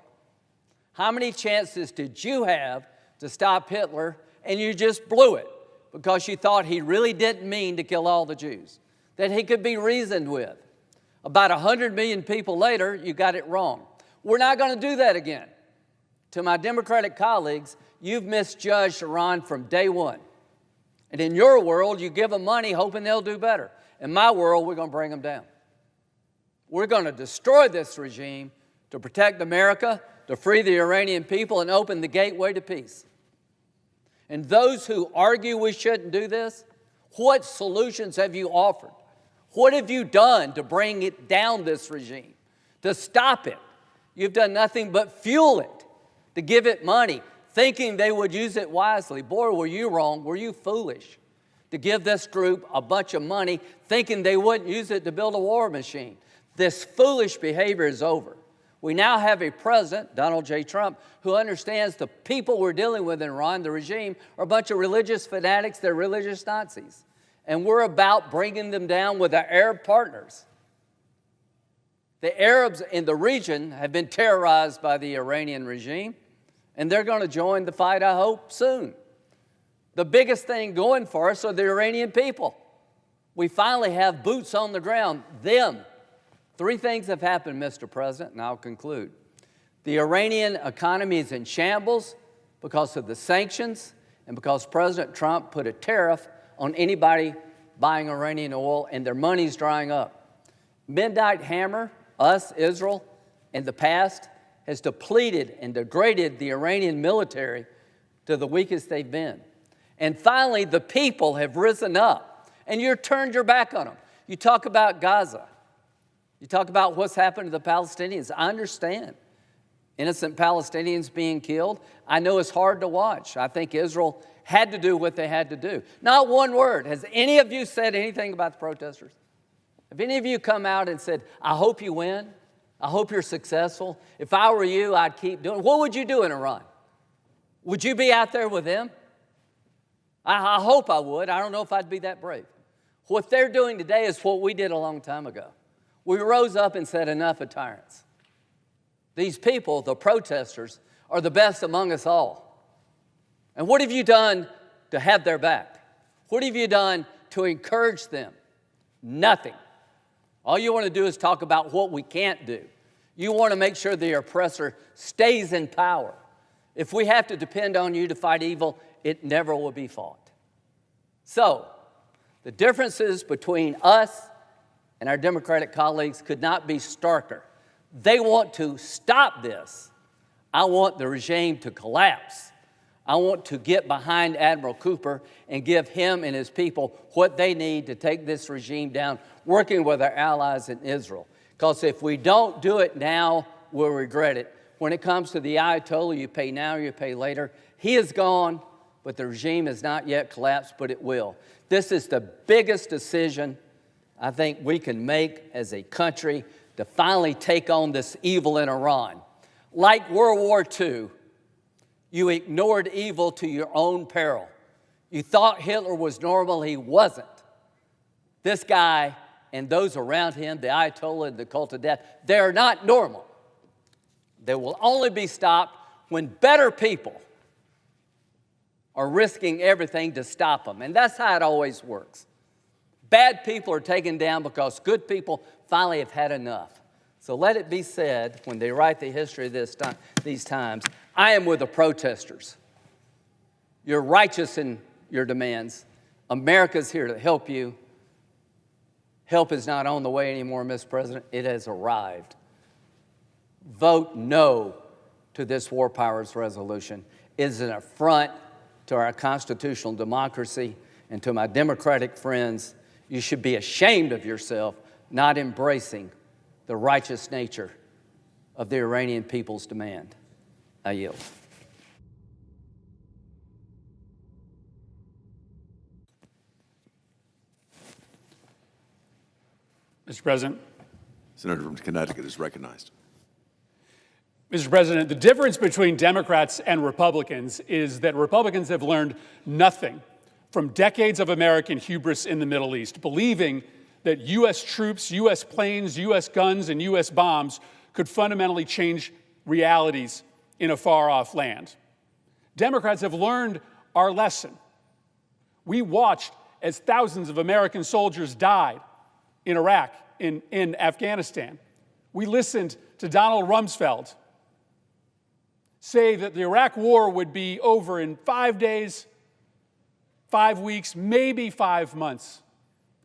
How many chances did you have to stop Hitler and you just blew it because you thought he really didn't mean to kill all the Jews, that he could be reasoned with? About 100 million people later, you got it wrong. We're not going to do that again. To my Democratic colleagues, you've misjudged Iran from day one. And in your world, you give them money hoping they'll do better. In my world, we're going to bring them down. We're going to destroy this regime to protect America, to free the Iranian people, and open the gateway to peace. And those who argue we shouldn't do this, what solutions have you offered? What have you done to bring it down, this regime, to stop it? You've done nothing but fuel it, to give it money, thinking they would use it wisely. Boy, were you wrong, were you foolish, to give this group a bunch of money, thinking they wouldn't use it to build a war machine. This foolish behavior is over. We now have a president, Donald J. Trump, who understands the people we're dealing with in Iran, the regime, are a bunch of religious fanatics, they're religious Nazis. And we're about bringing them down with our Arab partners. The Arabs in the region have been terrorized by the Iranian regime, and they're going to join the fight, I hope, soon. The biggest thing going for us are the Iranian people. We finally have boots on the ground, them. 3 things have happened, Mr. President, and I'll conclude. The Iranian economy is in shambles because of the sanctions and because President Trump put a tariff on anybody buying Iranian oil, and their money's drying up. Midnight Hammer, us, Israel, in the past, has depleted and degraded the Iranian military to the weakest they've been. And finally, the people have risen up, and you've turned your back on them. You talk about Gaza. You talk about what's happened to the Palestinians. I understand. Innocent Palestinians being killed. I know it's hard to watch. I think Israel had to do what they had to do. Not one word. Has any of you said anything about the protesters? Have any of you come out and said, I hope you win? I hope you're successful. If I were you, I'd keep doing it. What would you do in Iran? Would you be out there with them? I hope I would. I don't know if I'd be that brave. What they're doing today is what we did a long time ago. We rose up and said, enough of tyrants. These people, the protesters, are the best among us all. And what have you done to have their back? What have you done to encourage them? Nothing. All you want to do is talk about what we can't do. You want to make sure the oppressor stays in power. If we have to depend on you to fight evil, it never will be fought. So, the differences between us and our Democratic colleagues could not be starker. They want to stop this. I want the regime to collapse. I want to get behind Admiral Cooper and give him and his people what they need to take this regime down, working with our allies in Israel. Because if we don't do it now, we'll regret it. When it comes to the Ayatollah, you pay now, you pay later. He is gone, but the regime has not yet collapsed, but it will. This is the biggest decision I think we can make as a country to finally take on this evil in Iran. Like World War II, you ignored evil to your own peril. You thought Hitler was normal, he wasn't. This guy and those around him, the Ayatollah and the cult of death, they're not normal. They will only be stopped when better people are risking everything to stop them. And that's how it always works. Bad people are taken down because good people finally have had enough. So let it be said, when they write the history of these times, I am with the protesters. You're righteous in your demands. America's here to help you. Help is not on the way anymore, Mr. President. It has arrived. Vote no to this war powers resolution. It is an affront to our constitutional democracy, and to my Democratic friends, you should be ashamed of yourself not embracing the righteous nature of the Iranian people's demand. I yield. Mr. President. Senator from Connecticut is recognized. Mr. President, the difference between Democrats and Republicans is that Republicans have learned nothing from decades of American hubris in the Middle East, believing that U.S. troops, U.S. planes, U.S. guns, and U.S. bombs could fundamentally change realities in a far-off land. Democrats have learned our lesson. We watched as thousands of American soldiers died in Iraq, in Afghanistan. We listened to Donald Rumsfeld say that the Iraq war would be over in 5 days, 5 weeks, maybe 5 months.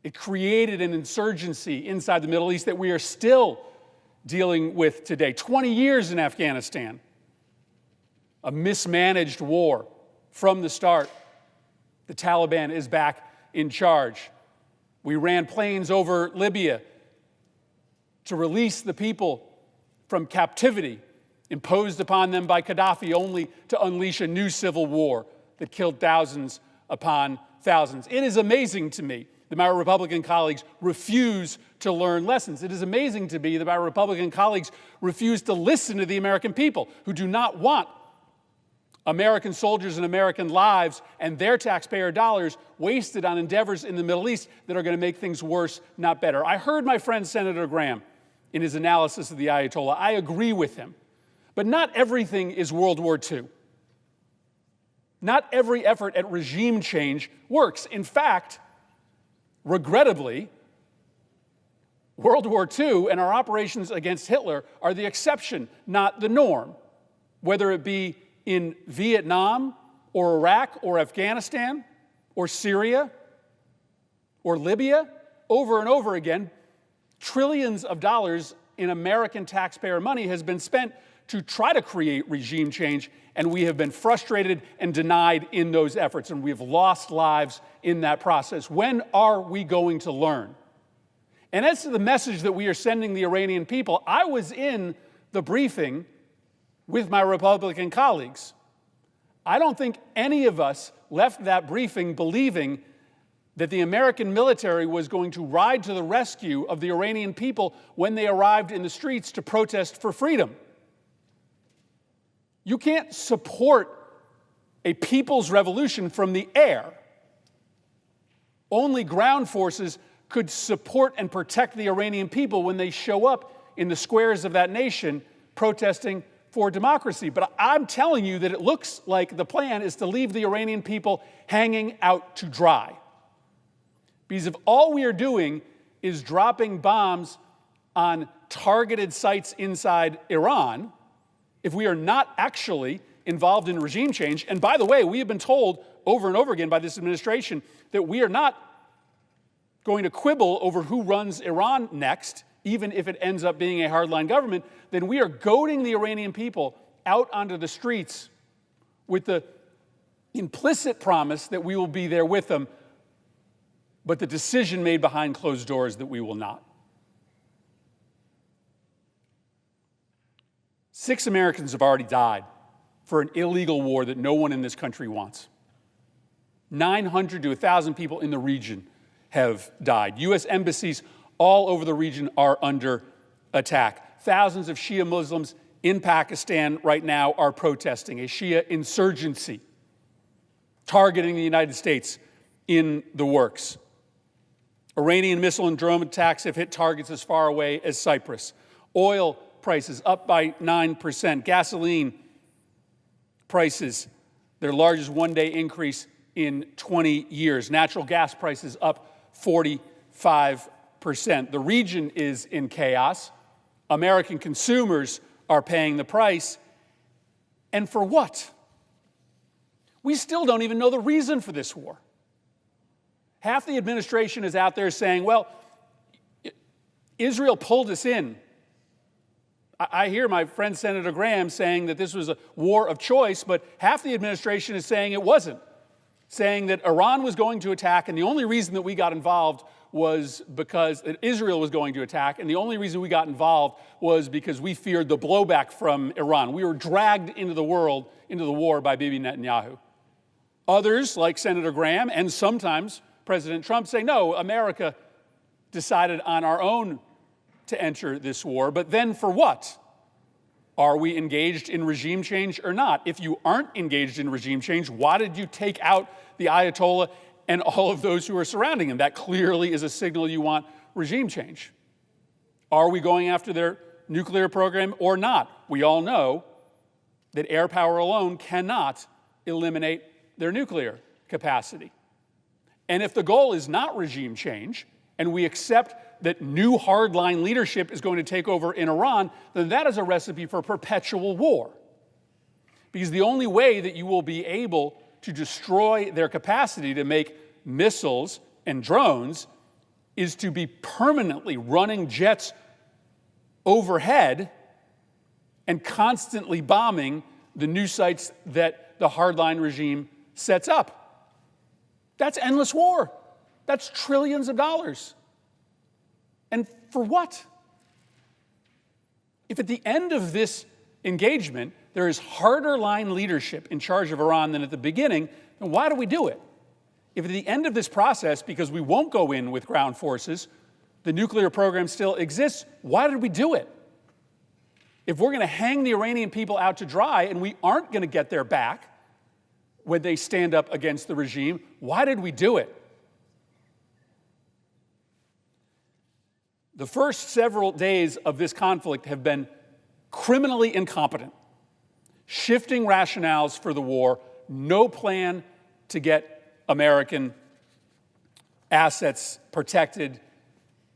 It created an insurgency inside the Middle East that we are still dealing with today. 20 years in Afghanistan. A mismanaged war from the start. The Taliban is back in charge. We ran planes over Libya to release the people from captivity imposed upon them by Gaddafi, only to unleash a new civil war that killed thousands upon thousands. It is amazing to me that my Republican colleagues refuse to learn lessons. It is amazing to me that my Republican colleagues refuse to listen to the American people who do not want American soldiers and American lives and their taxpayer dollars wasted on endeavors in the Middle East that are going to make things worse, not better. I heard my friend Senator Graham in his analysis of the Ayatollah. I agree with him. But not everything is World War II. Not every effort at regime change works. In fact, regrettably, World War II and our operations against Hitler are the exception, not the norm. Whether it be in Vietnam or Iraq or Afghanistan or Syria or Libya, over and over again, trillions of dollars in American taxpayer money has been spent to try to create regime change, and we have been frustrated and denied in those efforts, and we have lost lives in that process. When are we going to learn? And as to the message that we are sending the Iranian people, I was in the briefing with my Republican colleagues. I don't think any of us left that briefing believing that the American military was going to ride to the rescue of the Iranian people when they arrived in the streets to protest for freedom. You can't support a people's revolution from the air. Only ground forces could support and protect the Iranian people when they show up in the squares of that nation protesting for democracy. But I'm telling you that it looks like the plan is to leave the Iranian people hanging out to dry. Because if all we are doing is dropping bombs on targeted sites inside Iran, if we are not actually involved in regime change, and by the way, we have been told over and over again by this administration that we are not going to quibble over who runs Iran next, even if it ends up being a hardline government, then we are goading the Iranian people out onto the streets with the implicit promise that we will be there with them, but the decision made behind closed doors that we will not. 6 Americans have already died for an illegal war that no one in this country wants. 900 to 1,000 people in the region have died. U.S. embassies all over the region are under attack. Thousands of Shia Muslims in Pakistan right now are protesting, a Shia insurgency targeting the United States in the works. Iranian missile and drone attacks have hit targets as far away as Cyprus. Oil prices up by 9%. Gasoline prices their largest one-day increase in 20 years. Natural gas prices up 45%. The region is in chaos. American consumers are paying the price. And for what? We still don't even know the reason for this war. Half the administration is out there saying, well, Israel pulled us in. I hear my friend Senator Graham saying that this was a war of choice, but half the administration is saying it wasn't, saying that Iran was going to attack, and the only reason that we got involved was because Israel was going to attack, and the only reason we got involved was because we feared the blowback from Iran. We were dragged into the war by Bibi Netanyahu. Others, like Senator Graham, and sometimes President Trump, say, no, America decided on our own to enter this war, but then for what? Are we engaged in regime change or not? If you aren't engaged in regime change, why did you take out the Ayatollah and all of those who are surrounding him? That clearly is a signal you want regime change. Are we going after their nuclear program or not? We all know that air power alone cannot eliminate their nuclear capacity. And if the goal is not regime change, and we accept that new hardline leadership is going to take over in Iran, then that is a recipe for perpetual war. Because the only way that you will be able to destroy their capacity to make missiles and drones is to be permanently running jets overhead and constantly bombing the new sites that the hardline regime sets up. That's endless war. That's trillions of dollars. And for what? If at the end of this engagement, there is harder line leadership in charge of Iran than at the beginning, then why do we do it? If at the end of this process, because we won't go in with ground forces, the nuclear program still exists, why did we do it? If we're going to hang the Iranian people out to dry and we aren't going to get their back when they stand up against the regime, why did we do it? The first several days of this conflict have been criminally incompetent, shifting rationales for the war, no plan to get American assets protected,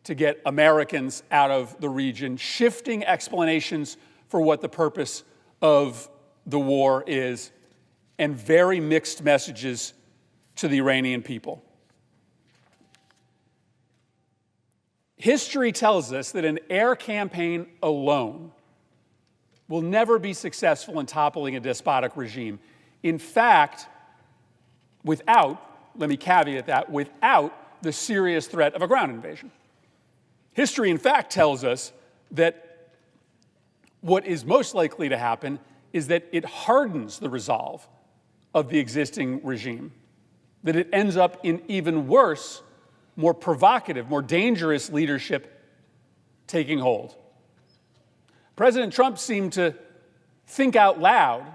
to get Americans out of the region, shifting explanations for what the purpose of the war is, and very mixed messages to the Iranian people. History tells us that an air campaign alone will never be successful in toppling a despotic regime. In fact, let me caveat that, without the serious threat of a ground invasion. History, in fact, tells us that what is most likely to happen is that it hardens the resolve of the existing regime, that it ends up in even worse, more provocative, more dangerous leadership taking hold. President Trump seemed to think out loud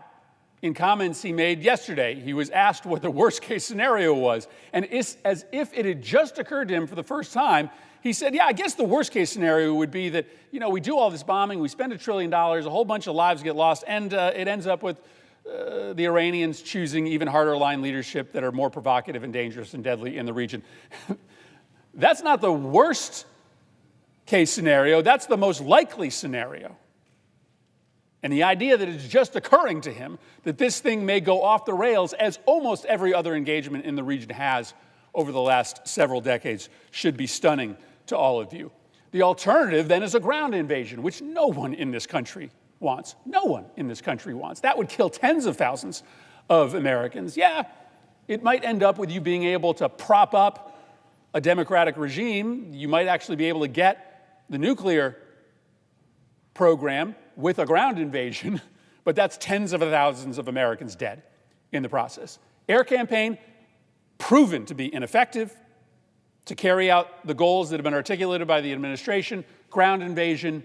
in comments he made yesterday. He was asked what the worst-case scenario was, and it's as if it had just occurred to him for the first time. He said, yeah, I guess the worst-case scenario would be that, we do all this bombing, we spend $1 trillion, a whole bunch of lives get lost, and it ends up with the Iranians choosing even harder line leadership that are more provocative and dangerous and deadly in the region. That's not the worst case scenario, that's the most likely scenario. And the idea that it's just occurring to him that this thing may go off the rails, as almost every other engagement in the region has over the last several decades, should be stunning to all of you. The alternative then is a ground invasion, which no one in this country wants. No one in this country wants. That would kill tens of thousands of Americans. Yeah, it might end up with you being able to prop up a democratic regime. You might actually be able to get the nuclear program with a ground invasion, but that's tens of thousands of Americans dead in the process. Air campaign, proven to be ineffective to carry out the goals that have been articulated by the administration. Ground invasion,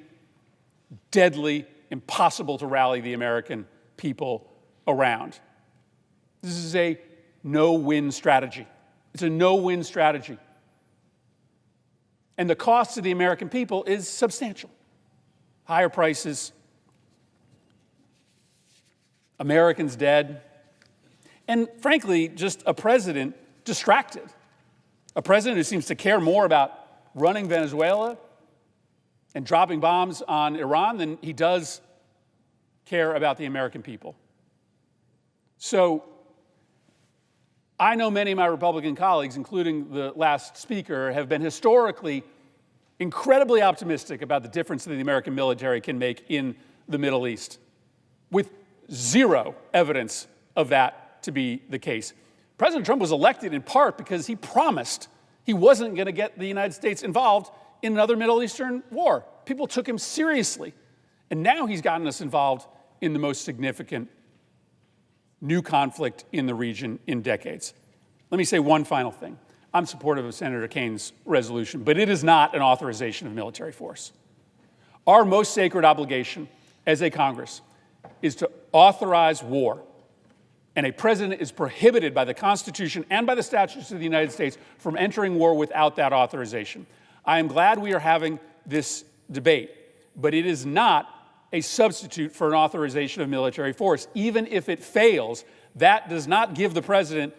deadly, impossible to rally the American people around. This is a no-win strategy. It's a no-win strategy. And the cost to the American people is substantial. Higher prices, Americans dead. and frankly, just a president distracted. A president who seems to care more about running Venezuela and dropping bombs on Iran than he does care about the American people. So I know many of my Republican colleagues, including the last speaker, have been historically incredibly optimistic about the difference that the American military can make in the Middle East, with zero evidence of that to be the case. President Trump was elected in part because he promised he wasn't going to get the United States involved in another Middle Eastern war. People took him seriously. And now he's gotten us involved in the most significant new conflict in the region in decades. Let me say one final thing. I'm supportive of Senator Kane's resolution, but it is not an authorization of military force. Our most sacred obligation as a Congress is to authorize war. And a president is prohibited by the Constitution and by the statutes of the United States from entering war without that authorization. I am glad we are having this debate, but it is not a substitute for an authorization of military force. Even if it fails, that does not give the president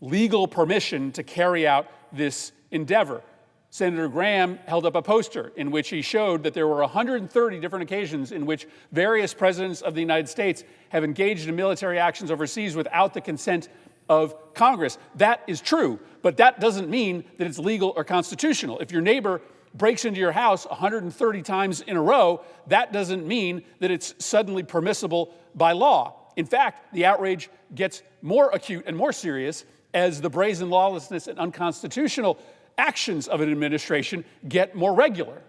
legal permission to carry out this endeavor. Senator Graham held up a poster in which he showed that there were 130 different occasions in which various presidents of the United States have engaged in military actions overseas without the consent of Congress. That is true, but that doesn't mean that it's legal or constitutional. If your neighbor breaks into your house 130 times in a row, that doesn't mean that it's suddenly permissible by law. In fact, the outrage gets more acute and more serious as the brazen lawlessness and unconstitutional actions of an administration get more regular.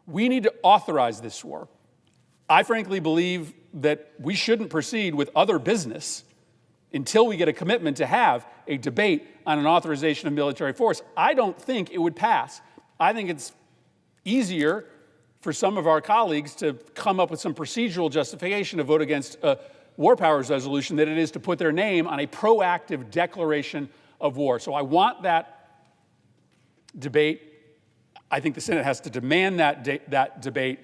We need to authorize this war. I frankly believe that we shouldn't proceed with other business until we get a commitment to have a debate on an authorization of military force. I don't think it would pass. I think it's easier for some of our colleagues to come up with some procedural justification to vote against a war powers resolution than it is to put their name on a proactive declaration of war. So I want that debate. I think the Senate has to demand that debate.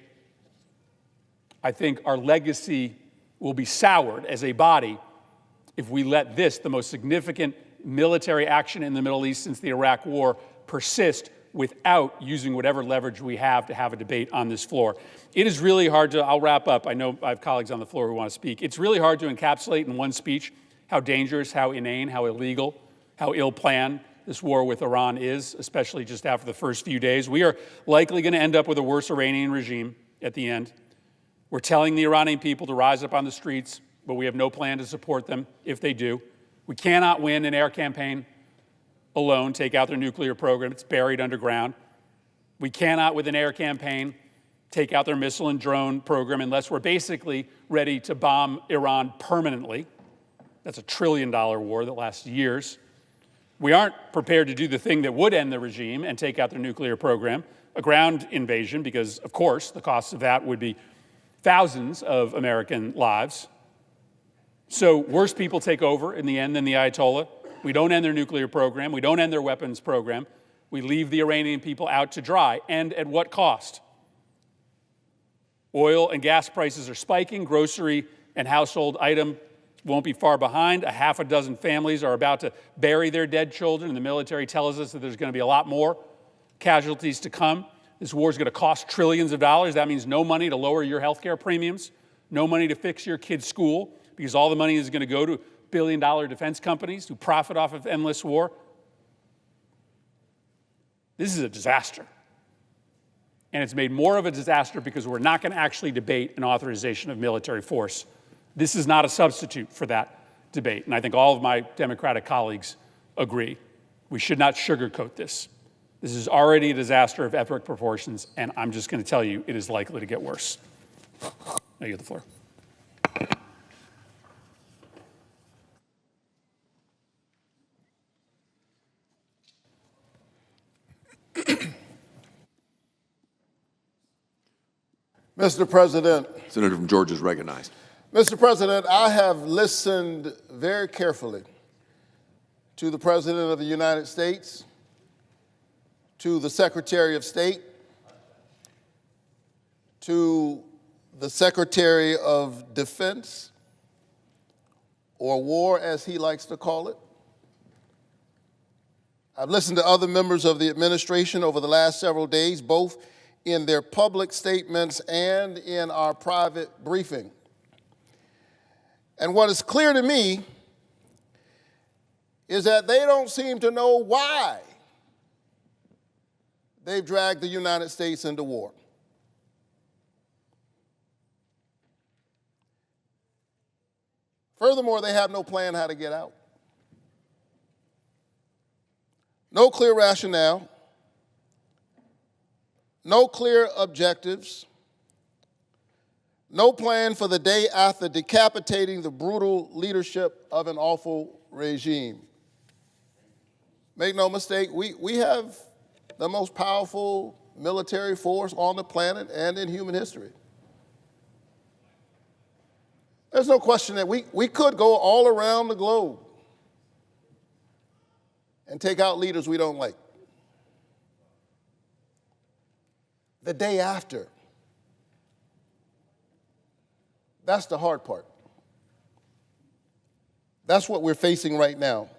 I think our legacy will be soured as a body if we let this, the most significant military action in the Middle East since the Iraq War, persist without using whatever leverage we have to have a debate on this floor. It is really hard to, I'll wrap up. I know I have colleagues on the floor who want to speak. It's really hard to encapsulate in one speech how dangerous, how inane, how illegal, how ill-planned this war with Iran is, especially just after the first few days. We are likely going to end up with a worse Iranian regime at the end. We're telling the Iranian people to rise up on the streets, but we have no plan to support them if they do. We cannot win an air campaign alone, take out their nuclear program. It's buried underground. We cannot, with an air campaign, take out their missile and drone program unless we're basically ready to bomb Iran permanently. That's a $1 trillion war that lasts years. We aren't prepared to do the thing that would end the regime and take out their nuclear program, a ground invasion, because, of course, the cost of that would be thousands of American lives. So worse people take over in the end than the Ayatollah. We don't end their nuclear program. We don't end their weapons program. We leave the Iranian people out to dry. And at what cost? Oil and gas prices are spiking. Grocery and household item won't be far behind. A half a dozen families are about to bury their dead children, and the military tells us that there's going to be a lot more casualties to come. This war is going to cost trillions of dollars. That means no money to lower your health care premiums, no money to fix your kids' school, because all the money is going to go to billion-dollar defense companies who profit off of endless war. This is a disaster. And it's made more of a disaster because we're not going to actually debate an authorization of military force. This is not a substitute for that debate. And I think all of my Democratic colleagues agree. We should not sugarcoat this. This is already a disaster of epic proportions, and I'm just going to tell you it is likely to get worse. I give the floor. Mr. President. Senator from Georgia is recognized. Mr. President, I have listened very carefully to the President of the United States, to the Secretary of State, to the Secretary of Defense, or war as he likes to call it. I've listened to other members of the administration over the last several days, both in their public statements and in our private briefing. And what is clear to me is that they don't seem to know why they've dragged the United States into war. Furthermore, they have no plan how to get out. No clear rationale, no clear objectives, no plan for the day after decapitating the brutal leadership of an awful regime. Make no mistake, we have the most powerful military force on the planet and in human history. There's no question that we could go all around the globe and take out leaders we don't like. The day after, that's the hard part. That's what we're facing right now.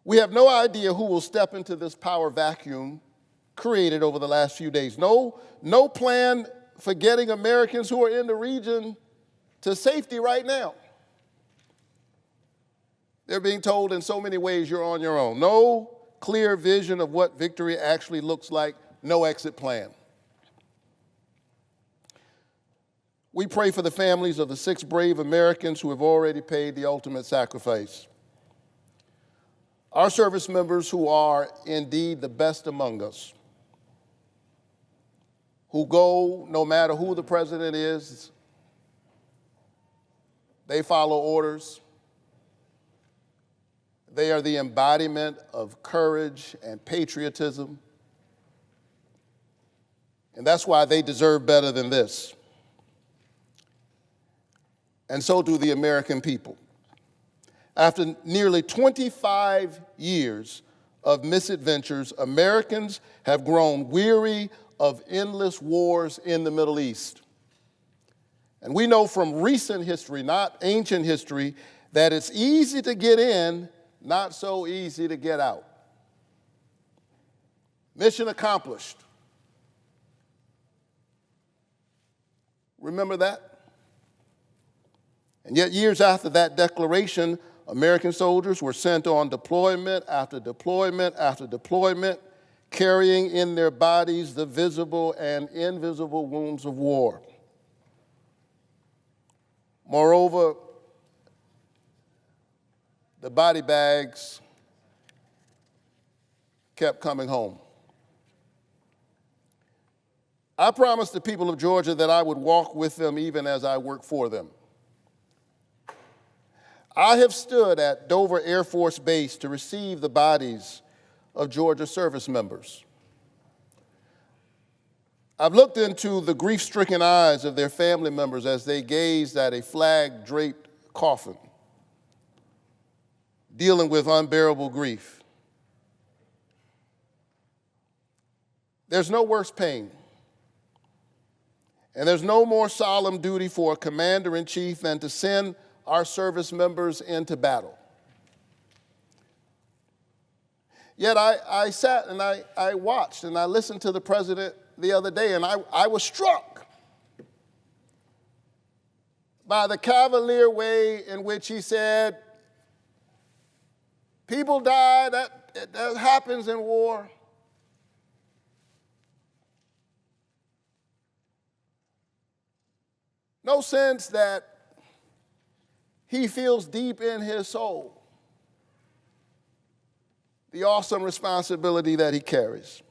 We have no idea who will step into this power vacuum created over the last few days. No plan for getting Americans who are in the region to safety right now. They're being told in so many ways you're on your own. No clear vision of what victory actually looks like, no exit plan. We pray for the families of the 6 brave Americans who have already paid the ultimate sacrifice. Our service members who are indeed the best among us, who go no matter who the president is, they follow orders. They are the embodiment of courage and patriotism. And that's why they deserve better than this. And so do the American people. After nearly 25 years of misadventures, Americans have grown weary of endless wars in the Middle East. And we know from recent history, not ancient history, that it's easy to get in, not so easy to get out. Mission accomplished. Remember that? And yet years after that declaration, American soldiers were sent on deployment after deployment after deployment, carrying in their bodies the visible and invisible wounds of war. Moreover, the body bags kept coming home. I promised the people of Georgia that I would walk with them even as I work for them. I have stood at Dover Air Force Base to receive the bodies of Georgia service members. I've looked into the grief-stricken eyes of their family members as they gazed at a flag-draped coffin, dealing with unbearable grief. There's no worse pain, and there's no more solemn duty for a commander-in-chief than to send our service members into battle. Yet I sat and I watched and I listened to the president the other day, and I was struck by the cavalier way in which he said, people die, that happens in war. No sense that he feels deep in his soul the awesome responsibility that he carries.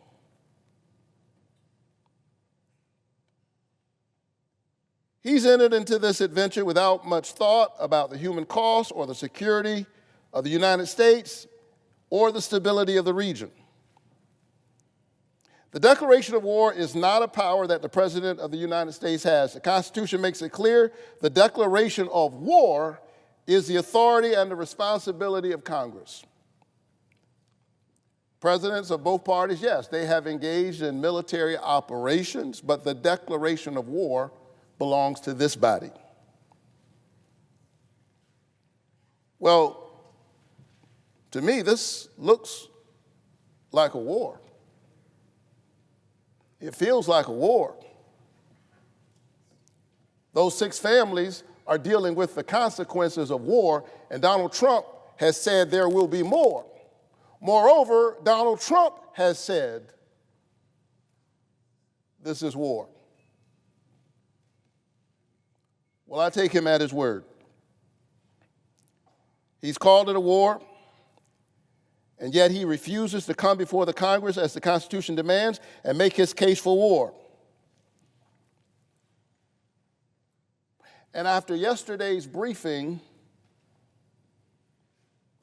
He's entered into this adventure without much thought about the human cost or the security of the United States or the stability of the region. The declaration of war is not a power that the President of the United States has. The Constitution makes it clear the declaration of war is the authority and the responsibility of Congress. Presidents of both parties, yes, they have engaged in military operations, but the declaration of war belongs to this body. Well, to me, this looks like a war. It feels like a war. Those 6 families are dealing with the consequences of war, and Donald Trump has said there will be more. Moreover, Donald Trump has said this is war. Well, I take him at his word. He's called it a war, and yet he refuses to come before the Congress as the Constitution demands and make his case for war. And after yesterday's briefing,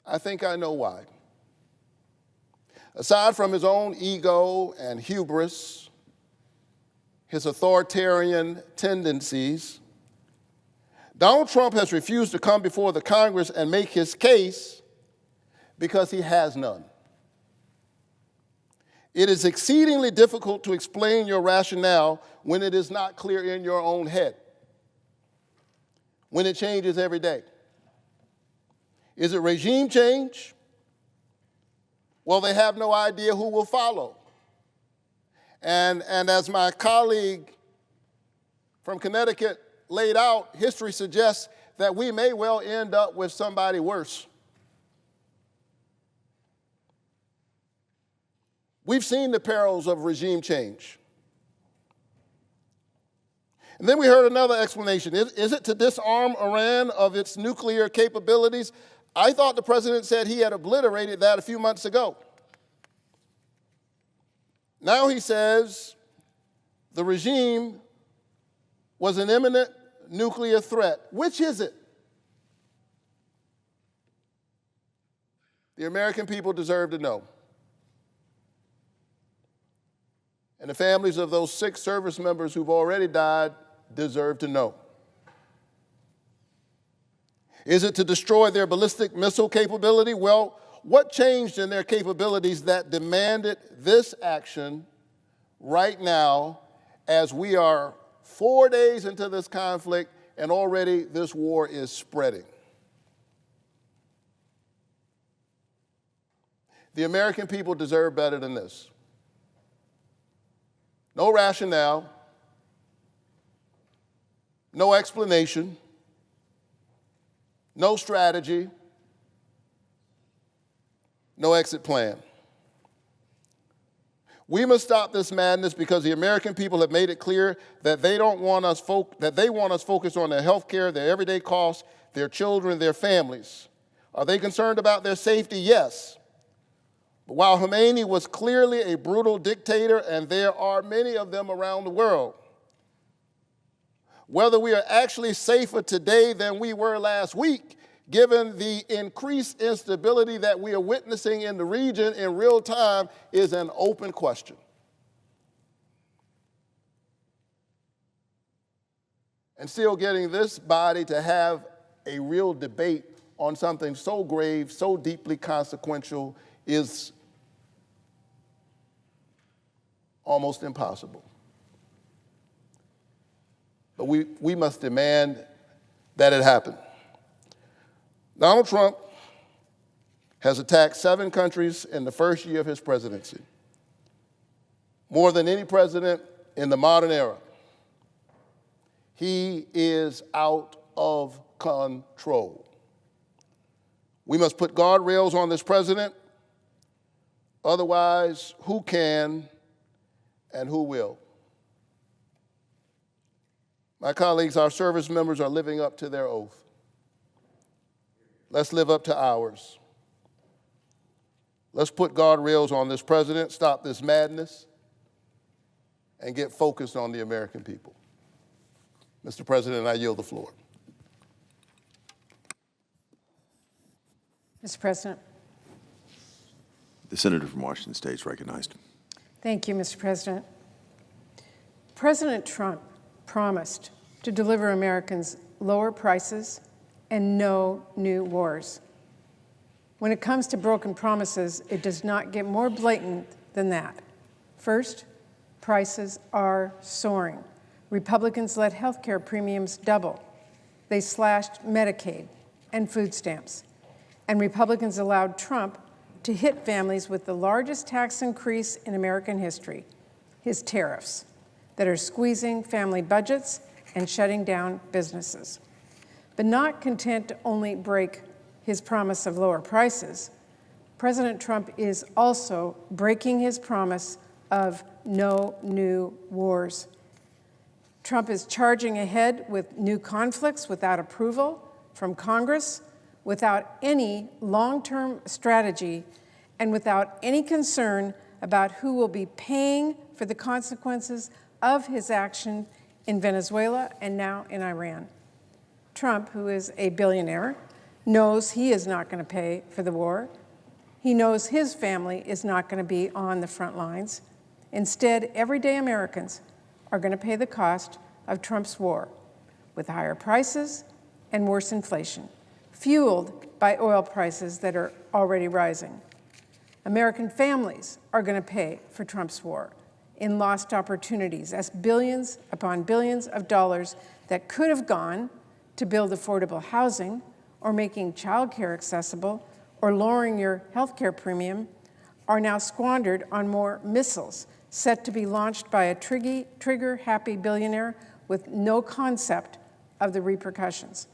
I think I know why. Aside from his own ego and hubris, his authoritarian tendencies, Donald Trump has refused to come before the Congress and make his case because he has none. It is exceedingly difficult to explain your rationale when it is not clear in your own head, when it changes every day. Is it regime change? Well, they have no idea who will follow. And as my colleague from Connecticut laid out, history suggests that we may well end up with somebody worse. We've seen the perils of regime change. And then we heard another explanation. Is it to disarm Iran of its nuclear capabilities? I thought the president said he had obliterated that a few months ago. Now he says the regime was an imminent nuclear threat. Which is it? The American people deserve to know. And the families of those 6 service members who've already died deserve to know. Is it to destroy their ballistic missile capability? Well, what changed in their capabilities that demanded this action right now as we are 4 days into this conflict and already this war is spreading? The American people deserve better than this. No rationale, no explanation, no strategy, no exit plan. We must stop this madness because the American people have made it clear that they want us focused on their health care, their everyday costs, their children, their families. Are they concerned about their safety? Yes. But while Khomeini was clearly a brutal dictator, and there are many of them around the world, whether we are actually safer today than we were last week, given the increased instability that we are witnessing in the region in real time, is an open question. And still getting this body to have a real debate on something so grave, so deeply consequential, is almost impossible. But we must demand that it happen. Donald Trump has attacked 7 countries in the first year of his presidency, more than any president in the modern era. He is out of control. We must put guardrails on this president. Otherwise, who can and who will? My colleagues, our service members are living up to their oath. Let's live up to ours. Let's put guardrails on this president, stop this madness, and get focused on the American people. Mr. President, I yield the floor. Mr. President. The senator from Washington State is recognized. Thank you, Mr. President. President Trump promised to deliver Americans lower prices and no new wars. When it comes to broken promises, it does not get more blatant than that. First, prices are soaring. Republicans let health care premiums double. They slashed Medicaid and food stamps. and Republicans allowed Trump to hit families with the largest tax increase in American history, his tariffs, that are squeezing family budgets and shutting down businesses. But not content to only break his promise of lower prices, President Trump is also breaking his promise of no new wars. Trump is charging ahead with new conflicts without approval from Congress, without any long-term strategy, and without any concern about who will be paying for the consequences of his action in Venezuela and now in Iran. Trump, who is a billionaire, knows he is not going to pay for the war. He knows his family is not going to be on the front lines. Instead, everyday Americans are going to pay the cost of Trump's war with higher prices and worse inflation, fueled by oil prices that are already rising. American families are going to pay for Trump's war in lost opportunities as billions upon billions of dollars that could have gone to build affordable housing or making childcare accessible or lowering your health care premium are now squandered on more missiles set to be launched by a trigger-happy billionaire with no concept of the repercussions.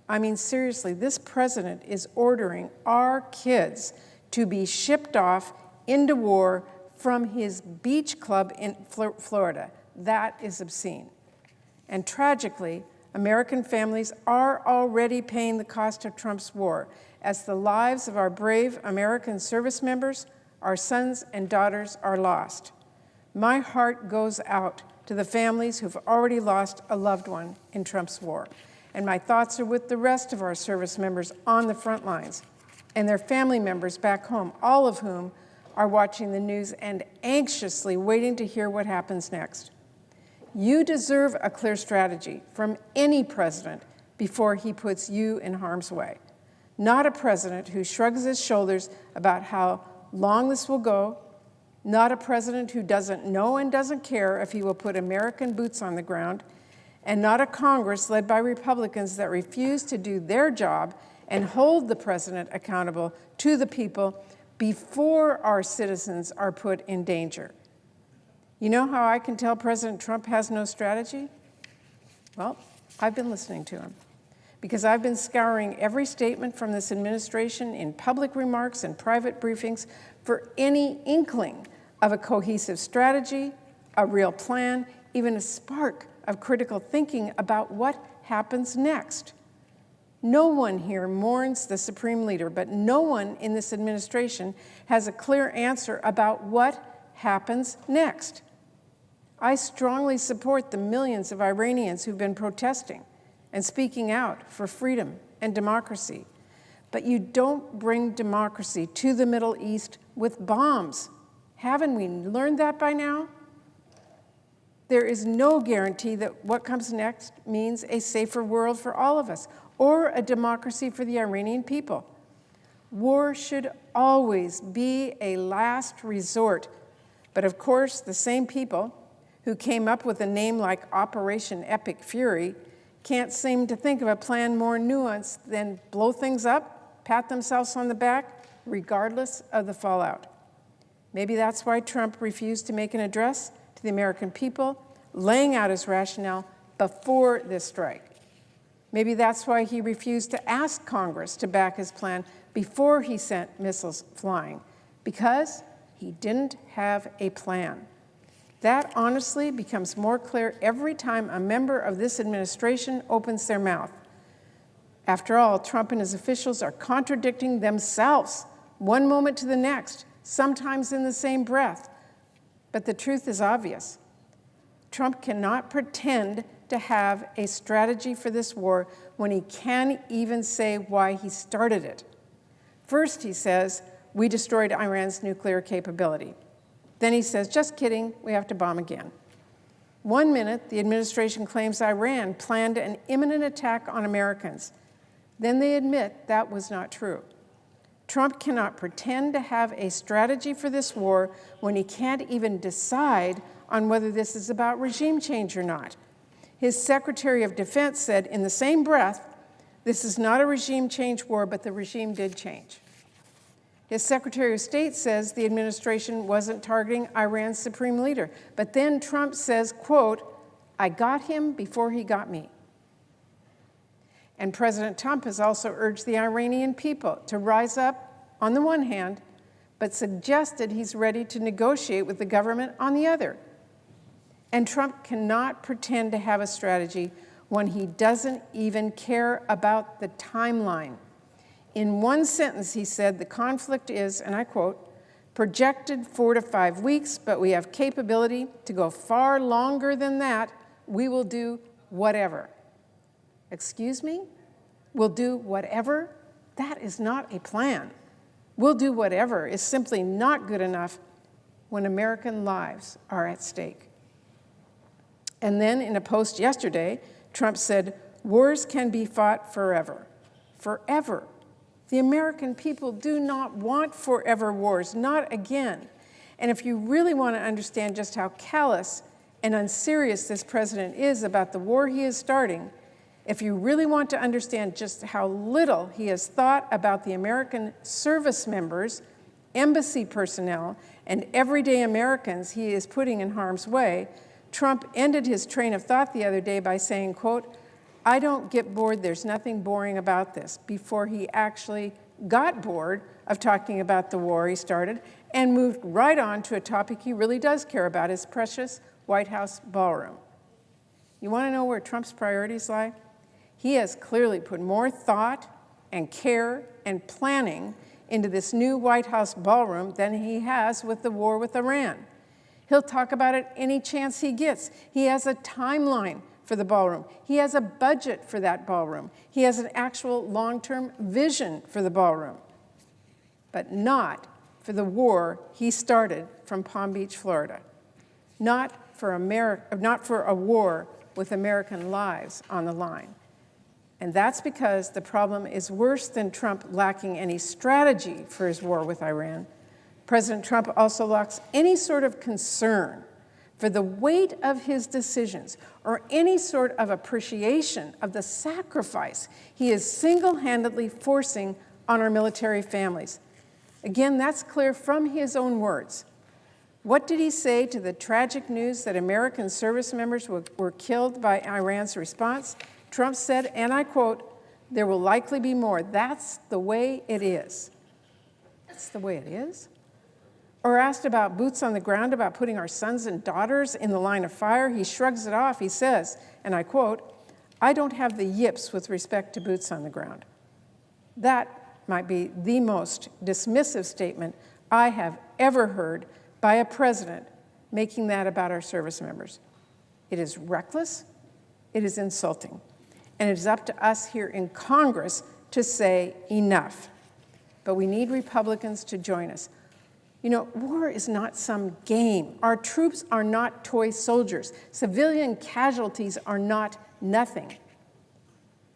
I mean, seriously, this president is ordering our kids to be shipped off into war from his beach club in Florida. That is obscene. And tragically, American families are already paying the cost of Trump's war as the lives of our brave American service members, our sons and daughters, are lost. My heart goes out to the families who've already lost a loved one in Trump's war. And my thoughts are with the rest of our service members on the front lines and their family members back home, all of whom are watching the news and anxiously waiting to hear what happens next. You deserve a clear strategy from any president before he puts you in harm's way. Not a president who shrugs his shoulders about how long this will go, not a president who doesn't know and doesn't care if he will put American boots on the ground, and not a Congress led by Republicans that refuse to do their job and hold the president accountable to the people before our citizens are put in danger. You know how I can tell President Trump has no strategy? Well, I've been listening to him because I've been scouring every statement from this administration in public remarks and private briefings for any inkling of a cohesive strategy, a real plan, even a spark of critical thinking about what happens next. No one here mourns the Supreme Leader, but no one in this administration has a clear answer about what happens next. I strongly support the millions of Iranians who've been protesting and speaking out for freedom and democracy. But you don't bring democracy to the Middle East with bombs. Haven't we learned that by now? There is no guarantee that what comes next means a safer world for all of us or a democracy for the Iranian people. War should always be a last resort. But of course, the same people who came up with a name like Operation Epic Fury can't seem to think of a plan more nuanced than blow things up, pat themselves on the back, regardless of the fallout. Maybe that's why Trump refused to make an address to the American people, laying out his rationale before this strike. Maybe that's why he refused to ask Congress to back his plan before he sent missiles flying, because he didn't have a plan. That honestly becomes more clear every time a member of this administration opens their mouth. After all, Trump and his officials are contradicting themselves one moment to the next, sometimes in the same breath. But the truth is obvious. Trump cannot pretend to have a strategy for this war when he can't even say why he started it. First, he says, we destroyed Iran's nuclear capability. Then he says, just kidding, we have to bomb again. 1 minute, the administration claims Iran planned an imminent attack on Americans. Then they admit that was not true. Trump cannot pretend to have a strategy for this war when he can't even decide on whether this is about regime change or not. His Secretary of Defense said in the same breath This is not a regime change war, but the regime did change. His Secretary of State says the administration wasn't targeting Iran's supreme leader. But then Trump says, quote, "I got him before he got me." And President Trump has also urged the Iranian people to rise up on the one hand, but suggested he's ready to negotiate with the government on the other. And Trump cannot pretend to have a strategy when he doesn't even care about the timeline. In one sentence, he said, the conflict is, and I quote, projected 4 to 5 weeks, but we have capability to go far longer than that. We will do whatever. Excuse me? We'll do whatever? That is not a plan. We'll do whatever is simply not good enough when American lives are at stake. And then in a post yesterday, Trump said, wars can be fought forever. Forever. The American people do not want forever wars, not again. And if you really want to understand just how callous and unserious this president is about the war he is starting, if you really want to understand just how little he has thought about the American service members, embassy personnel, and everyday Americans he is putting in harm's way, Trump ended his train of thought the other day by saying, quote, "I don't get bored, there's nothing boring about this," before he actually got bored of talking about the war he started and moved right on to a topic he really does care about, his precious White House ballroom. You want to know where Trump's priorities lie? He has clearly put more thought and care and planning into this new White House ballroom than he has with the war with Iran. He'll talk about it any chance he gets. He has a timeline for the ballroom. He has a budget for that ballroom. He has an actual long-term vision for the ballroom, but not for the war he started from Palm Beach, Florida. Not for a war with American lives on the line. And that's because the problem is worse than Trump lacking any strategy for his war with Iran. President Trump also lacks any sort of concern for the weight of his decisions or any sort of appreciation of the sacrifice he is single-handedly forcing on our military families. Again, that's clear from his own words. What did he say to the tragic news that American service members were killed by Iran's response? Trump said, and I quote, "There will likely be more. That's the way it is." That's the way it is? Or asked about boots on the ground, about putting our sons and daughters in the line of fire, he shrugs it off. He says, and I quote, "I don't have the yips with respect to boots on the ground." That might be the most dismissive statement I have ever heard by a president making that about our service members. It is reckless, it is insulting, and it is up to us here in Congress to say enough. But we need Republicans to join us. You know, war is not some game. Our troops are not toy soldiers. Civilian casualties are not nothing.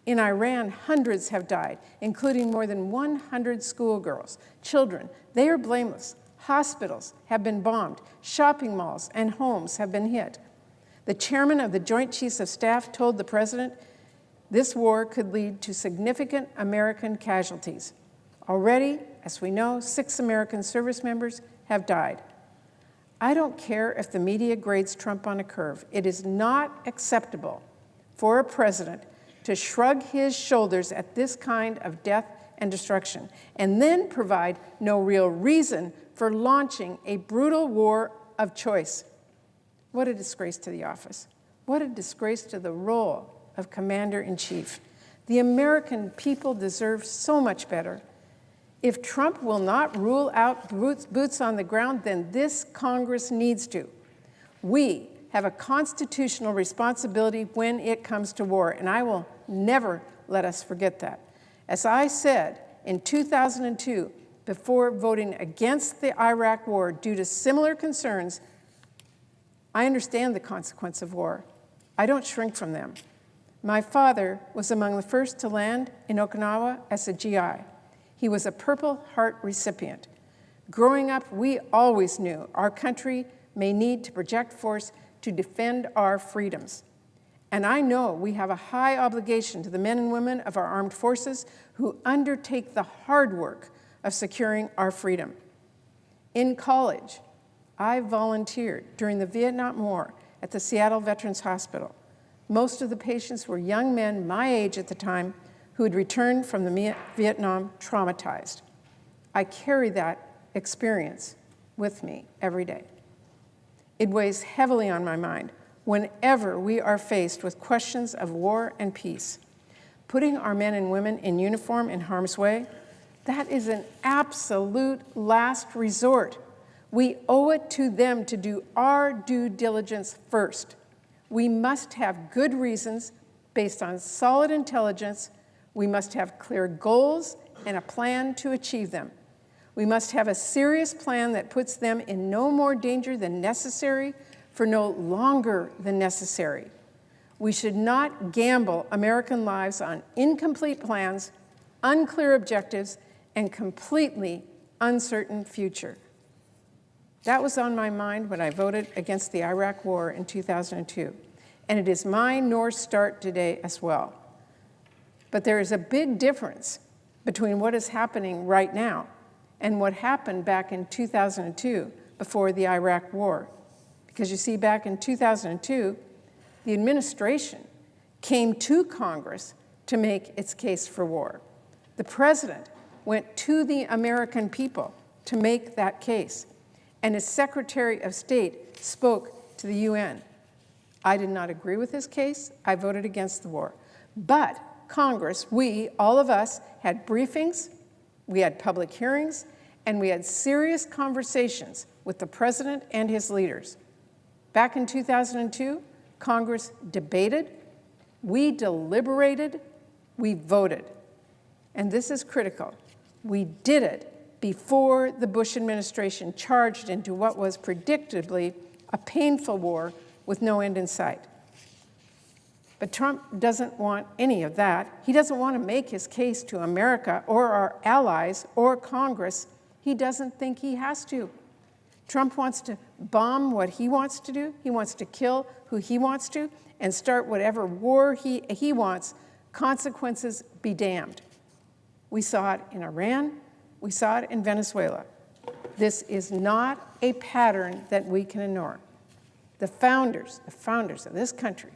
In Iran, hundreds have died, including more than 100 schoolgirls, children. They are blameless. Hospitals have been bombed. Shopping malls and homes have been hit. The chairman of the Joint Chiefs of Staff told the president this war could lead to significant American casualties. Already, as we know, 6 American service members have died. I don't care if the media grades Trump on a curve. It is not acceptable for a president to shrug his shoulders at this kind of death and destruction and then provide no real reason for launching a brutal war of choice. What a disgrace to the office. What a disgrace to the role of commander-in-chief. The American people deserve so much better. If Trump will not rule out boots on the ground, then this Congress needs to. We have a constitutional responsibility when it comes to war, and I will never let us forget that. As I said in 2002, before voting against the Iraq war due to similar concerns, I understand the consequence of war. I don't shrink from them. My father was among the first to land in Okinawa as a GI. He was a Purple Heart recipient. Growing up, we always knew our country may need to project force to defend our freedoms. And I know we have a high obligation to the men and women of our armed forces who undertake the hard work of securing our freedom. In college, I volunteered during the Vietnam War at the Seattle Veterans Hospital. Most of the patients were young men my age at the time who had returned from the Vietnam traumatized. I carry that experience with me every day. It weighs heavily on my mind whenever we are faced with questions of war and peace. Putting our men and women in uniform in harm's way, that is an absolute last resort. We owe it to them to do our due diligence first. We must have good reasons based on solid intelligence. We must have clear goals and a plan to achieve them. We must have a serious plan that puts them in no more danger than necessary for no longer than necessary. We should not gamble American lives on incomplete plans, unclear objectives, and completely uncertain future. That was on my mind when I voted against the Iraq War in 2002, and it is my North Star today as well. But there is a big difference between what is happening right now and what happened back in 2002 before the Iraq War. Because you see, back in 2002, the administration came to Congress to make its case for war. The president went to the American people to make that case, and his Secretary of State spoke to the UN. I did not agree with his case. I voted against the war. But Congress, we, all of us, had briefings, we had public hearings, and we had serious conversations with the president and his leaders. Back in 2002, Congress debated, we deliberated, we voted. And this is critical. We did it before the Bush administration charged into what was predictably a painful war with no end in sight. But Trump doesn't want any of that. He doesn't want to make his case to America or our allies or Congress. He doesn't think he has to. Trump wants to bomb what he wants to do. He wants to kill who he wants to and start whatever war he wants. Consequences be damned. We saw it in Iran. We saw it in Venezuela. This is not a pattern that we can ignore. The founders of this country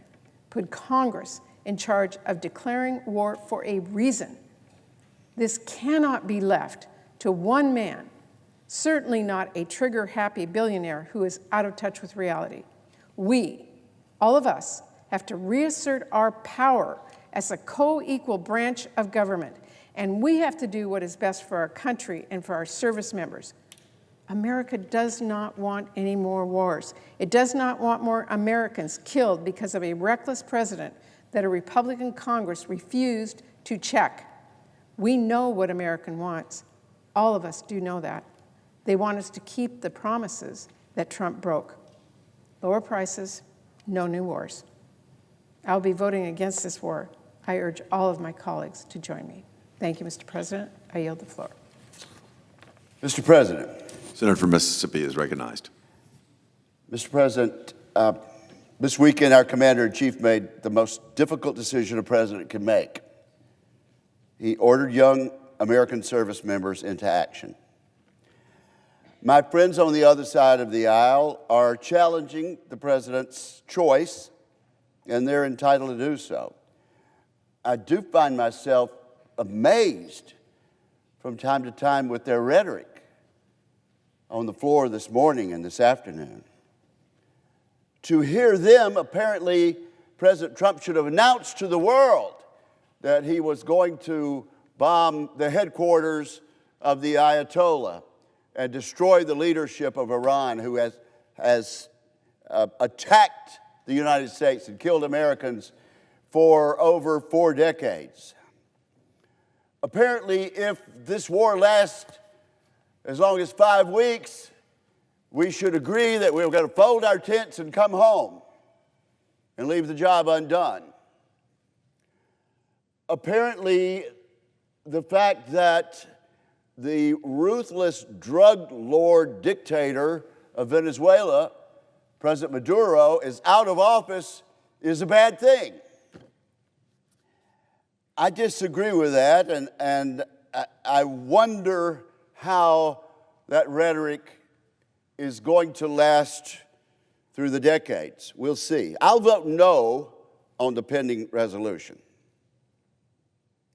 put Congress in charge of declaring war for a reason. This cannot be left to one man, certainly not a trigger-happy billionaire who is out of touch with reality. We, all of us, have to reassert our power as a co-equal branch of government, and we have to do what is best for our country and for our service members. America does not want any more wars. It does not want more Americans killed because of a reckless president that a Republican Congress refused to check. We know what America wants. All of us do know that. They want us to keep the promises that Trump broke. Lower prices, no new wars. I'll be voting against this war. I urge all of my colleagues to join me. Thank you, Mr. President. I yield the floor. Mr. President. Senator from Mississippi is recognized. Mr. President, this weekend our Commander-in-Chief made the most difficult decision a president can make. He ordered young American service members into action. My friends on the other side of the aisle are challenging the president's choice, and they're entitled to do so. I do find myself amazed from time to time with their rhetoric on the floor this morning and this afternoon. To hear them, apparently President Trump should have announced to the world that he was going to bomb the headquarters of the Ayatollah and destroy the leadership of Iran, who has attacked the United States and killed Americans for over 4 decades. Apparently, if this war lasts as long as 5 weeks, we should agree that we're going to fold our tents and come home and leave the job undone. Apparently, the fact that the ruthless drug lord dictator of Venezuela, President Maduro, is out of office is a bad thing. I disagree with that, and I wonder how that rhetoric is going to last through the decades. We'll see. I'll vote no on the pending resolution.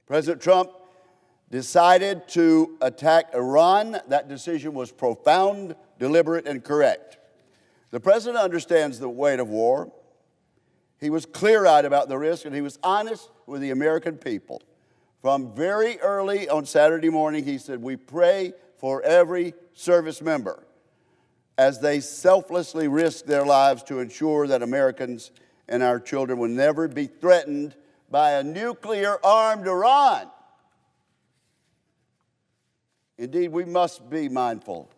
President Trump decided to attack Iran. That decision was profound, deliberate, and correct. The president understands the weight of war. He was clear-eyed about the risk, and he was honest with the American people. From very early on Saturday morning, he said, we pray for every service member as they selflessly risk their lives to ensure that Americans and our children will never be threatened by a nuclear-armed Iran. Indeed, we must be mindful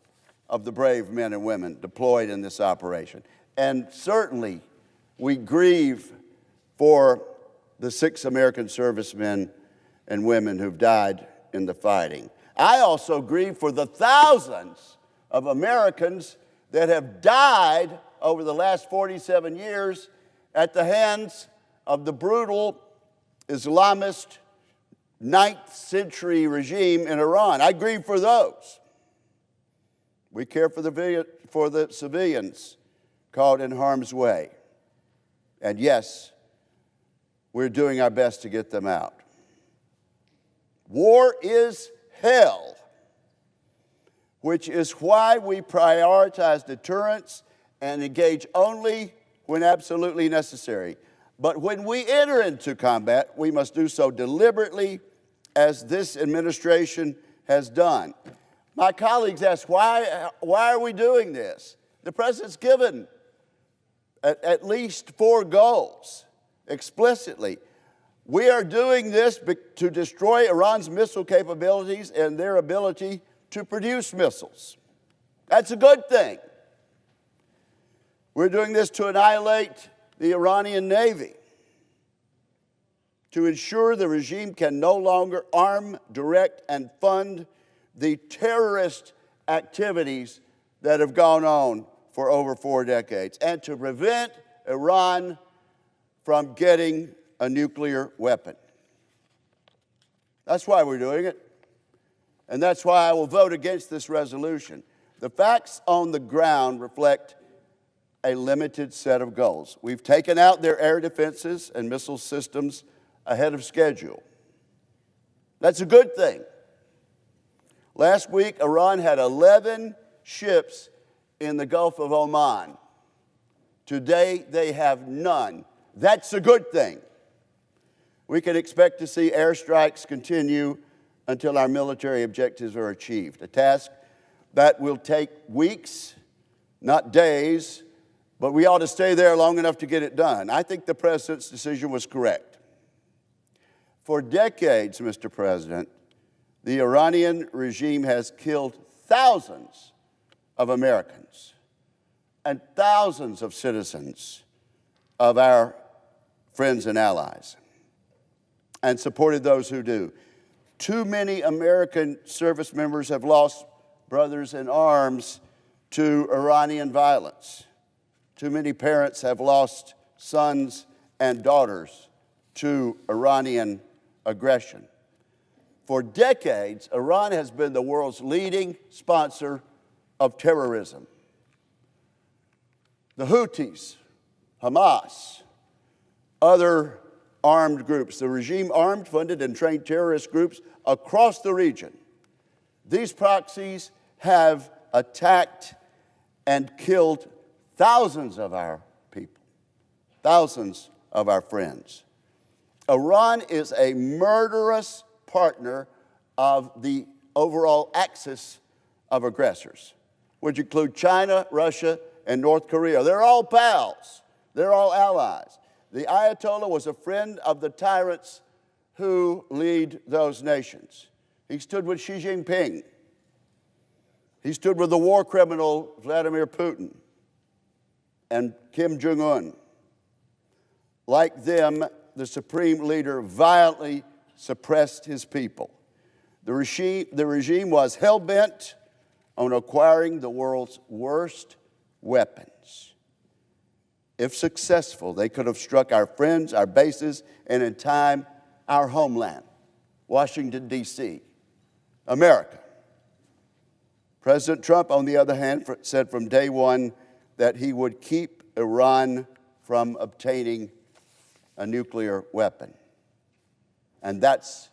of the brave men and women deployed in this operation. And certainly, we grieve for the 6 American servicemen and women who've died in the fighting. I also grieve for the thousands of Americans that have died over the last 47 years at the hands of the brutal Islamist 9th century regime in Iran. I grieve for those. We care for the civilians caught in harm's way. And yes, we're doing our best to get them out. War is hell, which is why we prioritize deterrence and engage only when absolutely necessary. But when we enter into combat, we must do so deliberately, as this administration has done. My colleagues ask, why are we doing this? The president's given at least 4 goals explicitly. We are doing this to destroy Iran's missile capabilities and their ability to produce missiles. That's a good thing. We're doing this to annihilate the Iranian Navy, to ensure the regime can no longer arm, direct, and fund the terrorist activities that have gone on for over 4 decades, and to prevent Iran from getting a nuclear weapon. That's why we're doing it, and that's why I will vote against this resolution. The facts on the ground reflect a limited set of goals. We've taken out their air defenses and missile systems ahead of schedule. That's a good thing. Last week, Iran had 11 ships in the Gulf of Oman. Today, they have none. That's a good thing. We can expect to see airstrikes continue until our military objectives are achieved, a task that will take weeks, not days, but we ought to stay there long enough to get it done. I think the president's decision was correct. For decades, Mr. President, the Iranian regime has killed thousands of Americans and thousands of citizens of our friends and allies, and supported those who do. Too many American service members have lost brothers in arms to Iranian violence. Too many parents have lost sons and daughters to Iranian aggression. For decades, Iran has been the world's leading sponsor of terrorism. The Houthis, Hamas, other armed groups, the regime armed, funded, and trained terrorist groups across the region. These proxies have attacked and killed thousands of our people, thousands of our friends. Iran is a murderous partner of the overall axis of aggressors, which include China, Russia, and North Korea. They're all pals. They're all allies. The Ayatollah was a friend of the tyrants who lead those nations. He stood with Xi Jinping. He stood with the war criminal Vladimir Putin and Kim Jong-un. Like them, the supreme leader violently suppressed his people. The regime was hell-bent on acquiring the world's worst weapons. If successful, they could have struck our friends, our bases, and in time, our homeland, Washington, D.C., America. President Trump, on the other hand, said from day one that he would keep Iran from obtaining a nuclear weapon. And that's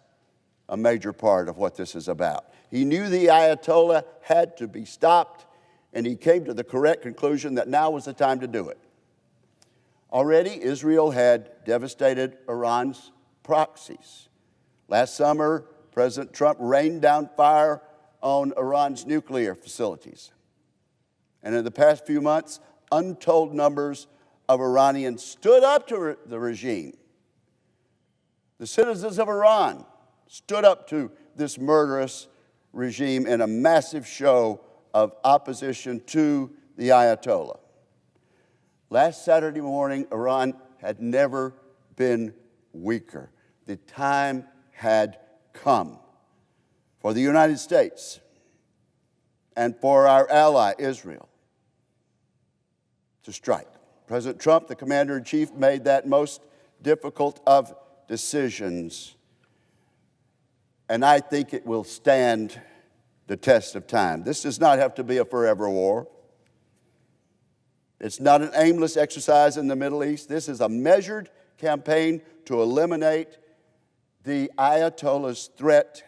a major part of what this is about. He knew the Ayatollah had to be stopped, and he came to the correct conclusion that now was the time to do it. Already, Israel had devastated Iran's proxies. Last summer, President Trump rained down fire on Iran's nuclear facilities. And in the past few months, untold numbers of Iranians stood up to the regime. The citizens of Iran stood up to this murderous regime in a massive show of opposition to the Ayatollah. Last Saturday morning, Iran had never been weaker. The time had come for the United States and for our ally, Israel, to strike. President Trump, the commander-in-chief, made that most difficult of decisions, and I think it will stand the test of time. This does not have to be a forever war. It's not an aimless exercise in the Middle East. This is a measured campaign to eliminate the Ayatollah's threat.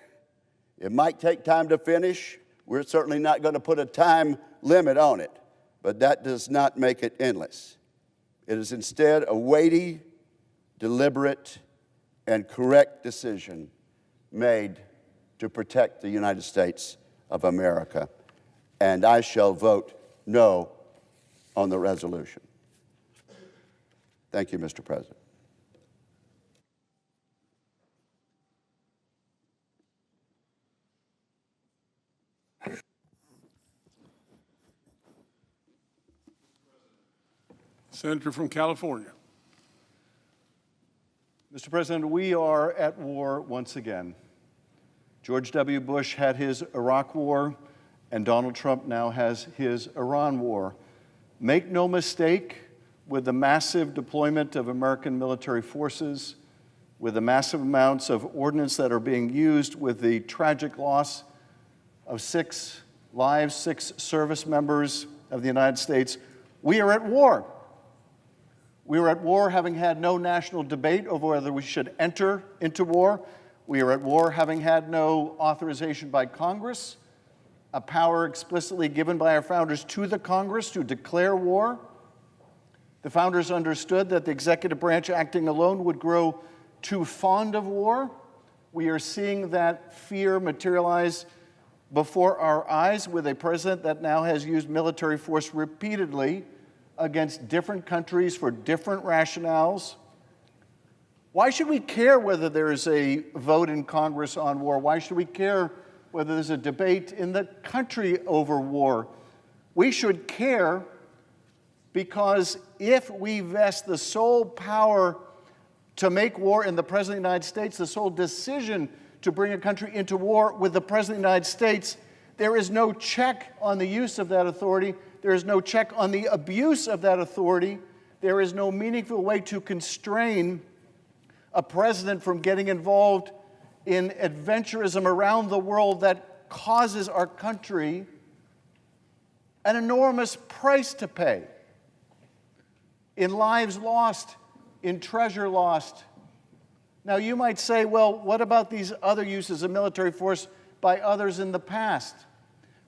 It might take time to finish. We're certainly not going to put a time limit on it, but that does not make it endless. It is instead a weighty, deliberate, and correct decision made to protect the United States of America. And I shall vote no on the resolution. Thank you, Mr. President. Senator from California. Mr. President, we are at war once again. George W. Bush had his Iraq war, and Donald Trump now has his Iran war. Make no mistake, with the massive deployment of American military forces, with the massive amounts of ordnance that are being used, with the tragic loss of 6 lives, 6 service members of the United States, we are at war. We are at war having had no national debate over whether we should enter into war. We are at war having had no authorization by Congress, a power explicitly given by our founders to the Congress to declare war. The founders understood that the executive branch acting alone would grow too fond of war. We are seeing that fear materialize before our eyes with a president that now has used military force repeatedly against different countries for different rationales. Why should we care whether there is a vote in Congress on war? Why should we care whether there's a debate in the country over war? We should care because if we vest the sole power to make war in the President of the United States, the sole decision to bring a country into war with the President of the United States, there is no check on the use of that authority. There is no check on the abuse of that authority. There is no meaningful way to constrain a president from getting involved in adventurism around the world that causes our country an enormous price to pay in lives lost, in treasure lost. Now, you might say, well, what about these other uses of military force by others in the past?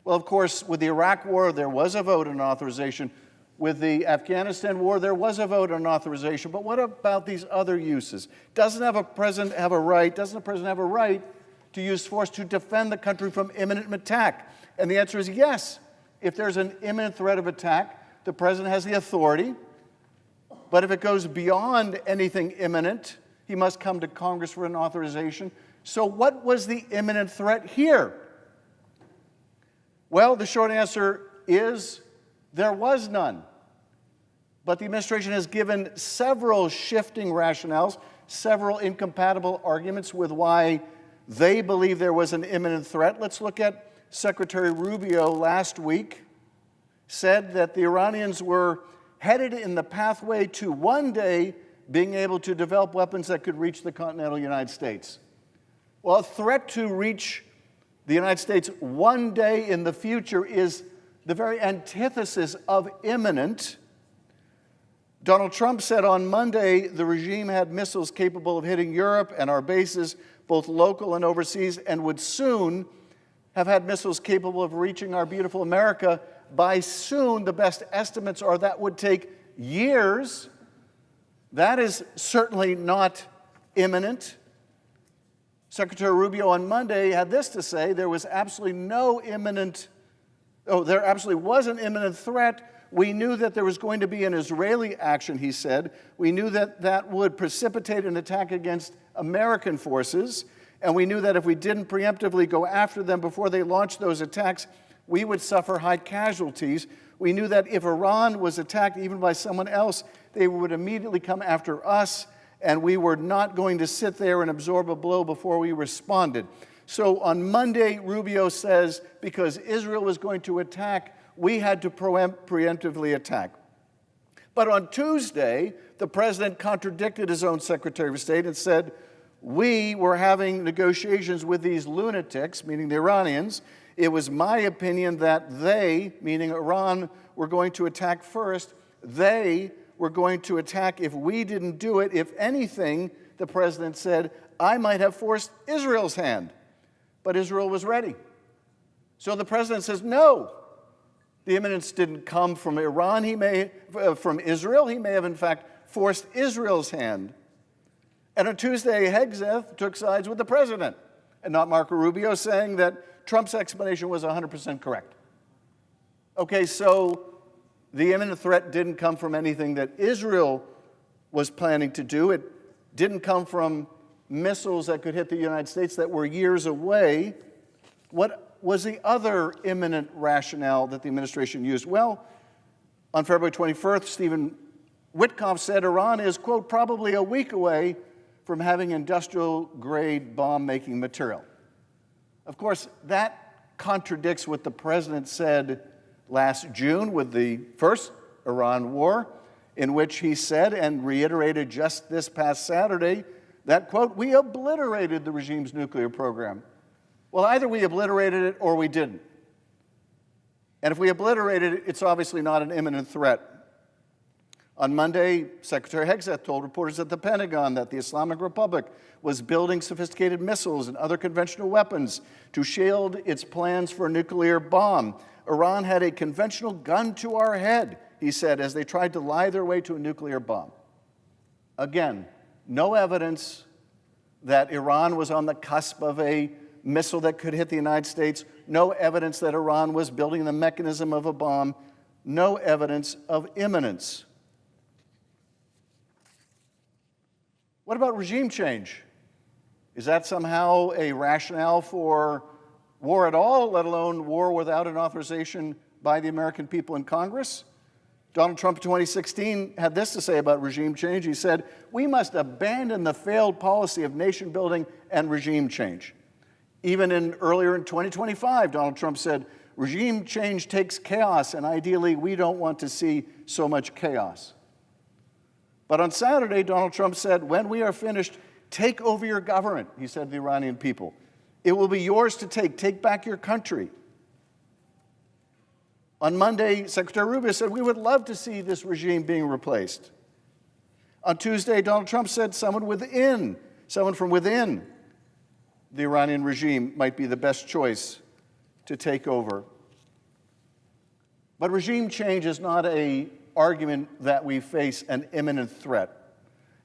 Well, of course, with the Iraq War, there was a vote on authorization. With the Afghanistan War, there was a vote on authorization. But what about these other uses? Doesn't a president have a right to use force to defend the country from imminent attack? And the answer is yes. If there's an imminent threat of attack, the president has the authority. But if it goes beyond anything imminent, he must come to Congress for an authorization. So what was the imminent threat here? Well, the short answer is there was none. But the administration has given several shifting rationales, several incompatible arguments with why they believe there was an imminent threat. Let's look at Secretary Rubio last week said that the Iranians were headed in the pathway to one day being able to develop weapons that could reach the continental United States. Well, a threat to reach the United States one day in the future is the very antithesis of imminent. Donald Trump said on Monday the regime had missiles capable of hitting Europe and our bases, both local and overseas, and would soon have had missiles capable of reaching our beautiful America. By soon, the best estimates are that would take years. That is certainly not imminent. Secretary Rubio on Monday had this to say: there was absolutely no imminent, there absolutely was an imminent threat. We knew that there was going to be an Israeli action, he said. We knew that that would precipitate an attack against American forces, and we knew that if we didn't preemptively go after them before they launched those attacks, we would suffer high casualties. We knew that if Iran was attacked even by someone else, they would immediately come after us, and we were not going to sit there and absorb a blow before we responded. So on Monday, Rubio says because Israel was going to attack, we had to preemptively attack. But on Tuesday, the president contradicted his own Secretary of State and said, we were having negotiations with these lunatics, meaning the Iranians. It was my opinion that they, meaning Iran, were going to attack first. They were going to attack if we didn't do it. If anything, the president said, I might have forced Israel's hand. But Israel was ready. So the president says, no. The imminence didn't come from Iran, from Israel. He may have, in fact, forced Israel's hand. And on Tuesday, Hegseth took sides with the president, and not Marco Rubio, saying that Trump's explanation was 100% correct. Okay, so the imminent threat didn't come from anything that Israel was planning to do. It didn't come from missiles that could hit the United States that were years away. What was the other imminent rationale that the administration used? Well, on February 21st, Stephen Witkoff said Iran is, quote, probably a week away from having industrial-grade bomb-making material. Of course, that contradicts what the president said last June with the first Iran war, in which he said and reiterated just this past Saturday that, quote, we obliterated the regime's nuclear program. Well, either we obliterated it or we didn't. And if we obliterated it, it's obviously not an imminent threat. On Monday, Secretary Hegseth told reporters at the Pentagon that the Islamic Republic was building sophisticated missiles and other conventional weapons to shield its plans for a nuclear bomb. Iran had a conventional gun to our head, he said, as they tried to lie their way to a nuclear bomb. Again, no evidence that Iran was on the cusp of a missile that could hit the United States, no evidence that Iran was building the mechanism of a bomb, no evidence of imminence. What about regime change? Is that somehow a rationale for war at all, let alone war without an authorization by the American people in Congress? Donald Trump in 2016 had this to say about regime change. He said, we must abandon the failed policy of nation building and regime change. Even earlier in 2025, Donald Trump said, regime change takes chaos, and ideally, we don't want to see so much chaos. But on Saturday, Donald Trump said, when we are finished, take over your government, he said to the Iranian people. It will be yours to take. Take back your country. On Monday, Secretary Rubio said, we would love to see this regime being replaced. On Tuesday, Donald Trump said someone from within the Iranian regime might be the best choice to take over. But regime change is not an argument that we face an imminent threat.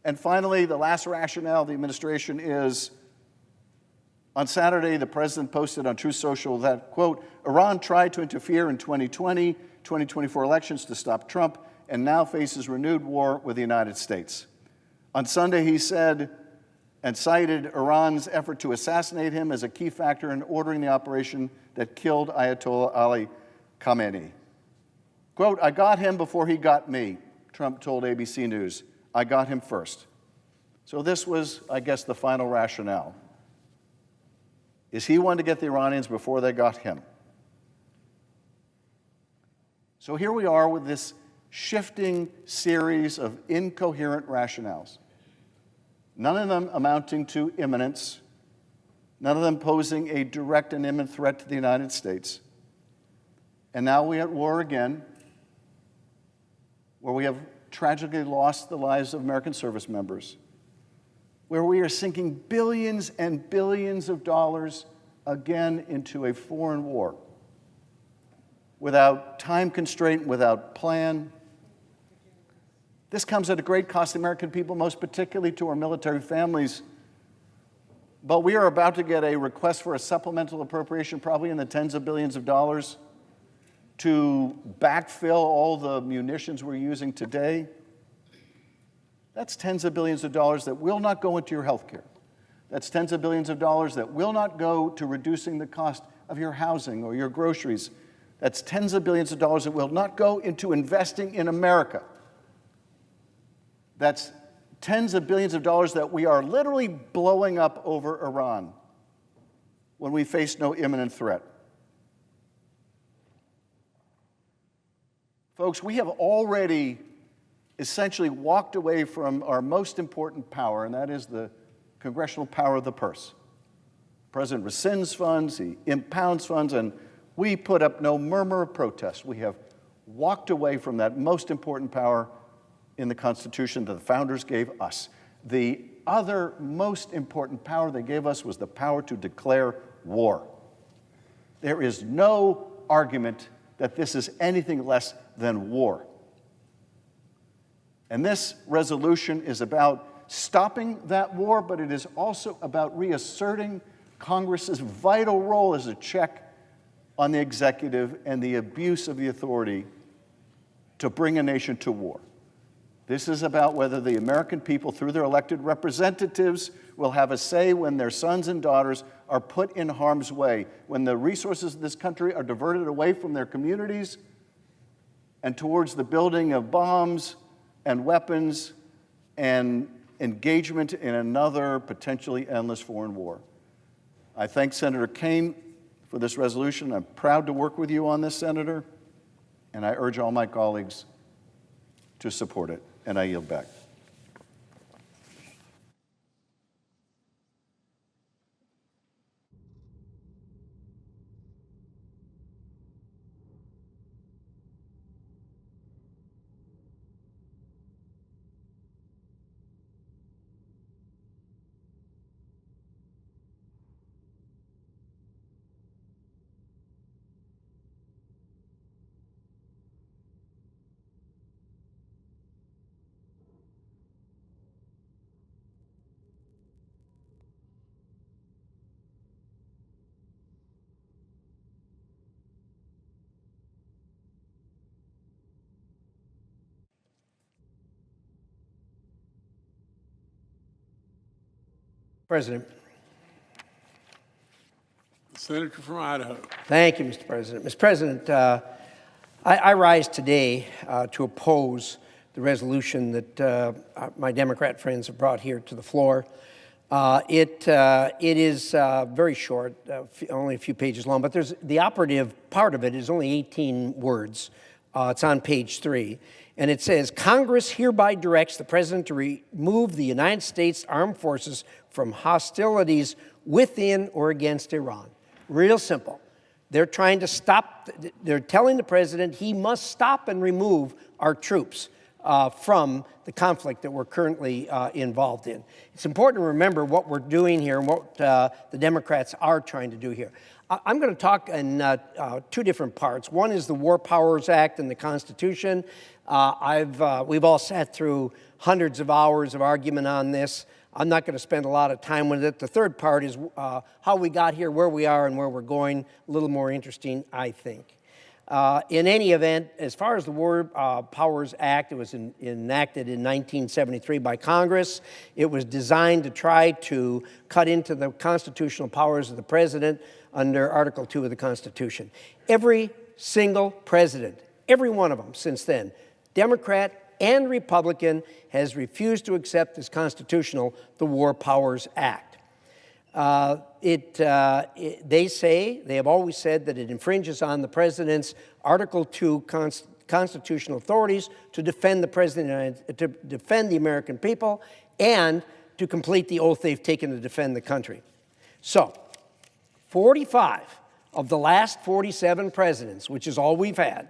And finally, the last rationale of the administration is, on Saturday, the president posted on Truth Social that, quote, Iran tried to interfere in 2020, 2024 elections to stop Trump and now faces renewed war with the United States. On Sunday, he said, and cited Iran's effort to assassinate him as a key factor in ordering the operation that killed Ayatollah Ali Khamenei. Quote, I got him before he got me, Trump told ABC News. I got him first. So this was, I guess, the final rationale. Is he wanted to get the Iranians before they got him? So here we are with this shifting series of incoherent rationales, none of them amounting to imminence, none of them posing a direct and imminent threat to the United States. And now we're at war again, where we have tragically lost the lives of American service members, where we are sinking billions and billions of dollars again into a foreign war, without time constraint, without plan. This comes at a great cost to the American people, most particularly to our military families. But we are about to get a request for a supplemental appropriation, probably in the tens of billions of dollars, to backfill all the munitions we're using today. That's tens of billions of dollars that will not go into your health care. That's tens of billions of dollars that will not go to reducing the cost of your housing or your groceries. That's tens of billions of dollars that will not go into investing in America. That's tens of billions of dollars that we are literally blowing up over Iran when we face no imminent threat. Folks, we have already essentially walked away from our most important power, and that is the congressional power of the purse. The President rescinds funds, he impounds funds, and we put up no murmur of protest. We have walked away from that most important power in the Constitution that the founders gave us. The other most important power they gave us was the power to declare war. There is no argument that this is anything less than war. And this resolution is about stopping that war, but it is also about reasserting Congress's vital role as a check on the executive and the abuse of the authority to bring a nation to war. This is about whether the American people, through their elected representatives, will have a say when their sons and daughters are put in harm's way, when the resources of this country are diverted away from their communities and towards the building of bombs and weapons and engagement in another potentially endless foreign war. I thank Senator Kaine for this resolution. I'm proud to work with you on this, Senator, and I urge all my colleagues to support it, and I yield back. President. Senator from Idaho. Thank you, Mr. President. Mr. President, I rise today to oppose the resolution that my Democrat friends have brought here to the floor. It is very short, only a few pages long, but the operative part of it is only 18 words. It's on page 3. And it says, Congress hereby directs the President to remove the United States Armed Forces from hostilities within or against Iran. Real simple. They're trying to stop, they're telling the President he must stop and remove our troops from the conflict that we're currently involved in. It's important to remember what we're doing here and what the Democrats are trying to do here. I'm going to talk in two different parts. One is the War Powers Act and the Constitution. We've all sat through hundreds of hours of argument on this. I'm not going to spend a lot of time with it. The third part is how we got here, where we are, and where we're going. A little more interesting, I think. In any event, as far as the War Powers Act, it was enacted in 1973 by Congress. It was designed to try to cut into the constitutional powers of the President under Article 2 of the Constitution. Every single president, every one of them since then, Democrat and Republican, has refused to accept as constitutional the War Powers Act. They have always said that it infringes on the President's Article 2 constitutional authorities to defend the president, to defend the American people, and to complete the oath they've taken to defend the country. So, 45 of the last 47 presidents, which is all we've had,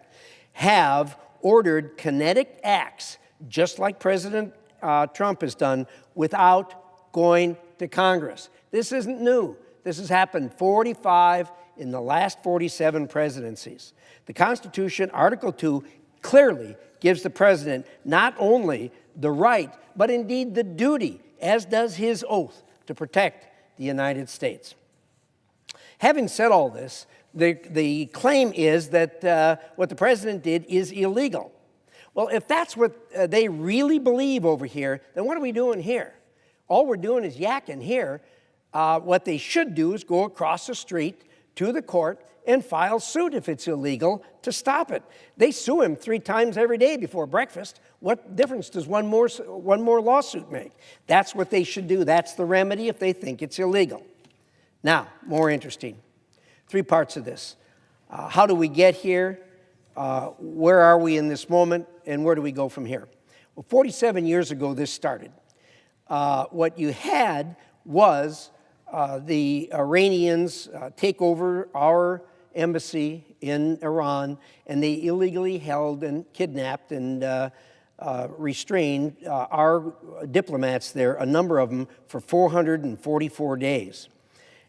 have ordered kinetic acts, just like President Trump has done, without going to Congress. This isn't new. This has happened 45 in the last 47 presidencies. The Constitution, Article 2, clearly gives the president not only the right, but indeed the duty, as does his oath, to protect the United States. Having said all this, the claim is that what the president did is illegal. Well, if that's what they really believe over here, then what are we doing here? All we're doing is yakking here. What they should do is go across the street to the court and file suit if it's illegal to stop it. They sue him 3 times every day before breakfast. What difference does one more lawsuit make? That's what they should do. That's the remedy if they think it's illegal. Now, more interesting. 3 parts of this. How do we get here? Where are we in this moment? And where do we go from here? Well, 47 years ago, this started. What you had was the Iranians take over our embassy in Iran, and they illegally held and kidnapped and restrained our diplomats there, a number of them, for 444 days.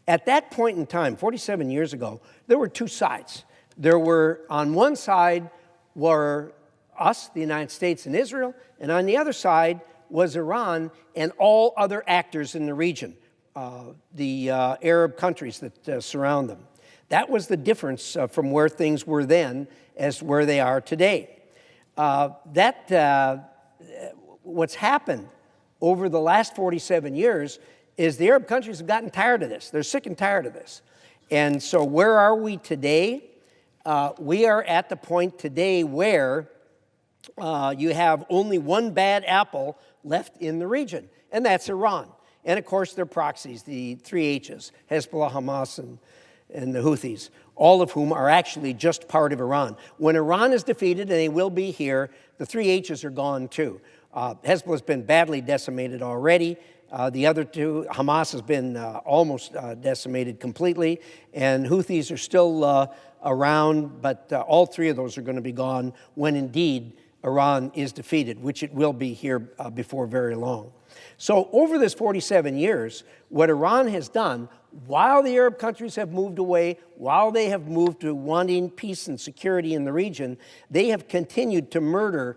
At that point in time, 47 years ago, there were 2 sides. There were, on one side were us, the United States and Israel, and on the other side was Iran and all other actors in the region, the Arab countries that surround them. That was the difference from where things were then as where they are today. What's happened over the last 47 years is the Arab countries have gotten tired of this. They're sick and tired of this. And so where are we today? We are at the point today where you have only one bad apple left in the region, and that's Iran. And of course, their proxies, the 3 H's, Hezbollah, Hamas, and the Houthis, all of whom are actually just part of Iran. When Iran is defeated, and they will be here, the 3 H's are gone too. Hezbollah's been badly decimated already. The other 2, Hamas has been almost decimated completely, and Houthis are still around, but all 3 of those are going to be gone when indeed Iran is defeated, which it will be here before very long. So over this 47 years, what Iran has done, while the Arab countries have moved away, while they have moved to wanting peace and security in the region, they have continued to murder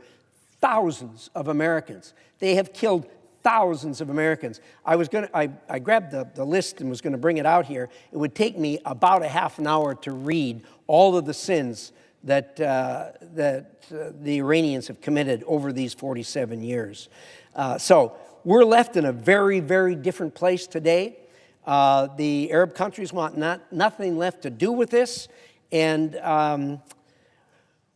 thousands of Americans. They have killed thousands of Americans. I grabbed the list and was going to bring it out here. It would take me about a half an hour to read all of the sins that the Iranians have committed over these 47 years. So we're left in a very, very different place today. The Arab countries want nothing left to do with this, and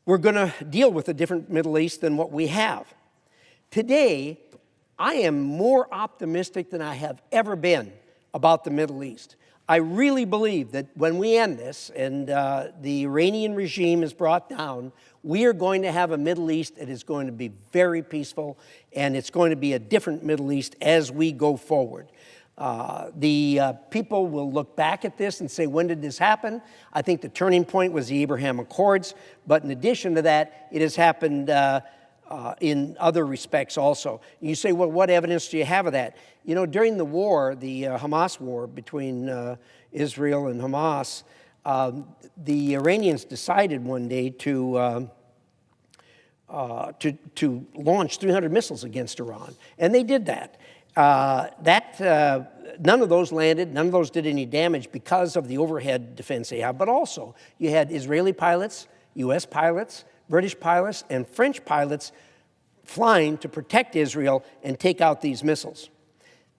we're going to deal with a different Middle East than what we have. Today, I am more optimistic than I have ever been about the Middle East. I really believe that when we end this and the Iranian regime is brought down, we are going to have a Middle East that is going to be very peaceful, and it's going to be a different Middle East as we go forward. The people will look back at this and say, when did this happen? I think the turning point was the Abraham Accords, but in addition to that, it has happened in other respects also. You say, well, what evidence do you have of that? You know, during the war, the Hamas war between Israel and Hamas, the Iranians decided one day to launch 300 missiles against Iran, and they did that. None of those landed, none of those did any damage because of the overhead defense they have, but also you had Israeli pilots, U.S. pilots, British pilots, and French pilots flying to protect Israel and take out these missiles.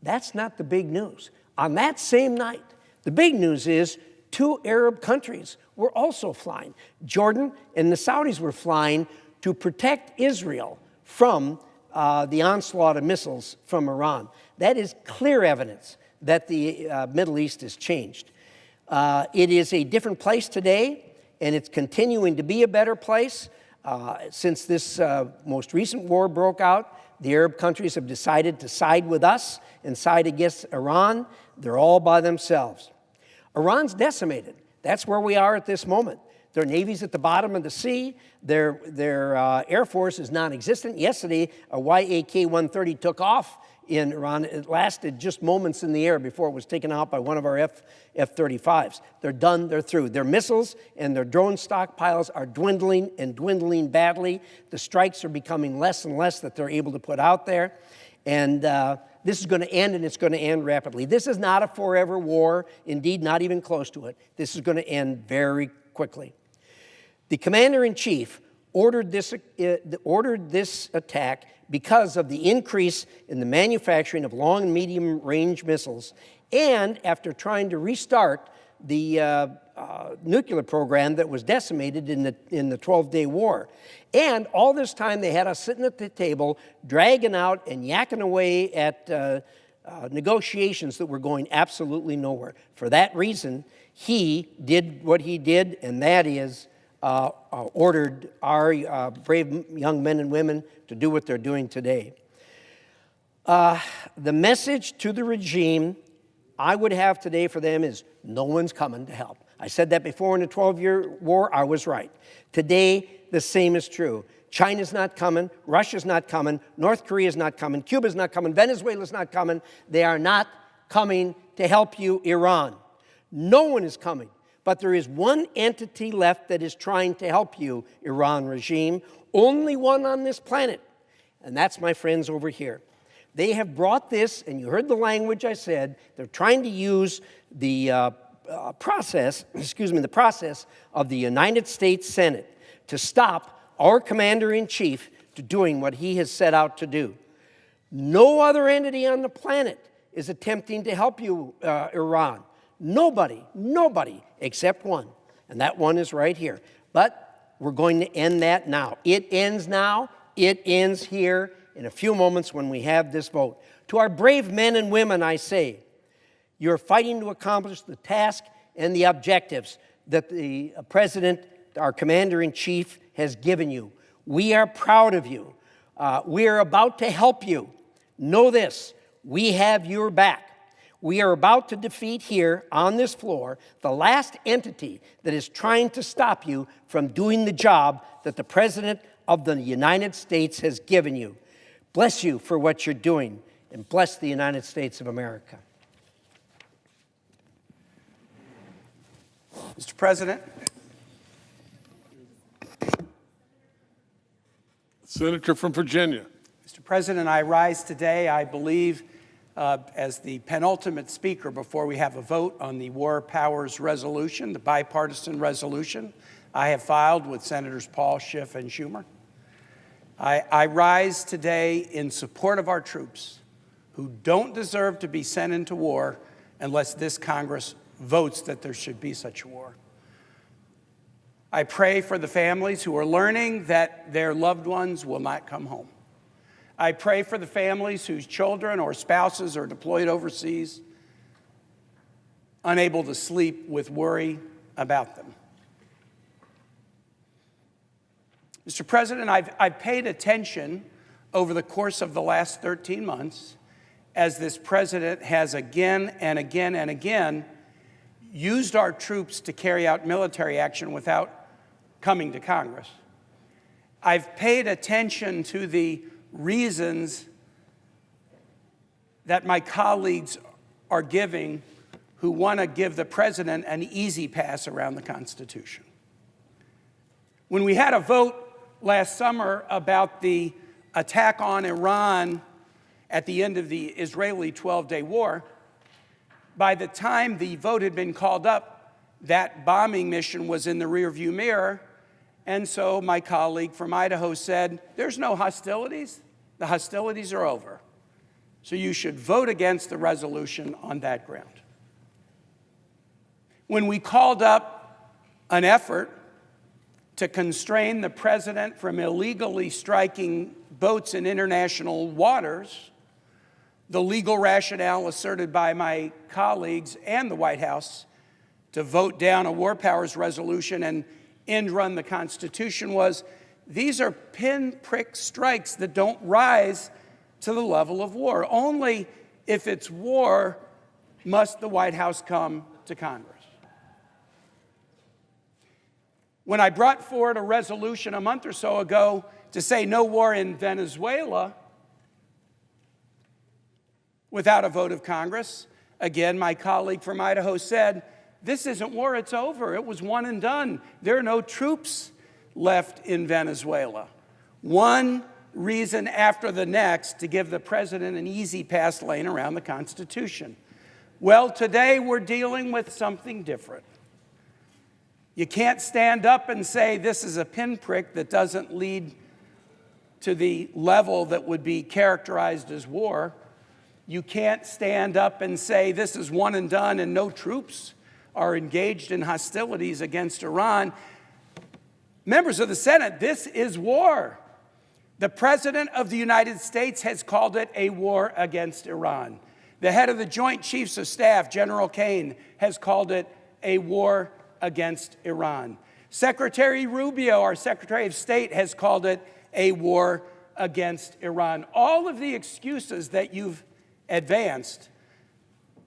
That's not the big news. On that same night, the big news is 2 Arab countries were also flying. Jordan and the Saudis were flying to protect Israel from the onslaught of missiles from Iran. That is clear evidence that the Middle East has changed. It is a different place today, and it's continuing to be a better place. Since this most recent war broke out, the Arab countries have decided to side with us and side against Iran. They're all by themselves. Iran's decimated. That's where we are at this moment. Their navy's at the bottom of the sea. Their air force is non-existent. Yesterday, a Yak-130 took off in Iran. It lasted just moments in the air before it was taken out by one of our F-35s. They're done. They're through. Their missiles and their drone stockpiles are dwindling and dwindling badly. The strikes are becoming less and less that they're able to put out there. And this is going to end, and it's going to end rapidly. This is not a forever war, indeed not even close to it. This is going to end very quickly. The commander-in-chief ordered this attack because of the increase in the manufacturing of long and medium-range missiles, and after trying to restart the nuclear program that was decimated in the 12-day war. And all this time they had us sitting at the table, dragging out and yakking away at negotiations that were going absolutely nowhere. For that reason, he did what he did, and that is ordered our brave young men and women to do what they're doing today. The message to the regime I would have today for them is no one's coming to help. I said that before in the 12-year war. I was right. Today, the same is true. China's not coming. Russia's not coming. North Korea's not coming. Cuba's not coming. Venezuela's not coming. They are not coming to help you, Iran. No one is coming. But there is one entity left that is trying to help you, Iran regime. Only one on this planet. And that's my friends over here. They have brought this, and you heard the language I said, they're trying to use the process of the United States Senate to stop our commander-in-chief to doing what he has set out to do. No other entity on the planet is attempting to help you, Iran. Nobody, except one, and that one is right here. But we're going to end that now. It ends now. It ends here in a few moments when we have this vote. To our brave men and women, I say, you're fighting to accomplish the task and the objectives that the President, our Commander-in-Chief, has given you. We are proud of you. We are about to help you. Know this, we have your back. We are about to defeat here on this floor the last entity that is trying to stop you from doing the job that the President of the United States has given you. Bless you for what you're doing, and bless the United States of America. Mr. President. Senator from Virginia. Mr. President, I rise today, I believe, as the penultimate speaker before we have a vote on the War Powers Resolution, the bipartisan resolution I have filed with Senators Paul, Schiff, and Schumer. I rise today in support of our troops who don't deserve to be sent into war unless this Congress votes that there should be such a war. I pray for the families who are learning that their loved ones will not come home. I pray for the families whose children or spouses are deployed overseas, unable to sleep with worry about them. Mr. President, I've paid attention over the course of the last 13 months as this president has again and again and again used our troops to carry out military action without coming to Congress. I've paid attention to the reasons that my colleagues are giving who want to give the president an easy pass around the Constitution. When we had a vote last summer about the attack on Iran at the end of the Israeli 12-day war, by the time the vote had been called up, that bombing mission was in the rearview mirror. And so my colleague from Idaho said, there's no hostilities. The hostilities are over. So you should vote against the resolution on that ground. When we called up an effort to constrain the president from illegally striking boats in international waters, the legal rationale asserted by my colleagues and the White House to vote down a war powers resolution and end run the Constitution was these are pinprick strikes that don't rise to the level of war. Only if it's war must the White House come to Congress. When I brought forward a resolution a month or so ago to say no war in Venezuela without a vote of Congress, again, my colleague from Idaho said, this isn't war, it's over. It was one and done. There are no troops left in Venezuela. One reason after the next to give the president an easy pass lane around the Constitution. Well, today we're dealing with something different. You can't stand up and say this is a pinprick that doesn't lead to the level that would be characterized as war. You can't stand up and say this is one and done and no troops are engaged in hostilities against Iran. Members of the Senate, this is war. The President of the United States has called it a war against Iran. The head of the Joint Chiefs of Staff, General Cohen, has called it a war against Iran. Secretary Rubio, our Secretary of State, has called it a war against Iran. All of the excuses that you've advanced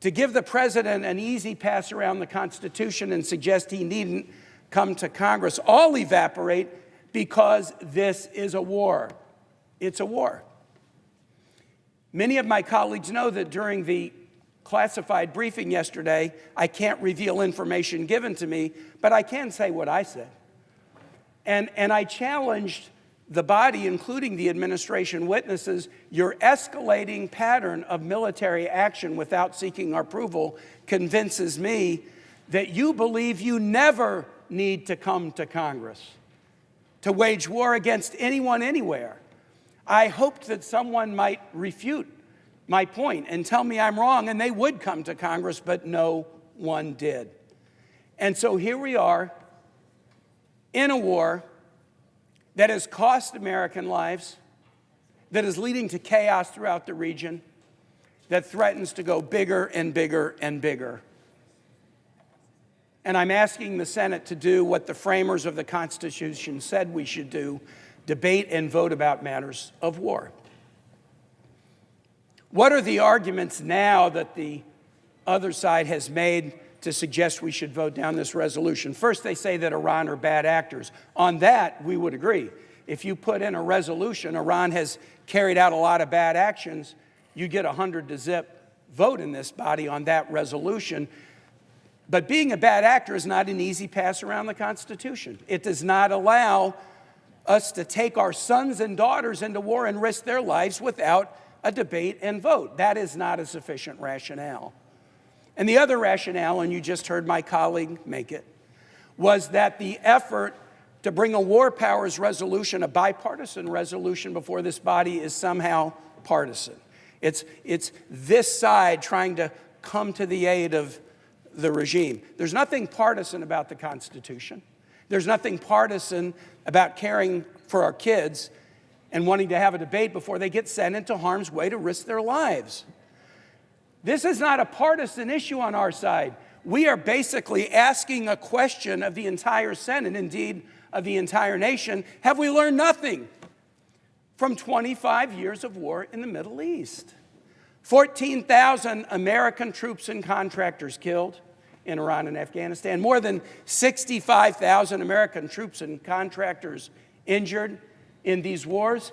to give the president an easy pass around the Constitution and suggest he needn't come to Congress all evaporate because this is a war. It's a war. Many of my colleagues know that during the classified briefing yesterday, I can't reveal information given to me, but I can say what I said. And I challenged the body, including the administration witnesses, your escalating pattern of military action without seeking our approval convinces me that you believe you never need to come to Congress to wage war against anyone anywhere. I hoped that someone might refute my point and tell me I'm wrong, and they would come to Congress, but no one did. And so here we are in a war that has cost American lives, that is leading to chaos throughout the region, that threatens to go bigger and bigger and bigger. And I'm asking the Senate to do what the framers of the Constitution said we should do, debate and vote about matters of war. What are the arguments now that the other side has made to suggest we should vote down this resolution? First, they say that Iran are bad actors. On that, we would agree. If you put in a resolution, Iran has carried out a lot of bad actions, you get 100-0 vote in this body on that resolution. But being a bad actor is not an easy pass around the Constitution. It does not allow us to take our sons and daughters into war and risk their lives without a debate and vote. That is not a sufficient rationale. And the other rationale, and you just heard my colleague make it, was that the effort to bring a war powers resolution, a bipartisan resolution before this body, is somehow partisan. It's this side trying to come to the aid of the regime. There's nothing partisan about the Constitution. There's nothing partisan about caring for our kids and wanting to have a debate before they get sent into harm's way to risk their lives. This is not a partisan issue on our side. We are basically asking a question of the entire Senate, indeed of the entire nation. Have we learned nothing from 25 years of war in the Middle East? 14,000 American troops and contractors killed in Iran and Afghanistan. More than 65,000 American troops and contractors injured in these wars.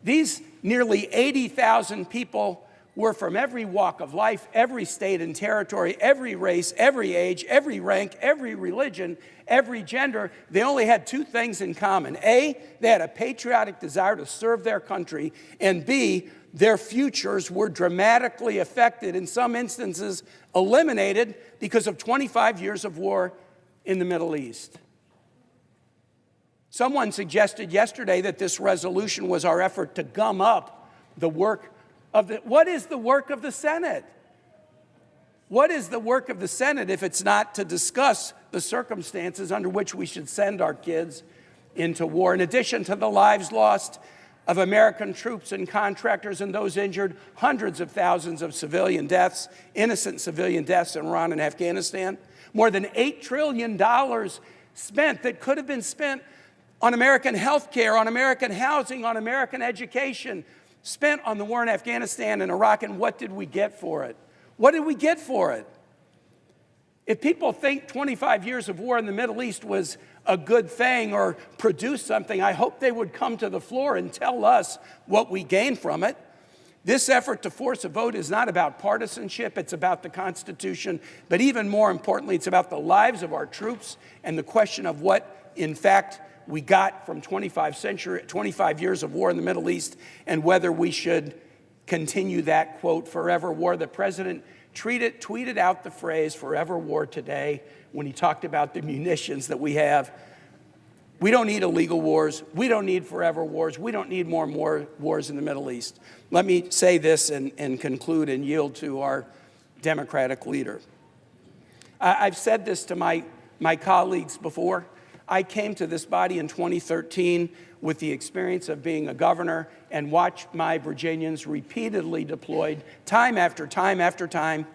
These nearly 80,000 people were from every walk of life, every state and territory, every race, every age, every rank, every religion, every gender. They only had two things in common. A, they had a patriotic desire to serve their country, and B, their futures were dramatically affected, in some instances eliminated, because of 25 years of war in the Middle East. Someone suggested yesterday that this resolution was our effort to gum up the work of the... What is the work of the Senate? What is the work of the Senate if it's not to discuss the circumstances under which we should send our kids into war? In addition to the lives lost of American troops and contractors and those injured, hundreds of thousands of civilian deaths, innocent civilian deaths in Iran and Afghanistan. More than $8 trillion spent that could have been spent on American health care, on American housing, on American education, spent on the war in Afghanistan and Iraq, and what did we get for it? What did we get for it? If people think 25 years of war in the Middle East was a good thing or produced something, I hope they would come to the floor and tell us what we gained from it. This effort to force a vote is not about partisanship, it's about the Constitution, but even more importantly, it's about the lives of our troops and the question of what, in fact, we got from 25 years of war in the Middle East and whether we should continue that, quote, forever war. The president tweeted out the phrase forever war today when he talked about the munitions that we have. We don't need illegal wars. We don't need forever wars. We don't need more wars in the Middle East. Let me say this and conclude and yield to our Democratic leader. I've said this to my colleagues before. I came to this body in 2013 with the experience of being a governor and watched my Virginians repeatedly deployed time after time after time,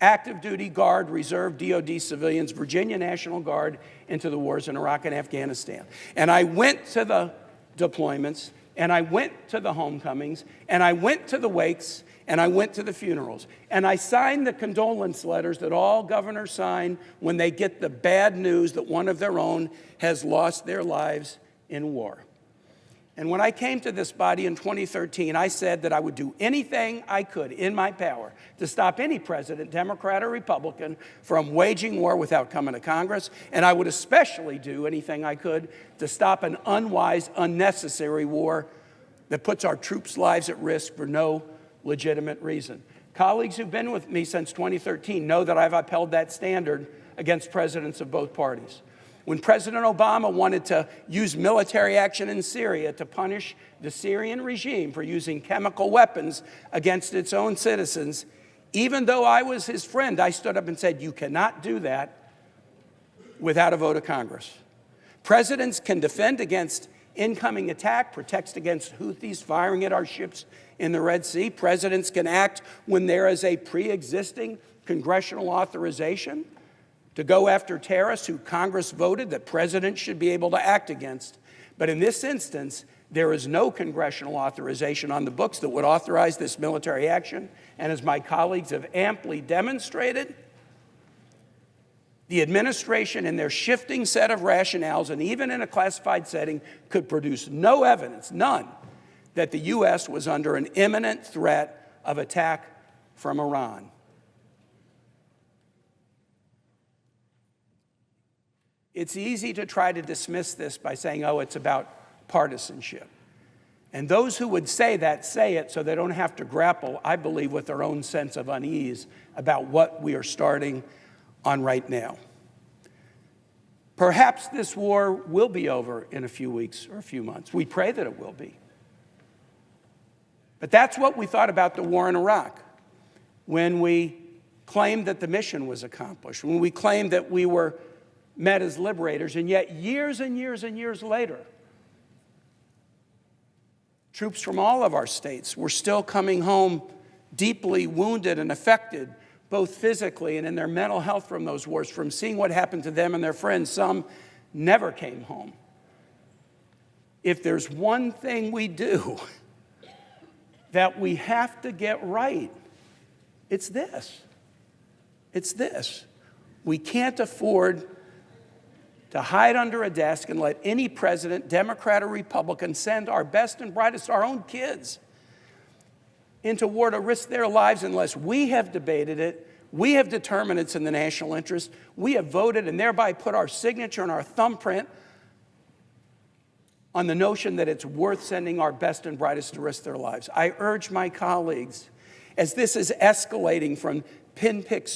active duty Guard, Reserve, DOD civilians, Virginia National Guard into the wars in Iraq and Afghanistan. And I went to the deployments, and I went to the homecomings, and I went to the wakes, and I went to the funerals. And I signed the condolence letters that all governors sign when they get the bad news that one of their own has lost their lives in war. And when I came to this body in 2013, I said that I would do anything I could in my power to stop any president, Democrat or Republican, from waging war without coming to Congress. And I would especially do anything I could to stop an unwise, unnecessary war that puts our troops' lives at risk for no legitimate reason. Colleagues who've been with me since 2013 know that I've upheld that standard against presidents of both parties. When President Obama wanted to use military action in Syria to punish the Syrian regime for using chemical weapons against its own citizens, even though I was his friend, I stood up and said, you cannot do that without a vote of Congress. Presidents can defend against incoming attack, protect against Houthis firing at our ships in the Red Sea. Presidents can act when there is a pre-existing congressional authorization to go after terrorists who Congress voted that presidents should be able to act against. But in this instance, there is no congressional authorization on the books that would authorize this military action. And as my colleagues have amply demonstrated, the administration in their shifting set of rationales, and even in a classified setting, could produce no evidence, none, that the U.S. was under an imminent threat of attack from Iran. It's easy to try to dismiss this by saying, oh, it's about partisanship. And those who would say that say it so they don't have to grapple, I believe, with their own sense of unease about what we are starting on right now. Perhaps this war will be over in a few weeks or a few months. We pray that it will be. But that's what we thought about the war in Iraq when we claimed that the mission was accomplished, when we claimed that we were met as liberators, and yet years and years and years later, troops from all of our states were still coming home deeply wounded and affected, both physically and in their mental health from those wars, from seeing what happened to them and their friends. Some never came home. If there's one thing we do that we have to get right, it's this. It's this. We can't afford to hide under a desk and let any president, Democrat or Republican, send our best and brightest, our own kids, into war to risk their lives unless we have debated it, we have determined it's in the national interest, we have voted and thereby put our signature and our thumbprint on the notion that it's worth sending our best and brightest to risk their lives. I urge my colleagues, as this is escalating from pinprick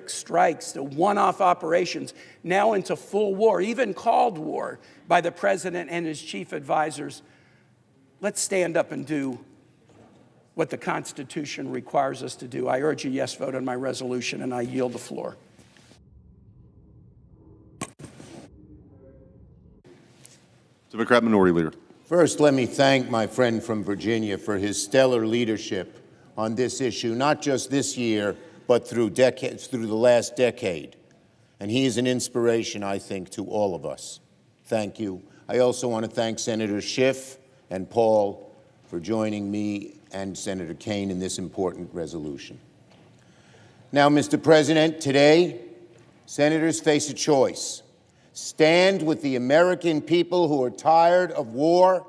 strikes to one-off operations, now into full war, even called war by the president and his chief advisors, let's stand up and do what the Constitution requires us to do. I urge a yes vote on my resolution, and I yield the floor. Democrat Minority Leader. First, let me thank my friend from Virginia for his stellar leadership on this issue, not just this year, but through decades, through the last decade. And he is an inspiration, I think, to all of us. Thank you. I also want to thank Senator Schiff and Paul for joining me and Senator Kaine in this important resolution. Now, Mr. President, today, senators face a choice. Stand with the American people who are tired of war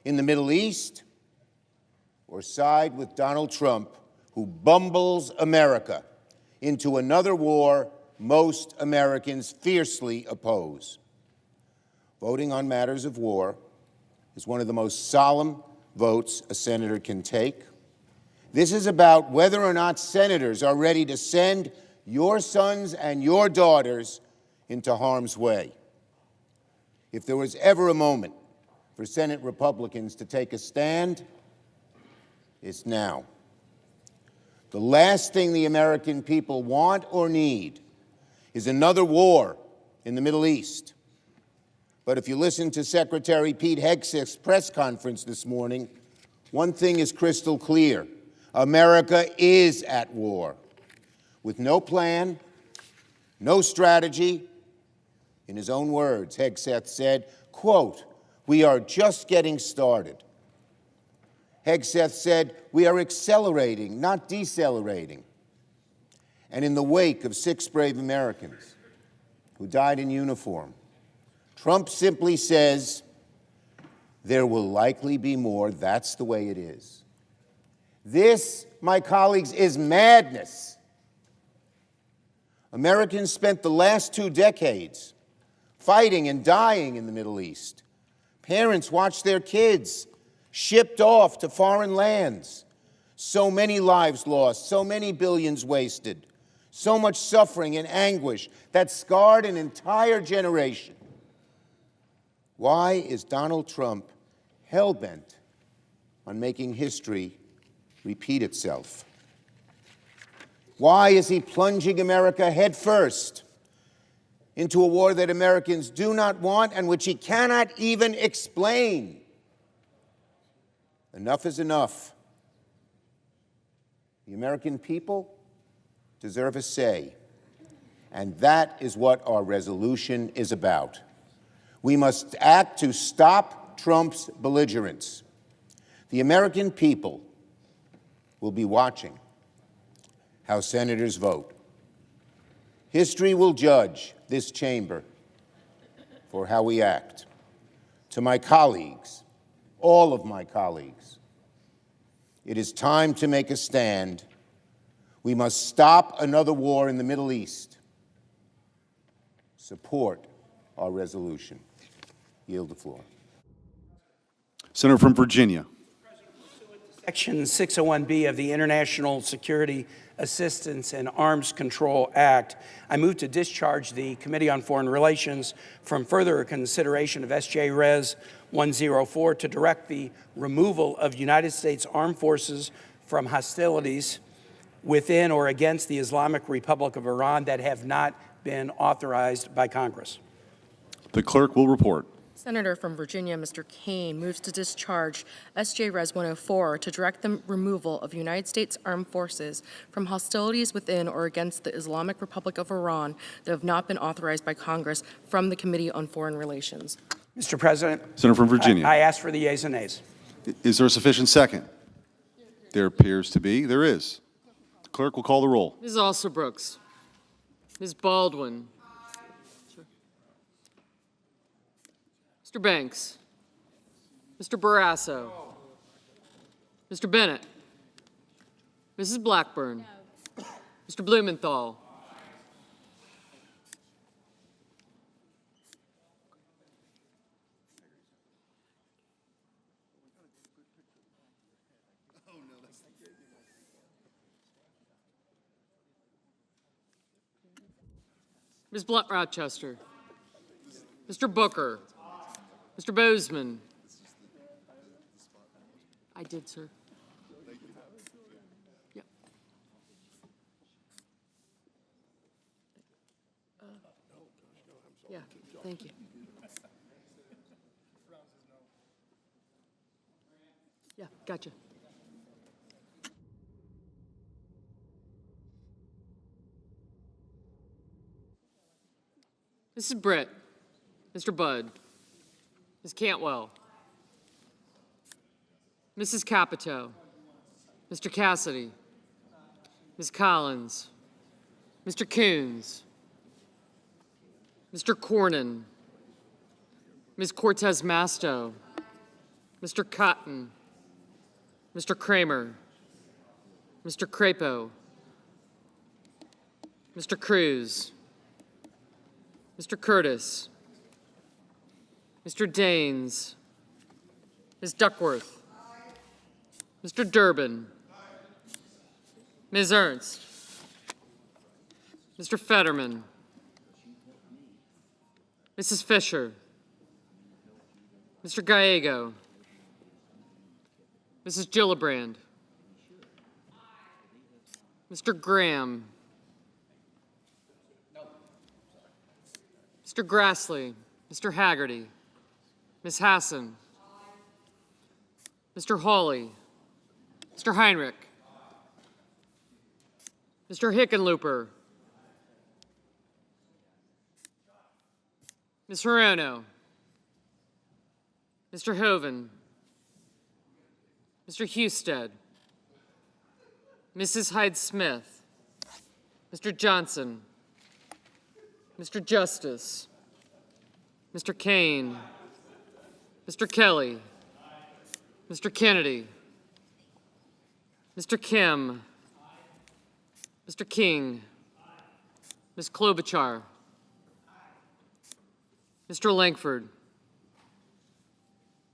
in the Middle East, or side with Donald Trump, who bumbles America into another war most Americans fiercely oppose. Voting on matters of war is one of the most solemn votes a senator can take. This is about whether or not senators are ready to send your sons and your daughters into harm's way. If there was ever a moment for Senate Republicans to take a stand, it's now. The last thing the American people want or need is another war in the Middle East. But if you listen to Secretary Pete Hegseth's press conference this morning, one thing is crystal clear. America is at war, with no plan, no strategy. In his own words, Hegseth said, quote, "We are just getting started." Hegseth said, "We are accelerating, not decelerating." And in the wake of 6 brave Americans who died in uniform, Trump simply says, "There will likely be more. That's the way it is." This, my colleagues, is madness. Americans spent the last 2 decades fighting and dying in the Middle East. Parents watched their kids shipped off to foreign lands. So many lives lost, so many billions wasted, so much suffering and anguish that scarred an entire generation. Why is Donald Trump hell-bent on making history repeat itself? Why is he plunging America headfirst into a war that Americans do not want and which he cannot even explain? Enough is enough. The American people deserve a say, and that is what our resolution is about. We must act to stop Trump's belligerence. The American people will be watching how senators vote. History will judge this chamber for how we act. To my colleagues, all of my colleagues, it is time to make a stand. We must stop another war in the Middle East. Support our resolution. Yield the floor. Senator from Virginia. Section 601B of the International Security Assistance and Arms Control Act, I move to discharge the Committee on Foreign Relations from further consideration of S.J. Res. 104 to direct the removal of United States Armed Forces from hostilities within or against the Islamic Republic of Iran that have not been authorized by Congress. The clerk will report. Senator from Virginia, Mr. Kaine, moves to discharge S.J. Res. 104 to direct the removal of United States Armed Forces from hostilities within or against the Islamic Republic of Iran that have not been authorized by Congress from the Committee on Foreign Relations. Mr. President. Senator from Virginia. I ask for the yeas and nays. Is there a sufficient second? There appears to be. There is. The clerk will call the roll. Ms. Alsobrooks. Ms. Baldwin. Mr. Banks. Mr. Barrasso. Mr. Bennett. Mrs. Blackburn. Mr. Blumenthal. Ms. Blunt Rochester. Mr. Booker. Mr. Bozeman. I did, sir. Yep. Yeah, thank you. Yeah, gotcha. Mrs. Britt. Mr. Budd. Ms. Cantwell, Mrs. Capito, Mr. Cassidy, Ms. Collins, Mr. Coons, Mr. Cornyn, Ms. Cortez Masto, Mr. Cotton, Mr. Kramer, Mr. Crapo, Mr. Cruz, Mr. Curtis, Mr. Daines, Ms. Duckworth, Mr. Durbin, Ms. Ernst, Mr. Fetterman, Mrs. Fisher, Mr. Gallego, Mrs. Gillibrand, Mr. Graham, Mr. Grassley, Mr. Haggerty, Ms. Hassan, Mr. Hawley, Mr. Heinrich, Mr. Hickenlooper, Ms. Hirono, Mr. Hoven, Mr. Husted, Mrs. Hyde-Smith, Mr. Johnson, Mr. Justice, Mr. Kane, Mr. Kelly, Mr. Kennedy, Mr. Kim, Mr. King, Ms. Klobuchar, Mr. Langford,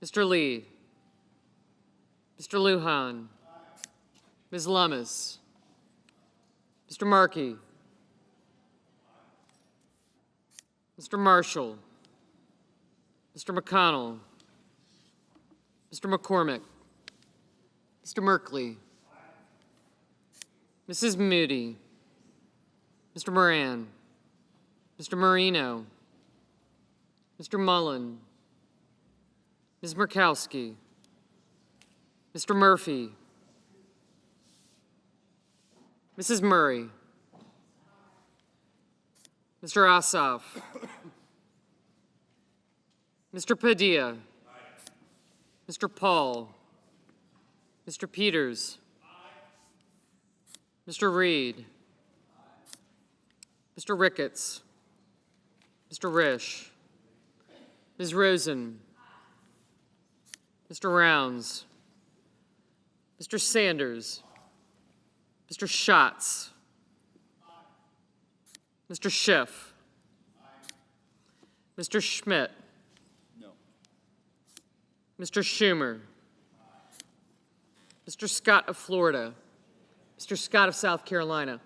Mr. Lee, Mr. Lujan, Ms. Lummis, Mr. Markey, Mr. Marshall, Mr. McConnell, Mr. McCormick, Mr. Merkley, Mrs. Moody, Mr. Moran, Mr. Marino, Mr. Mullen, Ms. Murkowski, Mr. Murphy, Mrs. Murray, Mr. Ossoff, Mr. Padilla, Mr. Paul, Mr. Peters, Mr. Reed, Mr. Ricketts, Mr. Risch, Ms. Rosen, Mr. Rounds, Mr. Sanders, Mr. Schatz, Mr. Schiff, Mr. Schmidt, Mr. Schumer, Mr. Scott of Florida, Mr. Scott of South Carolina,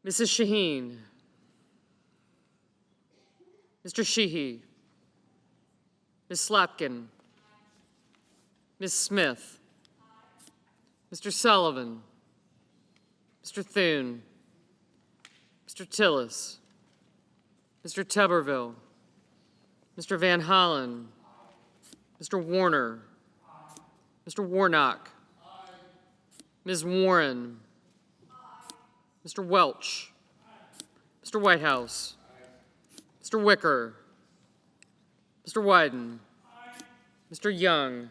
Mrs. Shaheen, Mr. Sheehy, Ms. Slotkin, Ms. Smith, Mr. Sullivan, Mr. Thune, Mr. Tillis, Mr. Tuberville, Mr. Van Hollen, Mr. Warner, Mr. Warnock, Ms. Warren, Mr. Welch, Mr. Whitehouse, Mr. Wicker, Mr. Wyden, Mr. Young,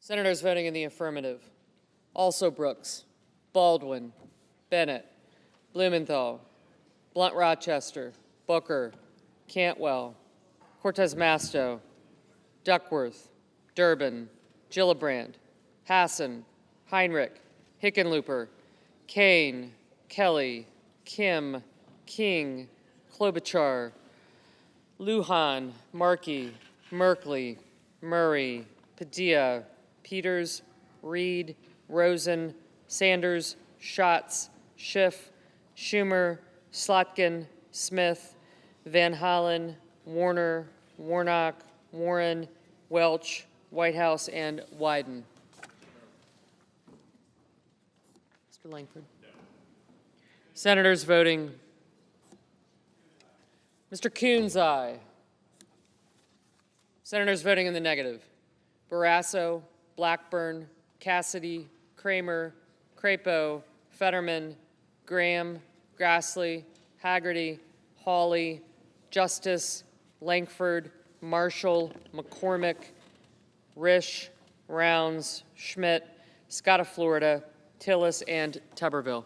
Senators voting in the affirmative: also Brooks, Baldwin, Bennett, Blumenthal, Blunt Rochester, Booker, Cantwell, Cortez Masto, Duckworth, Durbin, Gillibrand, Hassan, Heinrich, Hickenlooper, Kane, Kelly, Kim, King, Klobuchar, Lujan, Markey, Merkley, Murray, Padilla, Peters, Reed, Rosen, Sanders, Schatz, Schiff, Schumer, Slotkin, Smith, Van Hollen, Warner, Warnock, Warren, Welch, Whitehouse, and Wyden. Mr. Langford. Senators voting: Mr. Coons, aye. Senators voting in the negative: Barrasso, Blackburn, Cassidy, Kramer, Crapo, Fetterman, Graham, Grassley, Haggerty, Hawley, Justice, Langford, Marshall, McCormick, Risch, Rounds, Schmidt, Scott of Florida, Tillis, and Tuberville.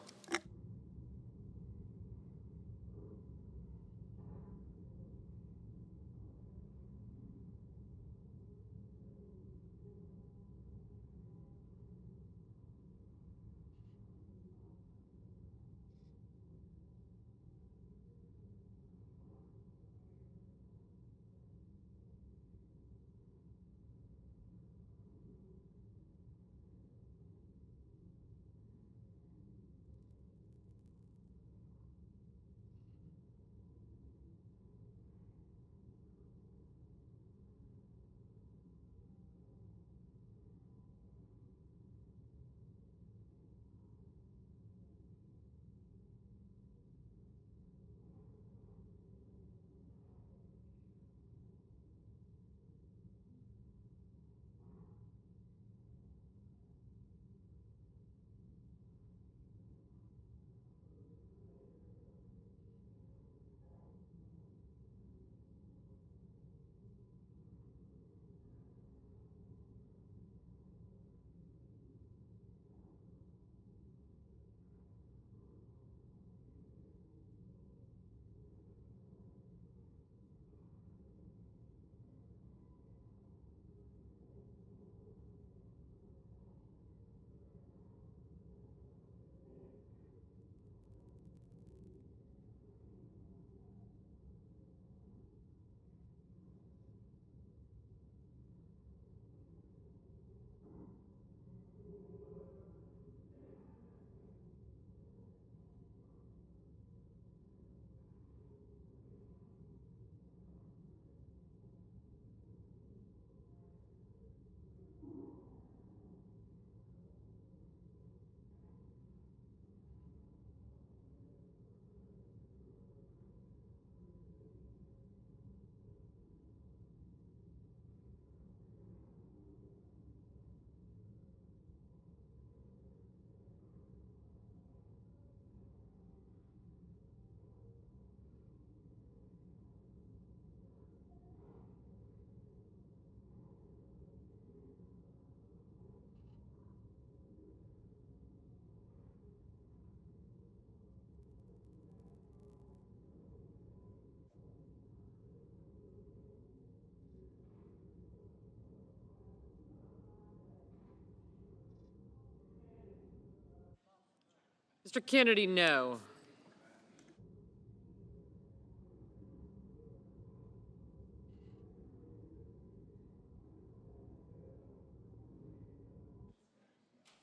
Mr. Kennedy, no.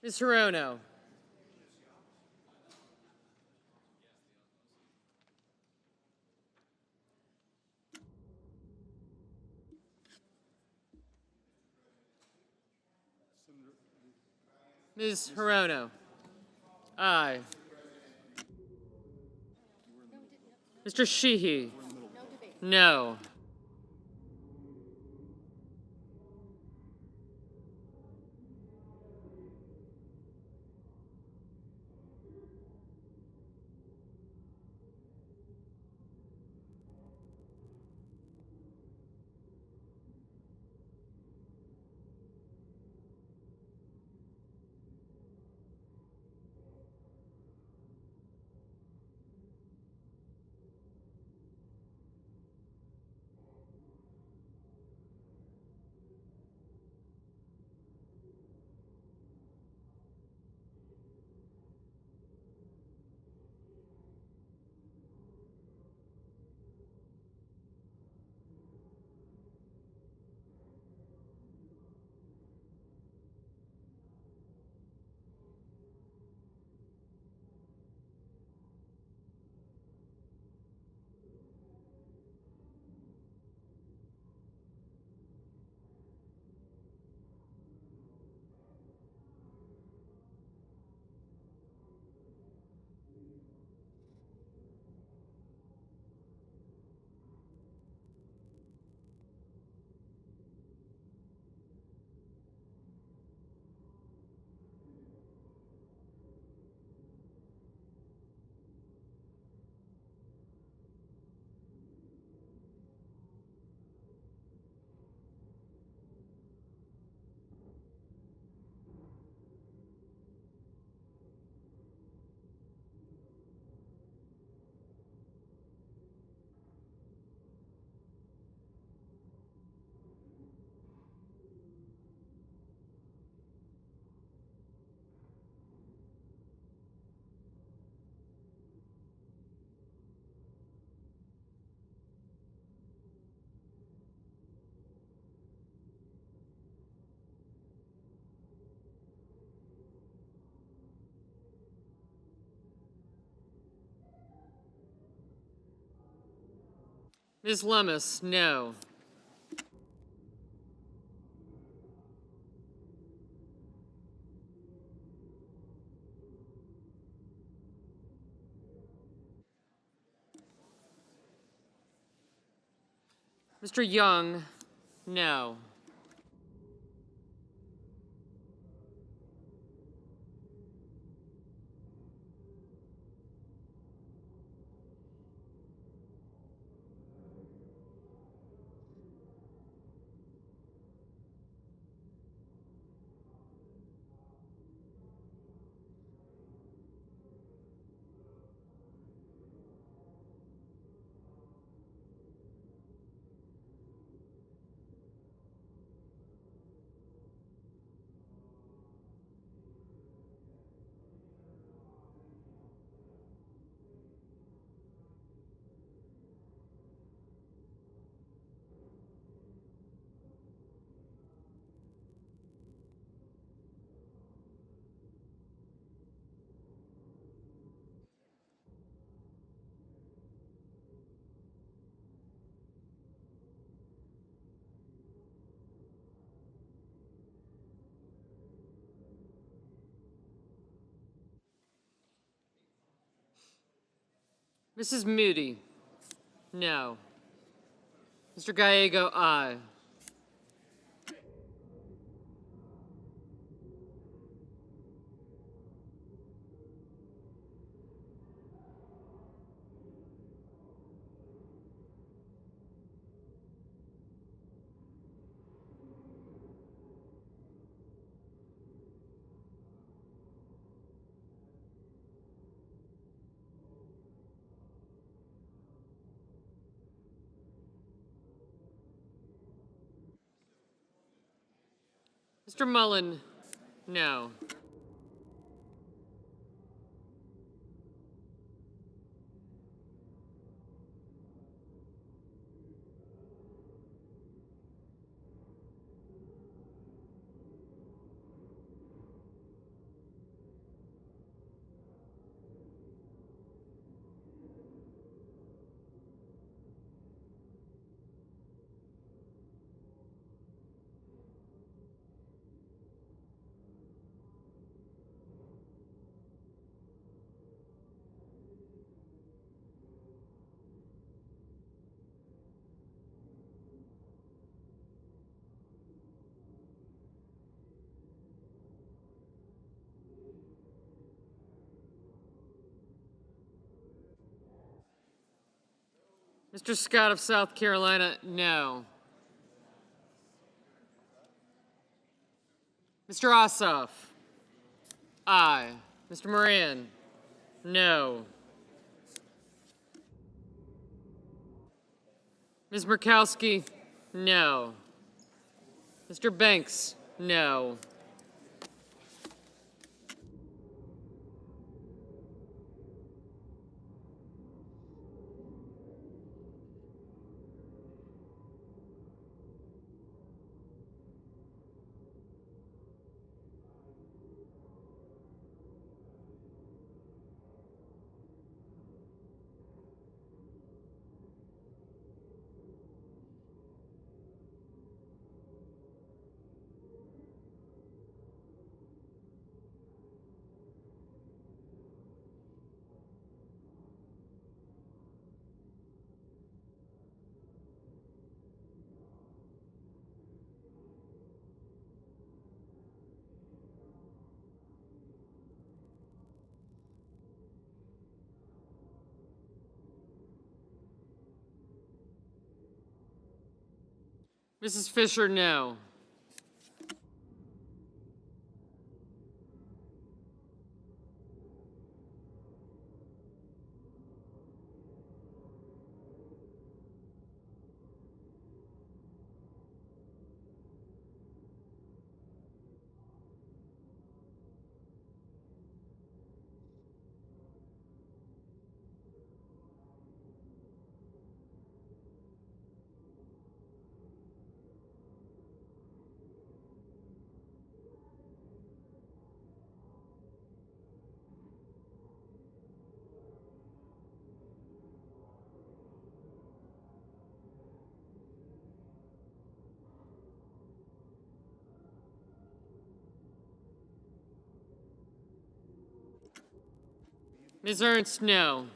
Ms. Hirono. Ms. Hirono. Aye. Mr. Sheehy. No. Ms. Lummis, no. Mr. Young, no. Mrs. Moody, no. Mr. Gallego, aye. Mr. Mullen, no. Mr. Scott of South Carolina, no. Mr. Ossoff, aye. Mr. Moran, no. Ms. Murkowski, no. Mr. Banks, no. Mrs. Fisher, no. Ms. Ernst, no.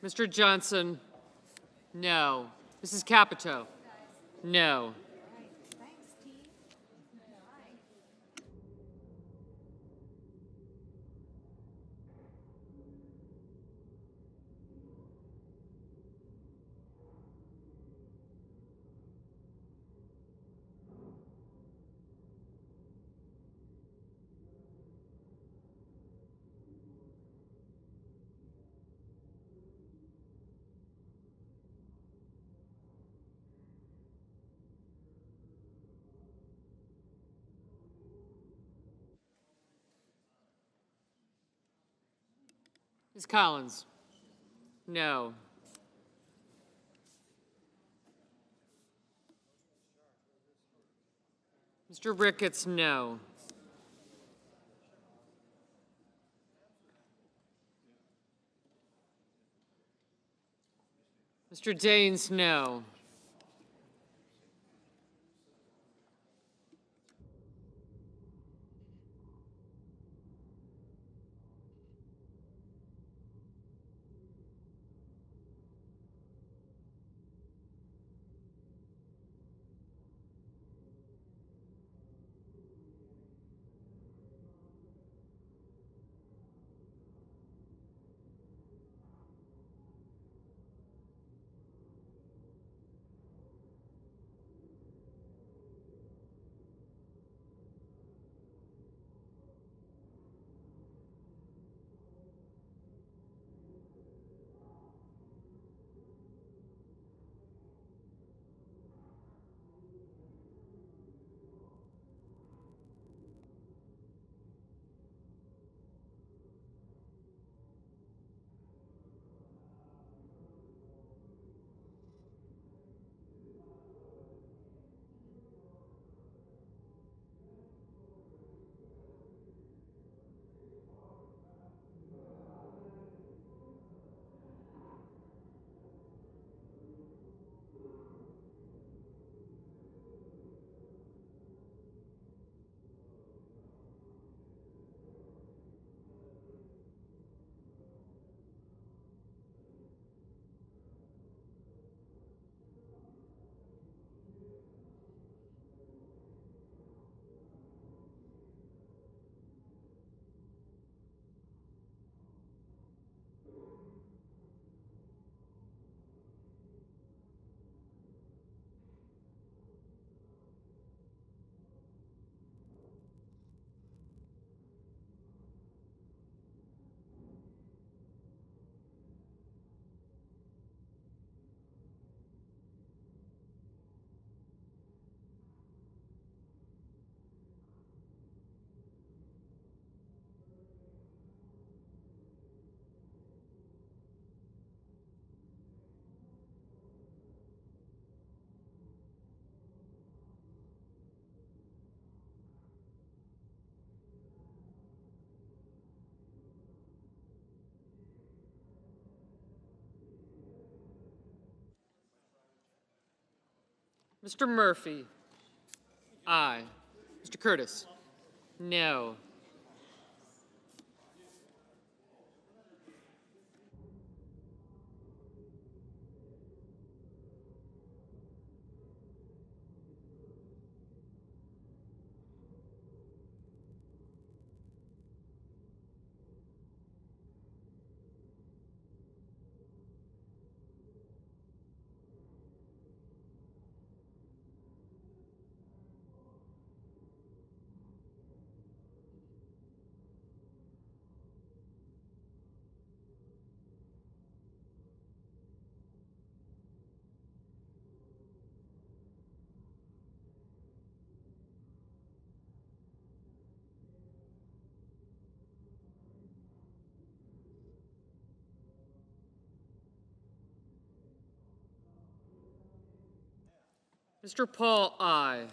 Mr. Johnson, no. Mrs. Capito, no. Ms. Collins, no. Mr. Ricketts, no. Mr. Daines, no. Mr. Murphy? Aye. Mr. Curtis? No. Mr. Paul, aye.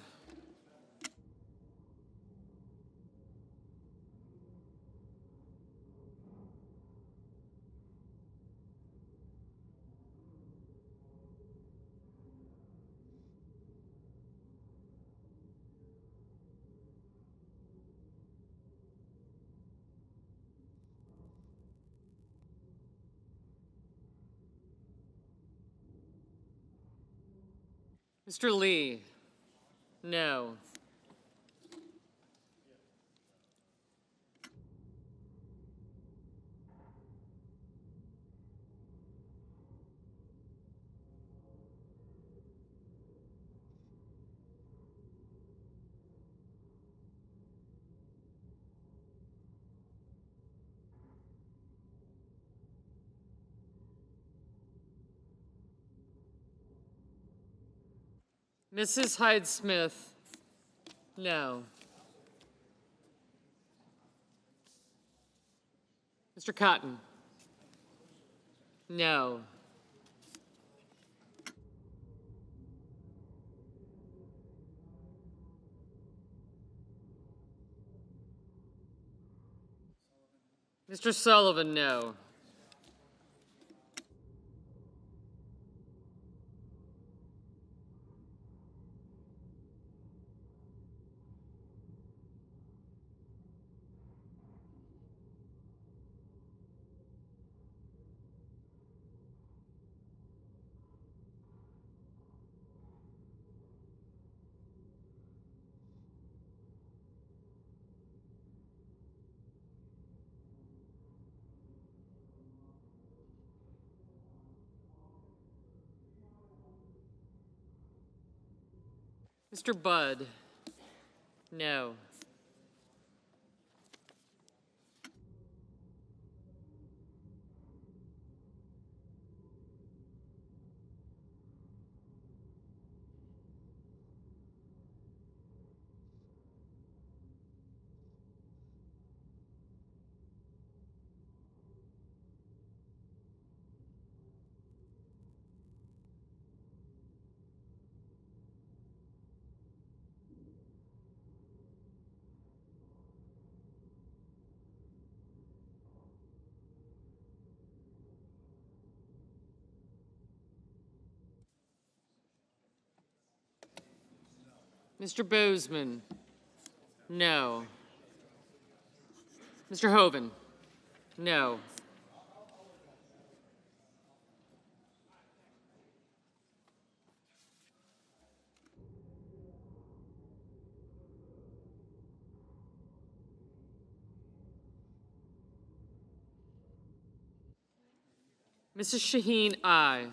Mr. Lee? No. Mrs. Hyde-Smith? No. Mr. Cotton? No. Mr. Sullivan, no. Mr. Budd? No. Mr. Bozeman? No. Mr. Hoven? No. Mrs. Shaheen, aye.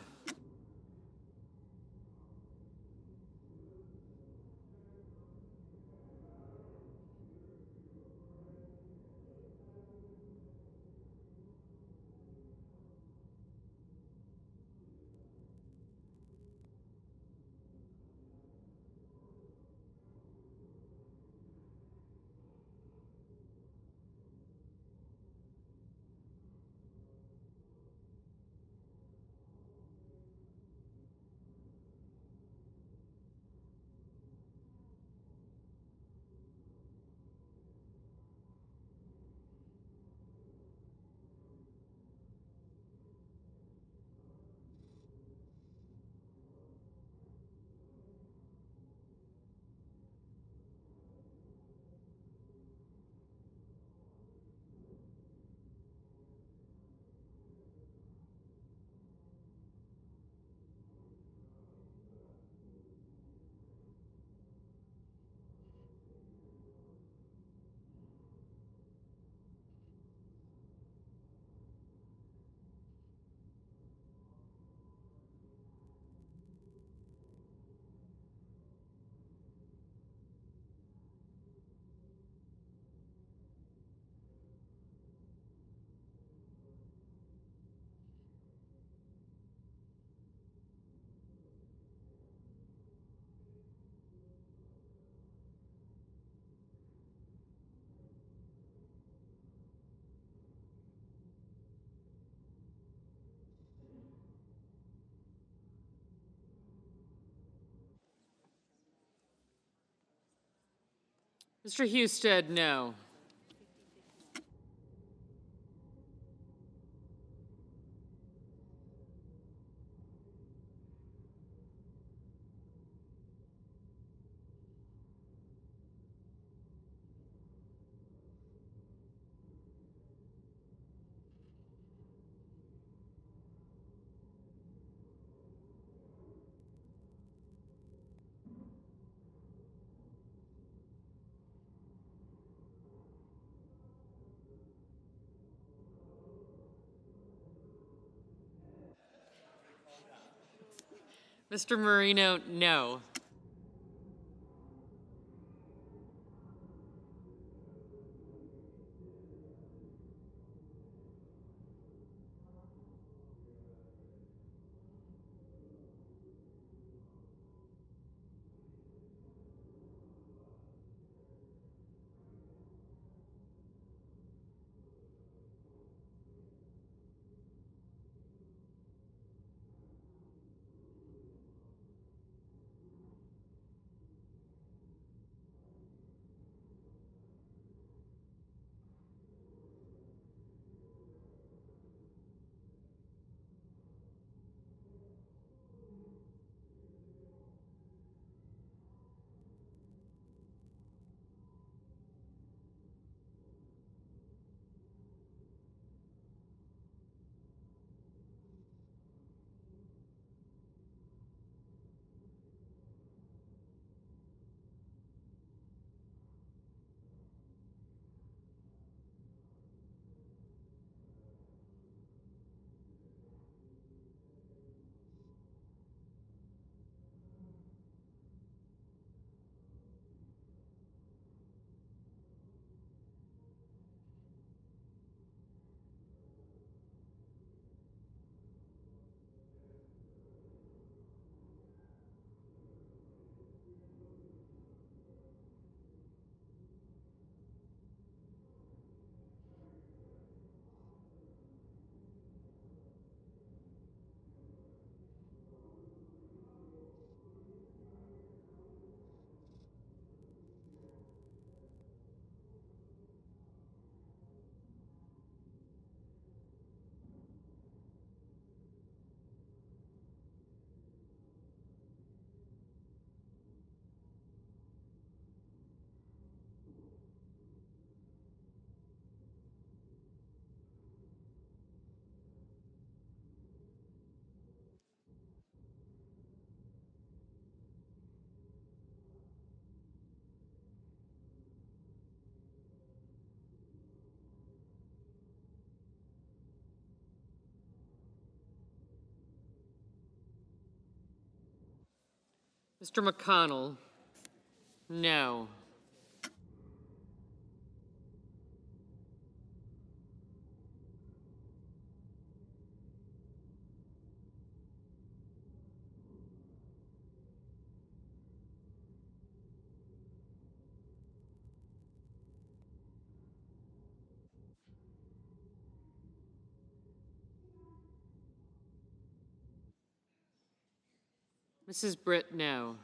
Mr. Husted, no. Mr. Marino, no. Mr. McConnell, no. Mrs. Britt, no.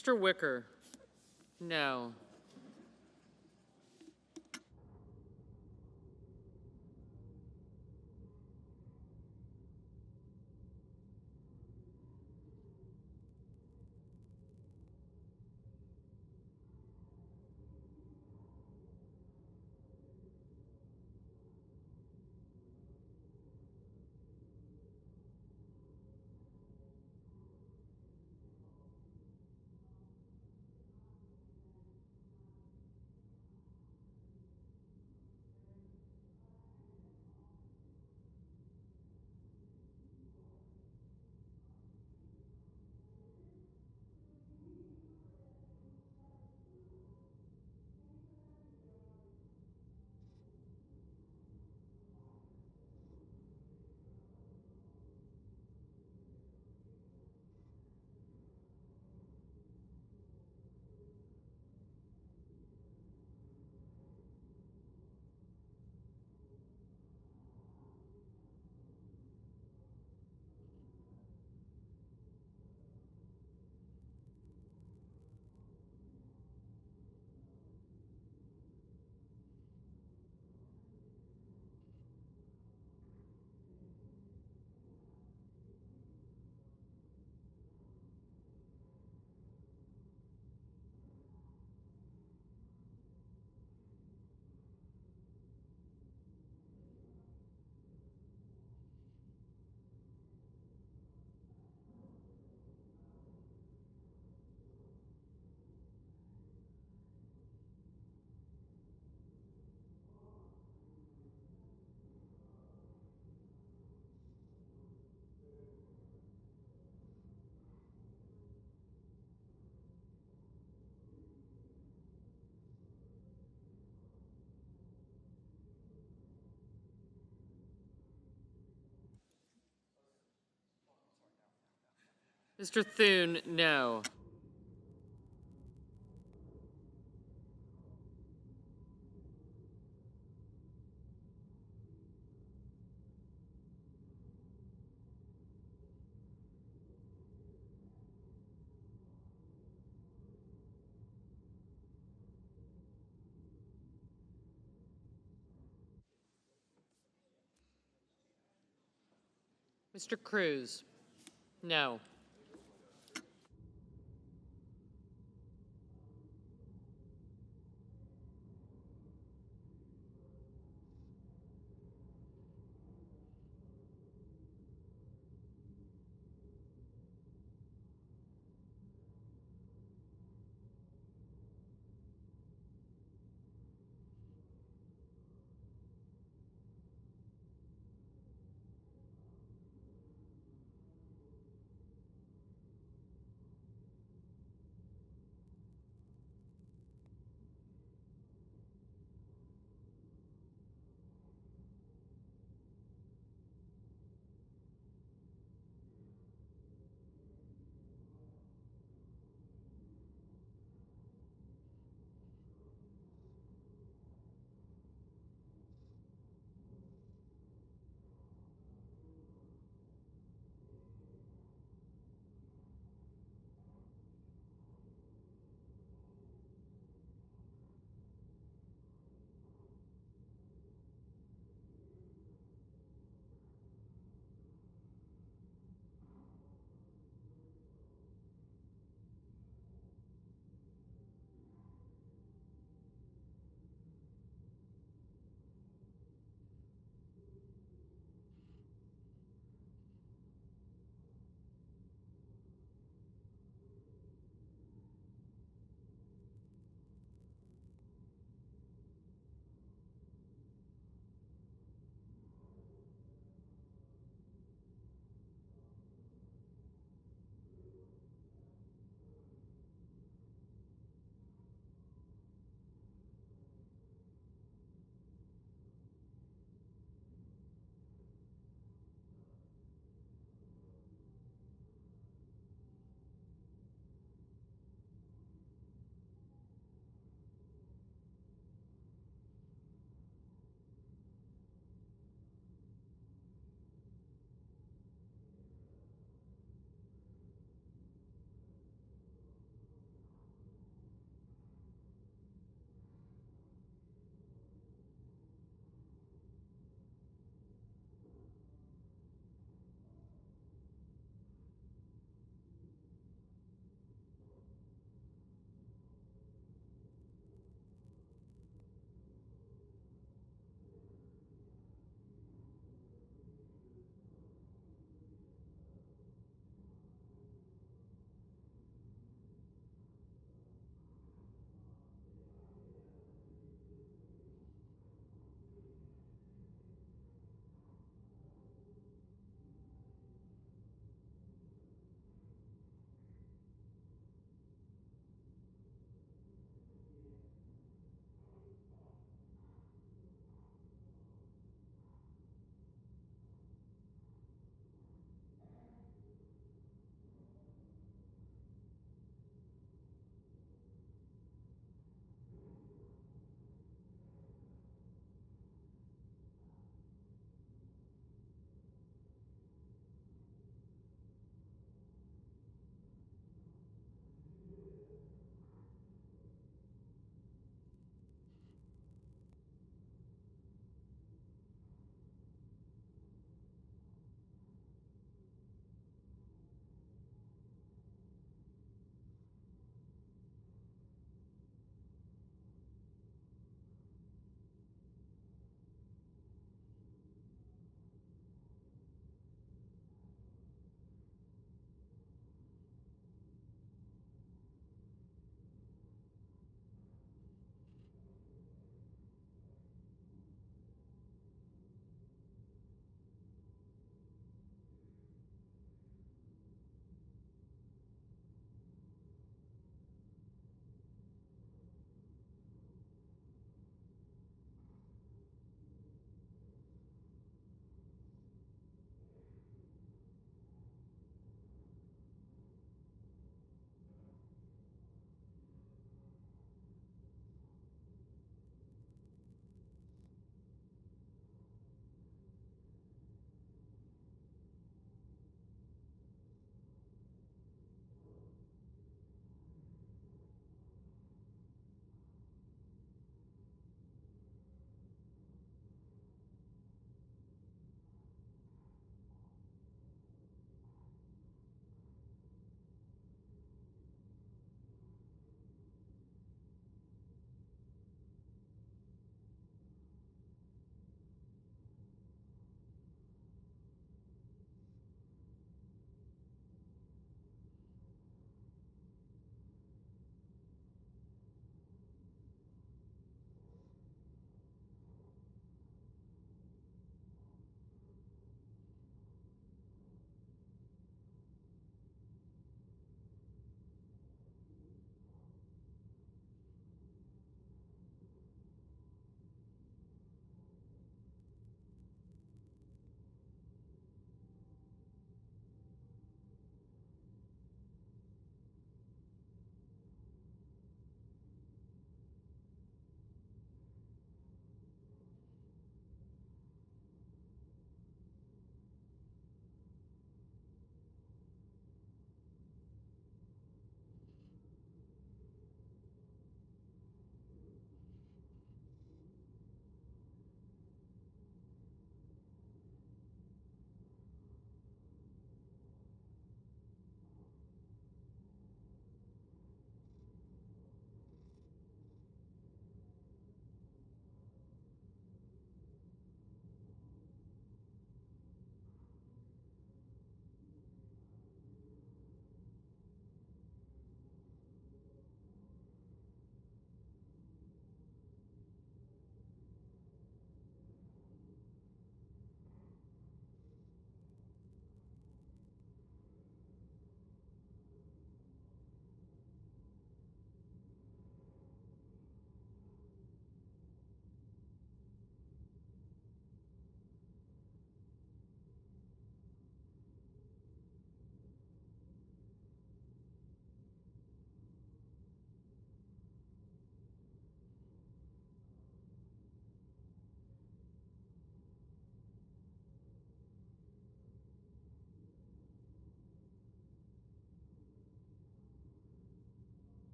Mr. Wicker? No. Mr. Thune? No. Mr. Cruz? No.